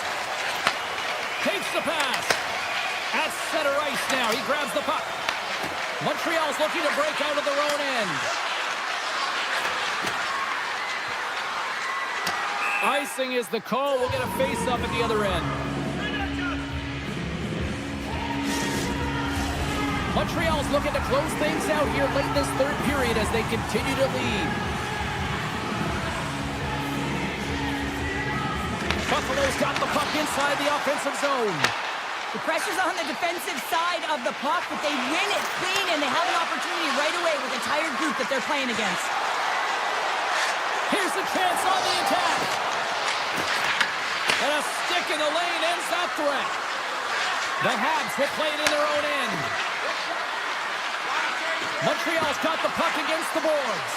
Takes the pass. At center ice now. He grabs the puck. Montreal's looking to break out of their own end. Icing is the call. We'll get a face-off at the other end. Montreal's looking to close things out here late in this third period as they continue to lead. Buffalo's got the puck inside the offensive zone. The pressure's on the defensive side of the puck, but they win it clean, and they have an opportunity right away with a tired group that they're playing against. Here's a chance on the attack. And a stick in the lane ends that threat. The Habs will play it in their own end. Montreal's got the puck against the boards.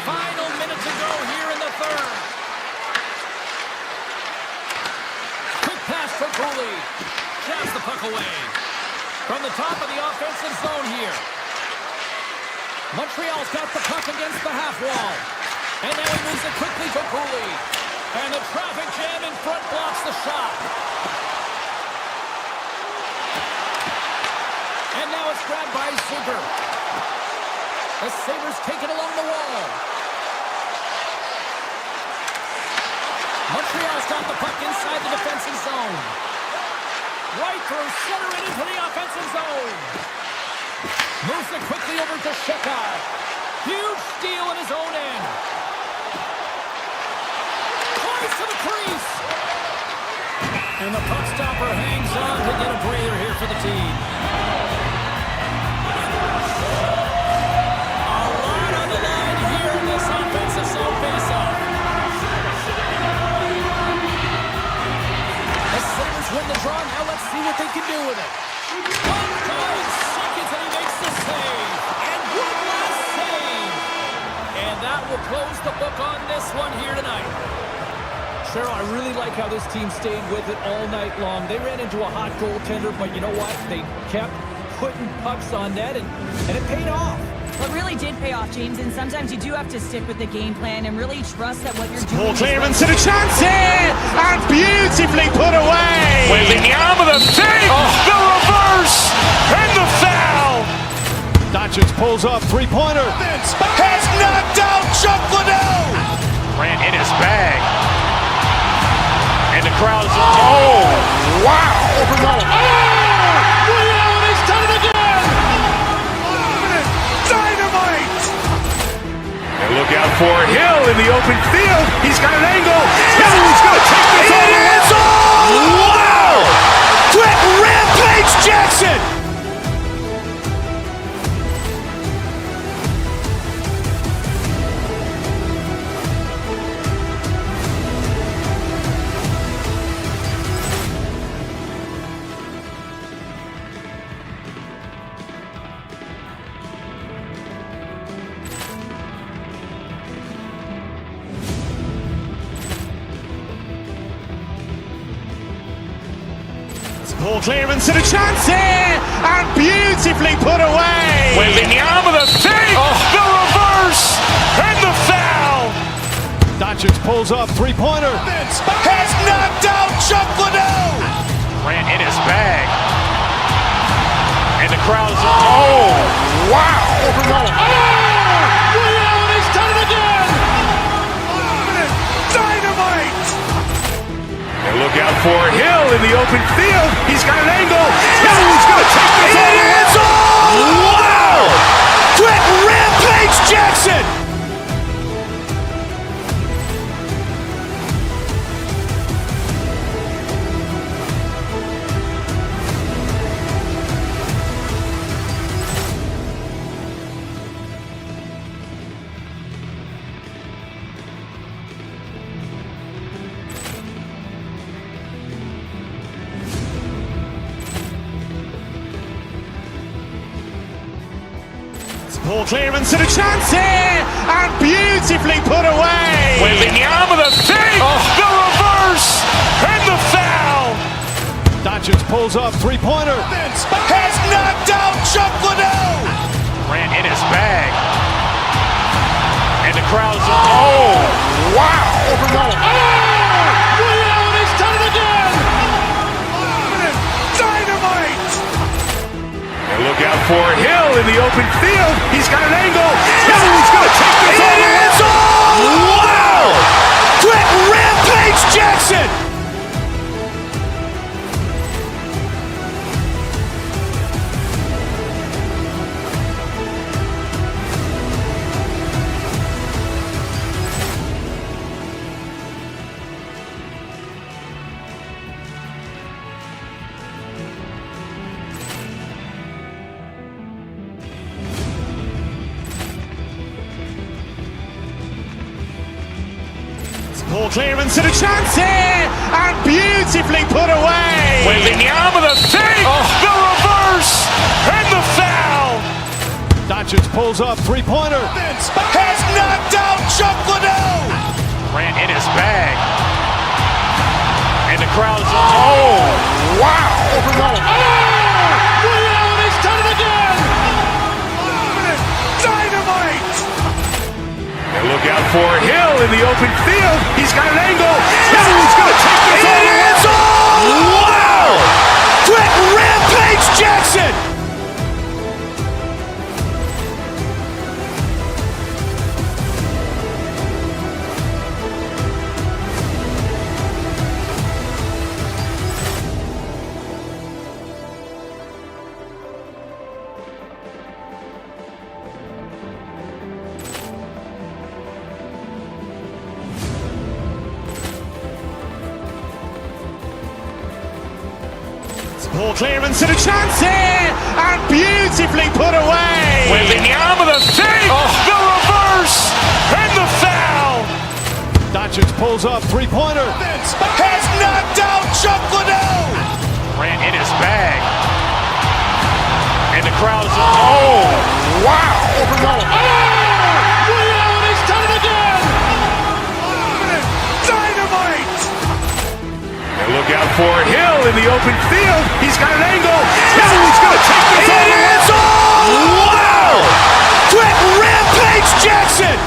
Final minute to go here in the third. Quick pass for Cooley. Jabs the puck away. From the top of the offensive zone here. Montreal's got the puck against the half wall. And now he moves it quickly to Cooley. And the traffic jam in front blocks the shot. And now it's grabbed by Zucker. The Sabres take it along the wall. Montreal's got the puck inside the defensive zone. Right through center and into the offensive zone. Moves it quickly over to Shekai. Huge steal in his own end. Twice to the crease. And the puck stopper hangs on to get a breather here for the team. A lot on the line here in this offensive zone faceoff. The Sabres win the draw. Now let's see what they can do with it. 1 seconds and he makes the save. And one last save. And that will close the book on this one here tonight. Cheryl, I really like how this team stayed with it all night long. They ran into a hot goaltender, but you know what? They kept putting pucks on net, and it paid off. Well, it really did pay off, James, and sometimes you do have to stick with the game plan and really trust that what you're doing Ball is clearance right. and a chance here, and beautifully put away. Waving the arm of the save, the reverse, and the foul. Doncic pulls up, three-pointer. Has knocked out Chuck Liddell. Ran in his bag. And the crowd is, oh, wow. He's done it again! Dynamite. And look out for Hill in the open field. He's got an angle. Hill's going to take this all the way. Wow! Quick Rampage Jackson. Ball clearance and a chance here, and beautifully put away. Waving the arm of the save, the reverse, and the foul. Doncic pulls up, three-pointer. Has knocked out Chuck Liddell. Ran in his bag. And the crowd is, oh, wow. He's done it again! Dynamite. And look out for Hill in the open field. He's got an angle. Hill's going to take this all the way. Wow. Quick Rampage Jackson. Ball clearance and a chance here, and beautifully put away. Waving the arm of the save, the reverse, and the foul. Doncic pulls up, three-pointer. Has knocked out Chuck Liddell. Ran in his bag. And the crowd is, oh, wow. He's done it again! Dynamite. And look out for Hill in the open field. He's got an angle. Hill's going to take this all the way. Wow. Quick Rampage Jackson. Poor clearance and a chance here, and beautifully put away. Wembanyama the fake, the reverse, and the foul. Doncic pulls up, three-pointer. Has knocked out Chuck Liddell. Grant in his bag. And the crowd is, oh, wow. Ray Allen has done it again. Dynamite. And look out for Hill in the open field. He's got an angle. He's going to take this all the way. Wow. Quick Rampage Jackson. Poor clearance and a chance here, and beautifully put away. Wembanyama the fake, the reverse, and the foul. Doncic pulls up, three-pointer. Has knocked out Chuck Liddell. Grant in his bag. And the crowd is, oh, wow. Ray Allen has done it again. Dynamite. And look out for Hill in the open field. He's got an angle. He's going to take this all the way. Wow. Quick Rampage Jackson.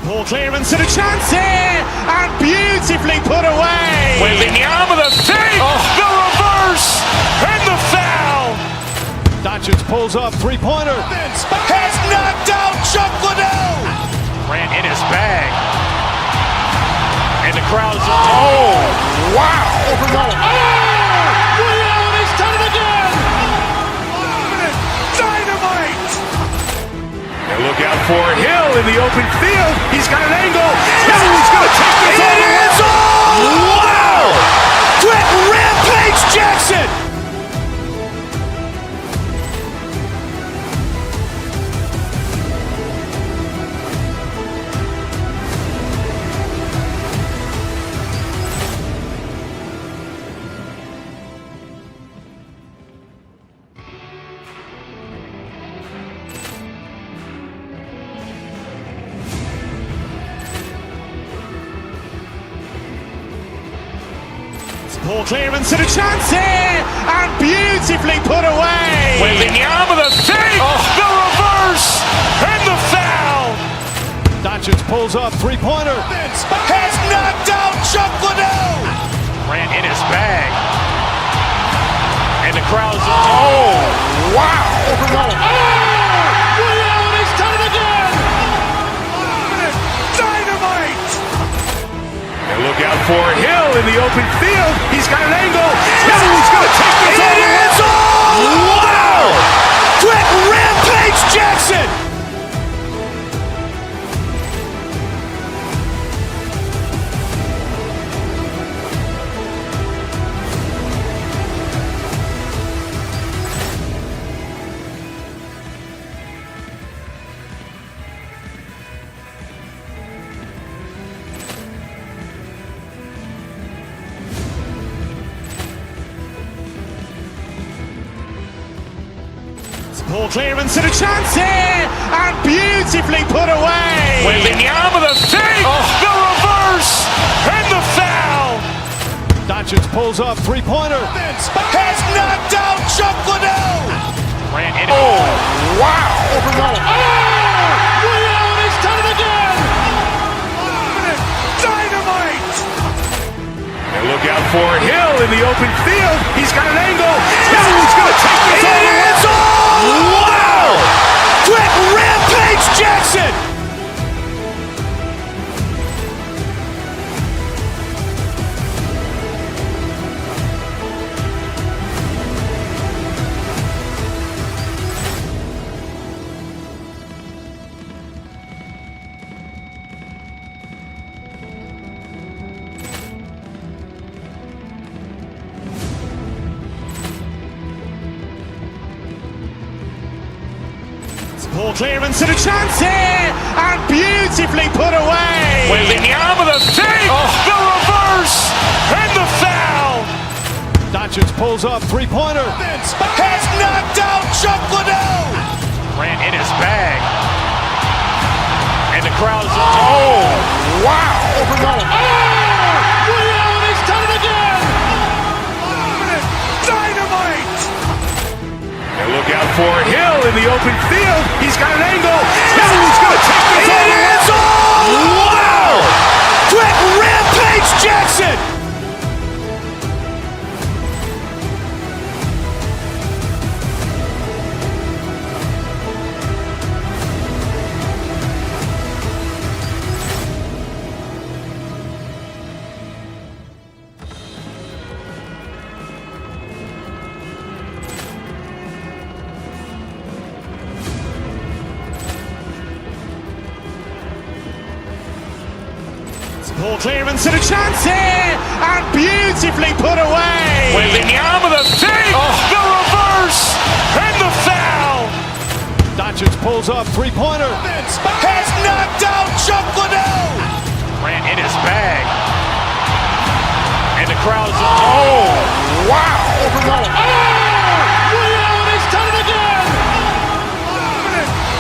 Poor clearance and a chance here, and beautifully put away. Wembanyama the fake, the reverse, and the foul. Doncic pulls up, three-pointer. Has knocked out Chuck Liddell. Grant in his bag. And the crowd is, oh, wow. Ray Allen has done it again. Dynamite. And look out for Hill in the open field. He's got an angle. He's going to take this all the way. Wow. Quick Rampage Jackson. Poor clearance and a chance here, and beautifully put away. Wembanyama the fake, the reverse, and the foul. Doncic pulls up, three-pointer. Has knocked out Chuck Liddell. Grant in his bag. And the crowd is, oh, wow. Ray Allen has done it again. Dynamite. And look out for Hill in the open field. He's got an angle. He's going to take this all the way. Wow. Quick Rampage Jackson. Poor clearance and a chance here, and beautifully put away. Wembanyama the fake, the reverse, and the foul. Doncic pulls up, three-pointer. Has knocked out Chuck Liddell. Grant in. Oh, wow. Ray Allen has done it again. Dynamite. And look out for Hill in the open field. He's got an angle. He's going to take this all the way. Wow. Quick Rampage Jackson. Ball clearance and a chance here, and beautifully put away. Waving the arm of the fake, the reverse, and the foul. Doncic pulls up, three-pointer. Has knocked out Chuck Liddell. Ran in his bag. And the crowd is, oh, wow. Ray Allen, he's done it again. Dynamite. And look out for Hill in the open field. He's got an angle. Hill's going to take this all the way. Wow. Quick Rampage Jackson. Ball clearance and a chance here, and beautifully put away. Waving the arm of the fake, the reverse, and the foul. Doncic pulls up, three-pointer. Has knocked out Chuck Liddell. Ran in his bag. And the crowd is, oh, wow. Ray Allen, he's done it again.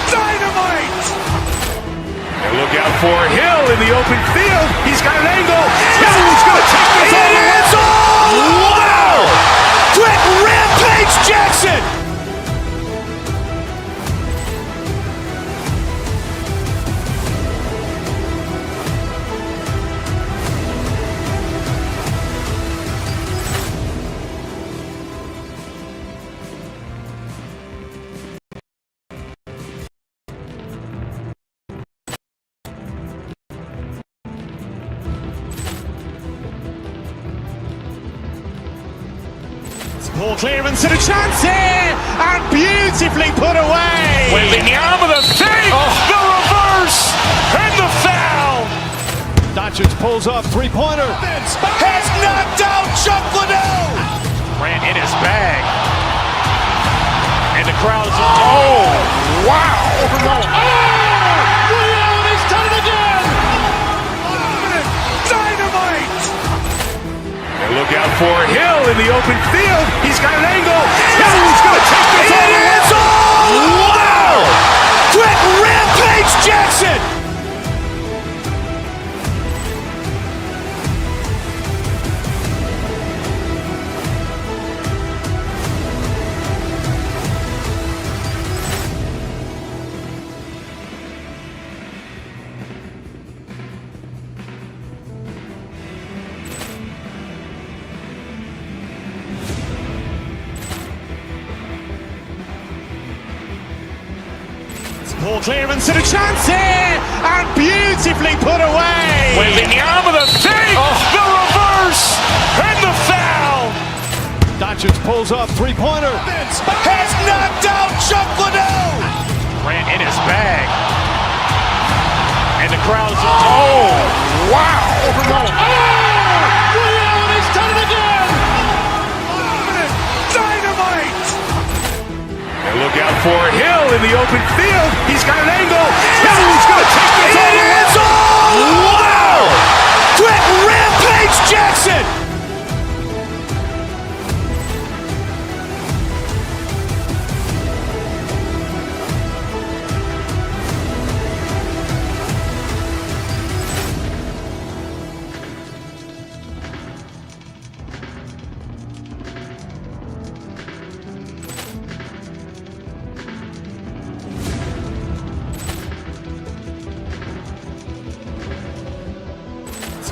Dynamite. And look out for Hill in the open field. He's got an angle. Hill's going to take this all the way. Wow. Quick Rampage Jackson. Ball clearance and a chance here, and beautifully put away. Waving the arm of the fake, the reverse, and the foul. Doncic pulls up, three-pointer. Has knocked out Chuck Liddell. Ran in his bag. And the crowd is, oh, wow. Ray Allen, he's done it again. Dynamite. And look out for Hill in the open field. He's got an angle. Hill's going to take this all the way. Wow. Quick Rampage Jackson. Ball clearance and a chance here, and beautifully put away. Waving the arm of the fake, the reverse, and the foul. Doncic pulls up, three-pointer. Has knocked out Chuck Liddell. Ran in his bag. And the crowd is, oh, wow. Ray Allen, he's done it again. Dynamite. And look out for Hill in the open field. He's got an angle. Hill's going to take this all the way. Wow. Quick Rampage Jackson.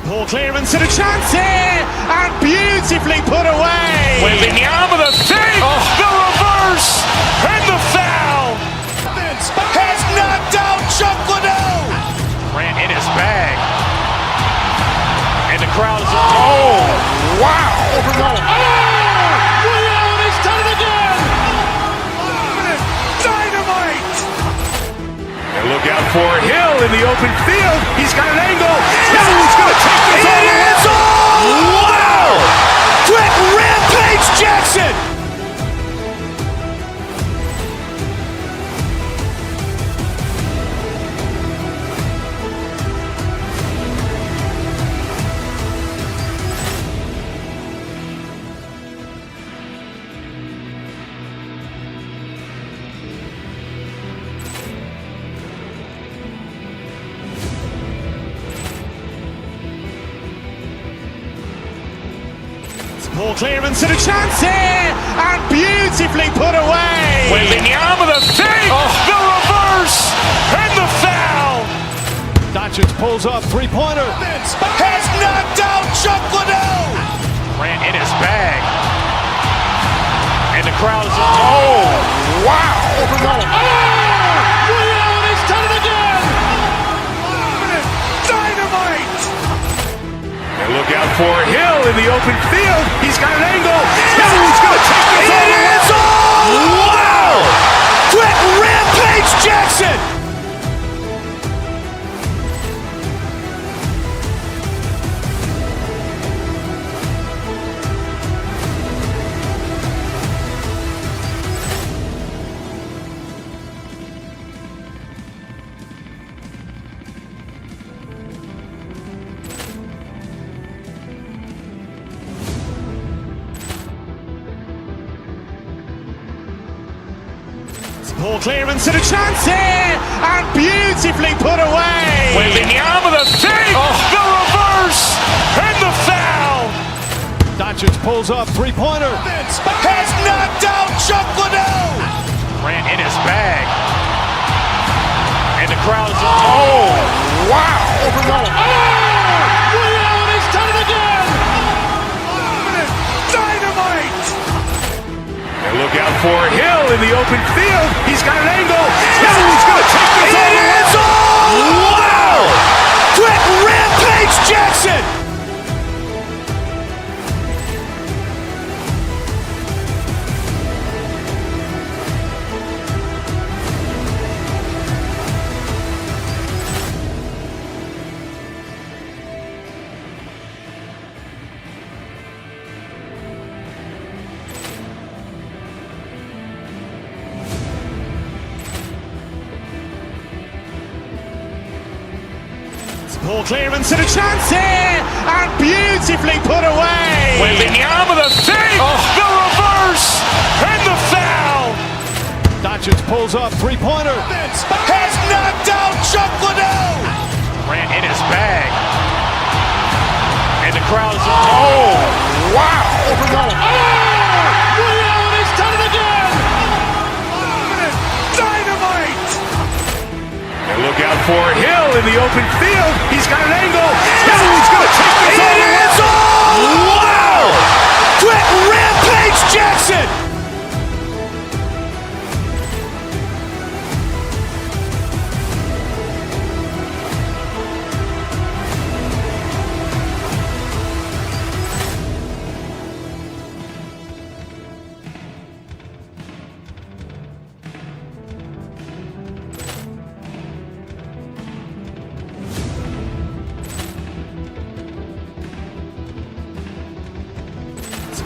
Ball clearance and a chance here, and beautifully put away. Waving the arm of the fake, the reverse, and the foul. Has knocked out Chuck Liddell. Ran in his bag. And the crowd is, oh, wow. Ray Allen, he's done it again. Dynamite. And look out for Hill in the open field. He's got an angle. Hill's going to take this all the way. Wow. Quick Rampage Jackson. Ball clearance and a chance here, and beautifully put away. Wembanyama with a fake, the reverse, and the foul. Doncic pulls up, three-pointer. Has knocked out Chuck Liddell. Grant in his bag. And the crowd is, oh, wow. He's done it again. Dynamite. And look out for Hill in the open field. He's got an angle. He's going to take this all the way. Wow. Quick Rampage Jackson. Ball clearance and a chance here, and beautifully put away. Wembanyama with a fake, the reverse, and the foul. Doncic pulls up, three-pointer. Has knocked out Chuck Liddell. Grant in his bag. And the crowd is, oh, wow. He's done it again. Dynamite. And look out for Hill in the open field. He's got an angle. He's going to take this all the way. Wow. Quick Rampage Jackson. Ball clearance and a chance here, and beautifully put away. Wembanyama with a fake, the reverse, and the foul. Doncic pulls up, three-pointer. Has knocked out Chuck Liddell. Grant in his bag. And the crowd is, oh, wow. He's done it again. Dynamite. And look out for Hill in the open field. He's got an angle. He's going to take this all the way. Wow. Quick Rampage Jackson.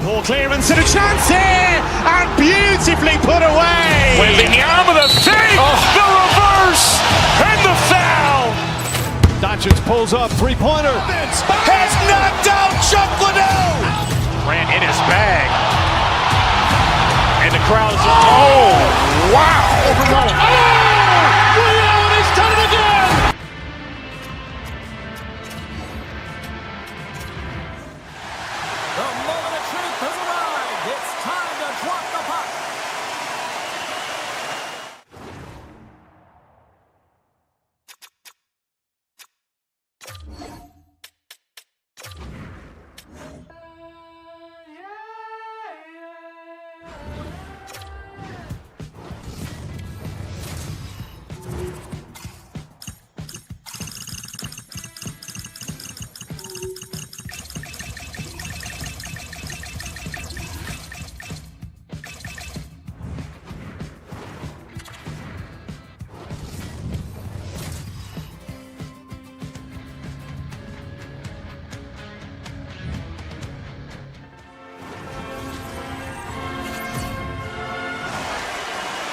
Ball clearance and a chance here, and beautifully put away. Wembanyama with a fake, the reverse, and the foul. Doncic pulls up, three-pointer. Has knocked out Chuck Liddell. Grant in his bag. And the crowd is, oh, wow. He's done it again. The moment of truth has arrived. It's time to drop the puck.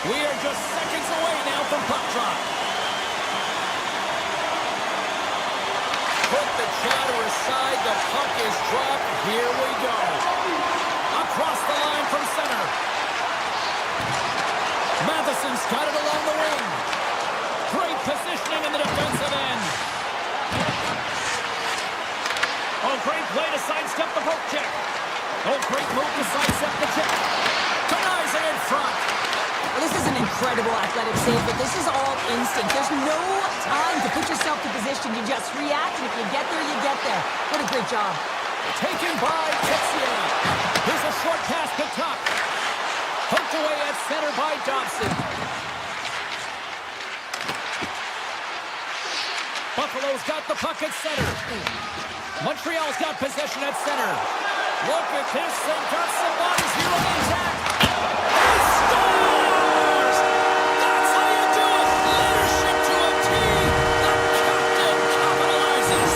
We are just seconds away now from puck drop. Put the chatter aside. The puck is dropped. Here we go. Across the line from center. Matheson's got it along the wing. Great positioning in the defensive end. Oh, great play to sidestep the poke check. Oh, great move to sidestep the check. Denies it in front. Well, this is an incredible athletic save, but this is all instinct. There's no time to put yourself to position. You just react, and if you get there, you get there. What a great job. Taken by Texier. Here's a short pass picked up. Poked away at center by Dobson. Buffalo's got the puck at center. Montreal's got possession at center. Look at this. They've got some bodies here on the attack. He scores! That's how you do it. Leadership to a team. The captain capitalizes.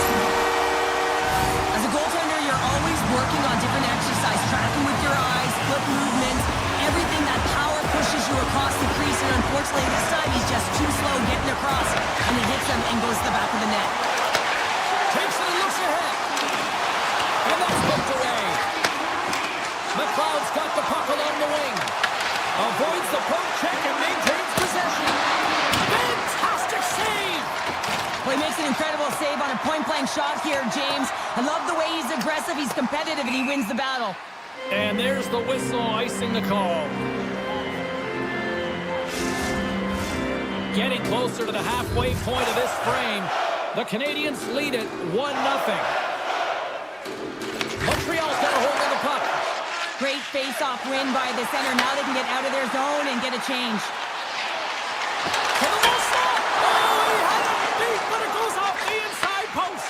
As a goaltender, you're always working on different exercise, tracking with your eyes, foot movements, everything that power pushes you across the crease, and unfortunately this time he's just too slow getting across, and he hits him and goes to the back of the net. Takes it and looks ahead. And that's poked away. McLeod's got the puck along the wing. Avoids the poke check and maintains possession. Fantastic save! Well, he makes an incredible save on a point-blank shot here, James. I love the way he's aggressive, he's competitive, and he wins the battle. And there's the whistle icing the call. Getting closer to the halfway point of this frame. The Canadians lead it 1-0. Montreal's got a hold of the puck. Great face-off win by the center. Now they can get out of their zone and get a change. To the low slot. Oh, he had it beat, but it goes off the inside post.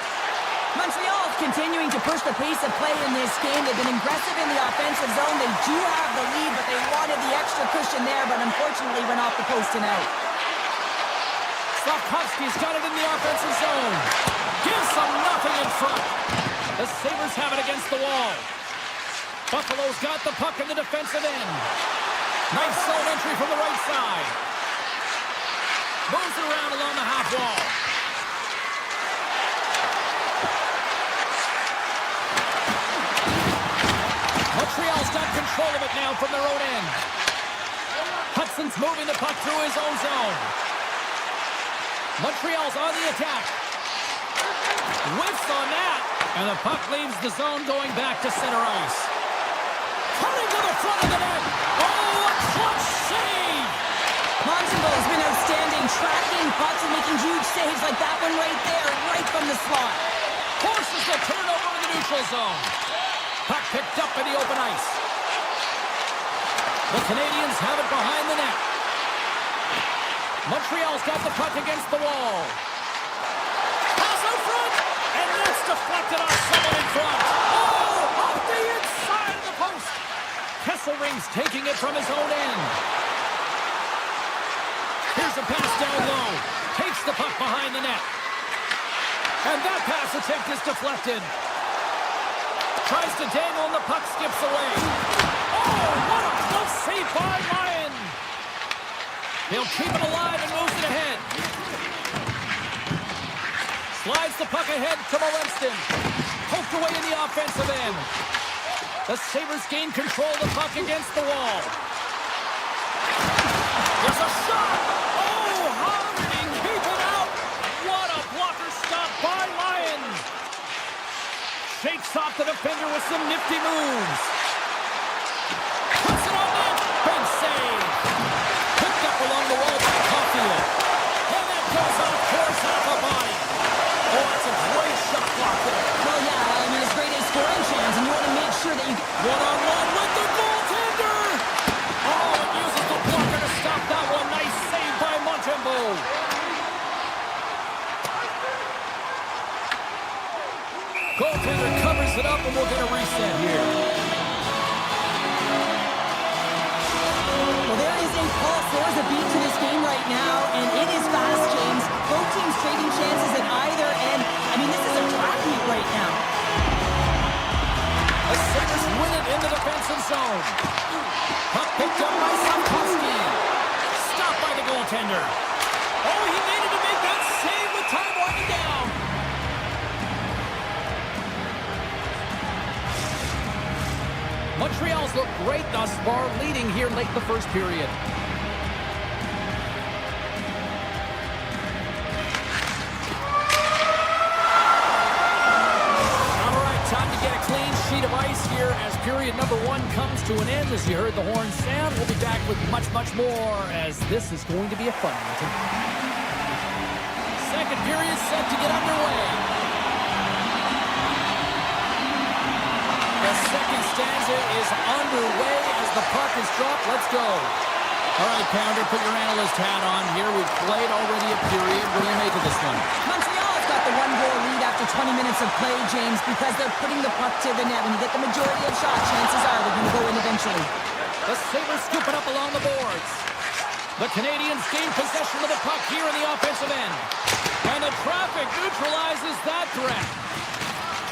Montreal is continuing to push the pace of play in this game. They've been aggressive in the offensive zone. They do have the lead, but they wanted the extra cushion there, but unfortunately went off the post and out. Slavkovsky's got it in the offensive zone. Gives them nothing in front. The Sabres have it against the wall. Buffalo's got the puck in the defensive end. Nice zone entry from the right side. Moves it around along the half wall. Montreal's got control of it now from their own end. Hudson's moving the puck through his own zone. Montreal's on the attack. Whiffs on that. And the puck leaves the zone going back to center ice. Coming to the front of the net. Oh, a clutch save! Montembeault has been outstanding, tracking pucks and making huge saves like that one right there, right from the slot. Forces the turnover in the neutral zone. Puck picked up in the open ice. The Canadians have it behind the net. Montreal's got the puck against the wall. Pass out front, and that's deflected off someone in front. Oh, off the inside of the post. Kesselring's taking it from his own end. Here's a pass down low. Takes the puck behind the net. And that pass attempt is deflected. Tries to dangle and the puck skips away. Oh, what a close save by Lyon. He'll keep it alive and moves it ahead. Slides the puck ahead to Malenston. Poked away in the offensive end. The Sabres gain control of the puck against the wall. There's a shot! Oh, Harding, keep it out! What a blocker stop by Lyon! Shakes off the defender with some nifty moves. Puts it on net! Big save! Picked up along the wall by Caulfield. And that goes off course off the body. Oh, that's a great shot block there. Well, yeah, I mean, it's great a scoring chance, and you want to make sure that you... One-on-one with the goaltender! Oh, it uses the blocker to stop that one. Nice save by Montembeault. Goaltender covers it up, and we'll get a reset here. Well, there is a pulse. There's a beat to this game right now, and it is fast, James. Both teams trading chances at either end. I mean, this is a track meet right now. The Sabres win it in the defensive zone. Puck picked up by Slavkovsky. Stopped by the goaltender. Oh, he made it to make that save with time winding down. Montreal's looked great thus far, leading here late the first period. All right, time to get a clean sheet of ice pace here as period number 1 comes to an end. As you heard the horn sound, we'll be back with much, much more as this is going to be a fun one tonight. Second period set to get underway. The second stanza is underway as the puck is dropped. Let's go. All right, Pounder, put your analyst hat on here. We've played already a period. What do you make of this one? Montreal has got the 1-goal lead after 20 minutes of play, James, because they're putting the puck to the net. When you get the majority of shots, chances are they're going to go in eventually. The Sabres scoop it up along the boards. The Canadians gain possession of the puck here in the offensive end. And the traffic neutralizes that threat.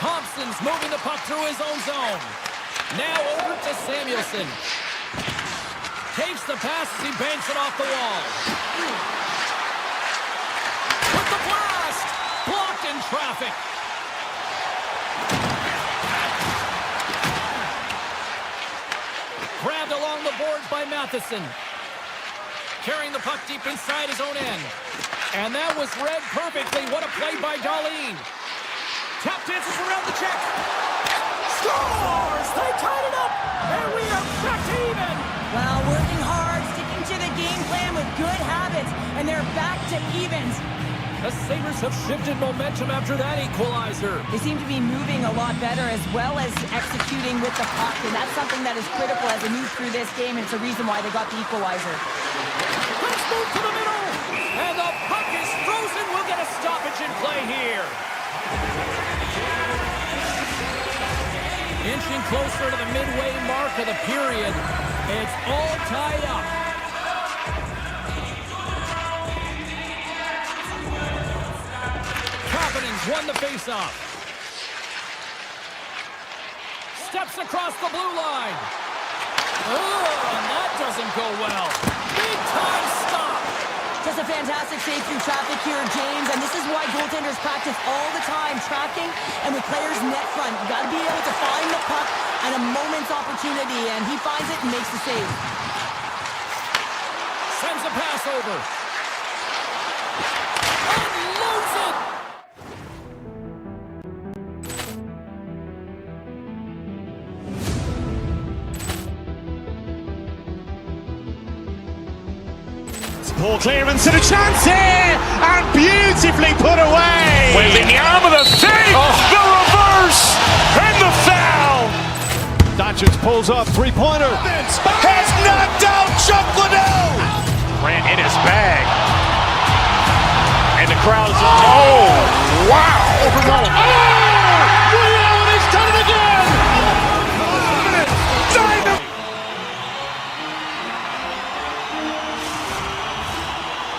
Thompson's moving the puck through his own zone. Now over to Samuelson. Takes the pass as he banks it off the wall. With the blast! Blocked in traffic. Grabbed along the boards by Matheson. Carrying the puck deep inside his own end. And that was read perfectly. What a play by Darlene. Tap dances around the check. Scores! They tied it up! And we are back to even! Well, working hard, sticking to the game plan with good habits, and they're back to evens. The Sabres have shifted momentum after that equalizer. They seem to be moving a lot better as well as executing with the puck, and that's something that is critical as they move through this game, and it's a reason why they got the equalizer. Let's move to the middle! And the puck is frozen. We'll get a stoppage in play here. Inching closer to the midway mark of the period. It's all tied up. Kapanen's won the faceoff. Steps across the blue line. Oh, and that doesn't go well. Big time stop. Just a fantastic save through traffic here, James, and this is why goaltenders practice all the time, tracking and with players net front. You got to be able to find the puck at a moment's opportunity, and he finds it and makes the save. Sends a pass over. Unloads it! Poor clearance and a chance here! And beautifully put away! Waving the arm of the fake! The reverse! And the foul! Doncic pulls up, three-pointer. Has knocked out Chuck Liddell! Ran in his bag. And the crowd is... Oh! Wow! Overwhelmed. Allen has done it again!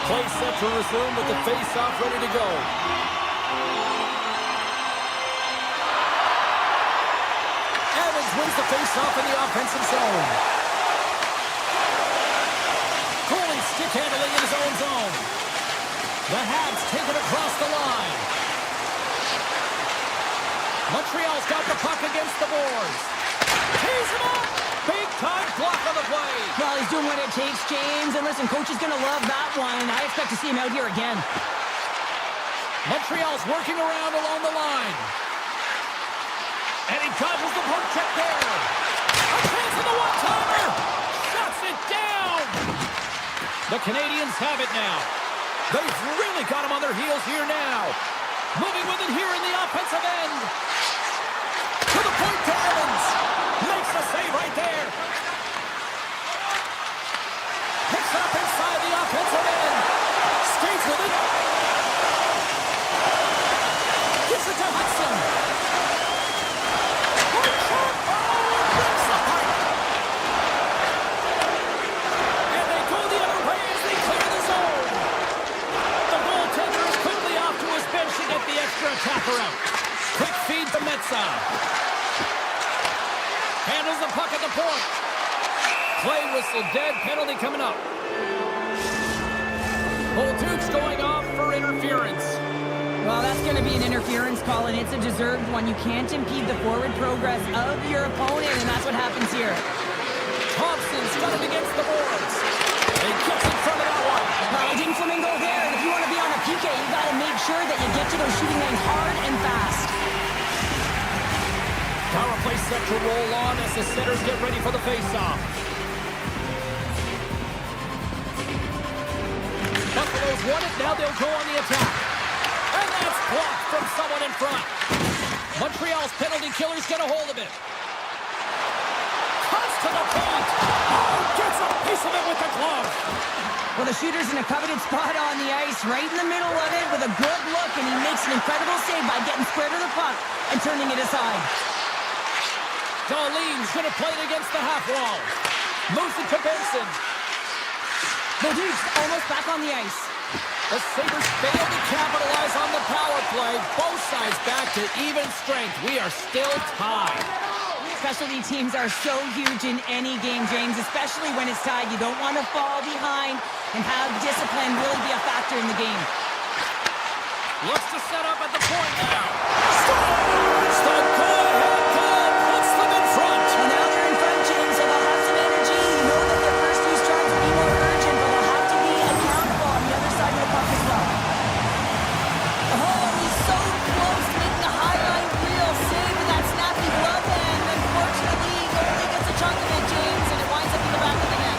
Play set to resume with the face-off ready to go. Evans wins the face-off in the offensive zone. Cooling stick handling in his own zone. The Habs take it across the line. Montreal's got the puck against the boards. Tees him up! Big-time block on the play. Well, he's doing what it takes, James, and listen, coach is going to love that one. I expect to see him out here again. Montreal's working around along the line. And he dodges the poke check there. A chance on the one-timer. Shuts it down. The Canadians have it now. They've really got him on their heels here now. Moving with it here in the offensive end. To the point to Evans. Makes the save right there. Picks it up inside the offensive end. Skates with it. Gives it to Hudson. Point shot. Oh, breaks the pipe. And they go the other way as they clear the zone. The goaltender is quickly off to his bench to get the extra attacker out. Quick feed to Metsa. Handles the puck at the point. Play whistle dead. Penalty coming up. Duke's going off for interference. Well, that's going to be an interference call, and it's a deserved one. You can't impede the forward progress of your opponent, and that's what happens here. Thompson's got it against the boards. He gets in front of that one. Well, didn't Flamingo there, and if you want to be on a PK, you got to make sure that you get to those shooting lanes hard and fast. Power play play set to roll on as the setters get ready for the face-off. Buffalo's won it, now they'll go on the attack. And that's blocked from someone in front. Montreal's penalty killers get a hold of it. Cuts to the point. Oh, gets a piece of it with the glove. Well, the shooter's in a coveted spot on the ice, right in the middle of it with a good look, and he makes an incredible save by getting square to the puck and turning it aside. Darlene's going to play it against the half wall. Moves it to Benson. Leduc's almost back on the ice. The Sabres fail to capitalize on the power play. Both sides back to even strength. We are still tied. Specialty teams are so huge in any game, James, especially when it's tied. You don't want to fall behind and have discipline really be a factor in the game. Looks to set up at the point now. Scores! The go-ahead goal puts them in front. Well, now they're in front, James, so they'll have some energy. You know that their first few strikes will be more urgent, but they'll have to be accountable on the other side of the puck as well. Oh, he's so close to making a highlight reel save with that snappy glove hand. Unfortunately, he only gets a chunk of it, James, and it winds up in the back of the net.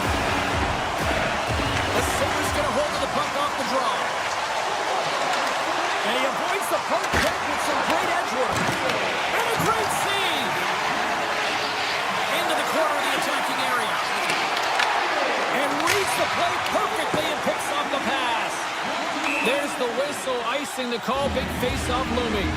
The Sabres get a hold of the puck off the draw. And he avoids the poke check with some great edge work. And a great save! Into the corner of the attacking area. And reads the play perfectly and picks up the pass. There's the whistle, icing the call. Big face-off looming.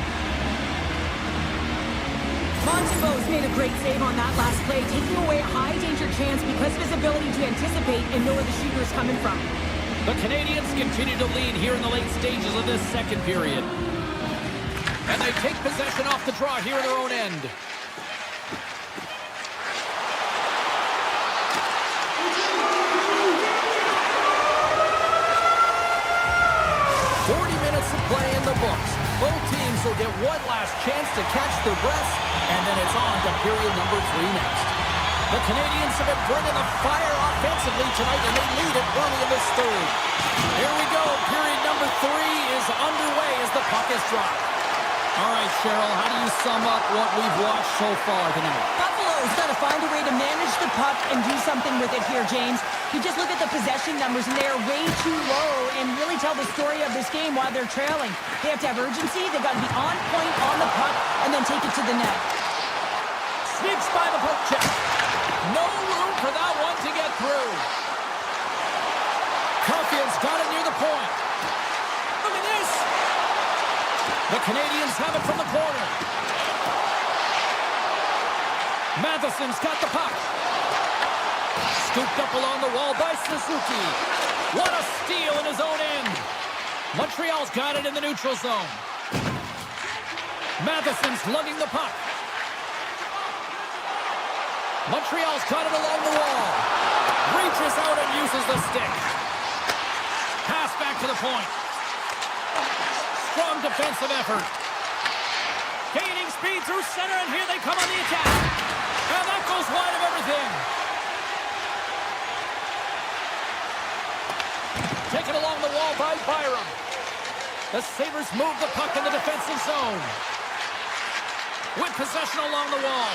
Montembeault's made a great save on that last play, taking away a high-danger chance because of his ability to anticipate and know where the shooter is coming from. The Canadians continue to lead here in the late stages of this second period. And they take possession off the draw here in their own end. Of play in the books. Both teams will get one last chance to catch their breaths, and then it's on to period number 3 next. The Canadians have been bringing the fire offensively tonight, and they lead it early in this third. Here we go. Period number 3 is underway as the puck is dropped. All right, Cheryl, how do you sum up what we've watched so far tonight? Buffalo's got to find a way to manage the puck and do something with it here, James. You just look at the possession numbers, and they are way too low and really tell the story of this game while they're trailing. They have to have urgency. They've got to be on point on the puck and then take it to the net. Sneaks by the poke check. No room for that one to get through. Caulfield's got it near the point. Look at this. The Canadians have it from the corner. Matheson's got the puck. Scooped up along the wall by Suzuki. What a steal in his own end. Montreal's got it in the neutral zone. Matheson's lugging the puck. Montreal's got it along the wall. Reaches out and uses the stick. Pass back to the point. Strong defensive effort. Gaining speed through center, and here they come on the attack. And that goes wide of everything. Taken along the wall by Byram. The Sabres move the puck in the defensive zone. With possession along the wall.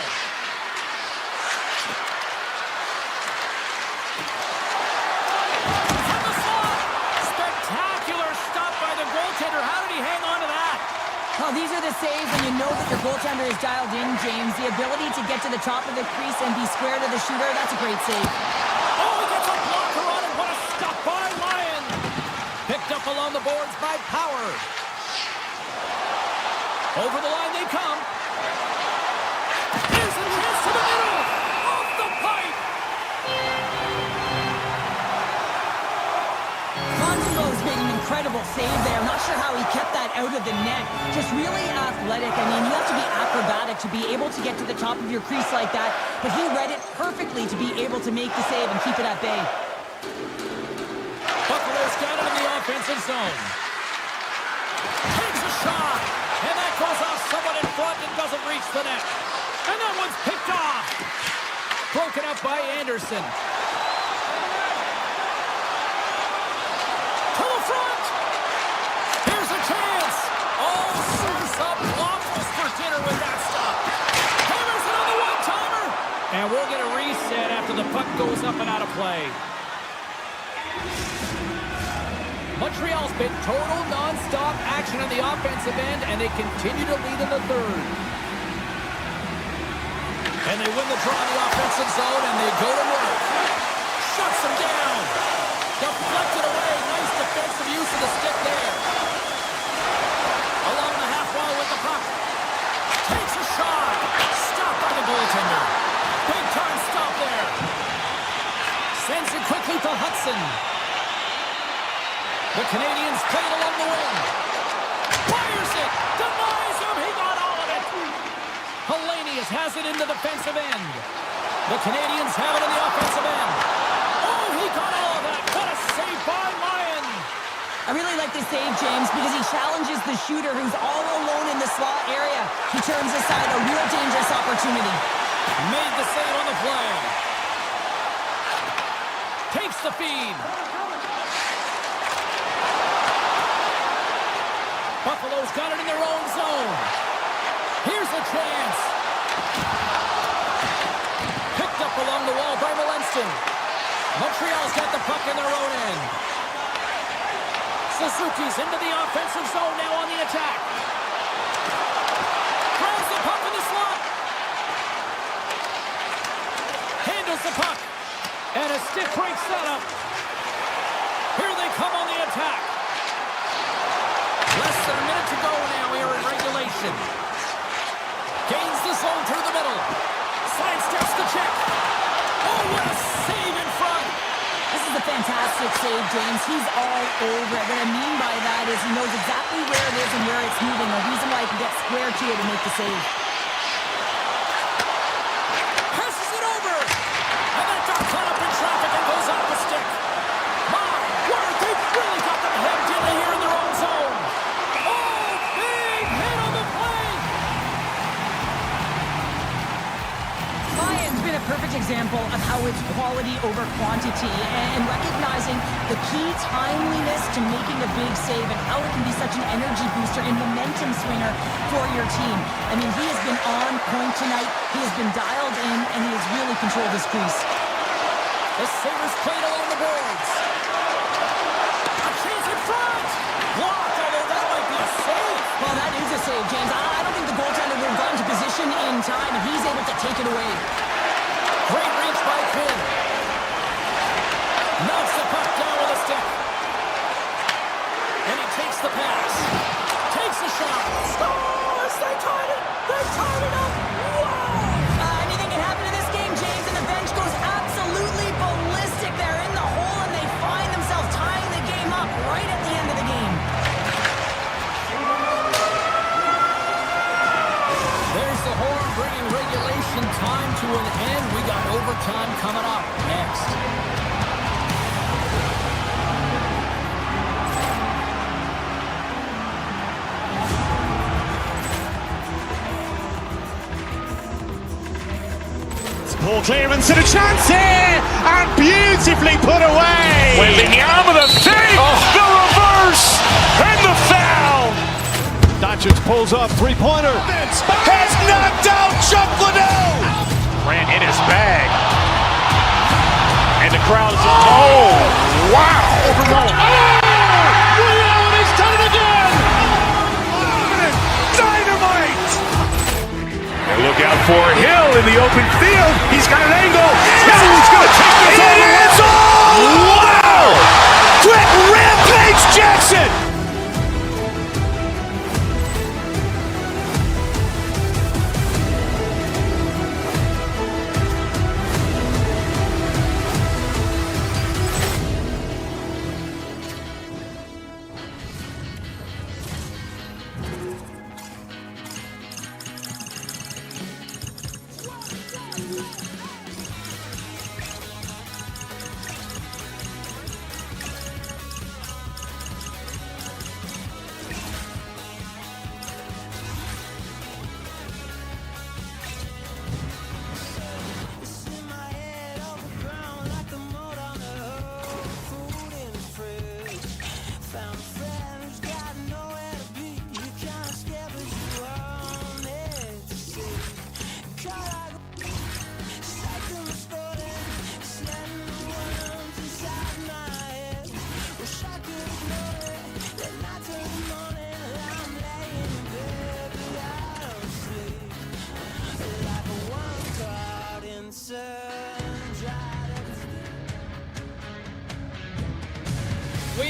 From the slot. Spectacular stop by the goaltender. How did he hang on to that? Well, these are the saves when you know that your goaltender is dialed in, James. The ability to get to the top of the crease and be square to the shooter, that's a great save. Oh, he gets a blocker on it. What a stop by Lyon. Picked up along the boards by Power. Over the line they come. Here's a chance to the middle. Off the pipe. Montembeault's made an incredible save there. Not sure how he kept that out of the net. Just really athletic. I mean, you have to be acrobatic to be able to get to the top of your crease like that. But he read it perfectly to be able to make the save and keep it at bay. Buffalo's got it in the offensive zone. Takes a shot. And that goes off someone in front and doesn't reach the net. And that one's picked off. Broken up by Anderson. To the front. Here's a chance. Oh, serves up waffles for dinner with that stop. Hammers it on the And we'll get a reset after the puck goes up and out of play. Montreal's been total non-stop action on the offensive end, and they continue to lead in the third. And they win the draw in the offensive zone, and they go to work. Shuts them down. Deflected away. Nice defensive use of the stick there. Along the half wall with the puck. Takes a shot. Stopped by the goaltender. Big time stop there. Sends it quickly to Hudson. The Canadians played along the wing. Fires it. Denies him. He got all of it. Hellenius has it in the defensive end. The Canadians have it in the offensive end. Oh, he got all of that. What a save by Lyon. I really like this save, James, because he challenges the shooter who's all alone in the slot area. He turns aside a real dangerous opportunity. Made the save on the play. Takes the feed. Buffalo's got it in their own zone. Here's a chance. Picked up along the wall by Walenston. Montreal's got the puck in their own end. Suzuki's into the offensive zone now on the attack. Throws the puck in the slot. Handles the puck. And a stick break setup. Here they come on the attack. Less than a minute to go now here in regulation. Gains the zone through the middle. Sidesteps the check. Oh, what a save in front. This is a fantastic save, James. He's all over it. What I mean by that is he knows exactly where it is and where it's moving. A reason why he can get square to it and make the save. Passes it over. And that got caught up in traffic and goes off the stick. My word, they've really got them hemmed in here in their own zone. Oh, big hit on the play. Lyon's been a perfect example of how it's quality over quantity and recognizing the key timeliness to making a big save and how it can be such an energy booster and momentum swinger for your team. I mean, he has been on point tonight. He has been dialed in, and he has really controlled his crease. The Sabres played along the boards. A chance in front. Blocked, although that might be a save. Well, that is a save, James. I don't think the goaltender would have gotten to position in time, and he's able to take it away. Great reach by Quinn. Knocks the puck down with a stick. And he takes the pass. Takes the shot. Scores! They tied it! They tied it up! Wow! Anything can happen in this game, James, and the bench goes absolutely ballistic. They're in the hole, and they find themselves tying the game up right at the end of the game. There's the horn bringing regulation time to an end. We got overtime coming up next. Ball clearance and a chance here, and beautifully put away. Wembanyama the save, the reverse, and the foul. Doncic pulls up, three-pointer. Has knocked out Chuck Liddell. Ran in his bag. And the crowd is, oh, wow. He's done it again. Dynamite. And look out for Hill in the open field. He's got an angle. Hill's going to take this all the way. Wow. Quick rampage Jackson.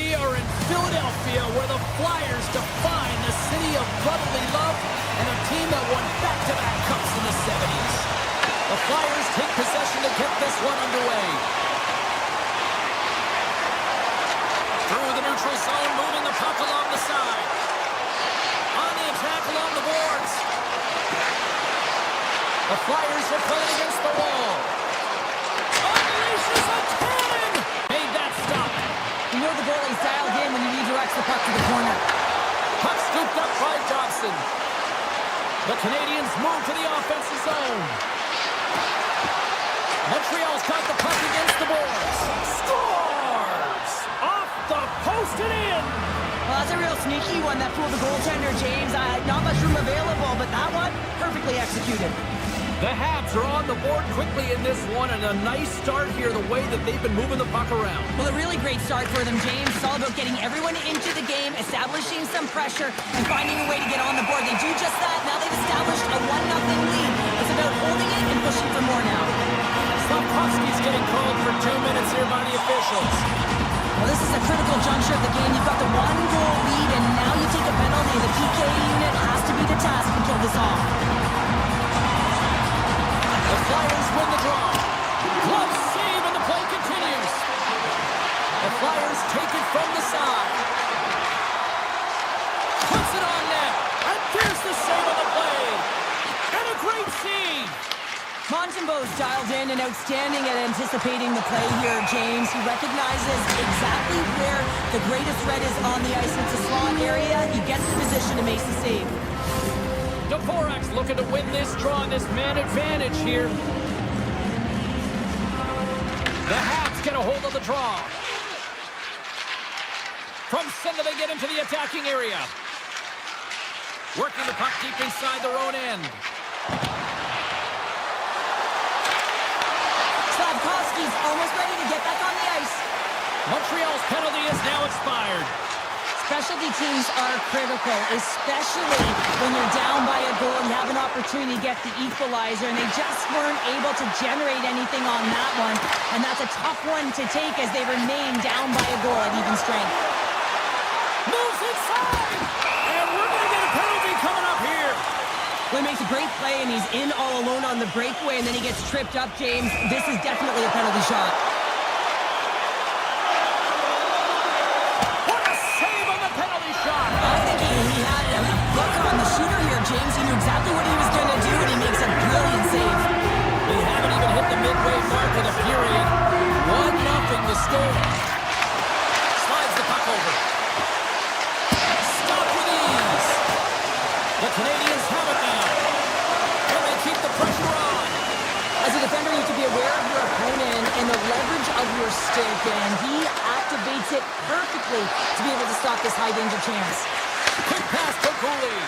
We are in Philadelphia, where the Flyers define the city of brotherly love and a team that won back-to-back cups in the 70s. The Flyers take possession to get this one underway. Through the neutral zone, moving the puck along the side. On the attack along the boards. The Flyers are playing against the wall. Unleashes a cannon! Made that stop. You know the goalie's dialed in when he redirects the puck to the corner. Puck scooped up by Johnson. The Canadians move to the offensive zone. Montreal's got the puck against the boards. Scores! Off the post and in! Well, that's a real sneaky one that fooled the goaltender, James. Not much room available, but that one, perfectly executed. The Habs are on the board quickly in this one, and a nice start here, the way that they've been moving the puck around. Well, a really great start for them, James. It's all about getting everyone into the game, establishing some pressure, and finding a way to get on the board. They do just that. Now they've established a 1-0 lead. It's about holding it and pushing for more now. Slavkovsky's getting called for 2 minutes here by the officials. Well, this is a critical juncture of the game. You've got the 1-goal lead, and now you take a penalty. The PK unit has to be the task to kill this off. The Flyers win the draw. Glove save, and the play continues. The Flyers take it from the side. Puts it on net. And there's the save on the play. And a great save. Montembeau's dialed in and outstanding at anticipating the play here, James. He recognizes exactly where the greatest threat is on the ice. It's a slot area. He gets the position and makes the save. Dvorak's looking to win this draw and this man advantage here. The Habs get a hold of the draw. From center they get into the attacking area. Working the puck deep inside their own end. Slavkovsky's almost ready to get back on the ice. Montreal's penalty is now expired. Specialty teams are critical, especially when you're down by a goal. You have an opportunity to get the equalizer, and they just weren't able to generate anything on that one. And that's a tough one to take as they remain down by a goal at even strength. Moves inside! And we're going to get a penalty coming up here. Well, he makes a great play, and he's in all alone on the breakaway, and then he gets tripped up, James. This is definitely a penalty shot. I think he had a look on the shooter here, James. He knew exactly what he was going to do, and he makes a brilliant save. They haven't even hit the midway mark of the period. 1-0 the score. Slides the puck over. Stop with ease. The Canadians have it now. And they keep the pressure on. As a defender, you have to be aware of your opponent and the leverage of your stick, and he activates it perfectly to be able to stop this high-danger chance. Quick pass to Cooley.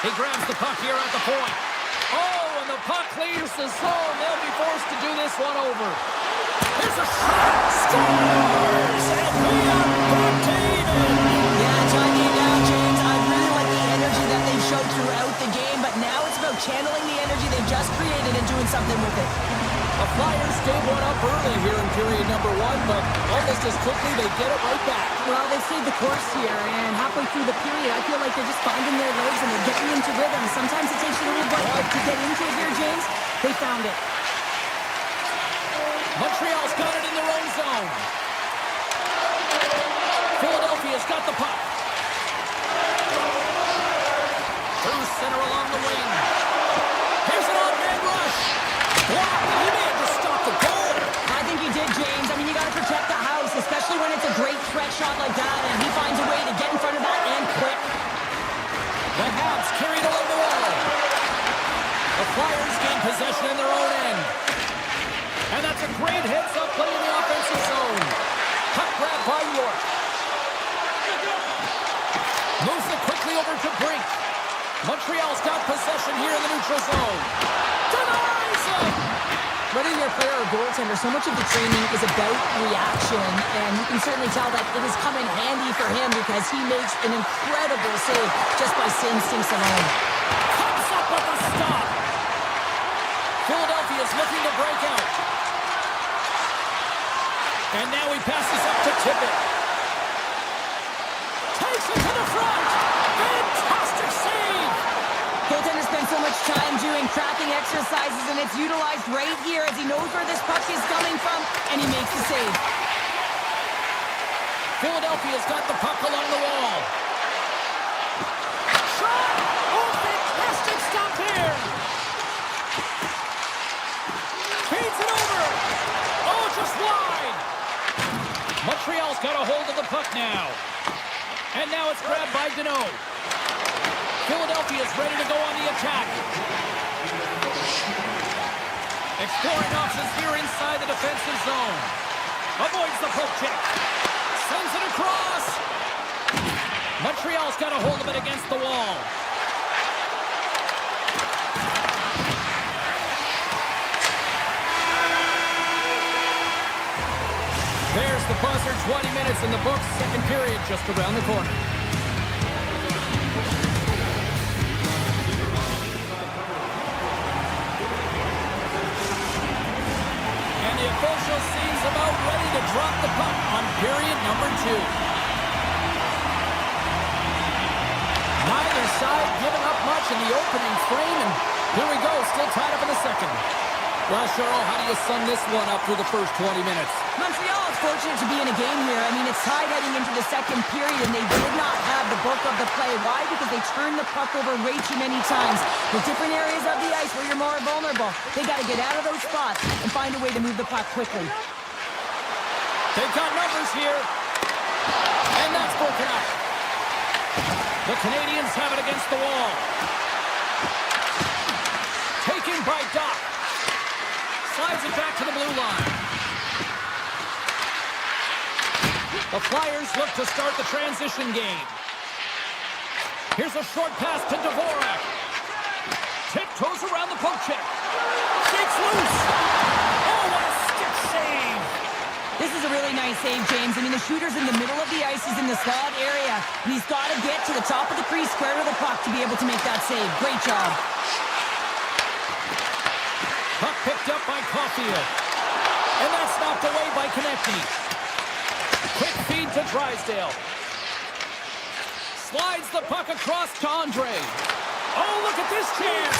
He grabs the puck here at the point. Oh, and the puck clears the zone. They'll be forced to do this one over. Here's a shot. Scores! And we are back to even. Yeah, tying it down, James. I really like the energy that they've showed throughout the game, but now it's about channeling the energy they've just created and doing something with it. The Flyers gave one up early here in period number 1, but almost as quickly they get it right back. Well, they've stayed the course here, and halfway through the period, I feel like they're just finding their legs and they're getting into rhythm. Sometimes it takes a little bit to get into it here, James. They found it. Montreal's got it in their own zone. Philadelphia's got the puck. Through center along the wing. Here's an on-man rush. Wow, he may have just stopped the goal. I think he did, James. I mean, you got to protect the house, especially when it's a great threat shot like that, and he finds a way to get in front of that and quick. The Habs carried along the wall. The Flyers gain possession in their own end. And that's a great heads-up play in the offensive zone. Puck grab by York. Moves it quickly over to Brink. Montreal's got possession here in the neutral zone. Denies it! Whether you're a player or goaltender, so much of the training is about reaction, and you can certainly tell that it has come in handy for him because he makes an incredible save just by instincts alone. Comes up with a stop. Philadelphia's looking to break out. And now he passes up to Tippett. Takes it to the front. Fantastic save. Goaltender spends so much time doing tracking exercises, and it's utilized right here as he knows where this puck is coming from, and he makes the save. Philadelphia's got the puck along the wall. Shot! Oh, fantastic stop here! Feeds it over! Oh, just wide! Montreal's got a hold of the puck now. And now it's grabbed by Deneau. Philadelphia's ready to go on the attack. Exploring options here inside the defensive zone. Avoids the poke check. Sends it across. Montreal's got a hold of it against the wall. There's the buzzer. 20 minutes in the books. Second period just around the corner. And the official seems about ready to drop the puck on period number 2. Neither side giving up much in the opening frame, and here we go, still tied up in the second. Well, Cheryl, how do you sum this one up through the first 20 minutes? Montreal is fortunate to be in a game here. I mean, it's tied heading into the second period, and they did not have the bulk of the play. Why? Because they turned the puck over way too many times. There's different areas of the ice where you're more vulnerable. They got to get out of those spots and find a way to move the puck quickly. They've got numbers here. And that's broken up. The Canadians have it against the wall. Taken by Doc. Slides it back to the blue line. The Flyers look to start the transition game. Here's a short pass to Dvorak. Tiptoes around the poke check. Shakes loose. Oh, what a stick save. This is a really nice save, James. I mean, the shooter's in the middle of the ice. He's in the slot area. And he's got to get to the top of the crease, square to the puck to be able to make that save. Great job. Puck picked up by Caulfield. And that's knocked away by Konechny. Quick feed to Drysdale. Slides the puck across to Andre. Oh, look at this chance.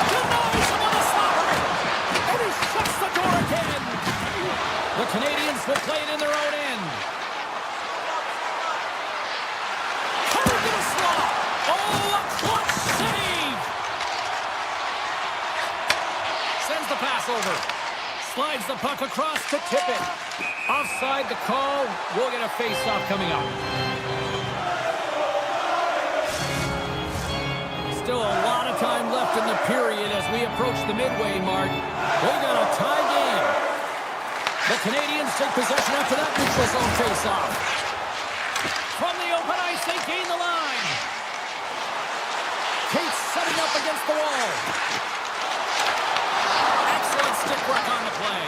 Denies him on the slapper. And he shuts the door again. The Canadians will play it in their own end. Covered to the slot. Oh, a clutch save. Sends the pass over. Slides the puck across to Tippett. Offside the call. We'll get a face-off coming up. Still a lot of time left in the period as we approach the midway mark. We got a tie game. The Canadians take possession after that neutral zone face-off. From the open ice, they gain the line. Cates setting up against the wall. Excellent stick work on the play.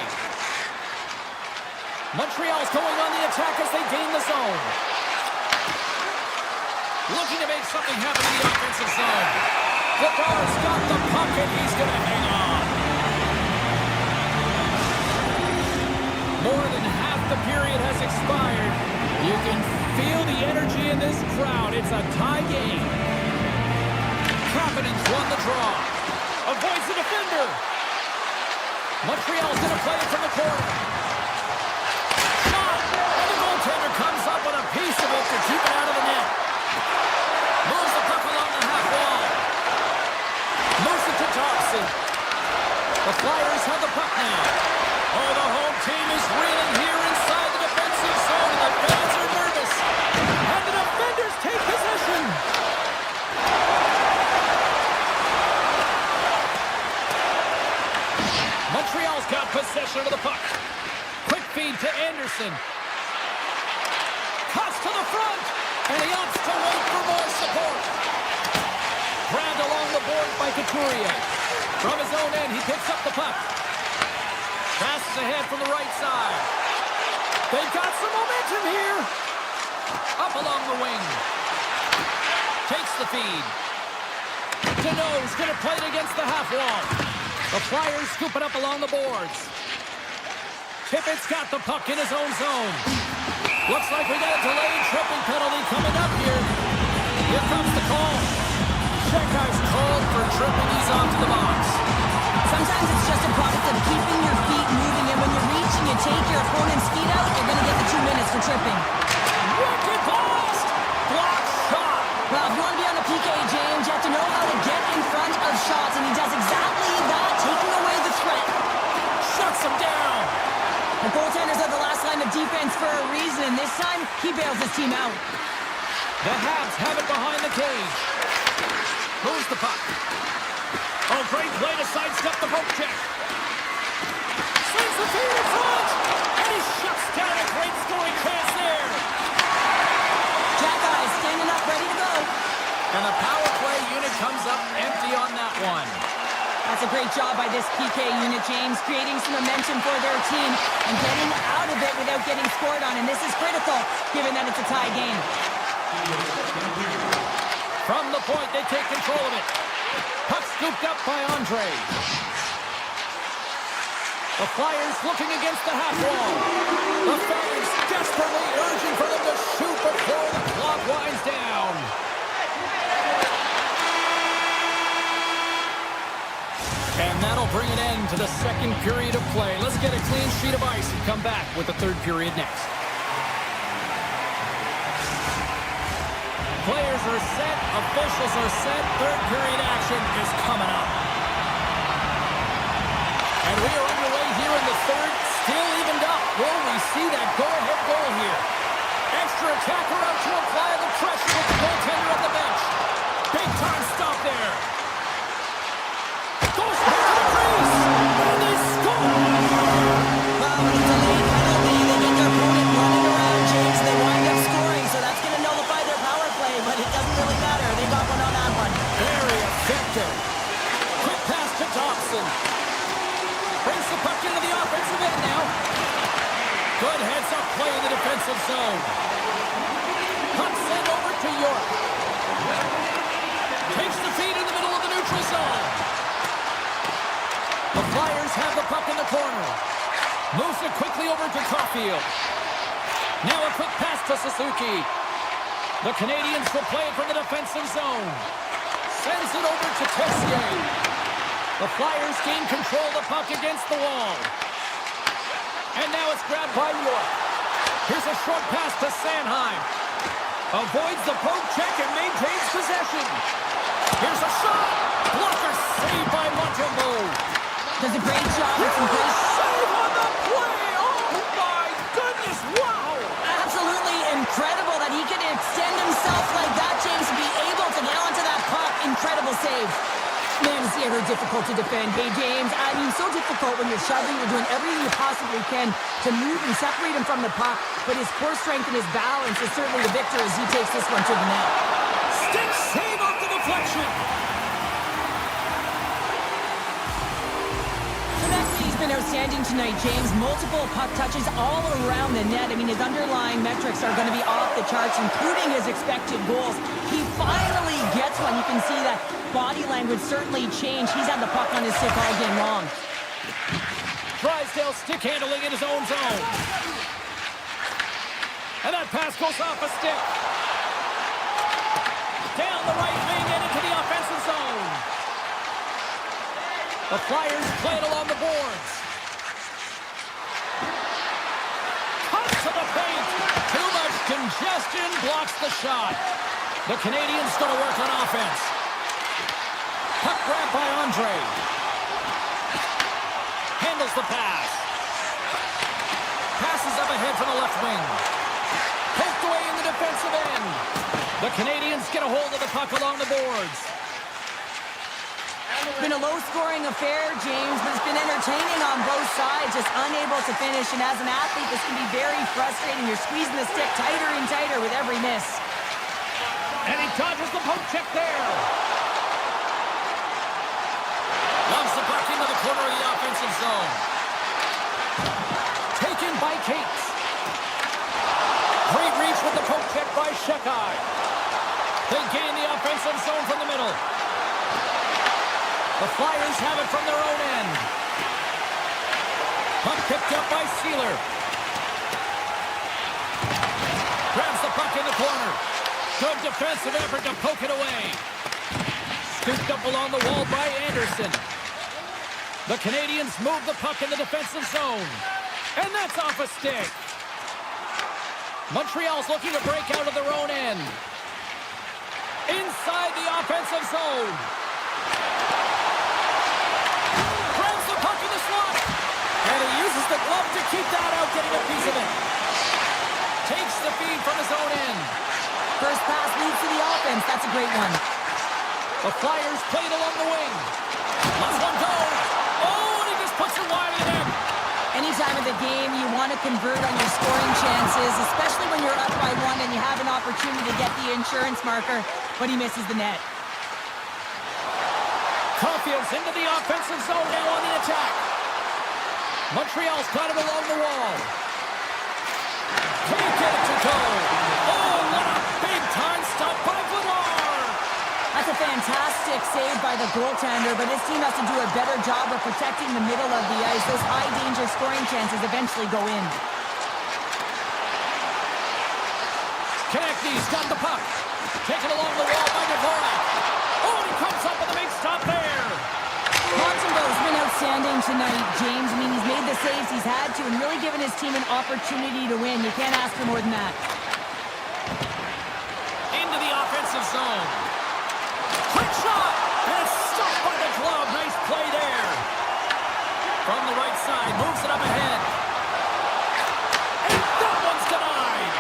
Montreal's going on the attack as they gain the zone. Looking to make something happen in the offensive zone. Godard's got the puck and he's going to hang on. More than half the period has expired. You can feel the energy in this crowd. It's a tie game. Providence won the draw. Avoids the defender. Montreal's going to play it from the corner. Shot! And the goaltender comes up with a piece of it to keep it out of the net. Moves the puck along the half wall. Moves it to Thompson. The Flyers have the puck now. Oh, the home team is reeling here inside the defensive zone. The fans are nervous. And the defenders take possession. Montreal's got possession of the puck. Quick feed to Anderson. Cuts to the front. And he opts to wait for more support. Grabbed along the boards by Couturier. From his own end, he picks up the puck. Passes ahead from the right side. They've got some momentum here. Up along the wing. Takes the feed. Deneau's going to play it against the half wall. The Flyers scoop it up along the boards. Tippett's got the puck in his own zone. Looks like we got a delayed tripping penalty coming up here. Here comes the call. Chekai's called for tripping. He's onto the box. Sometimes it's just a product of keeping your feet moving, and when you reach and you take your opponent's feet out, you're going to get the 2 minutes for tripping. Wicked blast! Block shot! Well, if you want to be on the PK, James, you have to know how to get in front of shots, and he does exactly that, taking away the threat. Shuts him down! The goaltenders are the last line of defense for a reason, and this time, he bails his team out. The Habs have it behind the cage. Moves the puck. Oh, great play to sidestep the poke check. Swings the feet in front, and he shuts down a great scoring chance there. Jack standing up, ready to go. And the power play unit comes up empty on that one. That's a great job by this PK unit, James, creating some momentum for their team and getting out of it without getting scored on. And this is critical, given that it's a tie game. From the point, they take control of it. Puck scooped up by Andre. The Flyers looking against the half wall. The fans desperately urging for them to shoot before the clock winds down. And that'll bring an end to the second period of play. Let's get a clean sheet of ice and come back with the third period next. Players are set, officials are set, third period action is coming up. And we are underway here in the third, still evened up. Will we see that go-ahead goal here? Extra attacker out to apply the pressure with the goaltender at the bench. Big time stop there. Goes back to the crease, and they score! Well, with a delayed penalty, they get their opponent running around, James, and they wind up scoring, so that's going to nullify their power play, but it doesn't really matter. They got one on that one. Very effective. Quick pass to Dobson. Brings the puck into the offensive end now. Good heads-up play in the defensive zone. Puck sent over to York. Takes the feed in the middle of the neutral zone. The Flyers have the puck in the corner. Moves it quickly over to Caulfield. Now a quick pass to Suzuki. The Canadians will play it from the defensive zone. Sends it over to Tessier. The Flyers gain control of the puck against the wall. And now it's grabbed by York. Here's a short pass to Sanheim. Avoids the poke check and maintains possession. Here's a shot. Blocker saved by Montembeault. Does a great job with some great... Save on the play. Oh my goodness. Wow. Absolutely incredible that he could extend himself like that, James, to be able to get onto that puck. Incredible save. Man, is he ever difficult to defend. Hey, James, I mean, so difficult when you're shoving, you're doing everything you possibly can to move and separate him from the puck, but his core strength and his balance is certainly the victor as he takes this one to the net. Stick save off the deflection. He's been outstanding tonight, James. Multiple puck touches all around the net. I mean, his underlying metrics are going to be off the charts, including his expected goals. He finally gets one. You can see that body language certainly changed. He's had the puck on his stick all game long. Drysdale stick handling in his own zone. And that pass goes off a stick. Down the right wing and into the offensive zone. The Flyers play it along the boards. Comes to the paint. Too much congestion blocks the shot. The Canadians going to work on offense. Puck grab by Andre. Handles the pass. Passes up ahead from the left wing. Poked away in the defensive end. The Canadians get a hold of the puck along the boards. It's been a low-scoring affair, James, but it's been entertaining on both sides, just unable to finish. And as an athlete, this can be very frustrating. You're squeezing the stick tighter and tighter with every miss. And he dodges the poke check there. Loves the puck into the corner of the offensive zone. Taken by Cates. Great reach with the poke check by Shekai. They gain the offensive zone from the middle. The Flyers have it from their own end. Puck picked up by Sealer. Grabs the puck in the corner. Good defensive effort to poke it away. Scooped up along the wall by Anderson. The Canadians move the puck in the defensive zone. And that's off a stick. Montreal's looking to break out of their own end. Inside the offensive zone. Grabs the puck in the slot. And he uses the glove to keep that out, getting a piece of it. Takes the feed from his own end. First pass leads to the offense. That's a great one. The Flyers played along the wing. Lets one go. Oh, and he just puts it wide of the net. Any time of the game, you want to convert on your scoring chances, especially when you're up by one and you have an opportunity to get the insurance marker, but he misses the net. Caulfield's into the offensive zone now on the attack. Montreal's got him along the wall. Can't get it to go. Oh, what a big-time stop by Vladar. That's a fantastic save by the goaltender, but this team has to do a better job of protecting the middle of the ice. Those high-danger scoring chances eventually go in. Konechny's got the puck. Taken along the wall by Dvorak. Oh, and he comes up with a big stop there. Montembeau's been outstanding tonight, James. I mean, he's made the saves he's had to and really given his team an opportunity to win. You can't ask for more than that. Into the offensive zone. Quick shot! And it's stopped by the glove. Nice play there. From the right side, moves it up ahead. And that one's denied.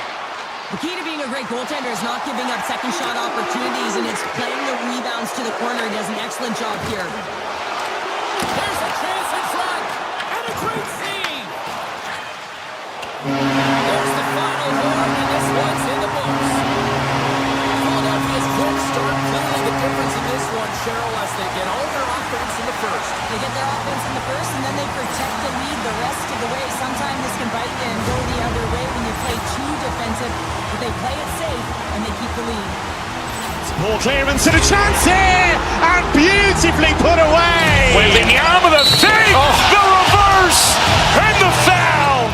The key to being a great goaltender is not giving up second shot opportunities, and it's playing the rebounds to the corner. He does an excellent job here. There's a chance in front. And a great save. There's the final horn, and this one's in the books. Philadelphia's quick start, clearly the difference in this one, Cheryl, as they get all their offense in the first. They get their offense in the first, and then they protect the lead the rest of the way. Sometimes this can bite you and go the other way when you play too defensive, but they play it safe, and they keep the lead. Ball clearance and a chance here, and beautifully put away. Wembanyama the save, the reverse, and the foul.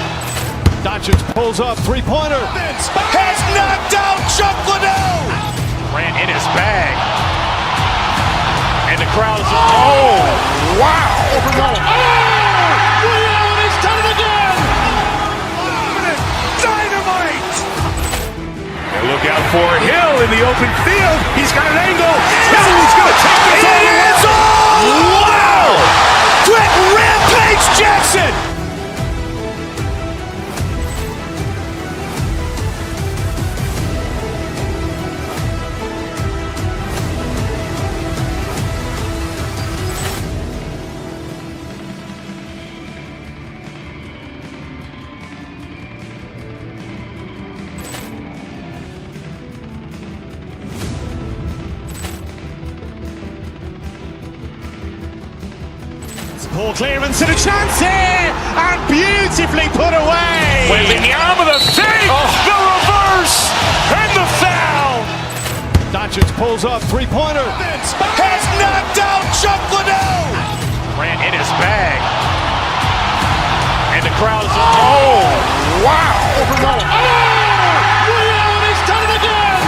Doncic pulls up, three-pointer. Has knocked out Chuck Liddell. Ran in his bag. And the crowd is, oh, wow. He's done it again. Dynamite. And look out for Hill in the open field. He's got an angle. Hill's going to take this all the way. Wow. Quick rampage Jackson. Ball clearance and a chance here, and beautifully put away. Wembanyama the save, the reverse, and the foul. Doncic pulls up, three-pointer. Has knocked out Chuck Liddell. Ran in his bag. And the crowd is, oh, wow. He's done it again.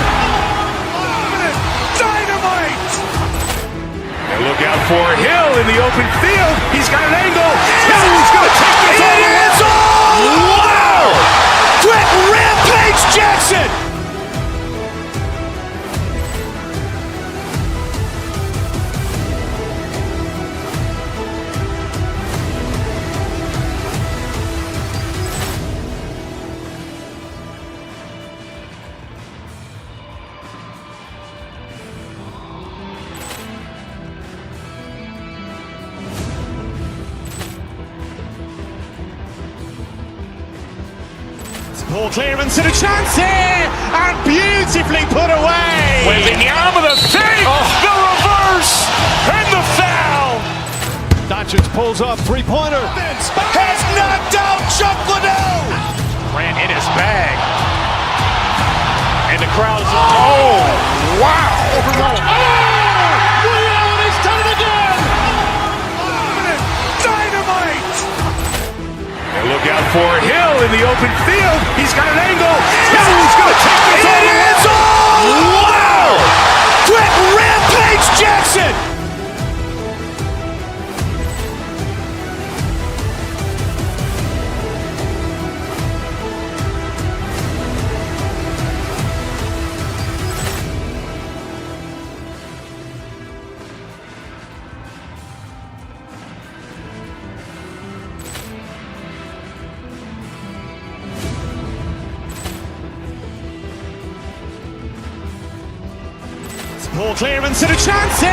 Dynamite. And look out for Hill in the open field. He's got an angle. Hill's going to take this all the way. Wow. Quick rampage Jackson. Ball clearance and a chance here, and beautifully put away. Wembanyama the save, the reverse, and the foul. Doncic pulls up, three-pointer. Has knocked out Chuck Liddell. Ran in his bag. And the crowd is, oh, wow. He's done it again. Dynamite. for Hill in the open field. He's got an angle. Hill's going to take this all the way. Wow! Quick rampage Jackson! Ball clearance and a chance here,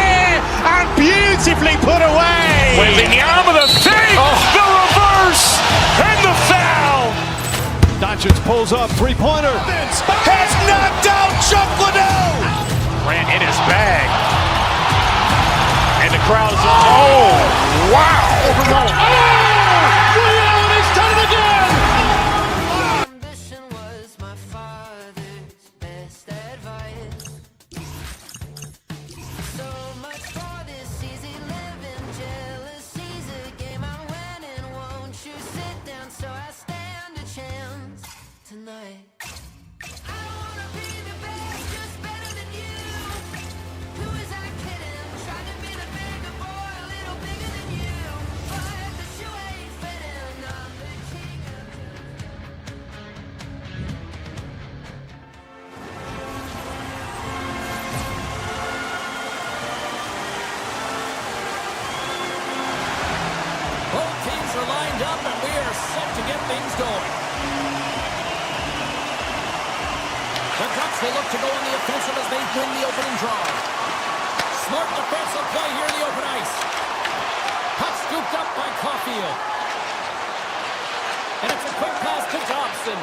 and beautifully put away. Wembanyama the fake, the reverse, and the foul. Doncic pulls up, three-pointer. Has knocked out Chuck Liddell. Ran in his bag. And the crowd's, oh, wow. He's done it again! Ambition was my father's best advice. So much for this easy living, jealousy's a game I'm winning. Won't you sit down so I stand a chance tonight? I wanna be the best, just better than you. Who is I kidding? Trying to be the bigger boy, a little bigger than you. But the shoe ain't fitting, I'm the king of Both teams are lined up, and we are set to get things going. The Ducks will look to go on the offensive as they win the opening draw. Smart defensive play here in the open ice. Puck scooped up by Caulfield. And it's a quick pass to Dobson.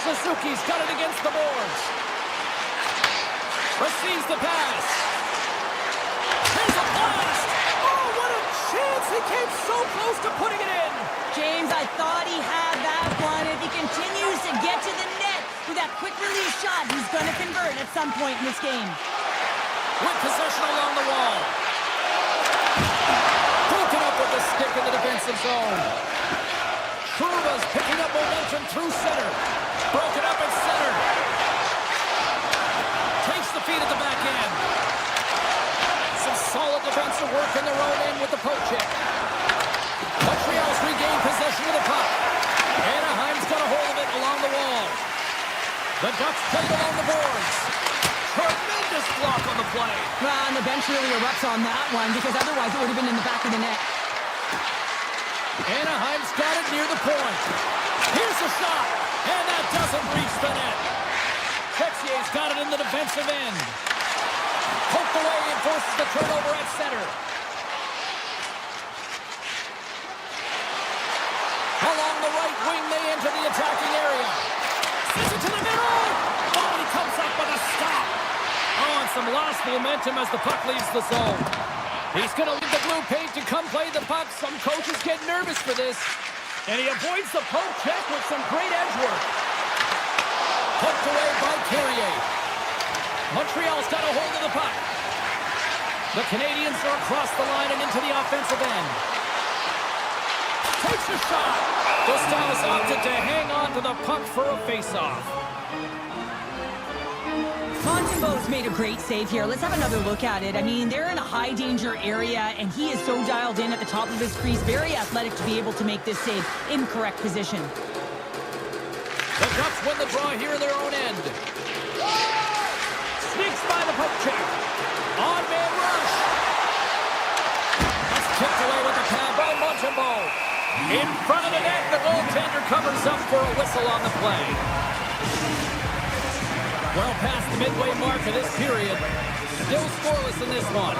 Suzuki's got it against the boards. Receives the pass. Here's a blast! Oh, what a chance! He came so close to putting it in. James, I thought he had that one. If he continues to get to the net with that quick release shot, he's going to convert at some point in this game. With possession along the wall. Broken up with the stick in the defensive zone. Truba's picking up momentum through center. Broken up at center. Takes the feed at the back end. Some solid defensive work in their own end with the poke check. Montreal's regained possession of the puck. Anaheim's got a hold of it along the wall. The Ducks play it along the boards. Tremendous block on the play. Well, and the bench really erupts on that one because otherwise it would have been in the back of the net. Anaheim's got it near the point. Here's a shot, and that doesn't reach the net. Texier's got it in the defensive end. Poked away and forces the turnover at center. Along the right wing, they enter the attacking area. Sends it to the middle. Oh, he comes up with a stop. Oh, and some lost momentum as the puck leaves the zone. He's going to leave the blue paint to come play the puck. Some coaches get nervous for this. And he avoids the poke check with some great edge work. Poked away by Carrier. Montreal's got a hold of the puck. The Canadians are across the line and into the offensive end. Takes a shot. Gustavus opted to hang on to the puck for a face-off. Montembeau's made a great save here. Let's have another look at it. I mean, they're in a high-danger area, and he is so dialed in at the top of his crease. Very athletic to be able to make this save in correct position. The Ducks win the draw here in their own end. Sneaks by the poke check. On-man rush. That's tipped away with the pad by Montembeau. In front of the net, the goaltender covers up for a whistle on the play. Well past the midway mark of this period. Still scoreless in this one.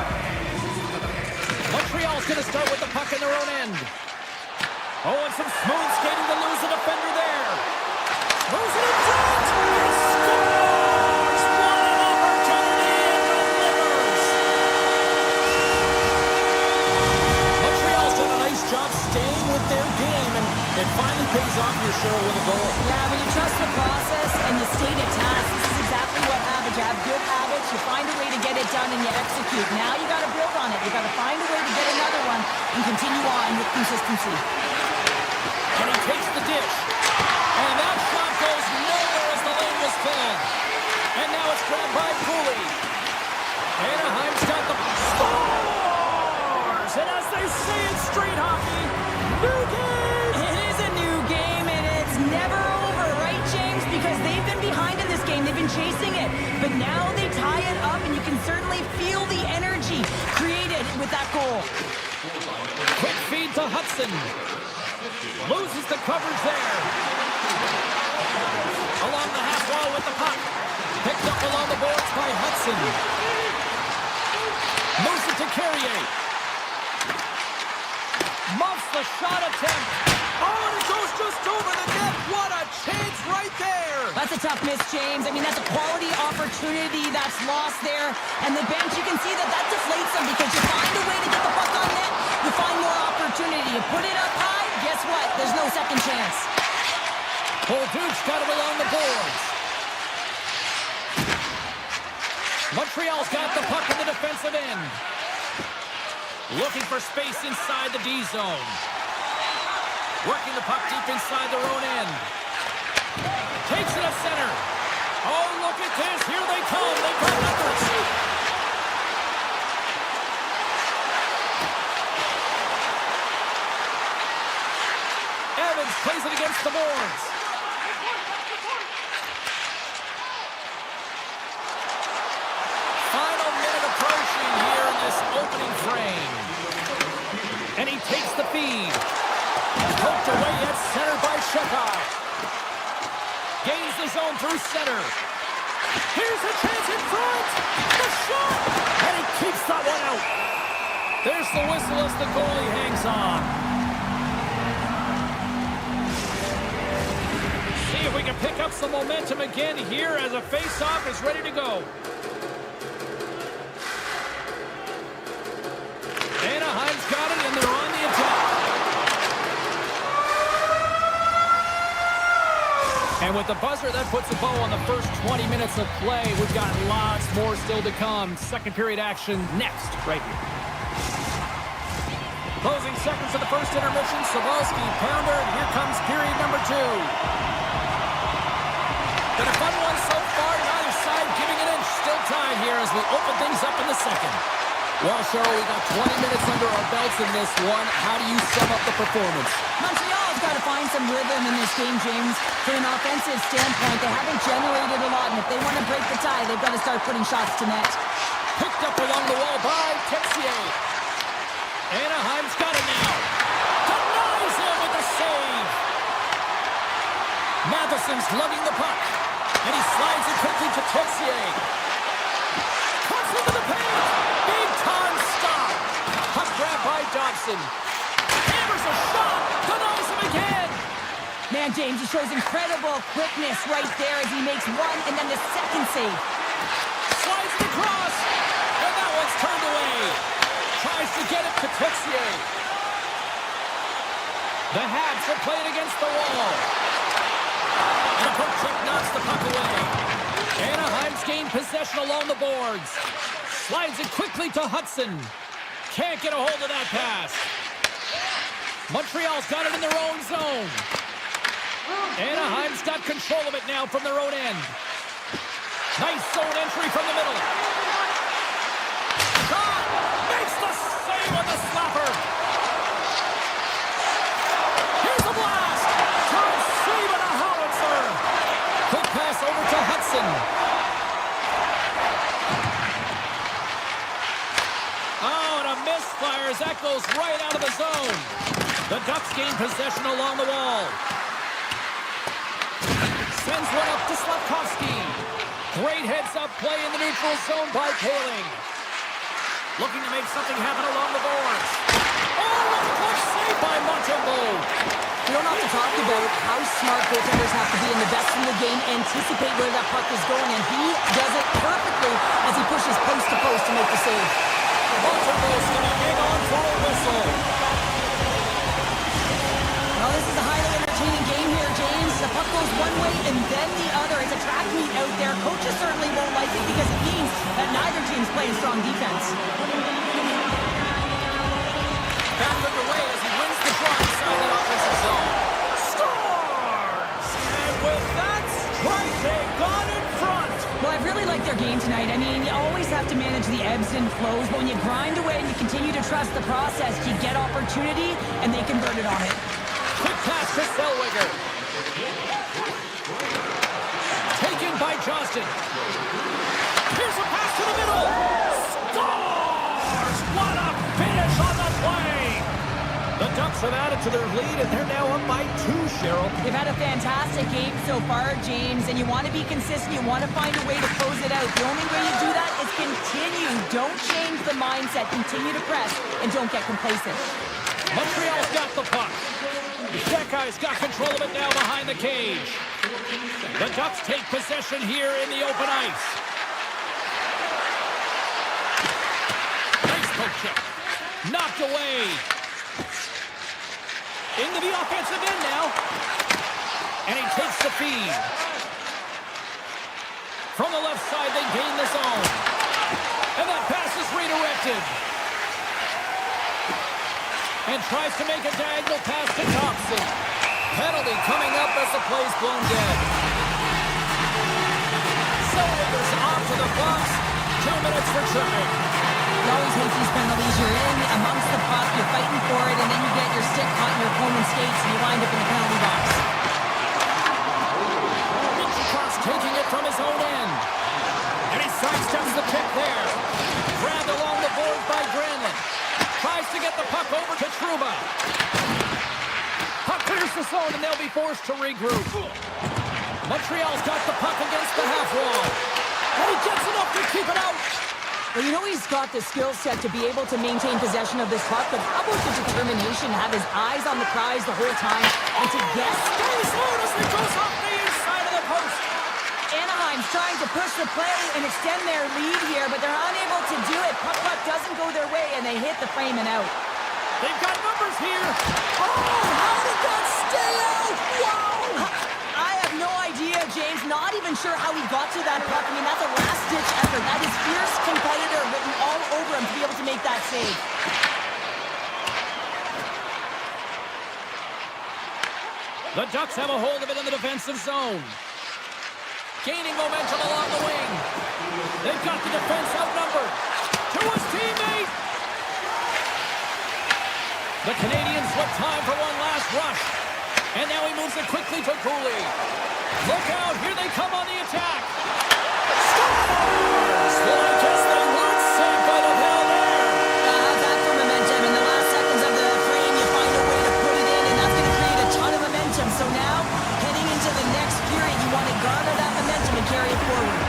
Montreal's going to start with the puck in their own end. Oh, and some smooth skating to lose a defender there. Moves it in front. He scores! What an opportunity and delivers. Montreal's done a nice job staying with their game, and it finally pays off your show with a goal. Yeah, when you trust the process and you stay to task, this is exactly what happens. You have good habits, you find a way to get it done, and you execute. Now you got to build on it. You got to find a way to get another one and continue on with consistency. And he takes the dish. And that shot goes nowhere as the lane was filled. And now it's grabbed by Cooley. Anaheim's got the scores! And as they say in street hockey, new game! It is a new game, and it's never over, right, James? Because they've been behind in this game. They've been chasing it. But now they tie it up, and you can certainly feel the energy created with that goal. Quick feed to Hudson. Loses the coverage there. Along the half wall with the puck. Picked up along the boards by Hudson. Moves it to Carrier. Muffs the shot attempt. Oh, and it goes just over the net. What a chance right there. That's a tough miss, James. I mean, that's a quality opportunity that's lost there. And the bench, you can see that deflates them because you find a way to get the puck on net, you find more opportunity. You put it up high, guess what? There's no second chance. Bolduc's got it along the boards. Montreal's got the puck in the defensive end. Looking for space inside the D zone. Working the puck deep inside their own end. Takes it up center. Oh, look at this. Here they come. They've got numbers. Evans plays it against the boards. Final minute approaching here in this opening frame. And he takes the feed. Poked away at center by Shekar. Gains the zone through center. Here's a chance in front. The shot. And he keeps that one out. There's the whistle as the goalie hangs on. See if we can pick up some momentum again here as a face-off is ready to go. Anaheim's got it, and they're on the attack. And with the buzzer, that puts a bow on the first 20 minutes of play. We've got lots more still to come. Second period action next, right here. Closing seconds of the first intermission. Savalsky, pounder, and here comes period number 2. Been a fun one so far. Neither side giving an inch. Still tied here as we open things up in the second. Well, Cheryl, we got 20 minutes under our belts in this one. How do you sum up the performance? Montreal's got to find some rhythm in this game, James. From an offensive standpoint, they haven't generated a lot, and if they want to break the tie, they've got to start putting shots to net. Picked up along the wall by Texier. Anaheim's got it now. Denies him with the save. Matheson's lugging the puck, and he slides it quickly to Texier. Cuts into the paint. Big time stop. Puck grab by Dobson. Hammers a shot. Denies him again. Man, James, he shows incredible quickness right there as he makes one and then the second save. Slides it across. And that one's turned away. Tries to get it to Texier. The Habs are playing against the wall. And a poke check knocks the puck away. Anaheim's gained possession along the boards. Slides it quickly to Hudson. Can't get a hold of that pass. Montreal's got it in their own zone. Anaheim's got control of it now from their own end. Nice zone entry from the middle. Shot! Makes the save on the slapper. Here's a blast! Tom Seaman, a howitzer. Quick pass over to Hudson. Oh, and a misfire as that goes right out of the zone. The Ducks gain possession along the wall. Sends one up to Slavkovsky. Great heads-up play in the neutral zone by Kaling. Looking to make something happen along the boards. Oh, what a clutch save by Montembeau. We don't have to talk about how smart goaltenders have to be in the best in the game, anticipate where that puck is going, and he does it perfectly as he pushes post to post to make the save. Montembeau's going to hang on for a whistle. Well, this is a highly entertaining game here, James. The puck goes one way and then the other. It's a track meet out there. Coaches certainly won't like it because it means that neither team's playing strong defense. Back underway as he wins the draw inside that offensive zone. have to manage the ebbs and flows, but when you grind away and you continue to trust the process, you get opportunity, and they convert it on it. Quick pass to Zellweger. Taken by Johnston. Here's a pass to the middle. Scores! What a finish on the play! The Ducks have added to their lead, and they're now up by 2, Cheryl. They've had a fantastic game so far, James, and you want to be consistent. You want to find a way to close it out. The only way you do that is continue. Don't change the mindset. Continue to press, and don't get complacent. Montreal's got the puck. Shekai's got control of it now behind the cage. The Ducks take possession here in the open ice. Nice poke check. Knocked away. Into the offensive end now. And he takes the feed. From the left side, they gain the zone. And that pass is redirected. And tries to make a diagonal pass to Thompson. Penalty coming up as the play's blown dead. Zellweger's off to the box. 2 minutes for tripping. You always hate these penalties. You're in amongst the puck, you're fighting for it, and then you get your stick caught in your opponent's skates, and you wind up in the penalty box. Mitchell's taking it from his own end. And he sidesteps the pick there. Grabbed along the board by Granlund. Tries to get the puck over to Trouba. Puck clears the zone, and they'll be forced to regroup. Montreal's got the puck against the half wall. And he gets enough to keep it out. Well, you know he's got the skill set to be able to maintain possession of this puck, but how about the determination to have his eyes on the prize the whole time and to guess? Very slow as he goes off the inside of the post. Anaheim's trying to push the play and extend their lead here, but they're unable to do it. Puck doesn't go their way, and they hit the frame and out. They've got numbers here. Oh, how did that stay out? Wow! I have no idea, James. Not even sure how he got to that puck. I mean, that's a last-ditch effort. That is fierce competitor written all over him to be able to make that save. The Ducks have a hold of it in the defensive zone. Gaining momentum along the wing. They've got the defense outnumbered. To his teammate. The Canadians with time for one last rush. And now he moves it quickly to Cooley. Look out, here they come on the attack. Scores! Well, I guess they weren't saved by the bell there. How's that for momentum? In the last seconds of the frame, you find a way to put it in, and that's going to create a ton of momentum. So now, heading into the next period, you want to garner that momentum and carry it forward.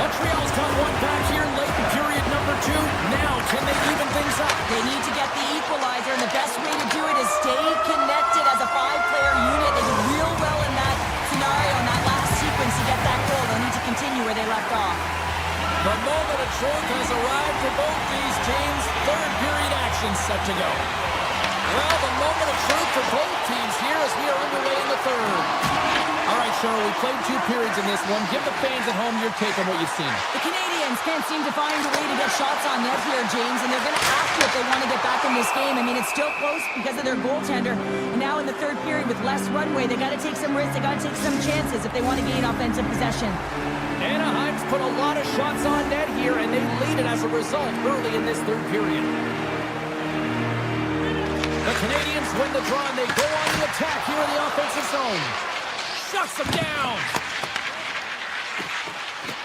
Montreal's got one back here late in period number 2. Now, can they even things up? They need to get the equalizer, and the best way to do it is stay connected as a 5-player unit. They did real well in that scenario, in that last sequence to get that goal. They'll need to continue where they left off. The moment of truth has arrived for both these teams. Third period action set to go. Well, the moment of truth for both teams here as we are underway in the third. All right, Cheryl, we played 2 periods in this one. Give the fans at home your take on what you've seen. The Canadians can't seem to find a way to get shots on net here, James, and they're going to have to if they want to get back in this game. I mean, it's still close because of their goaltender. And now in the third period with less runway, they got to take some risks. They got to take some chances if they want to gain offensive possession. Anaheim's put a lot of shots on net here, and they lead it as a result early in this third period. The Canadians win the draw, and they go on the attack here in the offensive zone. Shuts them down.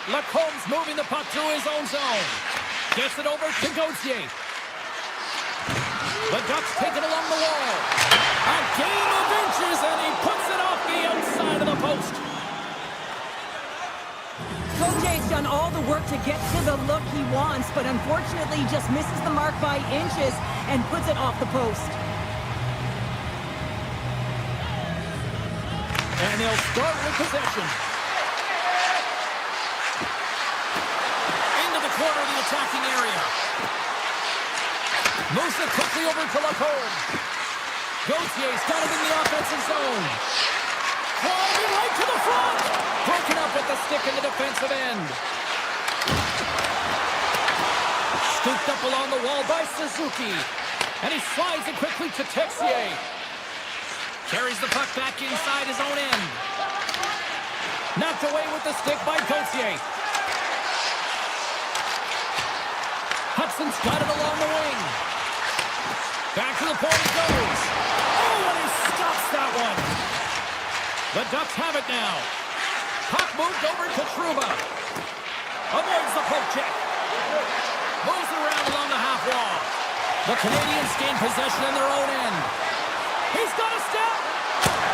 Lacomb's moving the puck through his own zone. Gets it over to Gauthier. The Ducks take it along the wall. A gain of inches, and he puts it off the outside of the post. Gautier's done all the work to get to the look he wants, but unfortunately he just misses the mark by inches and puts it off the post. And they'll start with possession. Into the corner of the attacking area. Moves it quickly over to Lacombe. Gauthier's got it in the offensive zone. Driving right to the front. Broken up with the stick in the defensive end. Scooped up along the wall by Suzuki. And he slides it quickly to Texier. Carries the puck back inside his own end. Knocked away with the stick by Gauthier. Clarkson's got it along the wing. Back to the point he goes. Oh, and he stops that one. The Ducks have it now. Puck moved over to Trouba. Avoids the poke check. Moves around along the half wall. The Canadians gain possession in their own end. He's got a step.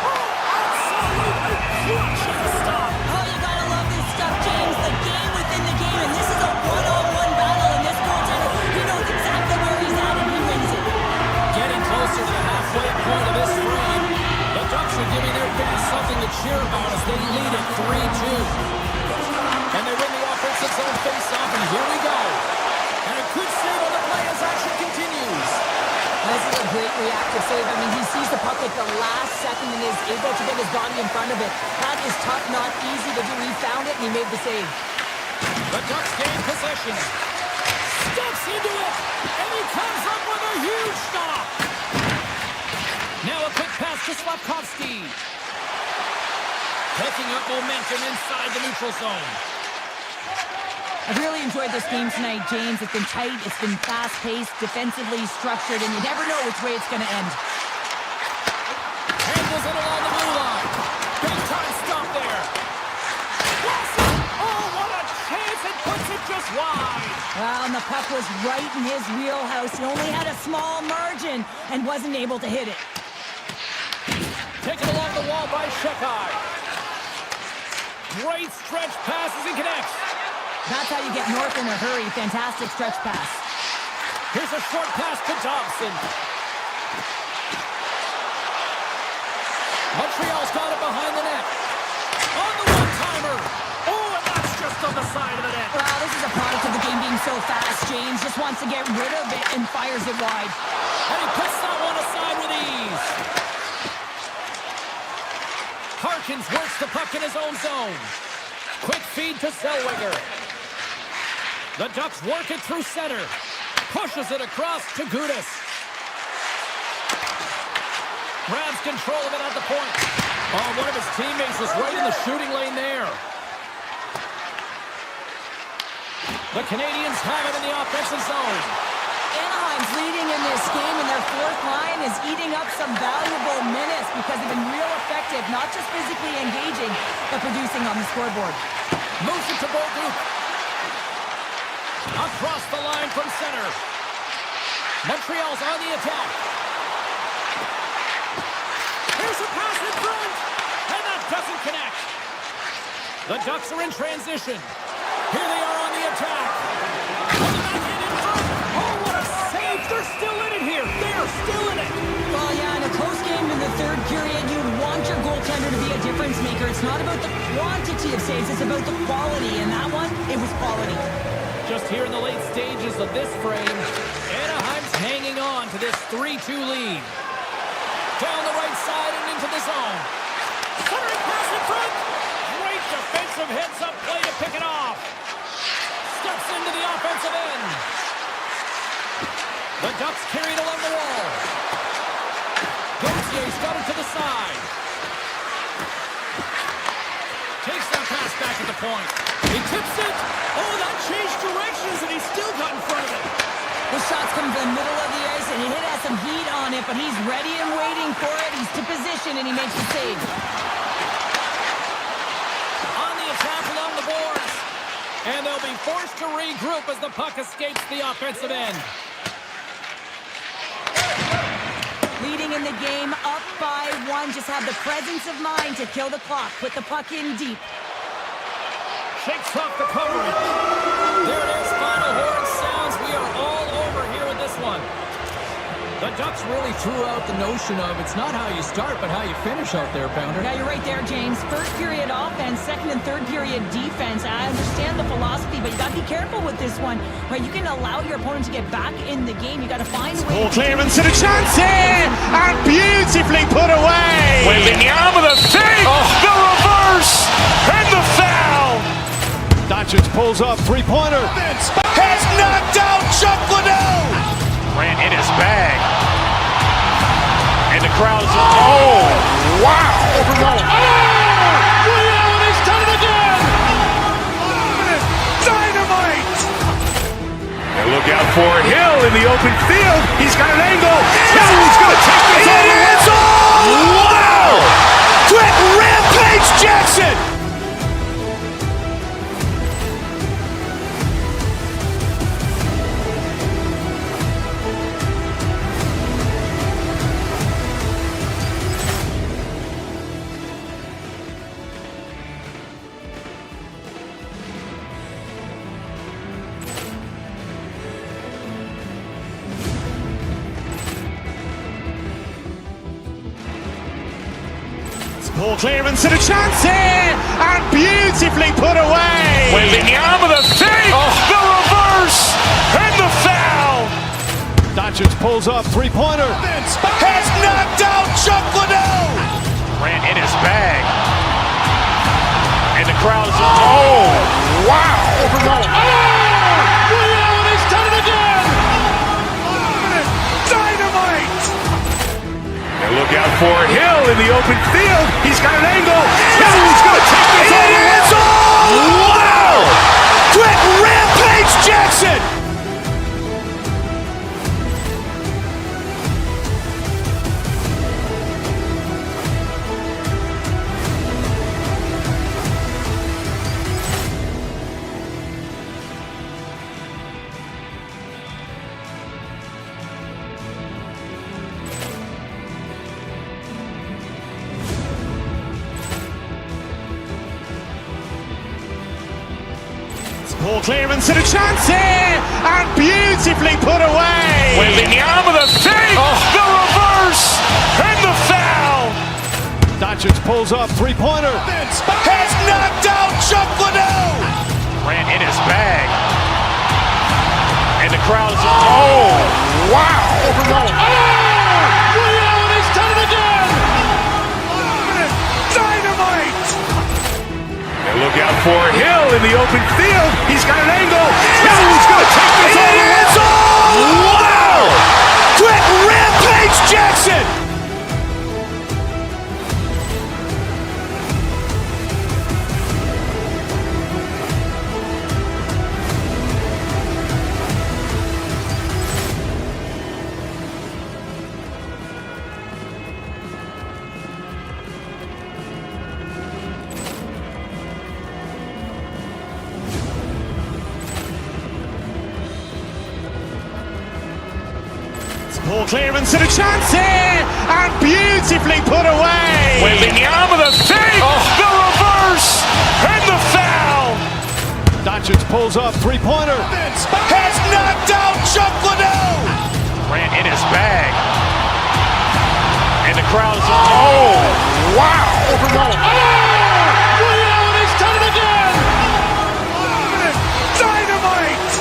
Oh, absolutely clutch stop. Oh, you gotta love this stuff, James. The game within the game, and this is a one-on-one battle, and this goaltender, he knows exactly where he's at, and he wins it. Getting closer to the halfway point of this frame. The Ducks are giving their fans something to cheer about as they lead it 3-2. And they win the offensive zone face-off, and here we go. And a good save on the play as action continues. This is a great reactive save. I mean, he sees the puck at the last second and is able to get his body in front of it. That is tough, not easy to do. He found it, and he made the save. The Ducks gain possession. Steps into it, and he comes up with a huge stop. Now a quick pass to Slafkovsky. Picking up momentum inside the neutral zone. I've really enjoyed this game tonight, James. It's been tight, it's been fast-paced, defensively structured, and you never know which way it's going to end. Handles it along the blue line. Big time stop there. Wilson! Oh, what a chance! It puts it just wide. Well, and the puck was right in his wheelhouse. He only had a small margin and wasn't able to hit it. Taken along the wall by Shekai. Great stretch passes and connects. That's how you get north in a hurry. Fantastic stretch pass. Here's a short pass to Dobson. Montreal's got it behind the net. On the one-timer. Oh, and that's just on the side of the net. Well, this is a product of the game being so fast. James just wants to get rid of it and fires it wide. And he puts that one aside with ease. Harkins works the puck in his own zone. Quick feed to Zellweger. The Ducks work it through center. Pushes it across to Gudas. Grabs control of it at the point. Oh, one of his teammates was right in the shooting lane there. The Canadians have it in the offensive zone. Anaheim's leading in this game, and their fourth line is eating up some valuable minutes because they've been real effective, not just physically engaging, but producing on the scoreboard. Moves it to Bolduc. Across the line from center. Montreal's on the attack. Here's a pass in front, and that doesn't connect. The Ducks are in transition. Here they are on the attack. On the backhand in front. Oh, what a save! They're still in it here. They're still in it. Well, yeah, in a close game in the third period, you want your goaltender to be a difference maker. It's not about the quantity of saves, it's about the quality. And that one, it was quality. Just here in the late stages of this frame, Anaheim's hanging on to this 3-2 lead. Down the right side and into the zone. Centering pass in front. Great defensive heads-up play to pick it off. Steps into the offensive end. The Ducks carried along the wall. Gautier's got it to the side. Takes that pass back at the point. He tips it. Oh, that changed directions, and he's still got in front of it. The shot's coming from the middle of the ice, and he has some heat on it, but he's ready and waiting for it. He's to position, and he makes the save. On the attack along the boards. And they'll be forced to regroup as the puck escapes the offensive end. Leading in the game, up by 1. Just have the presence of mind to kill the clock. Put the puck in deep. Shakes off the coverage. There it is. Final horn sounds. We are all over here with this one. The Ducks really threw out the notion of it's not how you start, but how you finish out there, Pounder. Yeah, you're right there, James. First period offense, second and third period defense. I understand the philosophy, but you got to be careful with this one. Right, you can allow your opponent to get back in the game. You got to find a way. Ball clearance and a chance here, and beautifully put away. Waving the arm of the save. The reverse and the foul. Doncic pulls up, three-pointer. Has knocked out Chuck Liddell. Ran in his bag. And the crowd is... Oh, wow. Reality's done it again! Dynamite. And look out for Hill in the open field. He's got an angle. He's going to take this all the way. Wow! Quick rampage Jackson! Ball clearance and a chance here, and beautifully put away. Wembanyama the fake, the reverse, and the foul. Doncic pulls up, three-pointer. Has knocked out Chuck Liddell. Ran in his bag. And the crowd is, oh, wow. Ray Allen has done it again. Dynamite. And look out for Hill in the open field. He's got an angle. He's going to take this all the way. Wow. Quick rampage Jackson. Ball clearance and a chance here, and beautifully put away. Wembanyama the fake, the reverse, and the foul. Doncic pulls up, three-pointer. Has knocked out Chuck Liddell. Ran in his bag. And the crowd is, oh, wow. Ray Allen has done it again. Dynamite. And look out for Hill in the open field. He's got an angle. He's going to take this all the way. Wow. Quick rampage Jackson. Ball clearance and a chance here, and beautifully put away. Wembanyama the fake, the reverse, and the foul. Doncic pulls up, three-pointer. Has knocked out Chuck Liddell. Ran in his bag. And the crowd is, oh, wow. Ray Allen has done it again. Dynamite.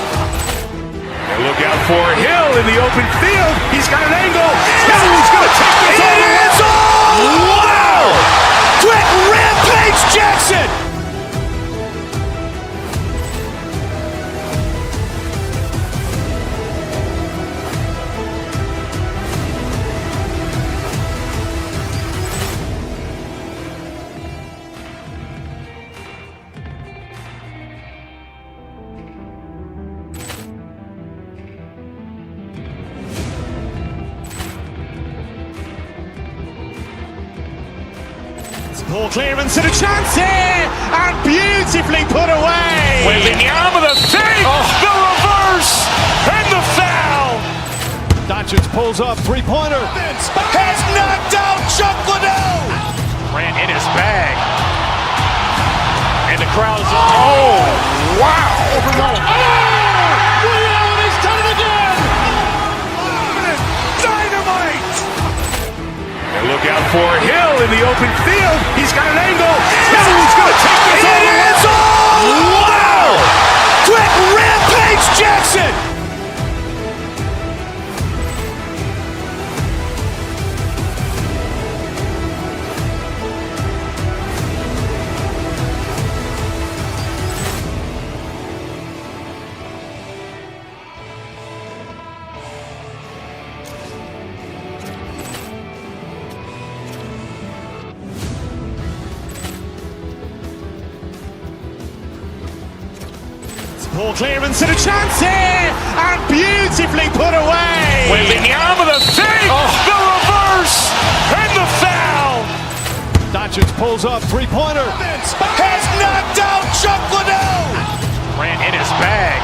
And look out for Hill in the open field. He's got an angle. He's going to take this all the way. Wow. Quick rampage Jackson. Ball clearance and a chance here, and beautifully put away. Wembanyama the fake, the reverse, and the foul. Doncic pulls up, three-pointer. Has knocked out Chuck Liddell. Ran in his bag. And the crowd is, oh, wow. Ray Allen has done it again. Dynamite. And look out for Hill in the open field. He's got an angle. He's going to take this all the way. Wow. Quick rampage Jackson. Ball clearance and a chance here, and beautifully put away. Wembanyama with a fake, the reverse, and the foul. Doncic pulls up, three-pointer. Has knocked out Chuck Liddell. Ran in his bag.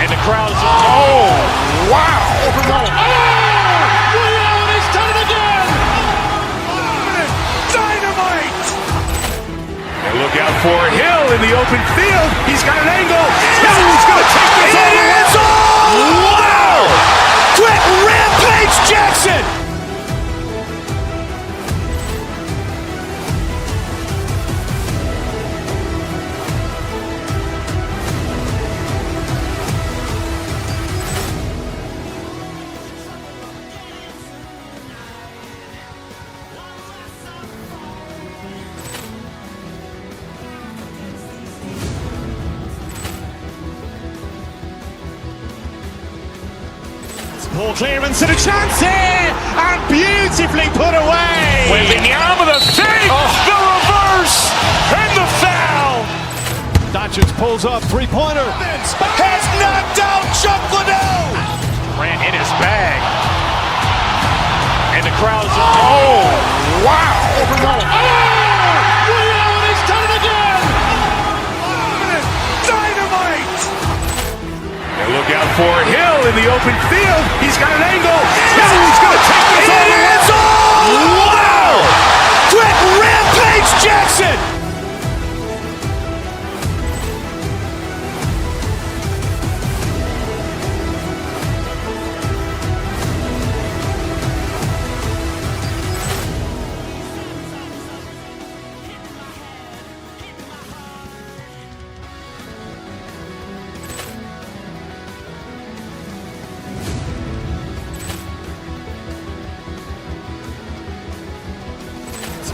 And the crowd is, oh, wow. Ray Allen has done it again. Dynamite. And look out for Hill in the open field. He's got an angle. He's going to take this all the way. Wow. Quick Rampage Jackson. Ball clearance and a chance here, and beautifully put away. Wembanyama with a fake, the reverse, and the foul. Doncic pulls up, three-pointer. Has knocked out Chuck Liddell. Ran in his bag. And the crowd is, oh, wow. Ray Allen has done it again. Dynamite. And look out for Hill in the open field. He's got an angle. He's going to take this all the way. Wow. Quick Rampage Jackson.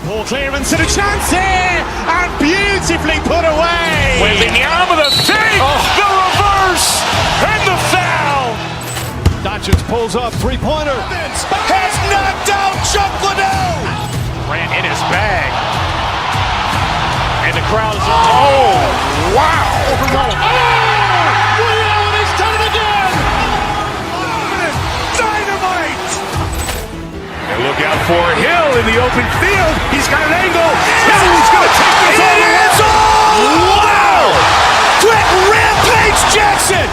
Ball clearance and a chance here, and beautifully put away. Wembanyama with a fake, the reverse, and the foul. Doncic pulls up, three-pointer. Has knocked out Chuck Liddell. Ran in his bag. And the crowd is, oh, wow. Ray Allen has done it again. Dynamite. And look out for Hill in the open field. He's got an angle. He's going to take this all the way. Wow. Quick Rampage Jackson.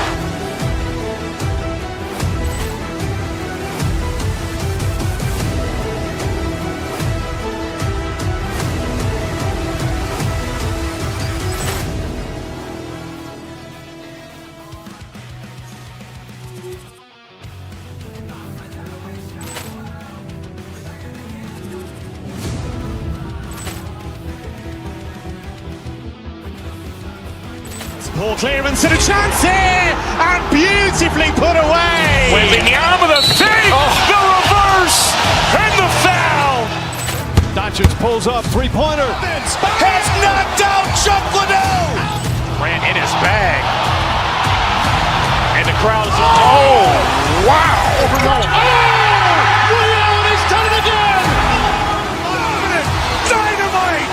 Ball clearance and a chance here, and beautifully put away. Wembanyama with a fake, the reverse, and the foul. Doncic pulls up, three-pointer. Has knocked out Chuck Liddell. Ran in his bag. And the crowd is, oh, wow. Ray Allen has done it again. Dynamite.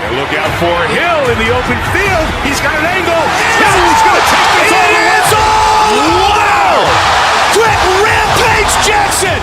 And look out for Hill in the open field. He's got an angle. He's going to take this all the way. Wow. Quick Rampage Jackson.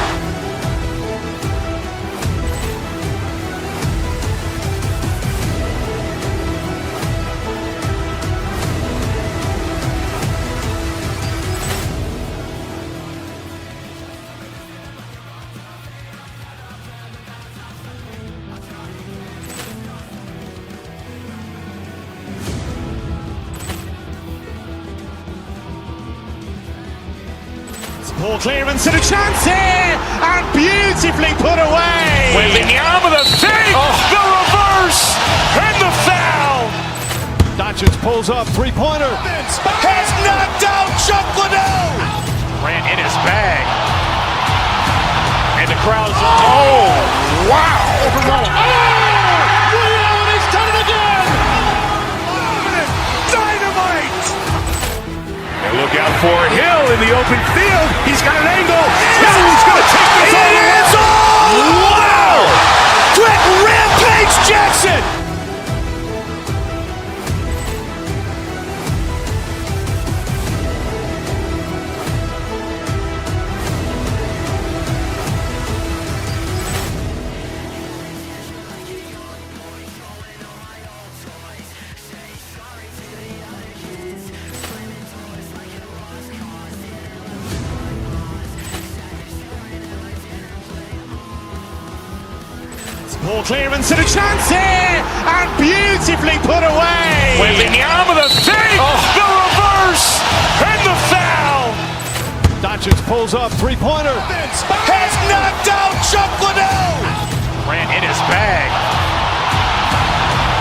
Ball clearance and a chance here, and beautifully put away. Wembanyama with a fake, the reverse, and the foul. Doncic pulls up, three-pointer. Has knocked out Chuck Liddell. Ran in his bag. And the crowd is, oh, wow. Ray Allen has done it again. Dynamite. And look out for Hill in the open field. He's got an angle. He's going to take this all the way. Wow. Quick Rampage Jackson. Ball clearance and a chance here, and beautifully put away. Wembanyama the save, the reverse, and the foul. Doncic pulls up, three-pointer. Has knocked out Chuck Liddell. Grant in his bag.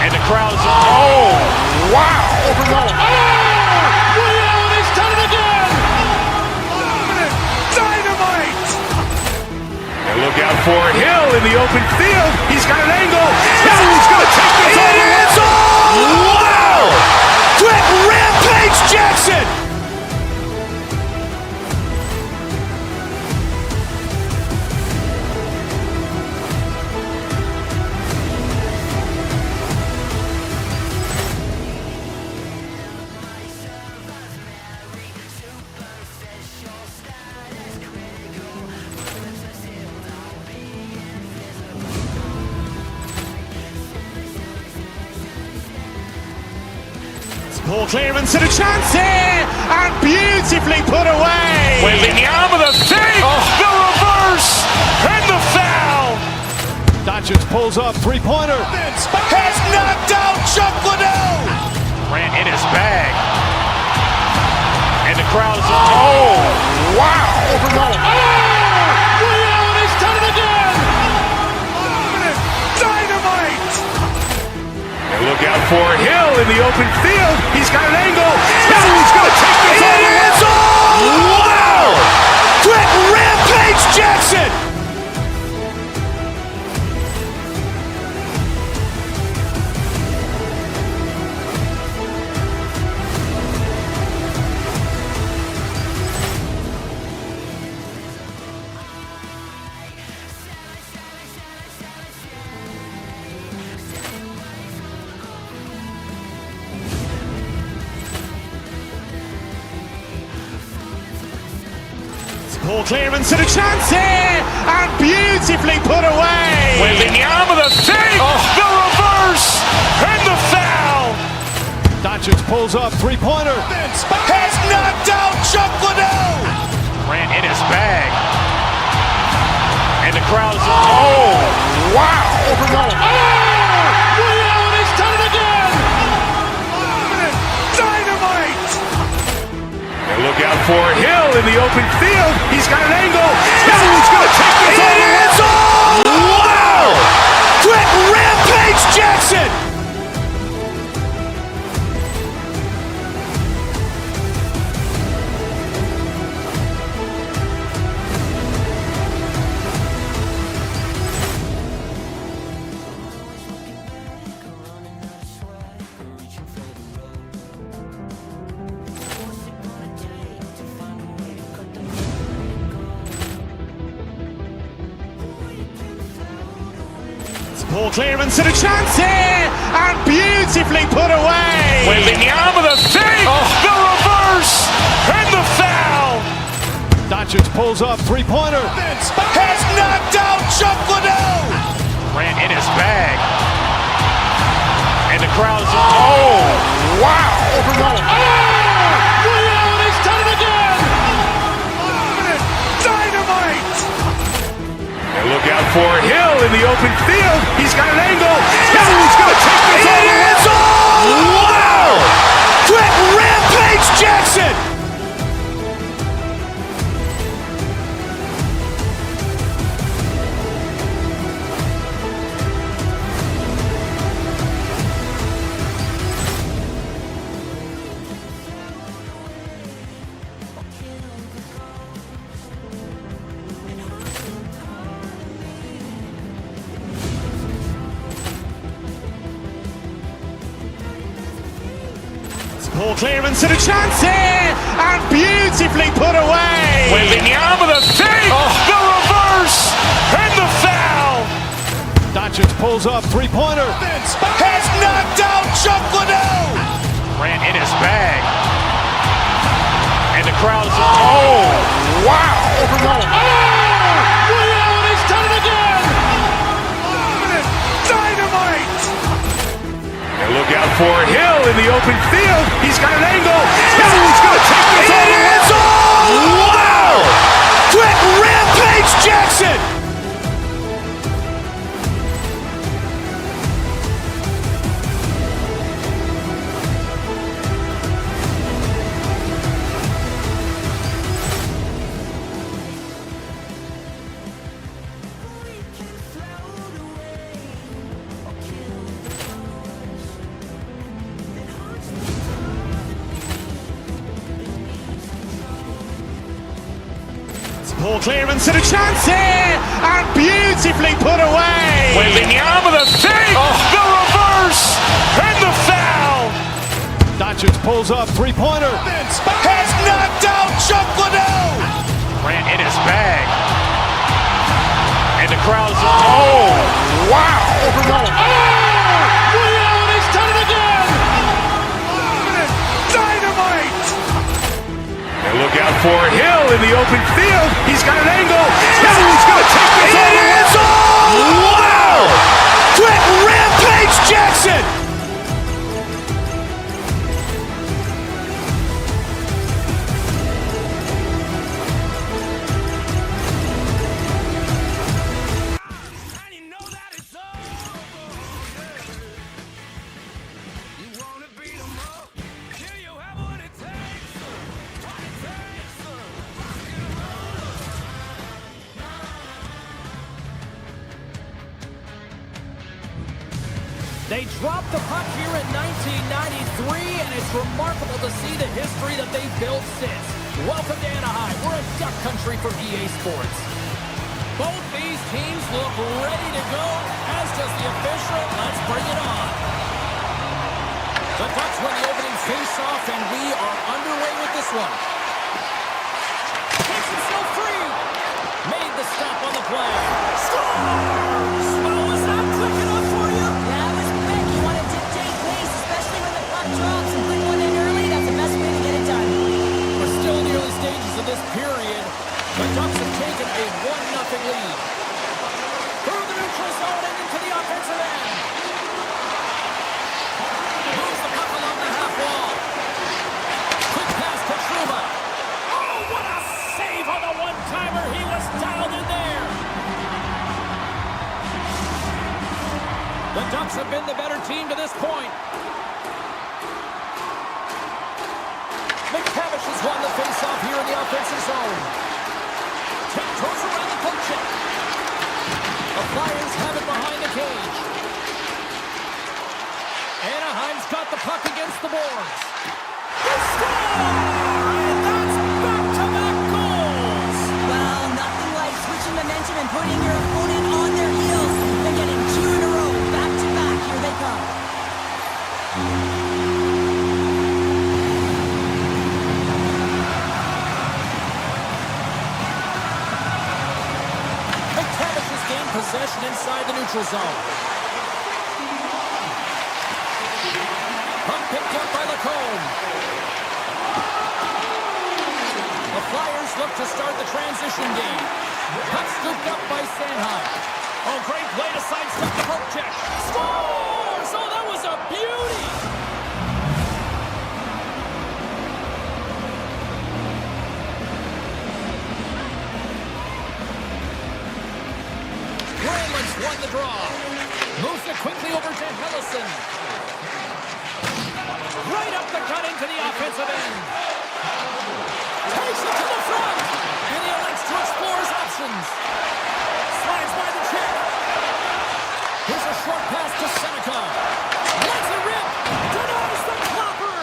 And the crowd's, oh, wow. Ray Allen has done it again. Dynamite. And look out for Hill in the open field. He's got an angle. Hill's going to take this all the way. Wow. Quick Rampage Jackson. Ball clearance and a chance here, and beautifully put away. Wembanyama the save, the reverse, and the foul. Doncic pulls up, three-pointer. Has knocked out Chuck Liddell. Grant in his bag. And the crowd's, oh, wow. Ray Allen has done it again. Dynamite. And look out for Hill in the open field. He's got an angle. Hill's going to take this all the way. Wow. Quick Rampage Jackson. Ball clearance and a chance here, and beautifully put away. Wembanyama the save, the reverse, and the foul. Doncic pulls up, three-pointer. Has knocked out Chuck Liddell. Grant in his bag. And the crowd's, oh, wow. Ray Allen has done it again. Dynamite. And look out for Hill in the open field. He's got an angle. Hill's going to take this all the way. Wow. Quick Rampage Jackson. Ball clearance and a chance here, and beautifully put away. Wembanyama the save, the reverse, and the foul. Doncic pulls up, three-pointer. Has knocked out Chuck Liddell. Grant in his bag. And the crowd's, oh, wow. Ray Allen has done it again. Dynamite. And look out for Hill in the open field. He's got an angle. Hill's going to take this all the way. Wow. Quick Rampage Jackson. Ball clearance and a chance here, and beautifully put away. Wembanyama the save, the reverse, and the foul. Doncic pulls up, three-pointer. Has knocked out Chuck Liddell. Grant in his bag. And the crowd's, oh, wow. Ray Allen has done it again. Dynamite. And look out for Hill in the open field. He's got an angle. Hill's going to take this all the way. Wow. Quick Rampage Jackson. Poor clearance and a chance here, and beautifully put away. Wembanyama the fake, the reverse, and the foul. Doncic pulls up, three-pointer. Has knocked out Chuck Liddell. Grant in his bag. And the crowd is, oh, wow. Ray Allen has done it again. Dynamite. And look out for Hill in the open field. He's got an angle. He's going to take this all the way. Wow. Quick Rampage Jackson. They dropped the puck here in 1993, and it's remarkable to see the history that they've built since. Welcome to Anaheim. We're in duck country for EA Sports. Both these teams look ready to go, as does the official. Let's bring it on. The Ducks win the opening face-off, and we are underway with this one. Takes himself free. Made the stop on the play. Scores! Well, was that quick enough for you? That was quick. You want to dictate pace, especially when the puck drops and put one in early. That's the best way to get it done. We're still in the early stages of this period. The Ducks have taken a 1-0 lead. Through the neutral zone and into the offensive end. Moves the puck along the half wall. Quick pass to Truba. Oh, what a save on the one-timer. He was dialed in there. The Ducks have been the better team to this point. McTavish has won the face-off here in the offensive zone. Tiptoes around the poke check. The Flyers have it behind the cage. Anaheim's got the puck against the boards. They score! And that's back-to-back goals! Well, nothing like switching momentum and putting your opponent on their heels. They're getting 2 in a row, back-to-back. Here they come. McTavish has gained possession inside the neutral zone. Puck picked up by Lacombe. The Flyers look to start the transition game. Puck scooped up by Sanheim. Oh, great play to sidestep the poke check. Scores! Oh, that was a beauty! Grantland's won the draw. Moves it quickly over to Hellison. Right up the cut into the offensive end. Takes it to the front. And he elects to explore his options. Slides by the check. Here's a short pass to Seneca. Lets it rip. Denies the clopper.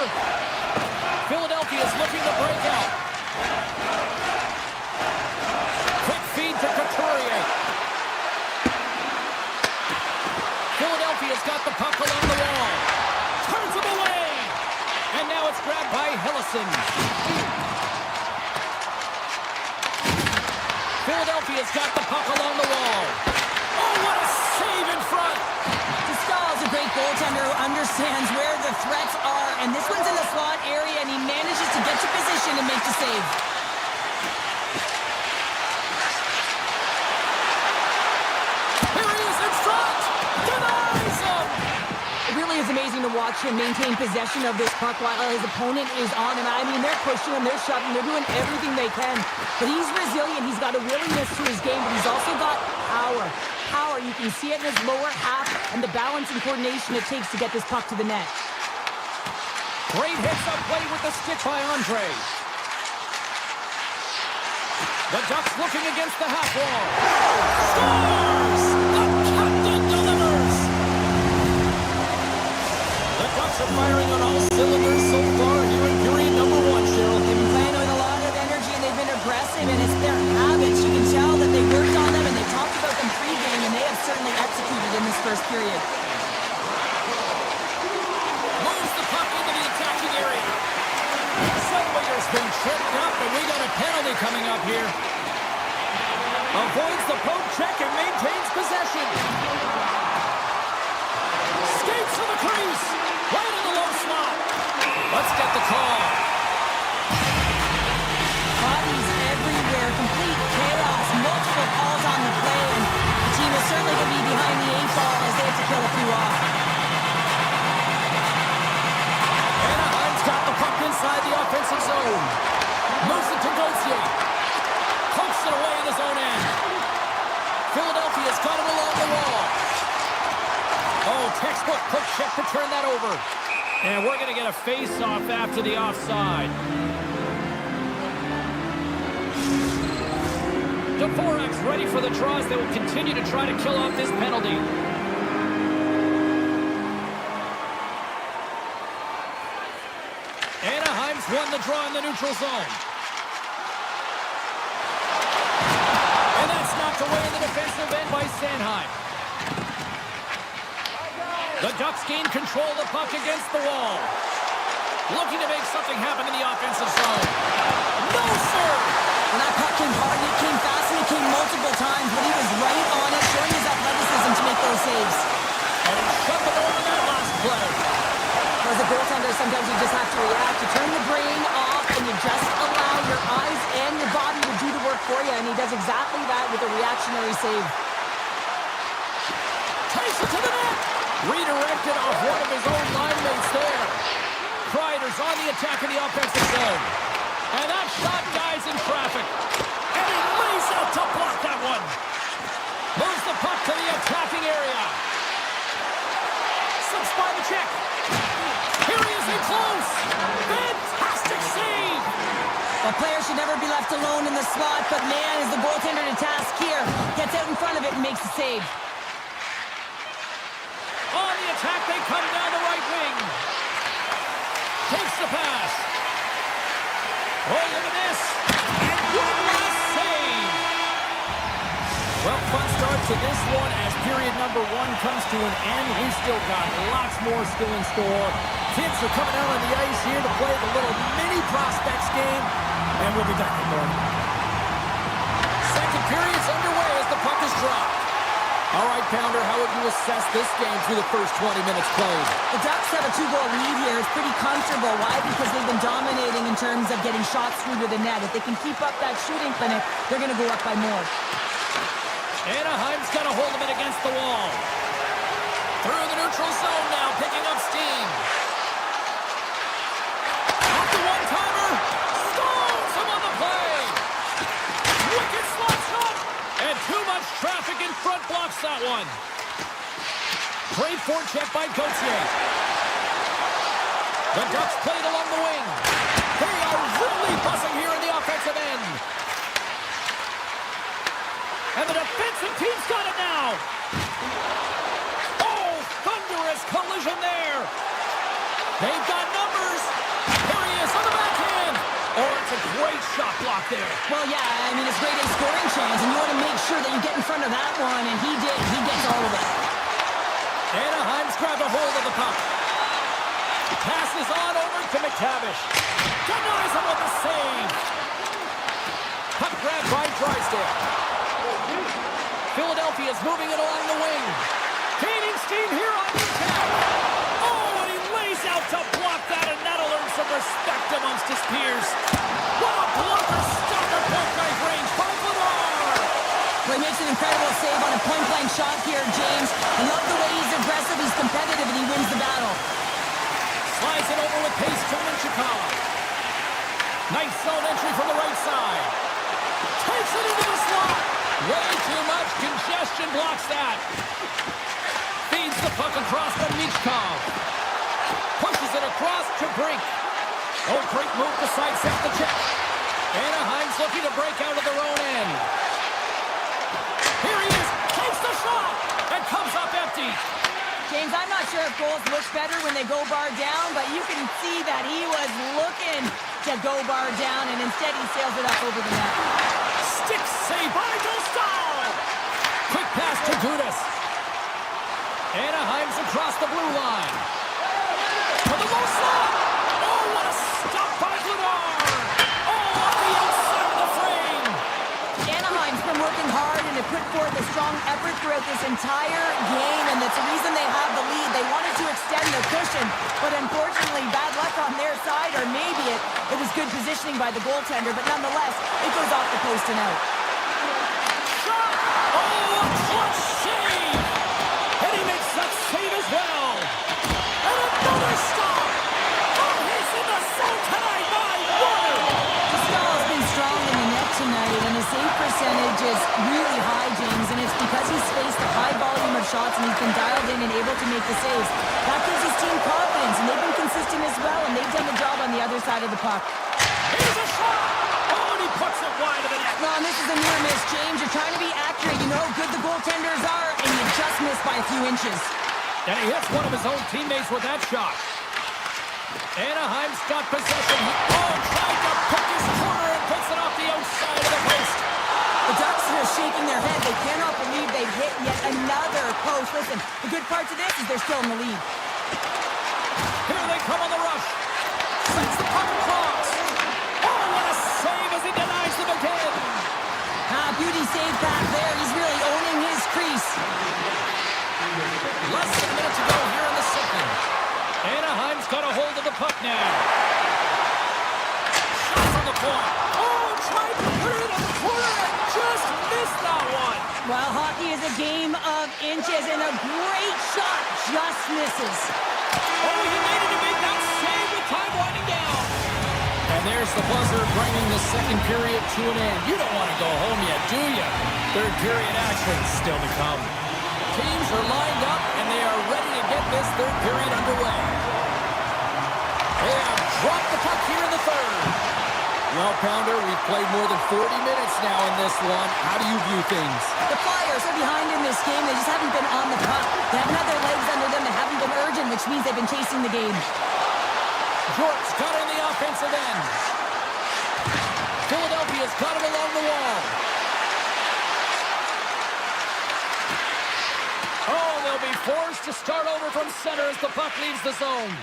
Philadelphia is looking to break out. Quick feed to Couturier. Philadelphia's got the puck along the wall. Turns him away. And now it's grabbed by Hellison. Philadelphia's got the puck along the wall. Oh, what a save in front. Stahl's a great goaltender who understands where the threats are. And this one's in the slot area, and he manages to get to position and make the save. Here he is in front. Denies him. It really is amazing to watch him maintain possession of this puck while his opponent is on him. I mean, they're pushing him, they're shoving, they're doing everything they can. But he's resilient. He's got a willingness to his game, but he's also got power. Power, you can see it in his lower half and the balance and coordination it takes to get this puck to the net. Great hits up play with the stick by Andre. The Ducks looking against the half wall. Scores! The captain delivers! The Ducks are firing on all cylinders so far here in period number 1, Cheryl. They've been playing with a lot of energy and they've been aggressive, and it's their habit up here. Avoids the poke check and maintains possession. Skates to the crease. Right in the low slot. Let's get the call. Bodies everywhere, complete chaos, multiple calls on the play, and the team is certainly going to be behind the eight ball as they have to kill a few off. Anaheim's got the puck inside the offensive zone. Moves it to Gauthier. Pokes it away in his own end. Philadelphia's got it along the wall. Oh, textbook quick check to turn that over. And we're going to get a face-off after the offside. Dvorak's ready for the draws. They will continue to try to kill off this penalty. Anaheim's won the draw in the neutral zone. And that's knocked away in the defensive end by Sanheim. The Ducks gain control of the puck against the wall. Looking to make something happen in the offensive zone. No, sir! When that puck came hard, it came fast, and it came multiple times, but he was right on it, showing his athleticism to make those saves. And he shut the door on that last play. As a goaltender, sometimes you just have to react. You turn the brain off, and you just allow your eyes and your body to do the work for you, and he does exactly that with a reactionary save. Takes it to the net. Redirected off one of his own line mates there. Kreider's on the attack in the offensive zone. And that shot dies in traffic. And he lays out to block that one. Moves the puck to the attacking area. Slips by the check. Here he is in close. Fantastic save. A player should never be left alone in the slot, but man, is the goaltender to task here. Gets out in front of it and makes the save. On the attack, they come down the right wing. Takes the pass. Oh, look at this. And one last save. Well, fun start to this one as period number one comes to an end. We've still got lots more still in store. Kids are coming out on the ice here to play the little mini prospects game, and we'll be back in the morning. Second period's underway as the puck is dropped. All right, Pounder, how would you assess this game through the first 20 minutes played? The Ducks have a 2-goal lead here. It's pretty comfortable. Why? Because they've been dominating in terms of getting shots through to the net. If they can keep up that shooting clinic, they're going to go up by more. Anaheim's got a hold of it against the wall. Through the neutral zone now, picking up steam. Off the one-timer. Stones him on the play. Wicked slot shot. And too much traffic in front blocks that one. Great forecheck by Gauthier. The Ducks played along the wing. They are really buzzing here in the offensive end. And the defensive team's got it now. Oh, thunderous collision there. They've got numbers. Here he is on the backhand. Oh, it's a great shot block there. Well, yeah, I mean, it's great a scoring chance, and you want to make sure that you get in front of that one, and he did. He gets all of it. Anaheim's grabbed a hold of the puck. Passes on over to McTavish. Denies him with the save. Puck grabbed by Drysdale. Philadelphia's moving it along the wing. Gaining steam here on the attack. Oh, and he lays out to block that, and that'll earn some respect amongst his peers. What a blocker stopper point knife range by Vladar. Well, he makes an incredible save on a point-blank shot here, James. I love the way he's aggressive, he's competitive, and he wins the battle. Slides it over with pace to Minchikov. Nice zone entry from the right side. Takes it into the slot. Way too much congestion blocks that. Feeds the puck across to Minchikov. Pushes it across to Brink. Oh, great move to sidestep the check. Anaheim's looking to break out of their own end. Here he is. Takes the shot. And comes up empty. James, I'm not sure if goals look better when they go bar down, but you can see that he was looking to go bar down, and instead he sails it up over the net. Stick save by Dostal. Quick pass to Gudas. Anaheim's across the blue line. To the low slot. Oh, what a stop by Vladar. Oh, off the outside of the frame. throughout this entire game, and that's the reason they have the lead. They wanted to extend the cushion, but unfortunately, bad luck on their side, or maybe it was good positioning by the goaltender, but nonetheless, it goes off the post and out. Shot! Oh, a clutch save! And he makes that save as well. And another stop! Oh, he's in the zone tonight, my word! Pascal's been strong in the net tonight, and his save percentage is really high, James, and it's because he's faced a high volume of shots and he's been dialed in and able to make the saves. That gives his team confidence, and they've been consistent as well, and they've done the job on the other side of the puck. Here's a shot! Oh, and he puts it wide of the net. Well, and this is a near miss, James. You're trying to be accurate. You know how good the goaltenders are, and you just miss by a few inches. And he hits one of his own teammates with that shot. Anaheim's got possession. Tried to pick his corner and puts it off the outside of the post. The Ducks are shaking their head. They cannot believe they've hit yet another post. Listen, the good part to this is they're still in the lead. Here they come on the rush. Sends the puck across. Oh, what a save as he denies them again. Beauty save back there. He's really owning his crease. Less than a minute to go here in the second. Anaheim's got a hold of the puck now. Shot from the point. Oh, tried to put it in the corner and just missed that one. Well, hockey is a game of inches, and a great shot just misses. Oh, he made it to make that save with time winding down. And there's the buzzer bringing the second period to an end. You don't want to go home yet, do you? Third period action still to come. Teams are lined up, and they are ready to get this third period underway. They have dropped the puck here in the third. Well, Pounder, we've played more than 40 minutes now in this one. How do you view things? The Flyers are behind in this game. They just haven't been on the puck. They haven't had their legs under them. They haven't been urgent, which means they've been chasing the game. York's got it in the offensive end. Philadelphia's got it along the wall. Oh, they'll be forced to start over from center as the puck leaves the zone.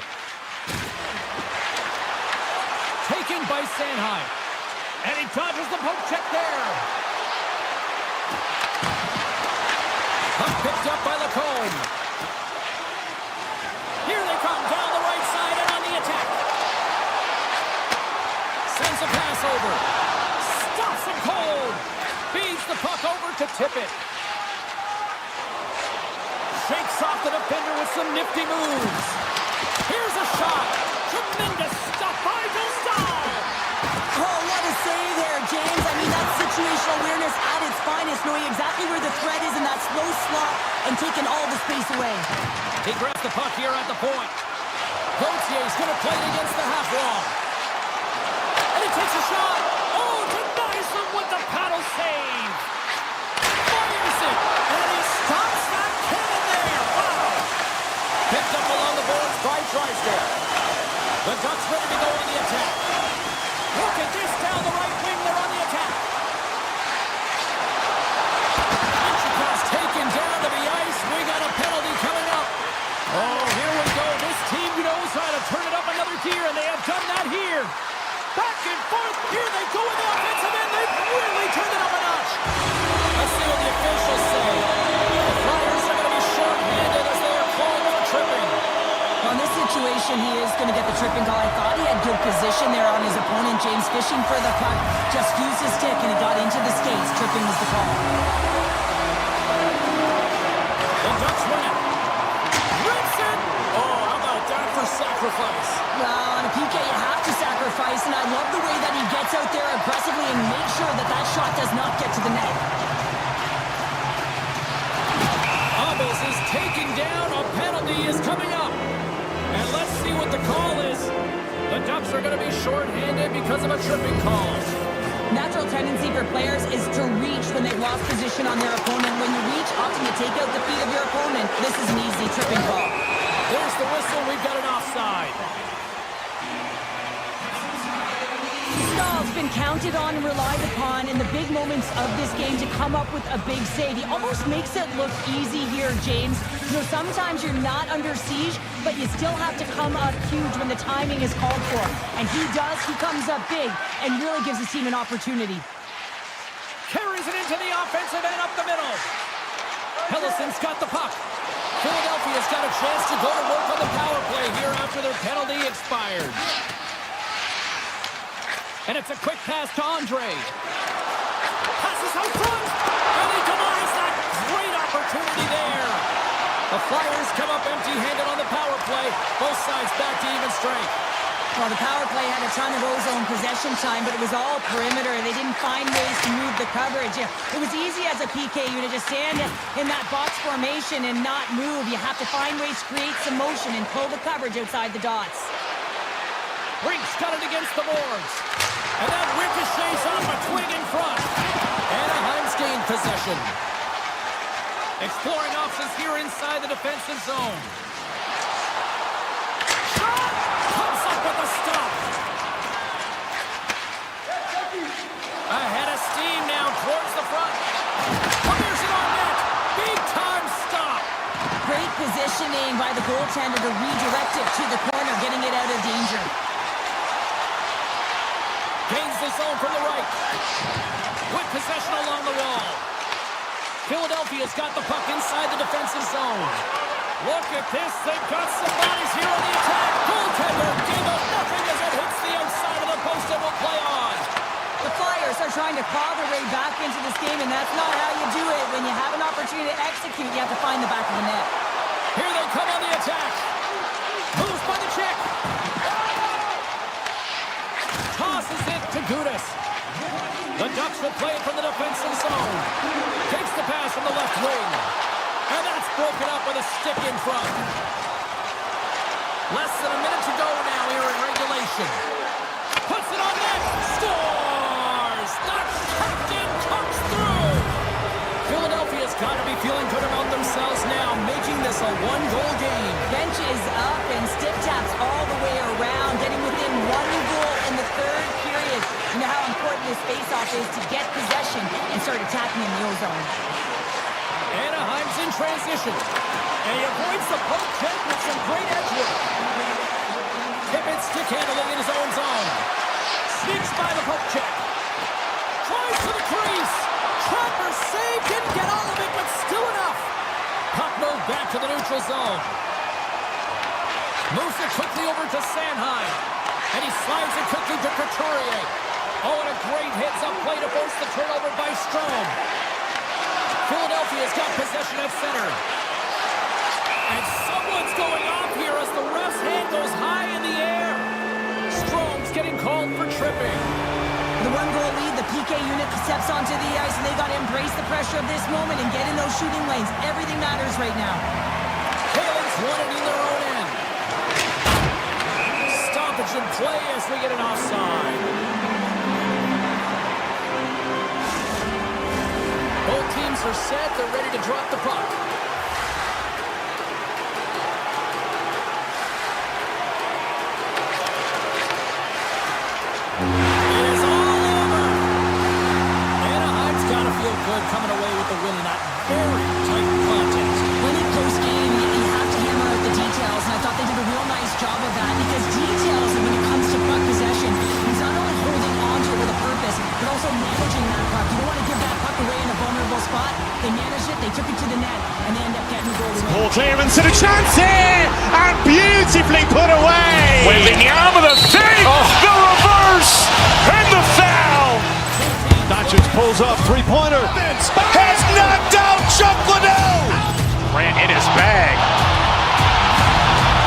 Taken by Sanheim. And he dodges the poke check there. Puck picked up by Lacombe. Here they come down the right side and on the attack. Sends a pass over. Stops him cold. Feeds the puck over to Tippett. Shakes off the defender with some nifty moves. Here's a shot. Tremendous stuff by Dostal. Oh, what a save there, James. I mean, that's situational awareness at its finest, knowing exactly where the threat is in that slow slot and taking all the space away. He grabs the puck here at the point. Gautier's going to play it against the half wall. And he takes a shot. Oh, denies him with the paddle save. Fires it. And he stops that cannon there. Wow. Picked up along the boards by Drysdale. The Ducks ready to go on the attack. Look at this down the right wing. They're on the attack. Michikoff's taken down to the ice. We got a penalty coming up. Oh, here we go. This team knows how to turn it up another gear, and they have done that here. Back and forth. Here they go in the offensive end. They've really turned it up a notch. Let's see what the officials say. The Flyers are going to be short-handed as they are called for tripping. Well, in this situation, he is going to get the tripping call. I thought he had good position there on his opponent. James fishing for the puck. Just used his stick, and it got into the skates. Tripping was the call. The Ducks win it. Rinson! Oh, how about that for sacrifice? Well, on a PK, you have to sacrifice, and I love the way that he gets out there aggressively and makes sure that that shot does not get to the net. Abbas is taken down. A penalty is coming up. And let's see what the call is. The Ducks are going to be short-handed because of a tripping call. Natural tendency for players is to reach when they've lost position on their opponent. When you reach, often you take out the feet of your opponent. This is an easy tripping call. There's the whistle. We've got an offside. Stahl's been counted on and relied upon in the big moments of this game to come up with a big save. He almost makes it look easy here, James. You know, sometimes you're not under siege, but you still have to come up huge when the timing is called for. And he does. He comes up big and really gives his team an opportunity. Carries it into the offensive end up the middle. Hellison's got the puck. Philadelphia's got a chance to go to work on the power play here after their penalty expired. And it's a quick pass to Andre. Passes out front. And he denies that great opportunity there. The Flyers come up empty-handed on the power play. Both sides back to even strength. Well, the power play had a ton of ozone possession time, but it was all perimeter. They didn't find ways to move the coverage. It was easy as a PK unit to stand in that box formation and not move. You have to find ways to create some motion and pull the coverage outside the dots. Rink's got it against the boards. And that ricochets off a twig in front. Anaheim's gained possession. Exploring options here inside the defensive zone. Shot! Comes up with a stop. Ahead of steam now towards the front. Fires it on net. Big time stop. Great positioning by the goaltender to redirect it to the corner, getting it out of danger. Gains the zone from the right. With possession along the wall. Philadelphia's got the puck inside the defensive zone. Look at this. They've got some bodies here on the attack. Goaltender gave up nothing as it hits the outside of the post and will play on. The Flyers are trying to claw their way back into this game, and that's not how you do it. When you have an opportunity to execute, you have to find the back of the net. Here they come on the attack. Moves by the check. Tosses it to Gudas. The Ducks will play it from the defensive zone. Takes the pass from the left wing. And that's broken up with a stick in front. Less than a minute to go now here in regulation. Puts it on net. Scores! The captain comes through. Philadelphia's got to be feeling good about themselves now, making this a one-goal game. Bench is up and stick taps all the way around, getting within one goal in the third period. You know how important this face-off is to get possession and start attacking in the ozone. Anaheim's in transition. And he avoids the poke check with some great edge work. Tippett stick handling in his own zone. Sneaks by the poke check. Tries to the crease. Trapper save. Didn't get all of it, but still enough. Puck moved back to the neutral zone. Moves it quickly over to Sanheim. And he slides it quickly to Couturier. Oh, and a great hits-up play to force the turnover by Strome. Philadelphia's got possession at center. And someone's going off here as the ref's hand goes high in the air. Strome's getting called for tripping. The one-goal lead, the PK unit steps onto the ice, and they got to embrace the pressure of this moment and get in those shooting lanes. Everything matters right now. Haley's won it in their own end. Stoppage in play as we get an offside. Both teams are set. They're ready to drop the puck. It is all over. Anaheim's got to feel good coming away with the win in that very tight contest. Winning post-game, you have to hammer out the details, and I thought they did a real nice job of that, because details, when it comes to puck possession, is not only holding on to it with a purpose, but also managing that puck. You don't want to give that puck away in a vulnerable spot. They managed it, they took it to the net, and they end up getting a goal to win. Ball clearance and a chance here, and beautifully put away. Wembanyama the fake, the reverse, and the foul. Doncic pulls off three-pointer. Has knocked out Chuck Liddell. Ran in his bag.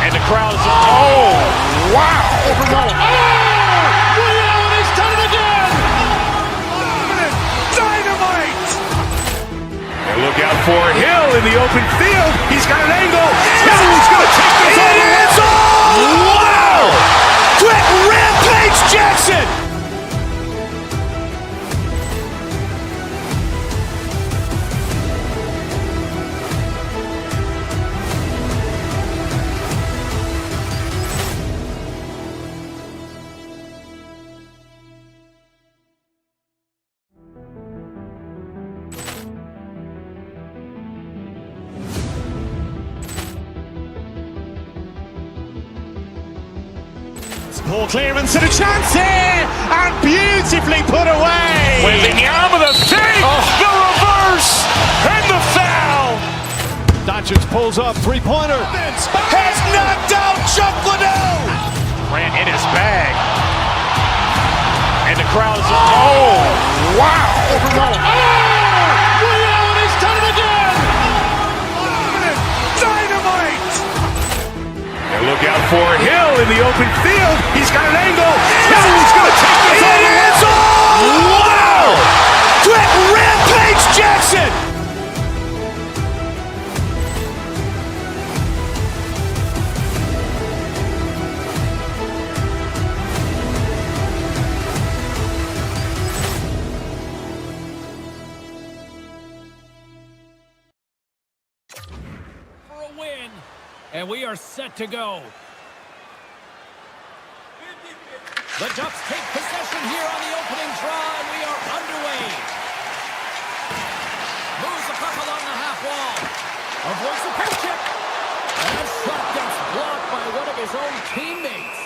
And the crowd is, oh, wow. Ray Allen has done it again. Dynamite. And look out for Hill in the open field. He's got an angle. Hill's going to take this all the way. Wow. Quick rampage Jackson. Ball clearance and a chance here, and beautifully put away. Wembanyama the fake, the reverse, and the foul. Richards pulls up, three-pointer. Has knocked out Chuck Liddell. Grant in his bag. And the crowd is, oh, wow. Ray Allen has done it again! Dynamite. And look out for Hill in the open field. He's got an angle. Hill's going to take this all the way. Wow. Quick Rampage Jackson. Win, and we are set to go. The Ducks take possession here on the opening draw, and we are underway. Moves the puck along the half wall. Avoids the poke check. And that shot gets blocked by one of his own teammates.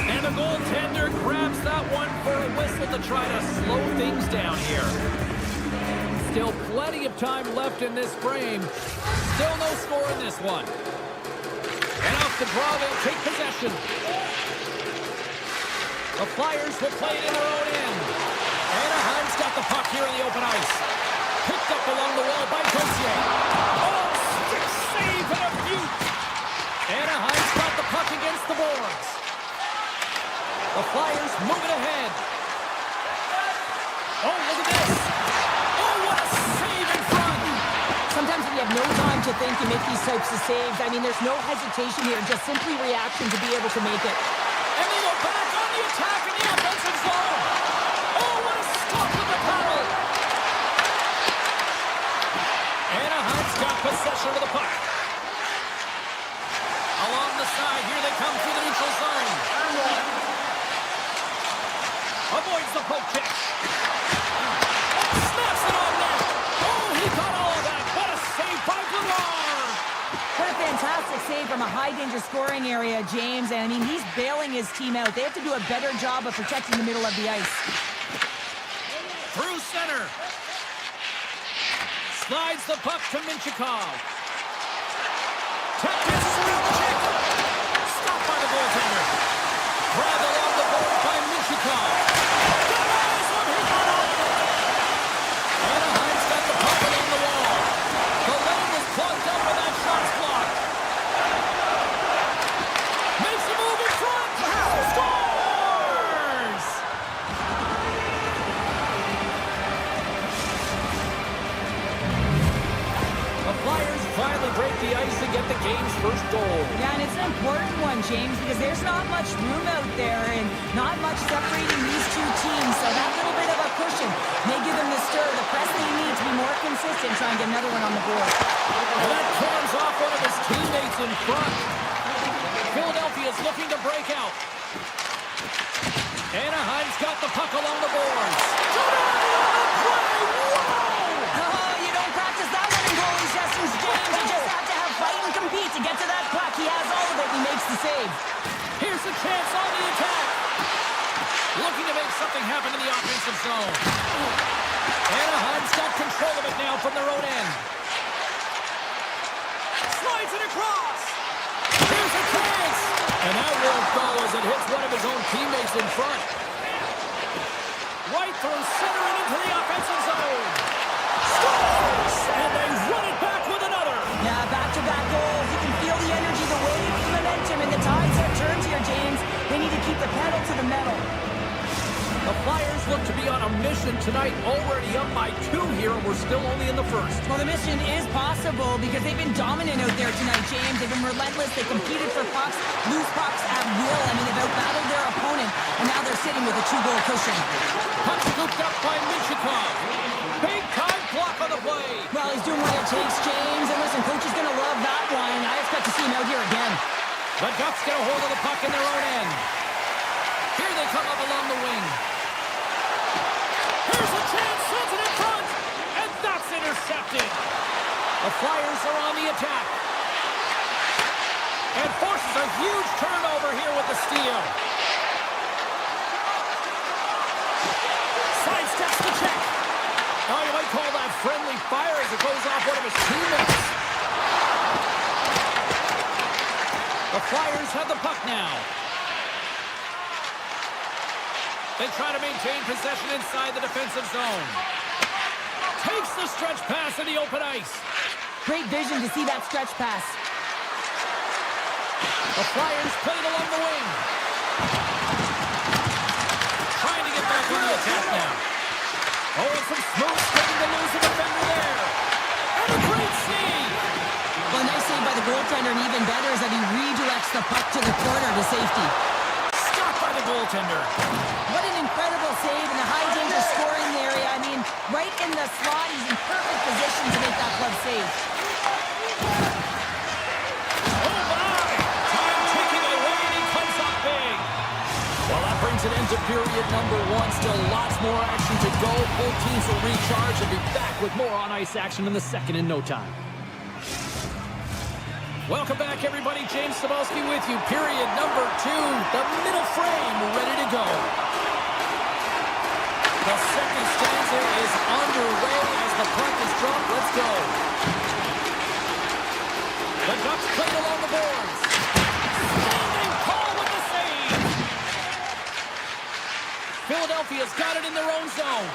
And the goaltender grabs that one for a whistle to try to slow things down here. Still plenty of time left in this frame. Still no score in this one. And off the draw, they'll take possession. The Flyers will play it in their own end. Anaheim's got the puck here in the open ice. Picked up along the wall by Gauthier. Oh, stick save and a beaut. Anaheim's got the puck against the boards. The Flyers moving ahead. Oh, look at this. Oh, what a save in front. Sometimes when you have no time to think, you make these types of saves. I mean, there's no hesitation here, just simply reaction to be able to make it. And they go back on the attack in the offensive zone. Oh, what a stop with the paddle. Anaheim's got possession of the puck. Along the side, here they come through the neutral zone. Avoids the poke check. Snaps it on net. Oh, he got all of that. What a save by Bernard. What a fantastic save from a high-danger scoring area, James. And, I mean, he's bailing his team out. They have to do a better job of protecting the middle of the ice. Through center. Slides the puck to Minchikov. Tapped his check. Stopped by the goaltender. Grabbed along the board by Minchikov. Anaheim's got the puck along the wall. The lane is plugged up and that shot's blocked. Makes a move in front. Scores! The Flyers finally break the ice and get the game's first goal. Yeah, and it's an important one, James, because there's not much room out there and not much separating these two teams. So that little bit of a cushion may give them the stir, the press they need to be more consistent, try and get another one on the board. And that turns off one of his teammates in front. Philadelphia is looking to break out. Anaheim's got the puck along the boards. Oh, you don't practice that one in goalie sessions, James. You just have to have fight and compete to get to that puck. He has all of it. He makes the save. Here's a chance on the attack. Looking to make something happen in the offensive zone. Anaheim's got control of it now from their own end. Slides it across. Here's a chance. And that won't go as it hits one of his own teammates in front. Right through center and into the offensive zone. Scores! And they run it back with another. Yeah, back-to-back goals. You can feel the energy, the wave, the momentum, and the tides have turned here, James. They need to keep the pedal to the metal. The Flyers look to be on a mission tonight, already up by 2 here, and we're still only in the first. Well, the mission is possible because they've been dominant out there tonight, James. They've been relentless. They competed for pucks, lose pucks at will. I mean, they've outbattled their opponent, and now they're sitting with a 2-goal cushion. Puck scooped up by Minchikov. Big-time block on the play. Well, he's doing what it takes, James. And listen, coach is going to love that one. I expect to see him out here again. The Ducks get a hold of the puck in their own end. Here they come up along the wing. Here's a chance, sends it in front, and that's intercepted. The Flyers are on the attack. And forces a huge turnover here with the steal. Sidesteps the check. Oh, you might call that friendly fire as it goes off one of his teammates. Flyers have the puck now. They try to maintain possession inside the defensive zone. Takes the stretch pass in the open ice. Great vision to see that stretch pass. The Flyers play it along the wing. Trying to get back on the attack now. Oh, and some smooth skating to lose a defender there. And a great save. Well, a nice save by the goaltender, and even better is that he redirects the puck to the corner to safety. Stopped by the goaltender. What an incredible save in the high-danger scoring area. I mean, right in the slot, he's in perfect position to make that club save. Oh, my! Time ticking away, and he comes up big. Well, that brings an end to period number 1. Still lots more action to go. Both teams will recharge and be back with more on-ice action in the second in no time. Welcome back, everybody. James Cebulski with you. Period number 2. The middle frame ready to go. The second stanza is underway as the puck is dropped. Let's go. The Ducks played along the boards. Standing tall with the save. Philadelphia's got it in their own zone.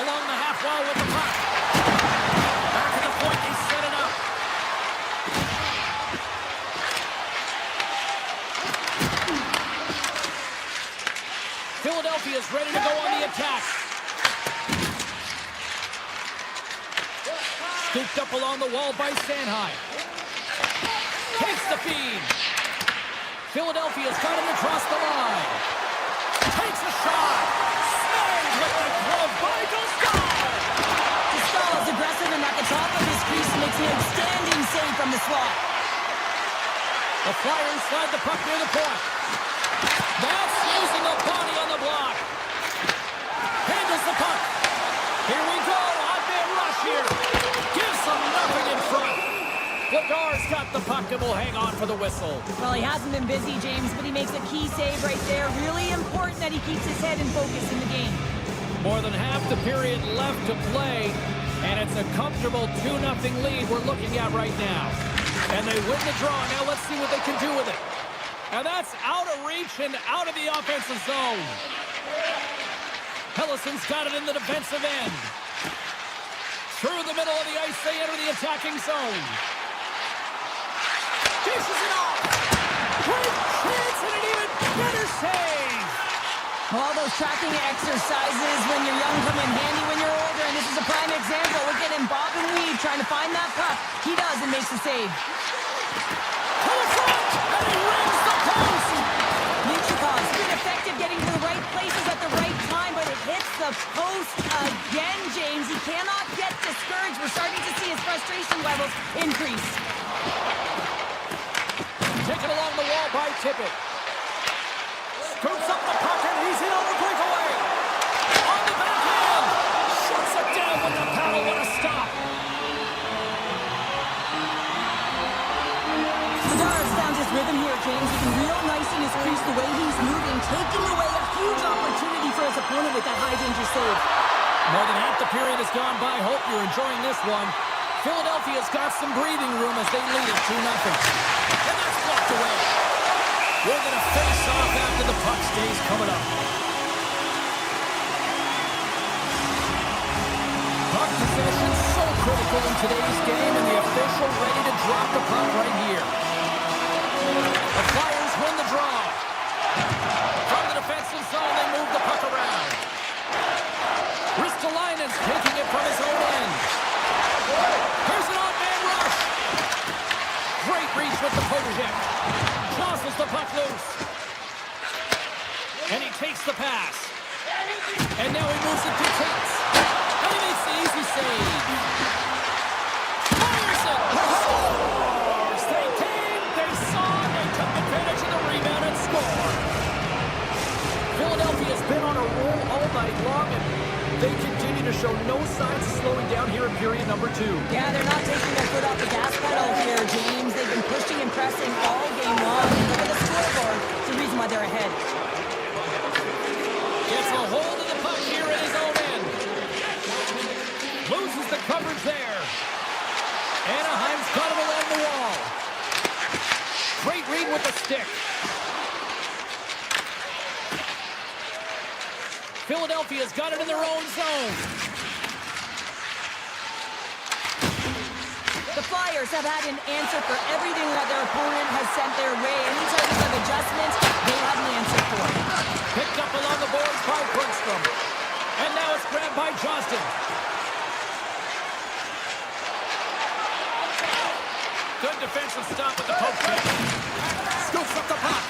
Along the half wall with the puck. Back at the point, they set it up. Philadelphia's ready to go on the attack. Scooped up along the wall by Sanheim. Takes the feed. Philadelphia's got him across the line. Takes a shot. Snagged with the glove by Dostal. Dostal is aggressive and at the top of his crease makes an outstanding save from the slot. The Flyers slide the puck near the point. That's using the body on the block. Handles the puck. Here we go. On-man rush here. Gives them nothing in front. Lagar's got the puck and will hang on for the whistle. Well, he hasn't been busy, James, but he makes a key save right there. Really important that he keeps his head in focus in the game. More than half the period left to play, and it's a comfortable 2-0 lead we're looking at right now. And they win the draw. Now let's see what they can do with it. And that's out of reach and out of the offensive zone. Hellison's got it in the defensive end. Through the middle of the ice, they enter the attacking zone. Dishes it off. Great chance and an even better save. All those tracking exercises when you're young come in handy when you're older, and this is a prime example. We're getting Bob and Weave trying to find that puck. He does and makes the save. To the front, and he rings the post. Michikov's been effective getting to the right places at the right time, but it hits the post again, James. He cannot get discouraged. We're starting to see his frustration levels increase. Taken along the wall by Tippett. Scoops up the puck and he's in on the breakaway. On the backhand. Shuts it down with the paddle. What a stop. Lagar's found his rhythm here, James. Looking real nice in his crease, the way he's moving, taking away a huge opportunity for his opponent with that high-danger save. More than half the period has gone by. Hope you're enjoying this one. Philadelphia's got some breathing room as they lead it 2-0. And that's blocked away. We're going to face off after the puck stays coming up. Puck possession so critical in today's game, and the official ready to drop the puck right here. The Flyers win the draw. From the defensive zone, they move the puck around. Ristolainen's taking it from his own end. Here's an on-man rush. Great reach with the poke check. Jostles the puck loose. And he takes the pass. And now he moves it to Tate. And he makes the easy save. Fires it. Scores. They came, they saw, they took advantage of the rebound and scored. Philadelphia's been on a roll all night long, and they continue to show no signs of slowing down here in period number 2. Yeah, they're not taking their foot off the gas pedal here, James. They've been pushing and pressing all game long. Look at the scoreboard. It's the reason why they're ahead. Gets a hold of the puck here at his own end. Loses the coverage there. Anaheim's got it along the wall. Great read with the stick. Philadelphia's got it in their own zone. The Flyers have had an answer for everything that their opponent has sent their way. Any type of adjustments, they have an answer for it. Picked up along the boards by Bergstrom. And now it's grabbed by Johnston. Good defensive stop with the poke check. Scoops up the puck.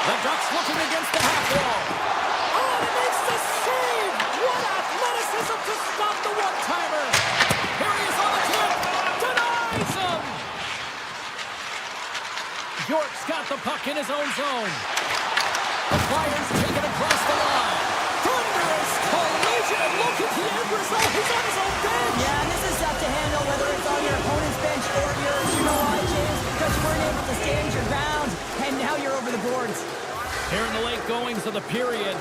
The Ducks looking against the half wall. Oh, and he makes the save! What athleticism to stop the one-timer! Here he is on the tip! Denies him! York's got the puck in his own zone. The Flyers take it across the line. Thunderous collision! Look at the end result! He's on his own bench! Yeah, and this is tough to handle, whether it's on your opponent's bench or yours. You know why, James? Because you weren't able to stand your ground, and now you're over the boards. Here in the late goings of the period,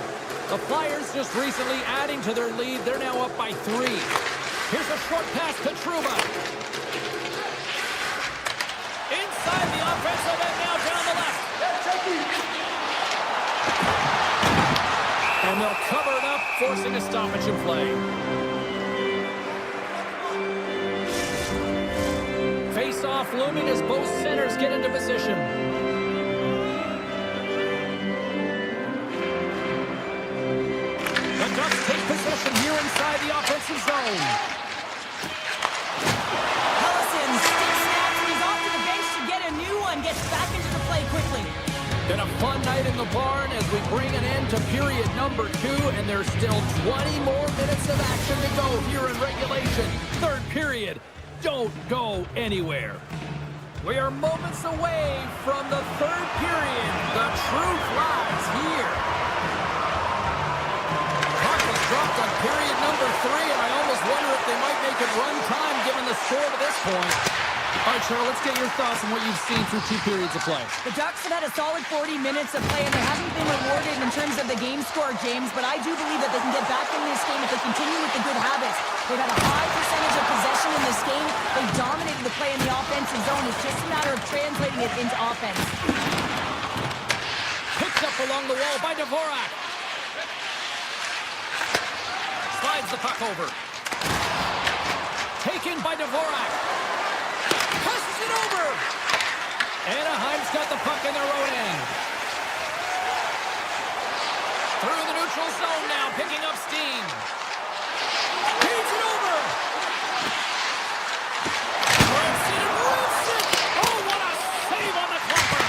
the Flyers just recently adding to their lead. They're now up by 3. Here's a short pass to Trouba. Inside the offensive end, now down the left. And they'll cover it up, forcing a stoppage in play. Face-off looming as both centers get into position. The Ducks take possession here inside the offensive zone. Allison sticks snaps, and he's off to the bench to get a new one. Gets back into the play quickly. Been a fun night in the barn as we bring an end to period number 2, and there's still 20 more minutes of action to go here in regulation. Third period. Don't go anywhere. We are moments away from the third period. The truth lies here. Puck was dropped on period number 3, and I almost wonder if they might make it run time given the score to this point. All right, Cheryl, let's get your thoughts on what you've seen through 2 periods of play. The Ducks have had a solid 40 minutes of play, and they haven't been rewarded in terms of the game score, James, but I do believe that they can get back in this game if they continue with the good habits. They've had a high percentage of possession in this game. They dominated the play in the offensive zone. It's just a matter of translating it into offense. Picked up along the wall by Dvorak. Slides the puck over. Taken by Dvorak. Passes it over. Anaheim's got the puck in their own end. Through the neutral zone now, picking up steam. Feeds it over. Rips it and rips it. Oh, what a save on the clumper.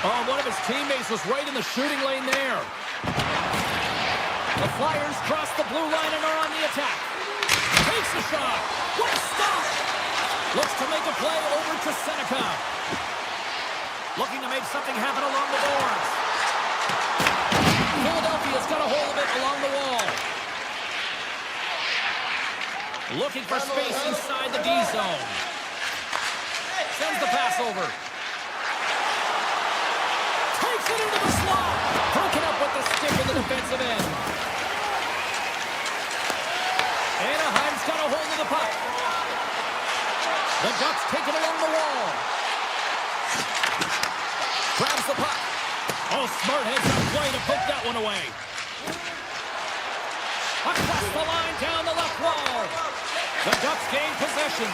Oh, one of his teammates was right in the shooting lane there. The Flyers cross the blue line and are on the attack. Takes a shot. What a stop. Looks to make a play over to Seneca. Looking to make something happen along the boards. Philadelphia's got a hold of it along the wall. Looking for space inside the D zone. Sends the pass over. Takes it into the slot. Broken up with the stick in the defensive end. Anaheim's got a hold of the puck. The Ducks take it along the wall. Grabs the puck. Oh, smart heads up play to put that one away. Across the line, down the left wall. The Ducks gain possession.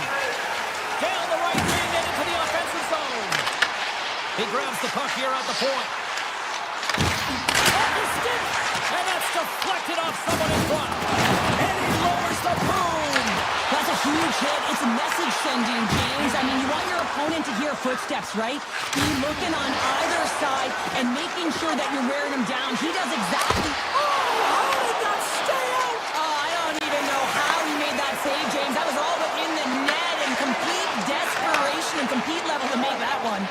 Down the right wing and into the offensive zone. He grabs the puck here at the point. Off the stick, and that's deflected off someone in front. And he lowers the boom. That's a huge hit. It's a message sending, James. I mean, you want your opponent to hear footsteps, right? Be looking on either side and making sure that you're wearing him down. He does exactly... Oh, how did that stay out? Oh, I don't even know how he made that save, James. That was all but in the net and complete desperation and complete level to make that one.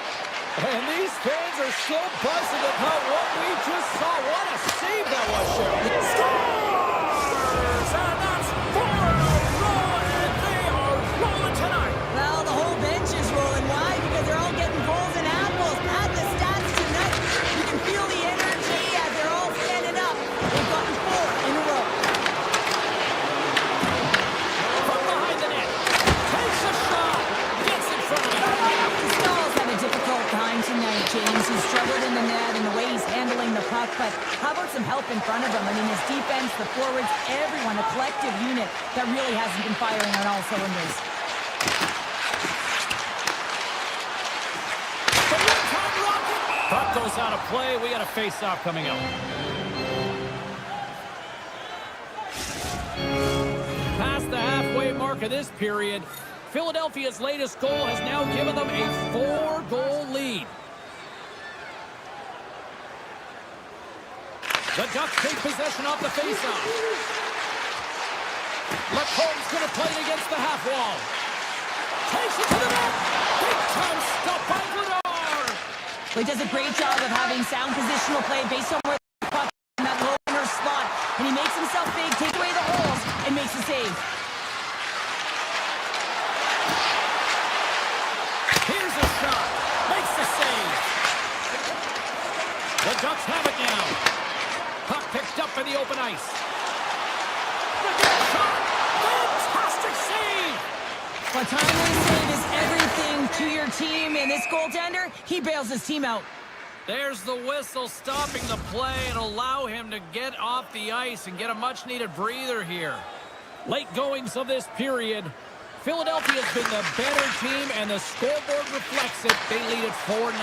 And these fans are so buzzing about what we just saw. What a save that was, Cheryl. Scores! And that's 4 in a row, and they are rolling tonight. Well, the whole bench is rolling. Why? Because they're all getting goals and apples. Add the stats tonight. You can feel the energy as they're all standing up. They've gotten 4 in a row. controlling the puck, but how about some help in front of him? I mean, his defense, the forwards, everyone, a collective unit that really hasn't been firing on all cylinders. The one-time rocket! Puck goes out of play. We got a face-off coming up. Past the halfway mark of this period, Philadelphia's latest goal has now given them a 4-goal lead. The Ducks take possession off the faceoff. Lacomb's going to play it against the half wall. Takes it to the net. Big time stop by Vladar. Well, he does a great job of having sound positional play based on where the puck is in that low inner slot. And he makes himself big, takes away the holes, and makes the save. Here's a shot. Makes the save. The Ducks have it now. Puck picked up in the open ice. The shot. Fantastic save. Well, timely save is everything to your team, and this goaltender, he bails his team out. There's the whistle stopping the play and allow him to get off the ice and get a much-needed breather here. Late goings of this period, Philadelphia's been the better team, and the scoreboard reflects it. They lead it 4-0.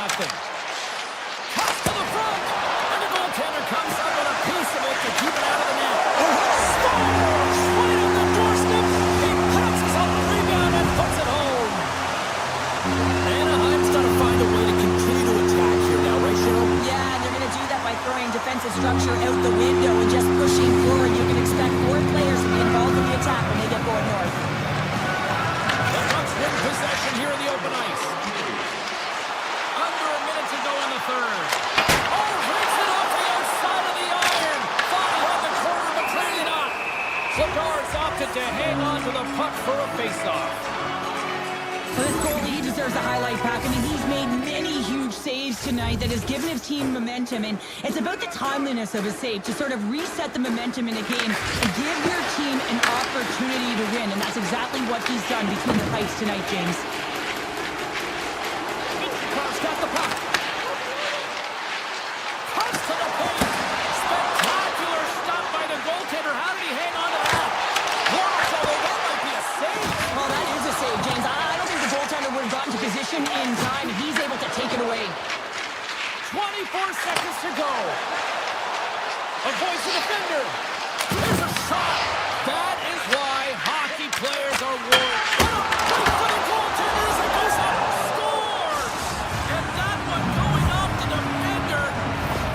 Toss to the front, and the goaltender comes up with a piece of it to keep it out of the net. Scores! Right on the doorstep. He passes on the rebound and puts it home. Anaheim's got to find a way to continue to attack here now, right, Cheryl? Yeah, and they're going to do that by throwing defensive structure out the window and just pushing forward. You can expect more players to be involved in the attack when they get going north. The Ducks win possession here in the open ice. Under a minute to go in the third. Oh, breaks it off the outside of the iron. Thought he had the corner, but clearly not. Lagarde's opted to hang on to the puck for a faceoff. For this goalie, he deserves a highlight pack. I mean, he's made many huge saves tonight that has given his team momentum, and it's about the timeliness of his save to sort of reset the momentum in a game and give your team an opportunity to win, and that's exactly what he's done between the pipes tonight, James. Cross got the puck. Cuts to the paint. Spectacular stop by the goaltender. How did he hang on to that? Blocked, although that might be a save. Well, that is a save, James. I don't think the goaltender would have gotten to position in time, and he's able to take it away. 24 seconds to go. Avoids the defender. There's a shot. That is why hockey players are worried. Wait for the goaltender as it goes up. Scores! And that one going off the defender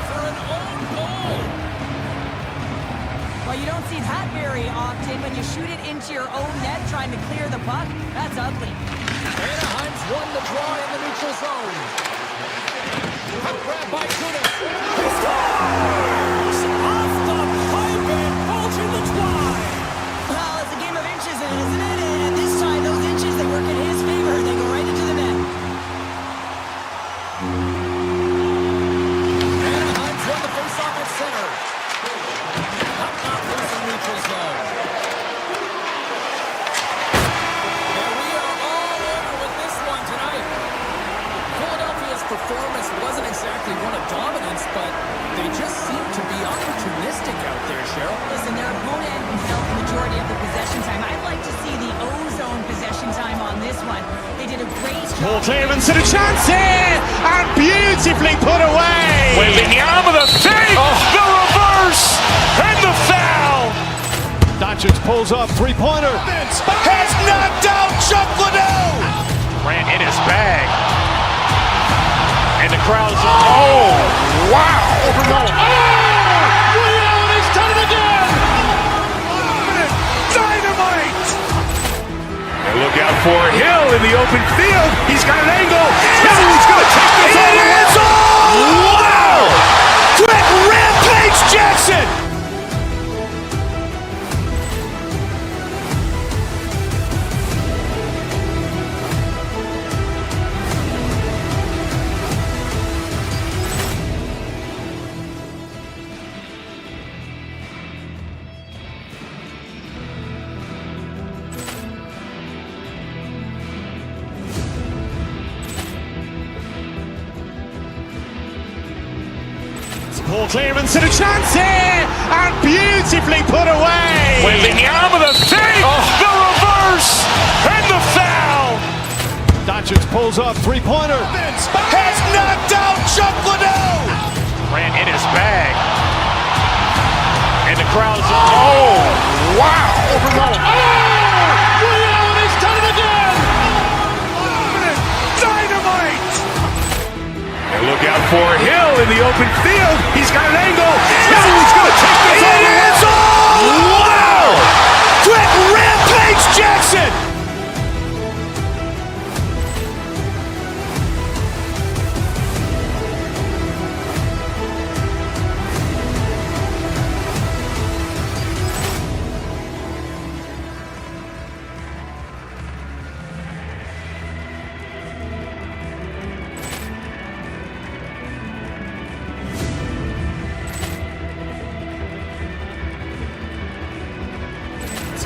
for an own goal. Well, you don't see that very often when you shoot it into your own net trying to clear the puck. That's ugly. Anaheim's won the draw in the neutral zone. Puck grab by Kunis. He scores! Off the pipe and bulging the twine. Well, it's a game of inches, isn't it? And this time, those inches, they work in his favor. They go right into the net. Anaheim's won the faceoff at center. Puck not loose in neutral zone. And we are all over with this one tonight. Philadelphia's performance wasn't exactly one of dominance, but they just seem to be opportunistic out there, Cheryl. Listen, their opponent held the majority of the possession time. I'd like to see the ozone possession time on this one. They did a great job. Paul Davidson, a chance here, and beautifully put away. With the arm of the fake, the reverse, and the foul. Doncic pulls up, three-pointer. Has knocked out Chuck Liddell. Ran in his bag. And the crowd's, oh, wow. He's done it again. Dynamite. And look out for Hill in the open field. He's got an angle. He's going to take this all the way. Wow. Quick rampage Jackson. Paul clearance and a chance here, and beautifully put away. With the arm of the feet, the reverse, and the foul. Doncic pulls up, three-pointer. Has knocked out Chuck Liddell. Ran in his bag. And the crowd's, oh, wow. Ray Allen has done it again. Dynamite. And look out for Hill in the open field. He's got an angle. Now he's going to take this all the way. Wow. Quick rampage Jackson.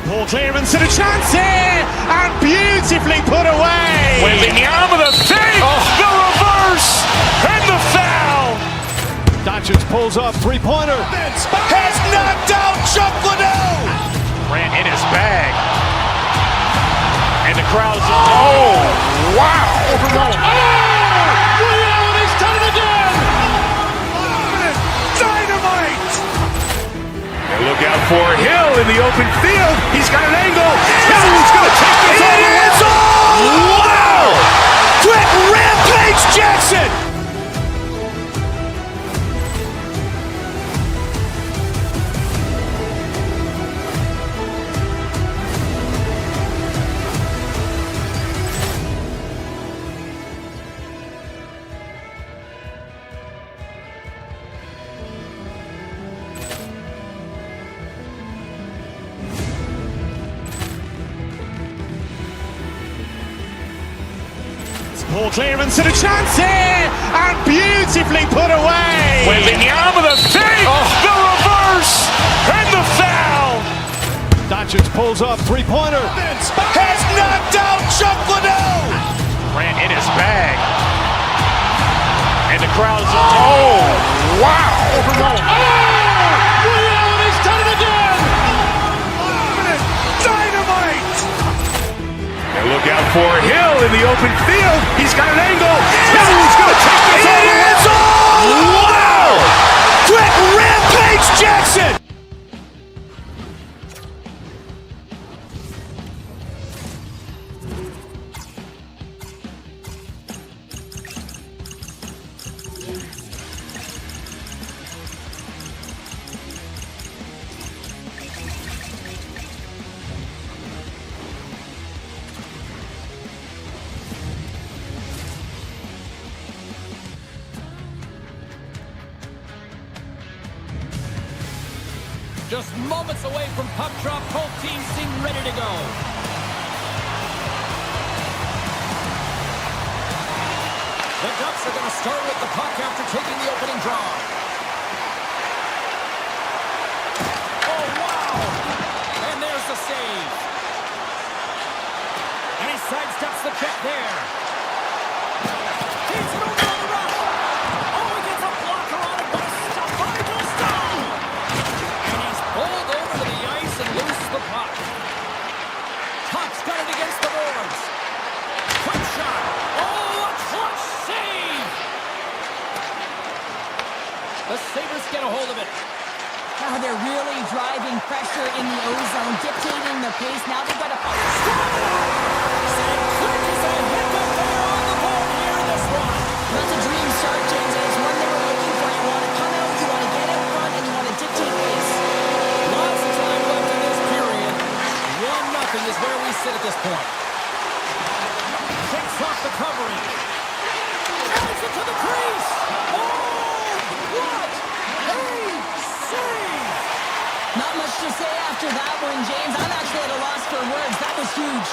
Paul clearance and a chance here, and beautifully put away. With the arm of the feet, the reverse, and the foul. Doncic pulls up, three-pointer. Has knocked out Chuck Liddell. Ran in his bag. And the crowd's, oh, wow. Ray Allen has done it again. Dynamite. And look out for Hill in the open field. He's got an angle. Now he's going to take this all the way. Wow. Quick rampage Jackson. Paul clearance and a chance here, and beautifully put away. With the arm of the feet, the reverse, and the foul. Doncic pulls up, three-pointer. Has knocked out Chuck Liddell. Ran in his bag. And the crowd's, oh, wow. Ray Allen has done it again. Dynamite. And look out for Hill in the open field. He's got an angle. Now he's going to take this all the way. Wow. Quick rampage Jackson. Just moments away from puck drop, both teams seem ready to go. The Ducks are going to start with the puck after taking the opening draw. Oh, wow! And there's the save. And he sidesteps the check there. He's it over on the rush. Oh, he gets a blocker on it, but a stop by Stone. And he's pulled over to the ice and loose the puck. Tuck's got it against the boards. Quick shot. Oh, a clutch save. The Sabres get a hold of it. Now they're really driving pressure in the O-zone, dictating the pace. Now they've got a St. Quick is a hit up there on the board here in this one. That's a dream start, James, and it's one they were looking for. You want to come out, you want to get up front, and you want to dictate pace. Lots of time left in this period. 1-0 is where we sit at this point. Takes off the covering. Drives it to the crease. Oh, what a save! Not much to say after that one, James. I'm actually at a loss for words. That was huge.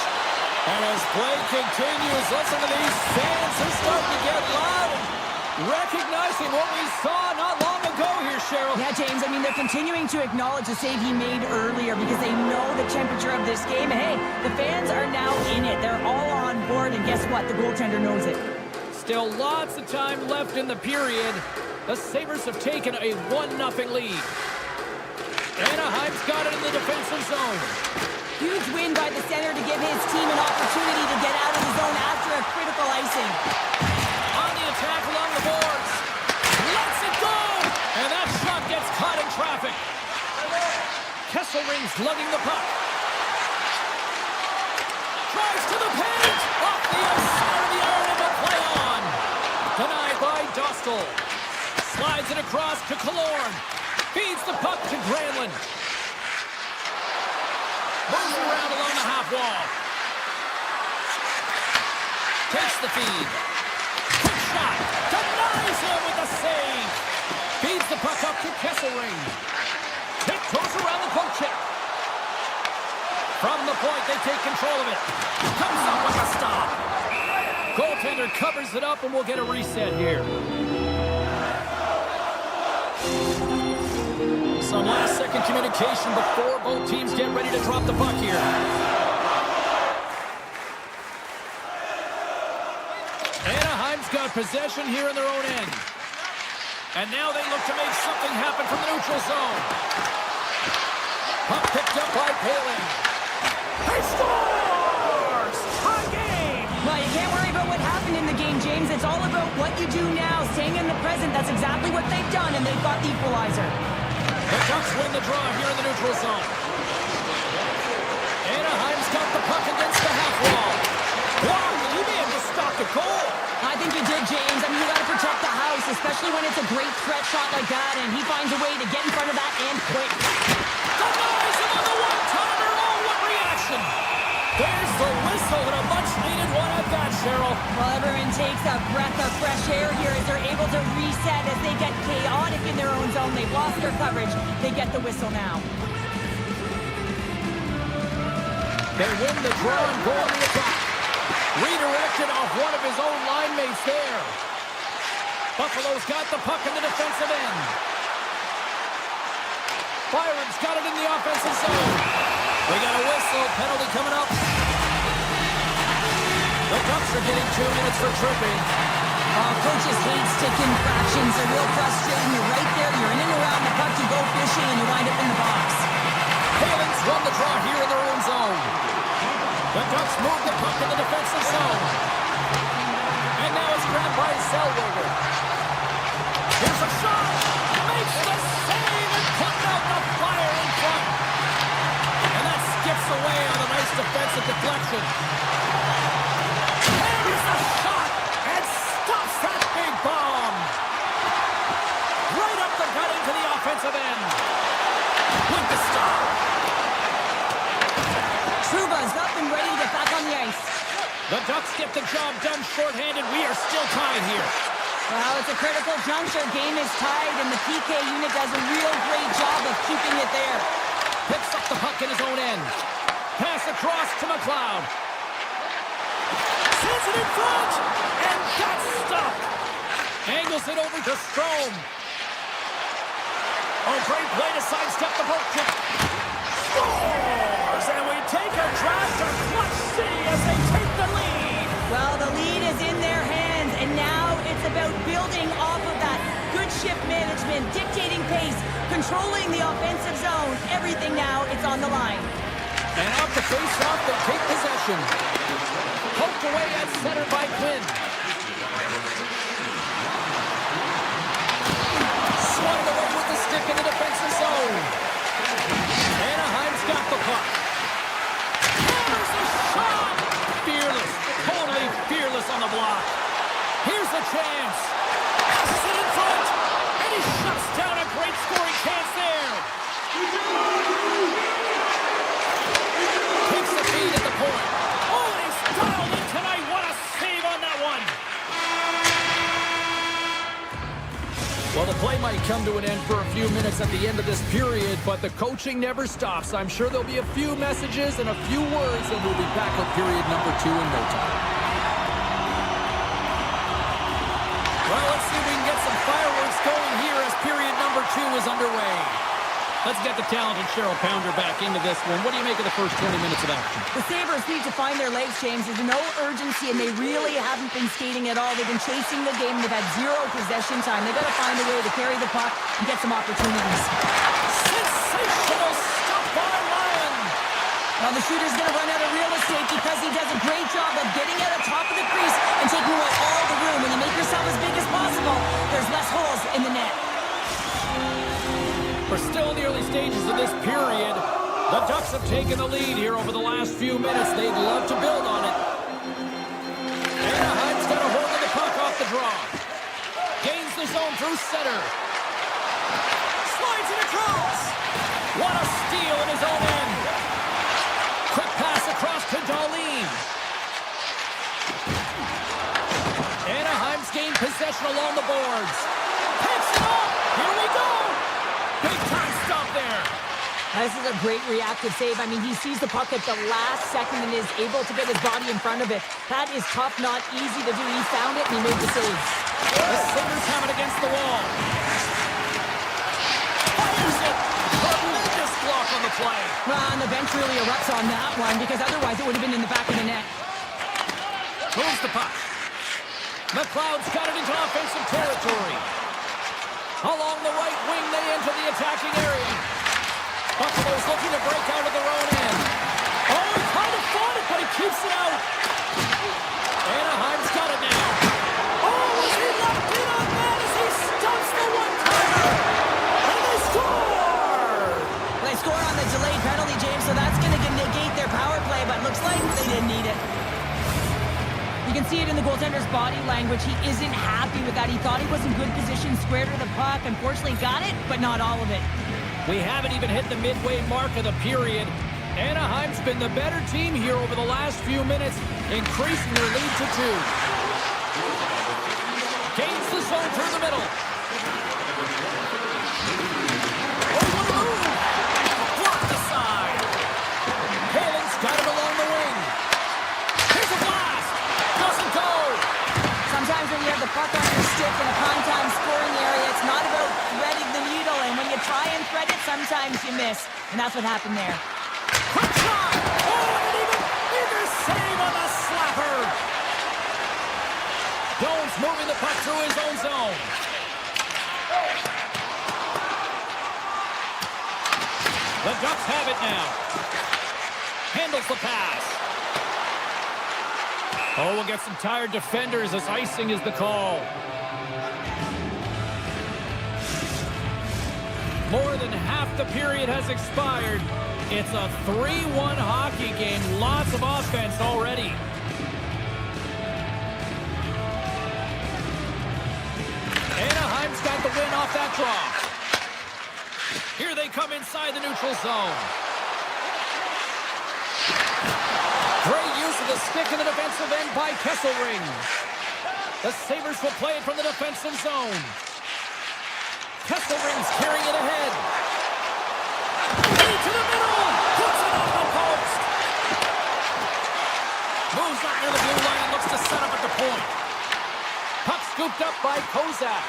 And as play continues, listen to these fans. They're starting to get loud and recognizing what we saw not long ago here, Cheryl. Yeah, James, I mean, they're continuing to acknowledge the save he made earlier because they know the temperature of this game. And hey, the fans are now in it. They're all on board, and guess what? The goaltender knows it. Still lots of time left in the period. The Sabres have taken a 1-0 lead. Anaheim's got it in the defensive zone. Huge win by the center to give his team an opportunity to get out of the zone after a critical icing. On the attack along the boards. Lets it go! And that shot gets caught in traffic. Kesselring's lugging the puck. Drives to the paint! Off the outside of the iron and the play on. Denied by Dostal. Slides it across to Killorn. Feeds the puck to Granlund. Moves around along the half wall. Takes the feed. Quick shot. Denies him with the save. Feeds the puck up to Kesselring. Tiptoes around the poke check. From the point, they take control of it. Comes up with a stop. Goaltender covers it up, and we'll get a reset here. Some last-second communication before both teams get ready to drop the puck here. Anaheim's got possession here in their own end. And now they look to make something happen from the neutral zone. Puck picked up by Poehling. He scores! Tie game! Well, you can't worry about what happened in the game, James. It's all about what you do now, staying in the present. That's exactly what they've done, and they've got the equalizer. The Ducks win the draw here in the neutral zone. Anaheim's got the puck against the half wall. Wow, you may have just stopped a goal. I think you did, James. I mean, you got to protect the house, especially when it's a great threat shot like that, and he finds a way to get in front of that and quick. Denies him on the one-timer. Oh, what reaction! There's the whistle and a much-needed one at that, Cheryl. Well, everyone takes a breath of fresh air here as they're able to reset as they get chaotic in their own zone. They've lost their coverage. They get the whistle now. They win the draw and go on the attack. Redirected off one of his own line mates there. Buffalo's got the puck in the defensive end. Byron's got it in the offensive zone. We got a whistle. Penalty coming up. The Ducks are getting 2 minutes for tripping. Coaches hate stick infractions. They're real frustrating. You're right there. You're in and around the puck. You go fishing and you wind up in the box. Palin's run the draw here in their own zone. The Ducks move the puck in the defensive zone. And now it's grabbed by Zellweger. Here's a shot. Makes the save and puts out the fire in front. And that skips away on a nice defensive deflection. There's a shot and stops that big bomb. Right up the gut into the offensive end. With the stop. Trouba's up and ready to get back on the ice. The Ducks get the job done shorthanded. We are still tied here. Well, it's a critical juncture. Game is tied, and the PK unit does a real great job of keeping it there. Picks up the puck in his own end. Pass across to McLeod. Sends it in front, and that's stopped. Angles it over to Strome. Oh, great play to sidestep the poke check. Scores, and we take a drive to Clutch City as they take the lead. Well, the lead is in their hands, and now it's about building off of that. Good shift management, dictating pace, controlling the offensive zone. Everything now, it's on the line. And off the face-off, they take possession. Poked away at center by Quinn. Swung away with the stick in the defensive zone. Anaheim's got the puck. There's a shot! Fearless, totally fearless on the block. Here's a chance. Passes it in front, and he shuts down a great scoring chance there. Takes the feed at the point. Oh, and he's dialed in tonight. What a save on that one. Well, the play might come to an end for a few minutes at the end of this period, but the coaching never stops. I'm sure there'll be a few messages and a few words, and we'll be back with period number 2 in no time. Well, let's see if we can get some fireworks going here as period number 2 is underway. Let's get the talented Cheryl Pounder back into this one. What do you make of the first 20 minutes of action? The Sabres need to find their legs, James. There's no urgency, and they really haven't been skating at all. They've been chasing the game. They've had zero possession time. They've got to find a way to carry the puck and get some opportunities. Sensational stuff by Ryan. Well, the shooter's going to run out of real estate because he does a great job of getting out of top of the crease and taking away all the room. When you make yourself as big as possible, there's less holes in the net. We're still in the early stages of this period. The Ducks have taken the lead here over the last few minutes. They'd love to build on it. Anaheim's got a hold of the puck off the draw. Gains the zone through center. Slides it across. What a steal in his own end. Quick pass across to Darlene. Anaheim's gained possession along the boards. Picks it up. Here we go. Big time stop there. This is a great reactive save. I mean, he sees the puck at the last second and is able to get his body in front of it. That is tough, not easy to do. He found it and he made the save. The Sabres have it against the wall. Fires it. Tremendous block on the play. Well, and the bench really erupts on that one because otherwise it would have been in the back of the net. Moves the puck. McLeod's got it into offensive territory. Along the right wing, they enter the attacking area. Buffalo's looking to break out of their own end. Oh, he kind of fought it, but he keeps it out. Anaheim's got it now. Oh, is he locked in on that as he stunts the one-timer? And they score! They score on the delayed penalty, James, so that's going to negate their power play, but looks like they didn't need it. You can see it in the goaltender's body language. He isn't happy with that. He thought he was in good position, square to the puck. Unfortunately, got it, but not all of it. We haven't even hit the midway mark of the period. Anaheim's been the better team here over the last few minutes, increasing their lead to 2. Gains the zone through the middle. Oh, what a move! Blocked aside. Palin's got it along the wing. Here's a blast. Doesn't go. Sometimes when you have the puck on your stick in a prime-time scoring area, it's not about threading the needle, and when you try and thread it, sometimes you miss, and that's what happened there. Quick shot! Oh, and even save on the slapper! Jones moving the puck through his own zone. The Ducks have it now. Handles the pass. Oh, we'll get some tired defenders as icing is the call. More than half the period has expired. It's a 3-1 hockey game. Lots of offense already. Anaheim's got the win off that draw. Here they come inside the neutral zone. Great use of the stick in the defensive end by Kesselring. The Sabres will play it from the defensive zone. Kesselring's carrying it ahead. Into the middle. Puts it off the post. Moves up near the blue line and looks to set up at the point. Puck scooped up by Kozak.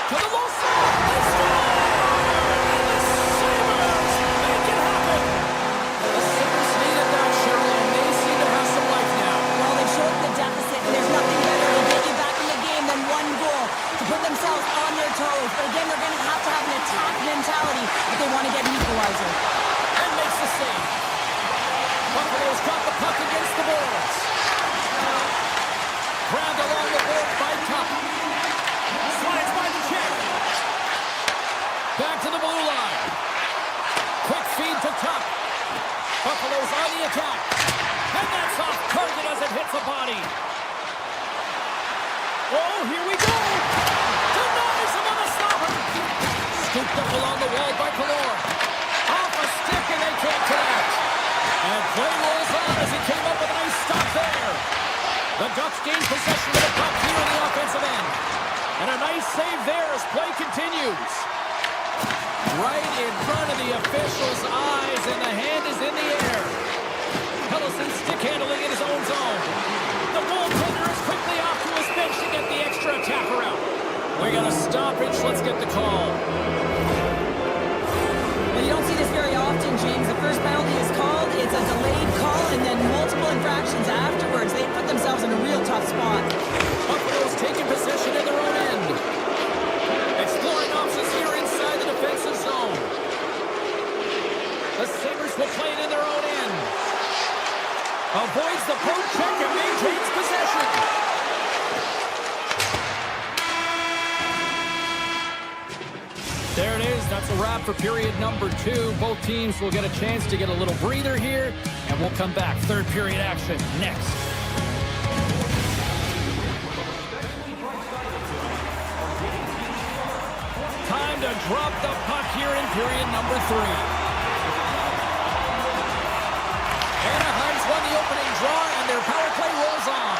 To the low side. They score! The Sabres make it happen. The Sabres needed that, Cheryl, and they seem to have some life now. Well, they've shortened the deficit, and there's nothing better to get you back in the game than one goal to put themselves on their toes. But again, they're going to have an attack mentality if they want to get an equalizer. And makes the save. Buffalo's got the puck against the boards. Grabbed along the board by Tuck. Slides by the check. Back to the blue line. Quick feed to Tuck. Buffalo's on the attack. And that's off target as it hits the body. Oh, here we go. Denies him on the stopper. Scooped up along the wall by Kalor. Off a stick and they can't connect. And play rolls on as he came up with a nice stop there. The Ducks gain possession of the puck here in the offensive end. And a nice save there as play continues. Right in front of the official's eyes, and the hand is in the air. Pellison stick handling in his own zone. The goaltender is quickly off to his bench to get the extra attacker out. We got a stoppage. Let's get the call. Well, you don't see this very often, James. The first penalty is called. It's a delayed call, and then multiple infractions afterwards. They put themselves in a real tough spot. Buffalo's taking possession in their own end. Exploring options here inside the defensive zone. The Sabres will play it in their own end. Avoids the poke check and maintains possession. There it is. That's a wrap for period number 2. Both teams will get a chance to get a little breather here, and we'll come back. Third period action next. Time to drop the puck here in period number 3. Anaheim's won the opening draw, and their power play rolls on.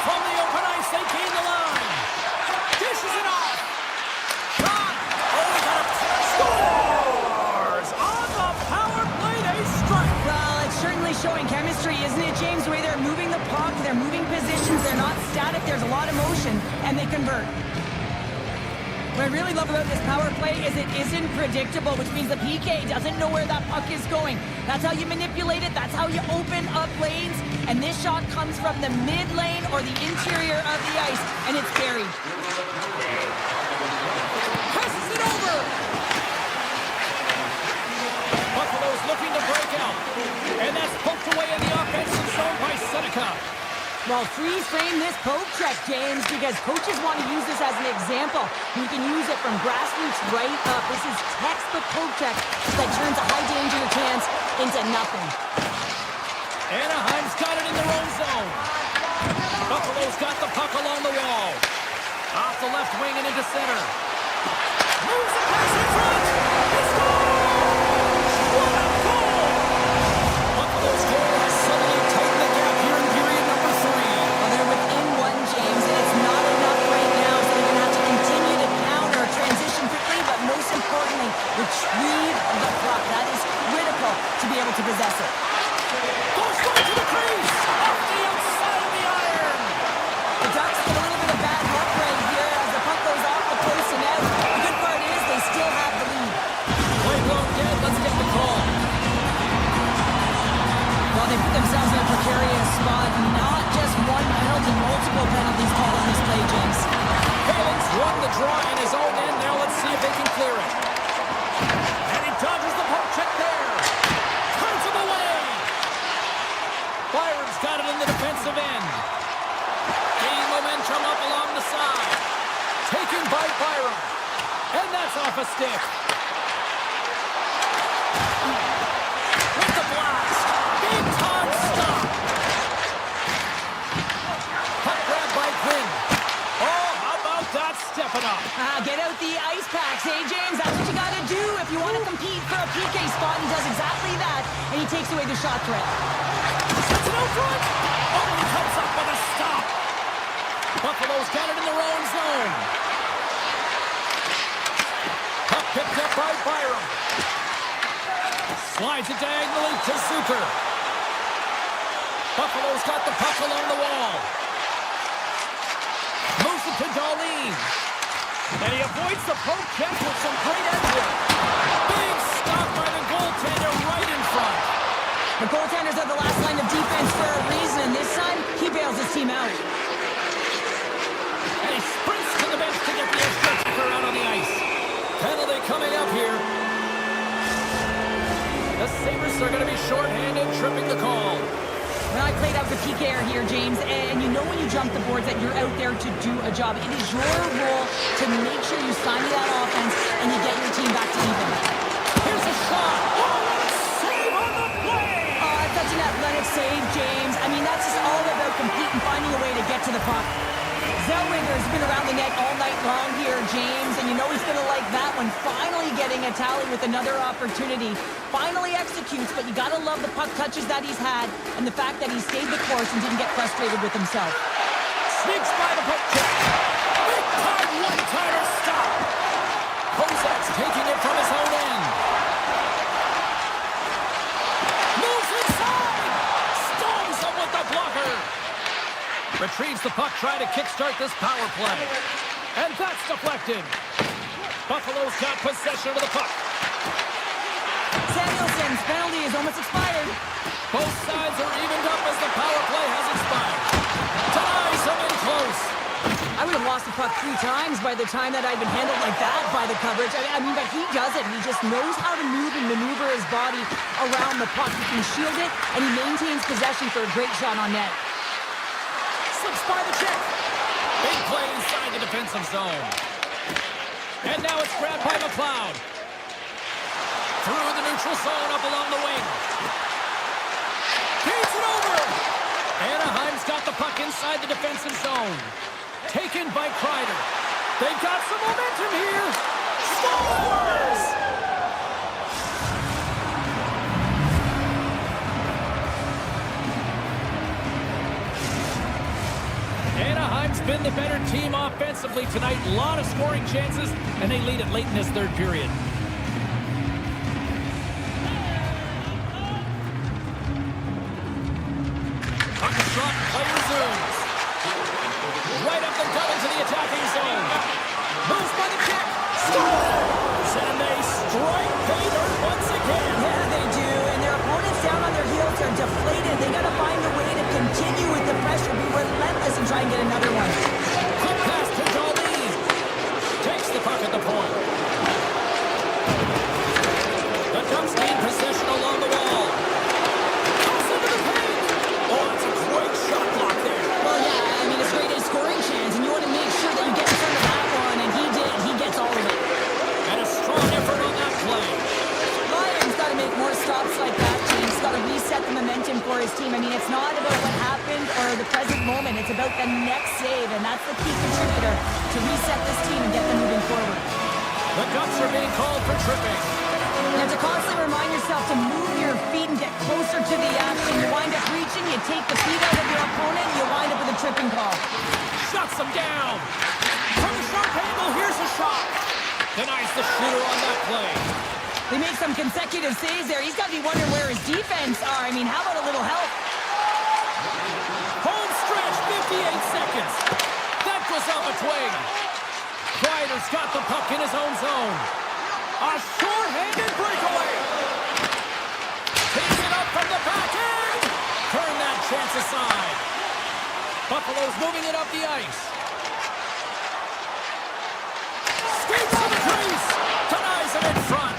From the open ice, they gain the line. Dishes it off. Shot. Oh, he got a scores! On the power play, they strike. Well, it's certainly showing chemistry, isn't it, James? The way they're moving the puck, they're moving positions, they're not static, there's a lot of motion, and they convert. What I really love about this power play is it isn't predictable, which means the PK doesn't know where that puck is going. That's how you manipulate it. That's how you open up lanes. And this shot comes from the mid lane or the interior of the ice, and it's buried. Passes it over. Buffalo's looking to break out. And that's poked away in the offensive zone by Seneca. Well, freeze frame this poke check, James, because coaches want to use this as an example. You can use it from grassroots right up. This is textbook poke check that turns a high danger chance into nothing. Anaheim's got it in their own zone. Buffalo's got the puck along the wall. Off the left wing and into center. Moves the pass in front. He scores! What a goal! Buffalo's goal has suddenly tightened the gap here in period number 3. Well, they're within one, James, and it's not enough right now, so they're going to have to continue to counter, transition quickly, but most importantly, retrieve the puck. That is critical to be able to possess it. Goes right to the crease. Off the outside of the iron. The Ducks get a little bit of bad luck right here as the puck goes off the post and out. The good part is they still have the lead. Play blown dead. Let's get the call. Well, they put themselves in a precarious spot. Not just one penalty, multiple penalties called on this play, James. Haling's won the draw in his own end. Now let's see if they can clear it. And he dodges the poke check there. Turns him away. Byron's got it in the defensive end. Gaining momentum up along the side. Taken by Byron. And that's off a stick. With the blast. Big time stop. Puck grab by Quinn. Oh, how about that stepping up? Get out the ice packs, hey, James? That's what you got to do if you want to compete for a PK spot, and does exactly that, and he takes away the shot threat. Sets it out front. Oh, he comes up with a stop. Buffalo's got it in their own zone. Puck picked up by Byron. Slides it diagonally to Zucker. Buffalo's got the puck along the wall. Moves it to Darlene. And he avoids the poke check with some great effort. Big stop by the goaltender right in front. The goaltenders are the last line of defense for a reason, and this time, he bails his team out. And he sprints to the bench to get the extra kicker out on the ice. Penalty coming up here. The Sabres are going to be shorthanded, tripping the call. Well, I played out the PKer here, James, and you know when you jump the boards that you're out there to do a job. It is your role to make sure you stymie that offense and you get your team back to even. Here's a shot. Oh, what a save on the play! Such an athletic save, James. I mean, that's just all about competing, finding a way to get to the puck. Zellweger's been around the net all night long here, James, and you know he's going to like that one. Finally getting a tally with another opportunity. Finally executes, but you got to love the puck touches that he's had and the fact that he stayed the course and didn't get frustrated with himself. Sneaks by the poke check. Big time one-timer stop. Kozak's taking it from his own end. Moves inside. Stones him with the blocker. Retrieves the puck, trying to kickstart this power play. And that's deflected. Buffalo's got possession of the puck. Samuelson's penalty is almost expired. Both sides are evened up as the power play has expired. Ties them in close. I would have lost the puck 3 times by the time that I'd been handled like that by the coverage. I mean, but he does it. He just knows how to move and maneuver his body around the puck. He can shield it, and he maintains possession for a great shot on net. Slips by the check. Big play inside the defensive zone. And now it's grabbed by McLeod. Through the neutral zone, up along the wing. Feeds it over. Anaheim's got the puck inside the defensive zone. Taken by Kreider. They've got some momentum here. Scores! Anaheim's been the better team offensively tonight. A lot of scoring chances, and they lead it late in this third period. Puck is dropped, play resumes. Right up the gut into the attacking zone. Moves by the kick. Scores! And they strike Vader once again. Yeah, they do. And their opponents down on their heels are deflated. They got to find a way to continue with the pressure, be relentless, and try and get another one. Quick pass to Jolene. Takes the puck at the point. The Ducks gain possession along the wall. Comes into the paint. Oh, it's a great shot block there. Well, yeah, I mean, it's great a scoring chance, and you want to make sure that you get in front of that one, and he did. He gets all of it. And a strong effort on that play. Lions got to make more stops like that, James. Got to reset the momentum for his team. I mean, it's not about what happened or the present moment. It's about the next save, and that's the key contributor to reset this team and get them moving forward. The Ducks are being called for tripping. You have to constantly remind yourself to move your feet and get closer to the action. You wind up reaching, you take the feet out of your opponent, and you wind up with a tripping call. Shuts him down. From a sharp angle, here's a shot. Denies the shooter on that play. They make some consecutive saves there. He's got to be wondering where his defense are. I mean, how about a little help? Home stretch, 58 seconds. That goes off a twig. Kreider's got the puck in his own zone. A short-handed breakaway. Takes it up from the back end. Turn that chance aside. Buffalo's moving it up the ice. Skates to the crease. Denies it in front.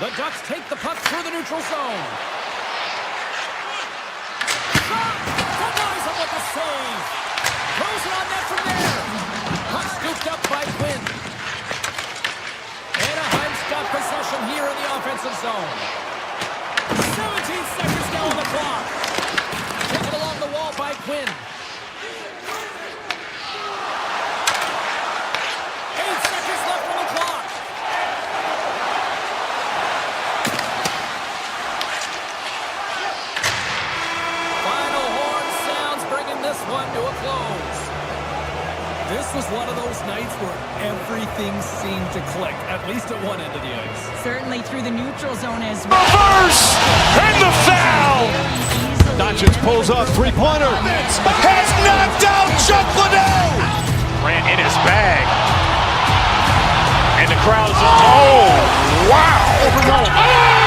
The Ducks take the puck through the neutral zone. Shot! Denies him with the save. Throws it on net from there. Puck scooped up by Quinn. Anaheim's got possession here in the offensive zone. 17 seconds now on the clock. Taken along the wall by Quinn. 8 seconds left on the clock. Final horn sounds, bringing this one to a close. This was one of those nights where everything seemed to click, at least at one end of the ice. Certainly through the neutral zone as well. Reverse! And the foul! Doncic pulls up, three-pointer. Has knocked out Chuck Liddell! Ran in his bag. And the crowd's, oh, wow!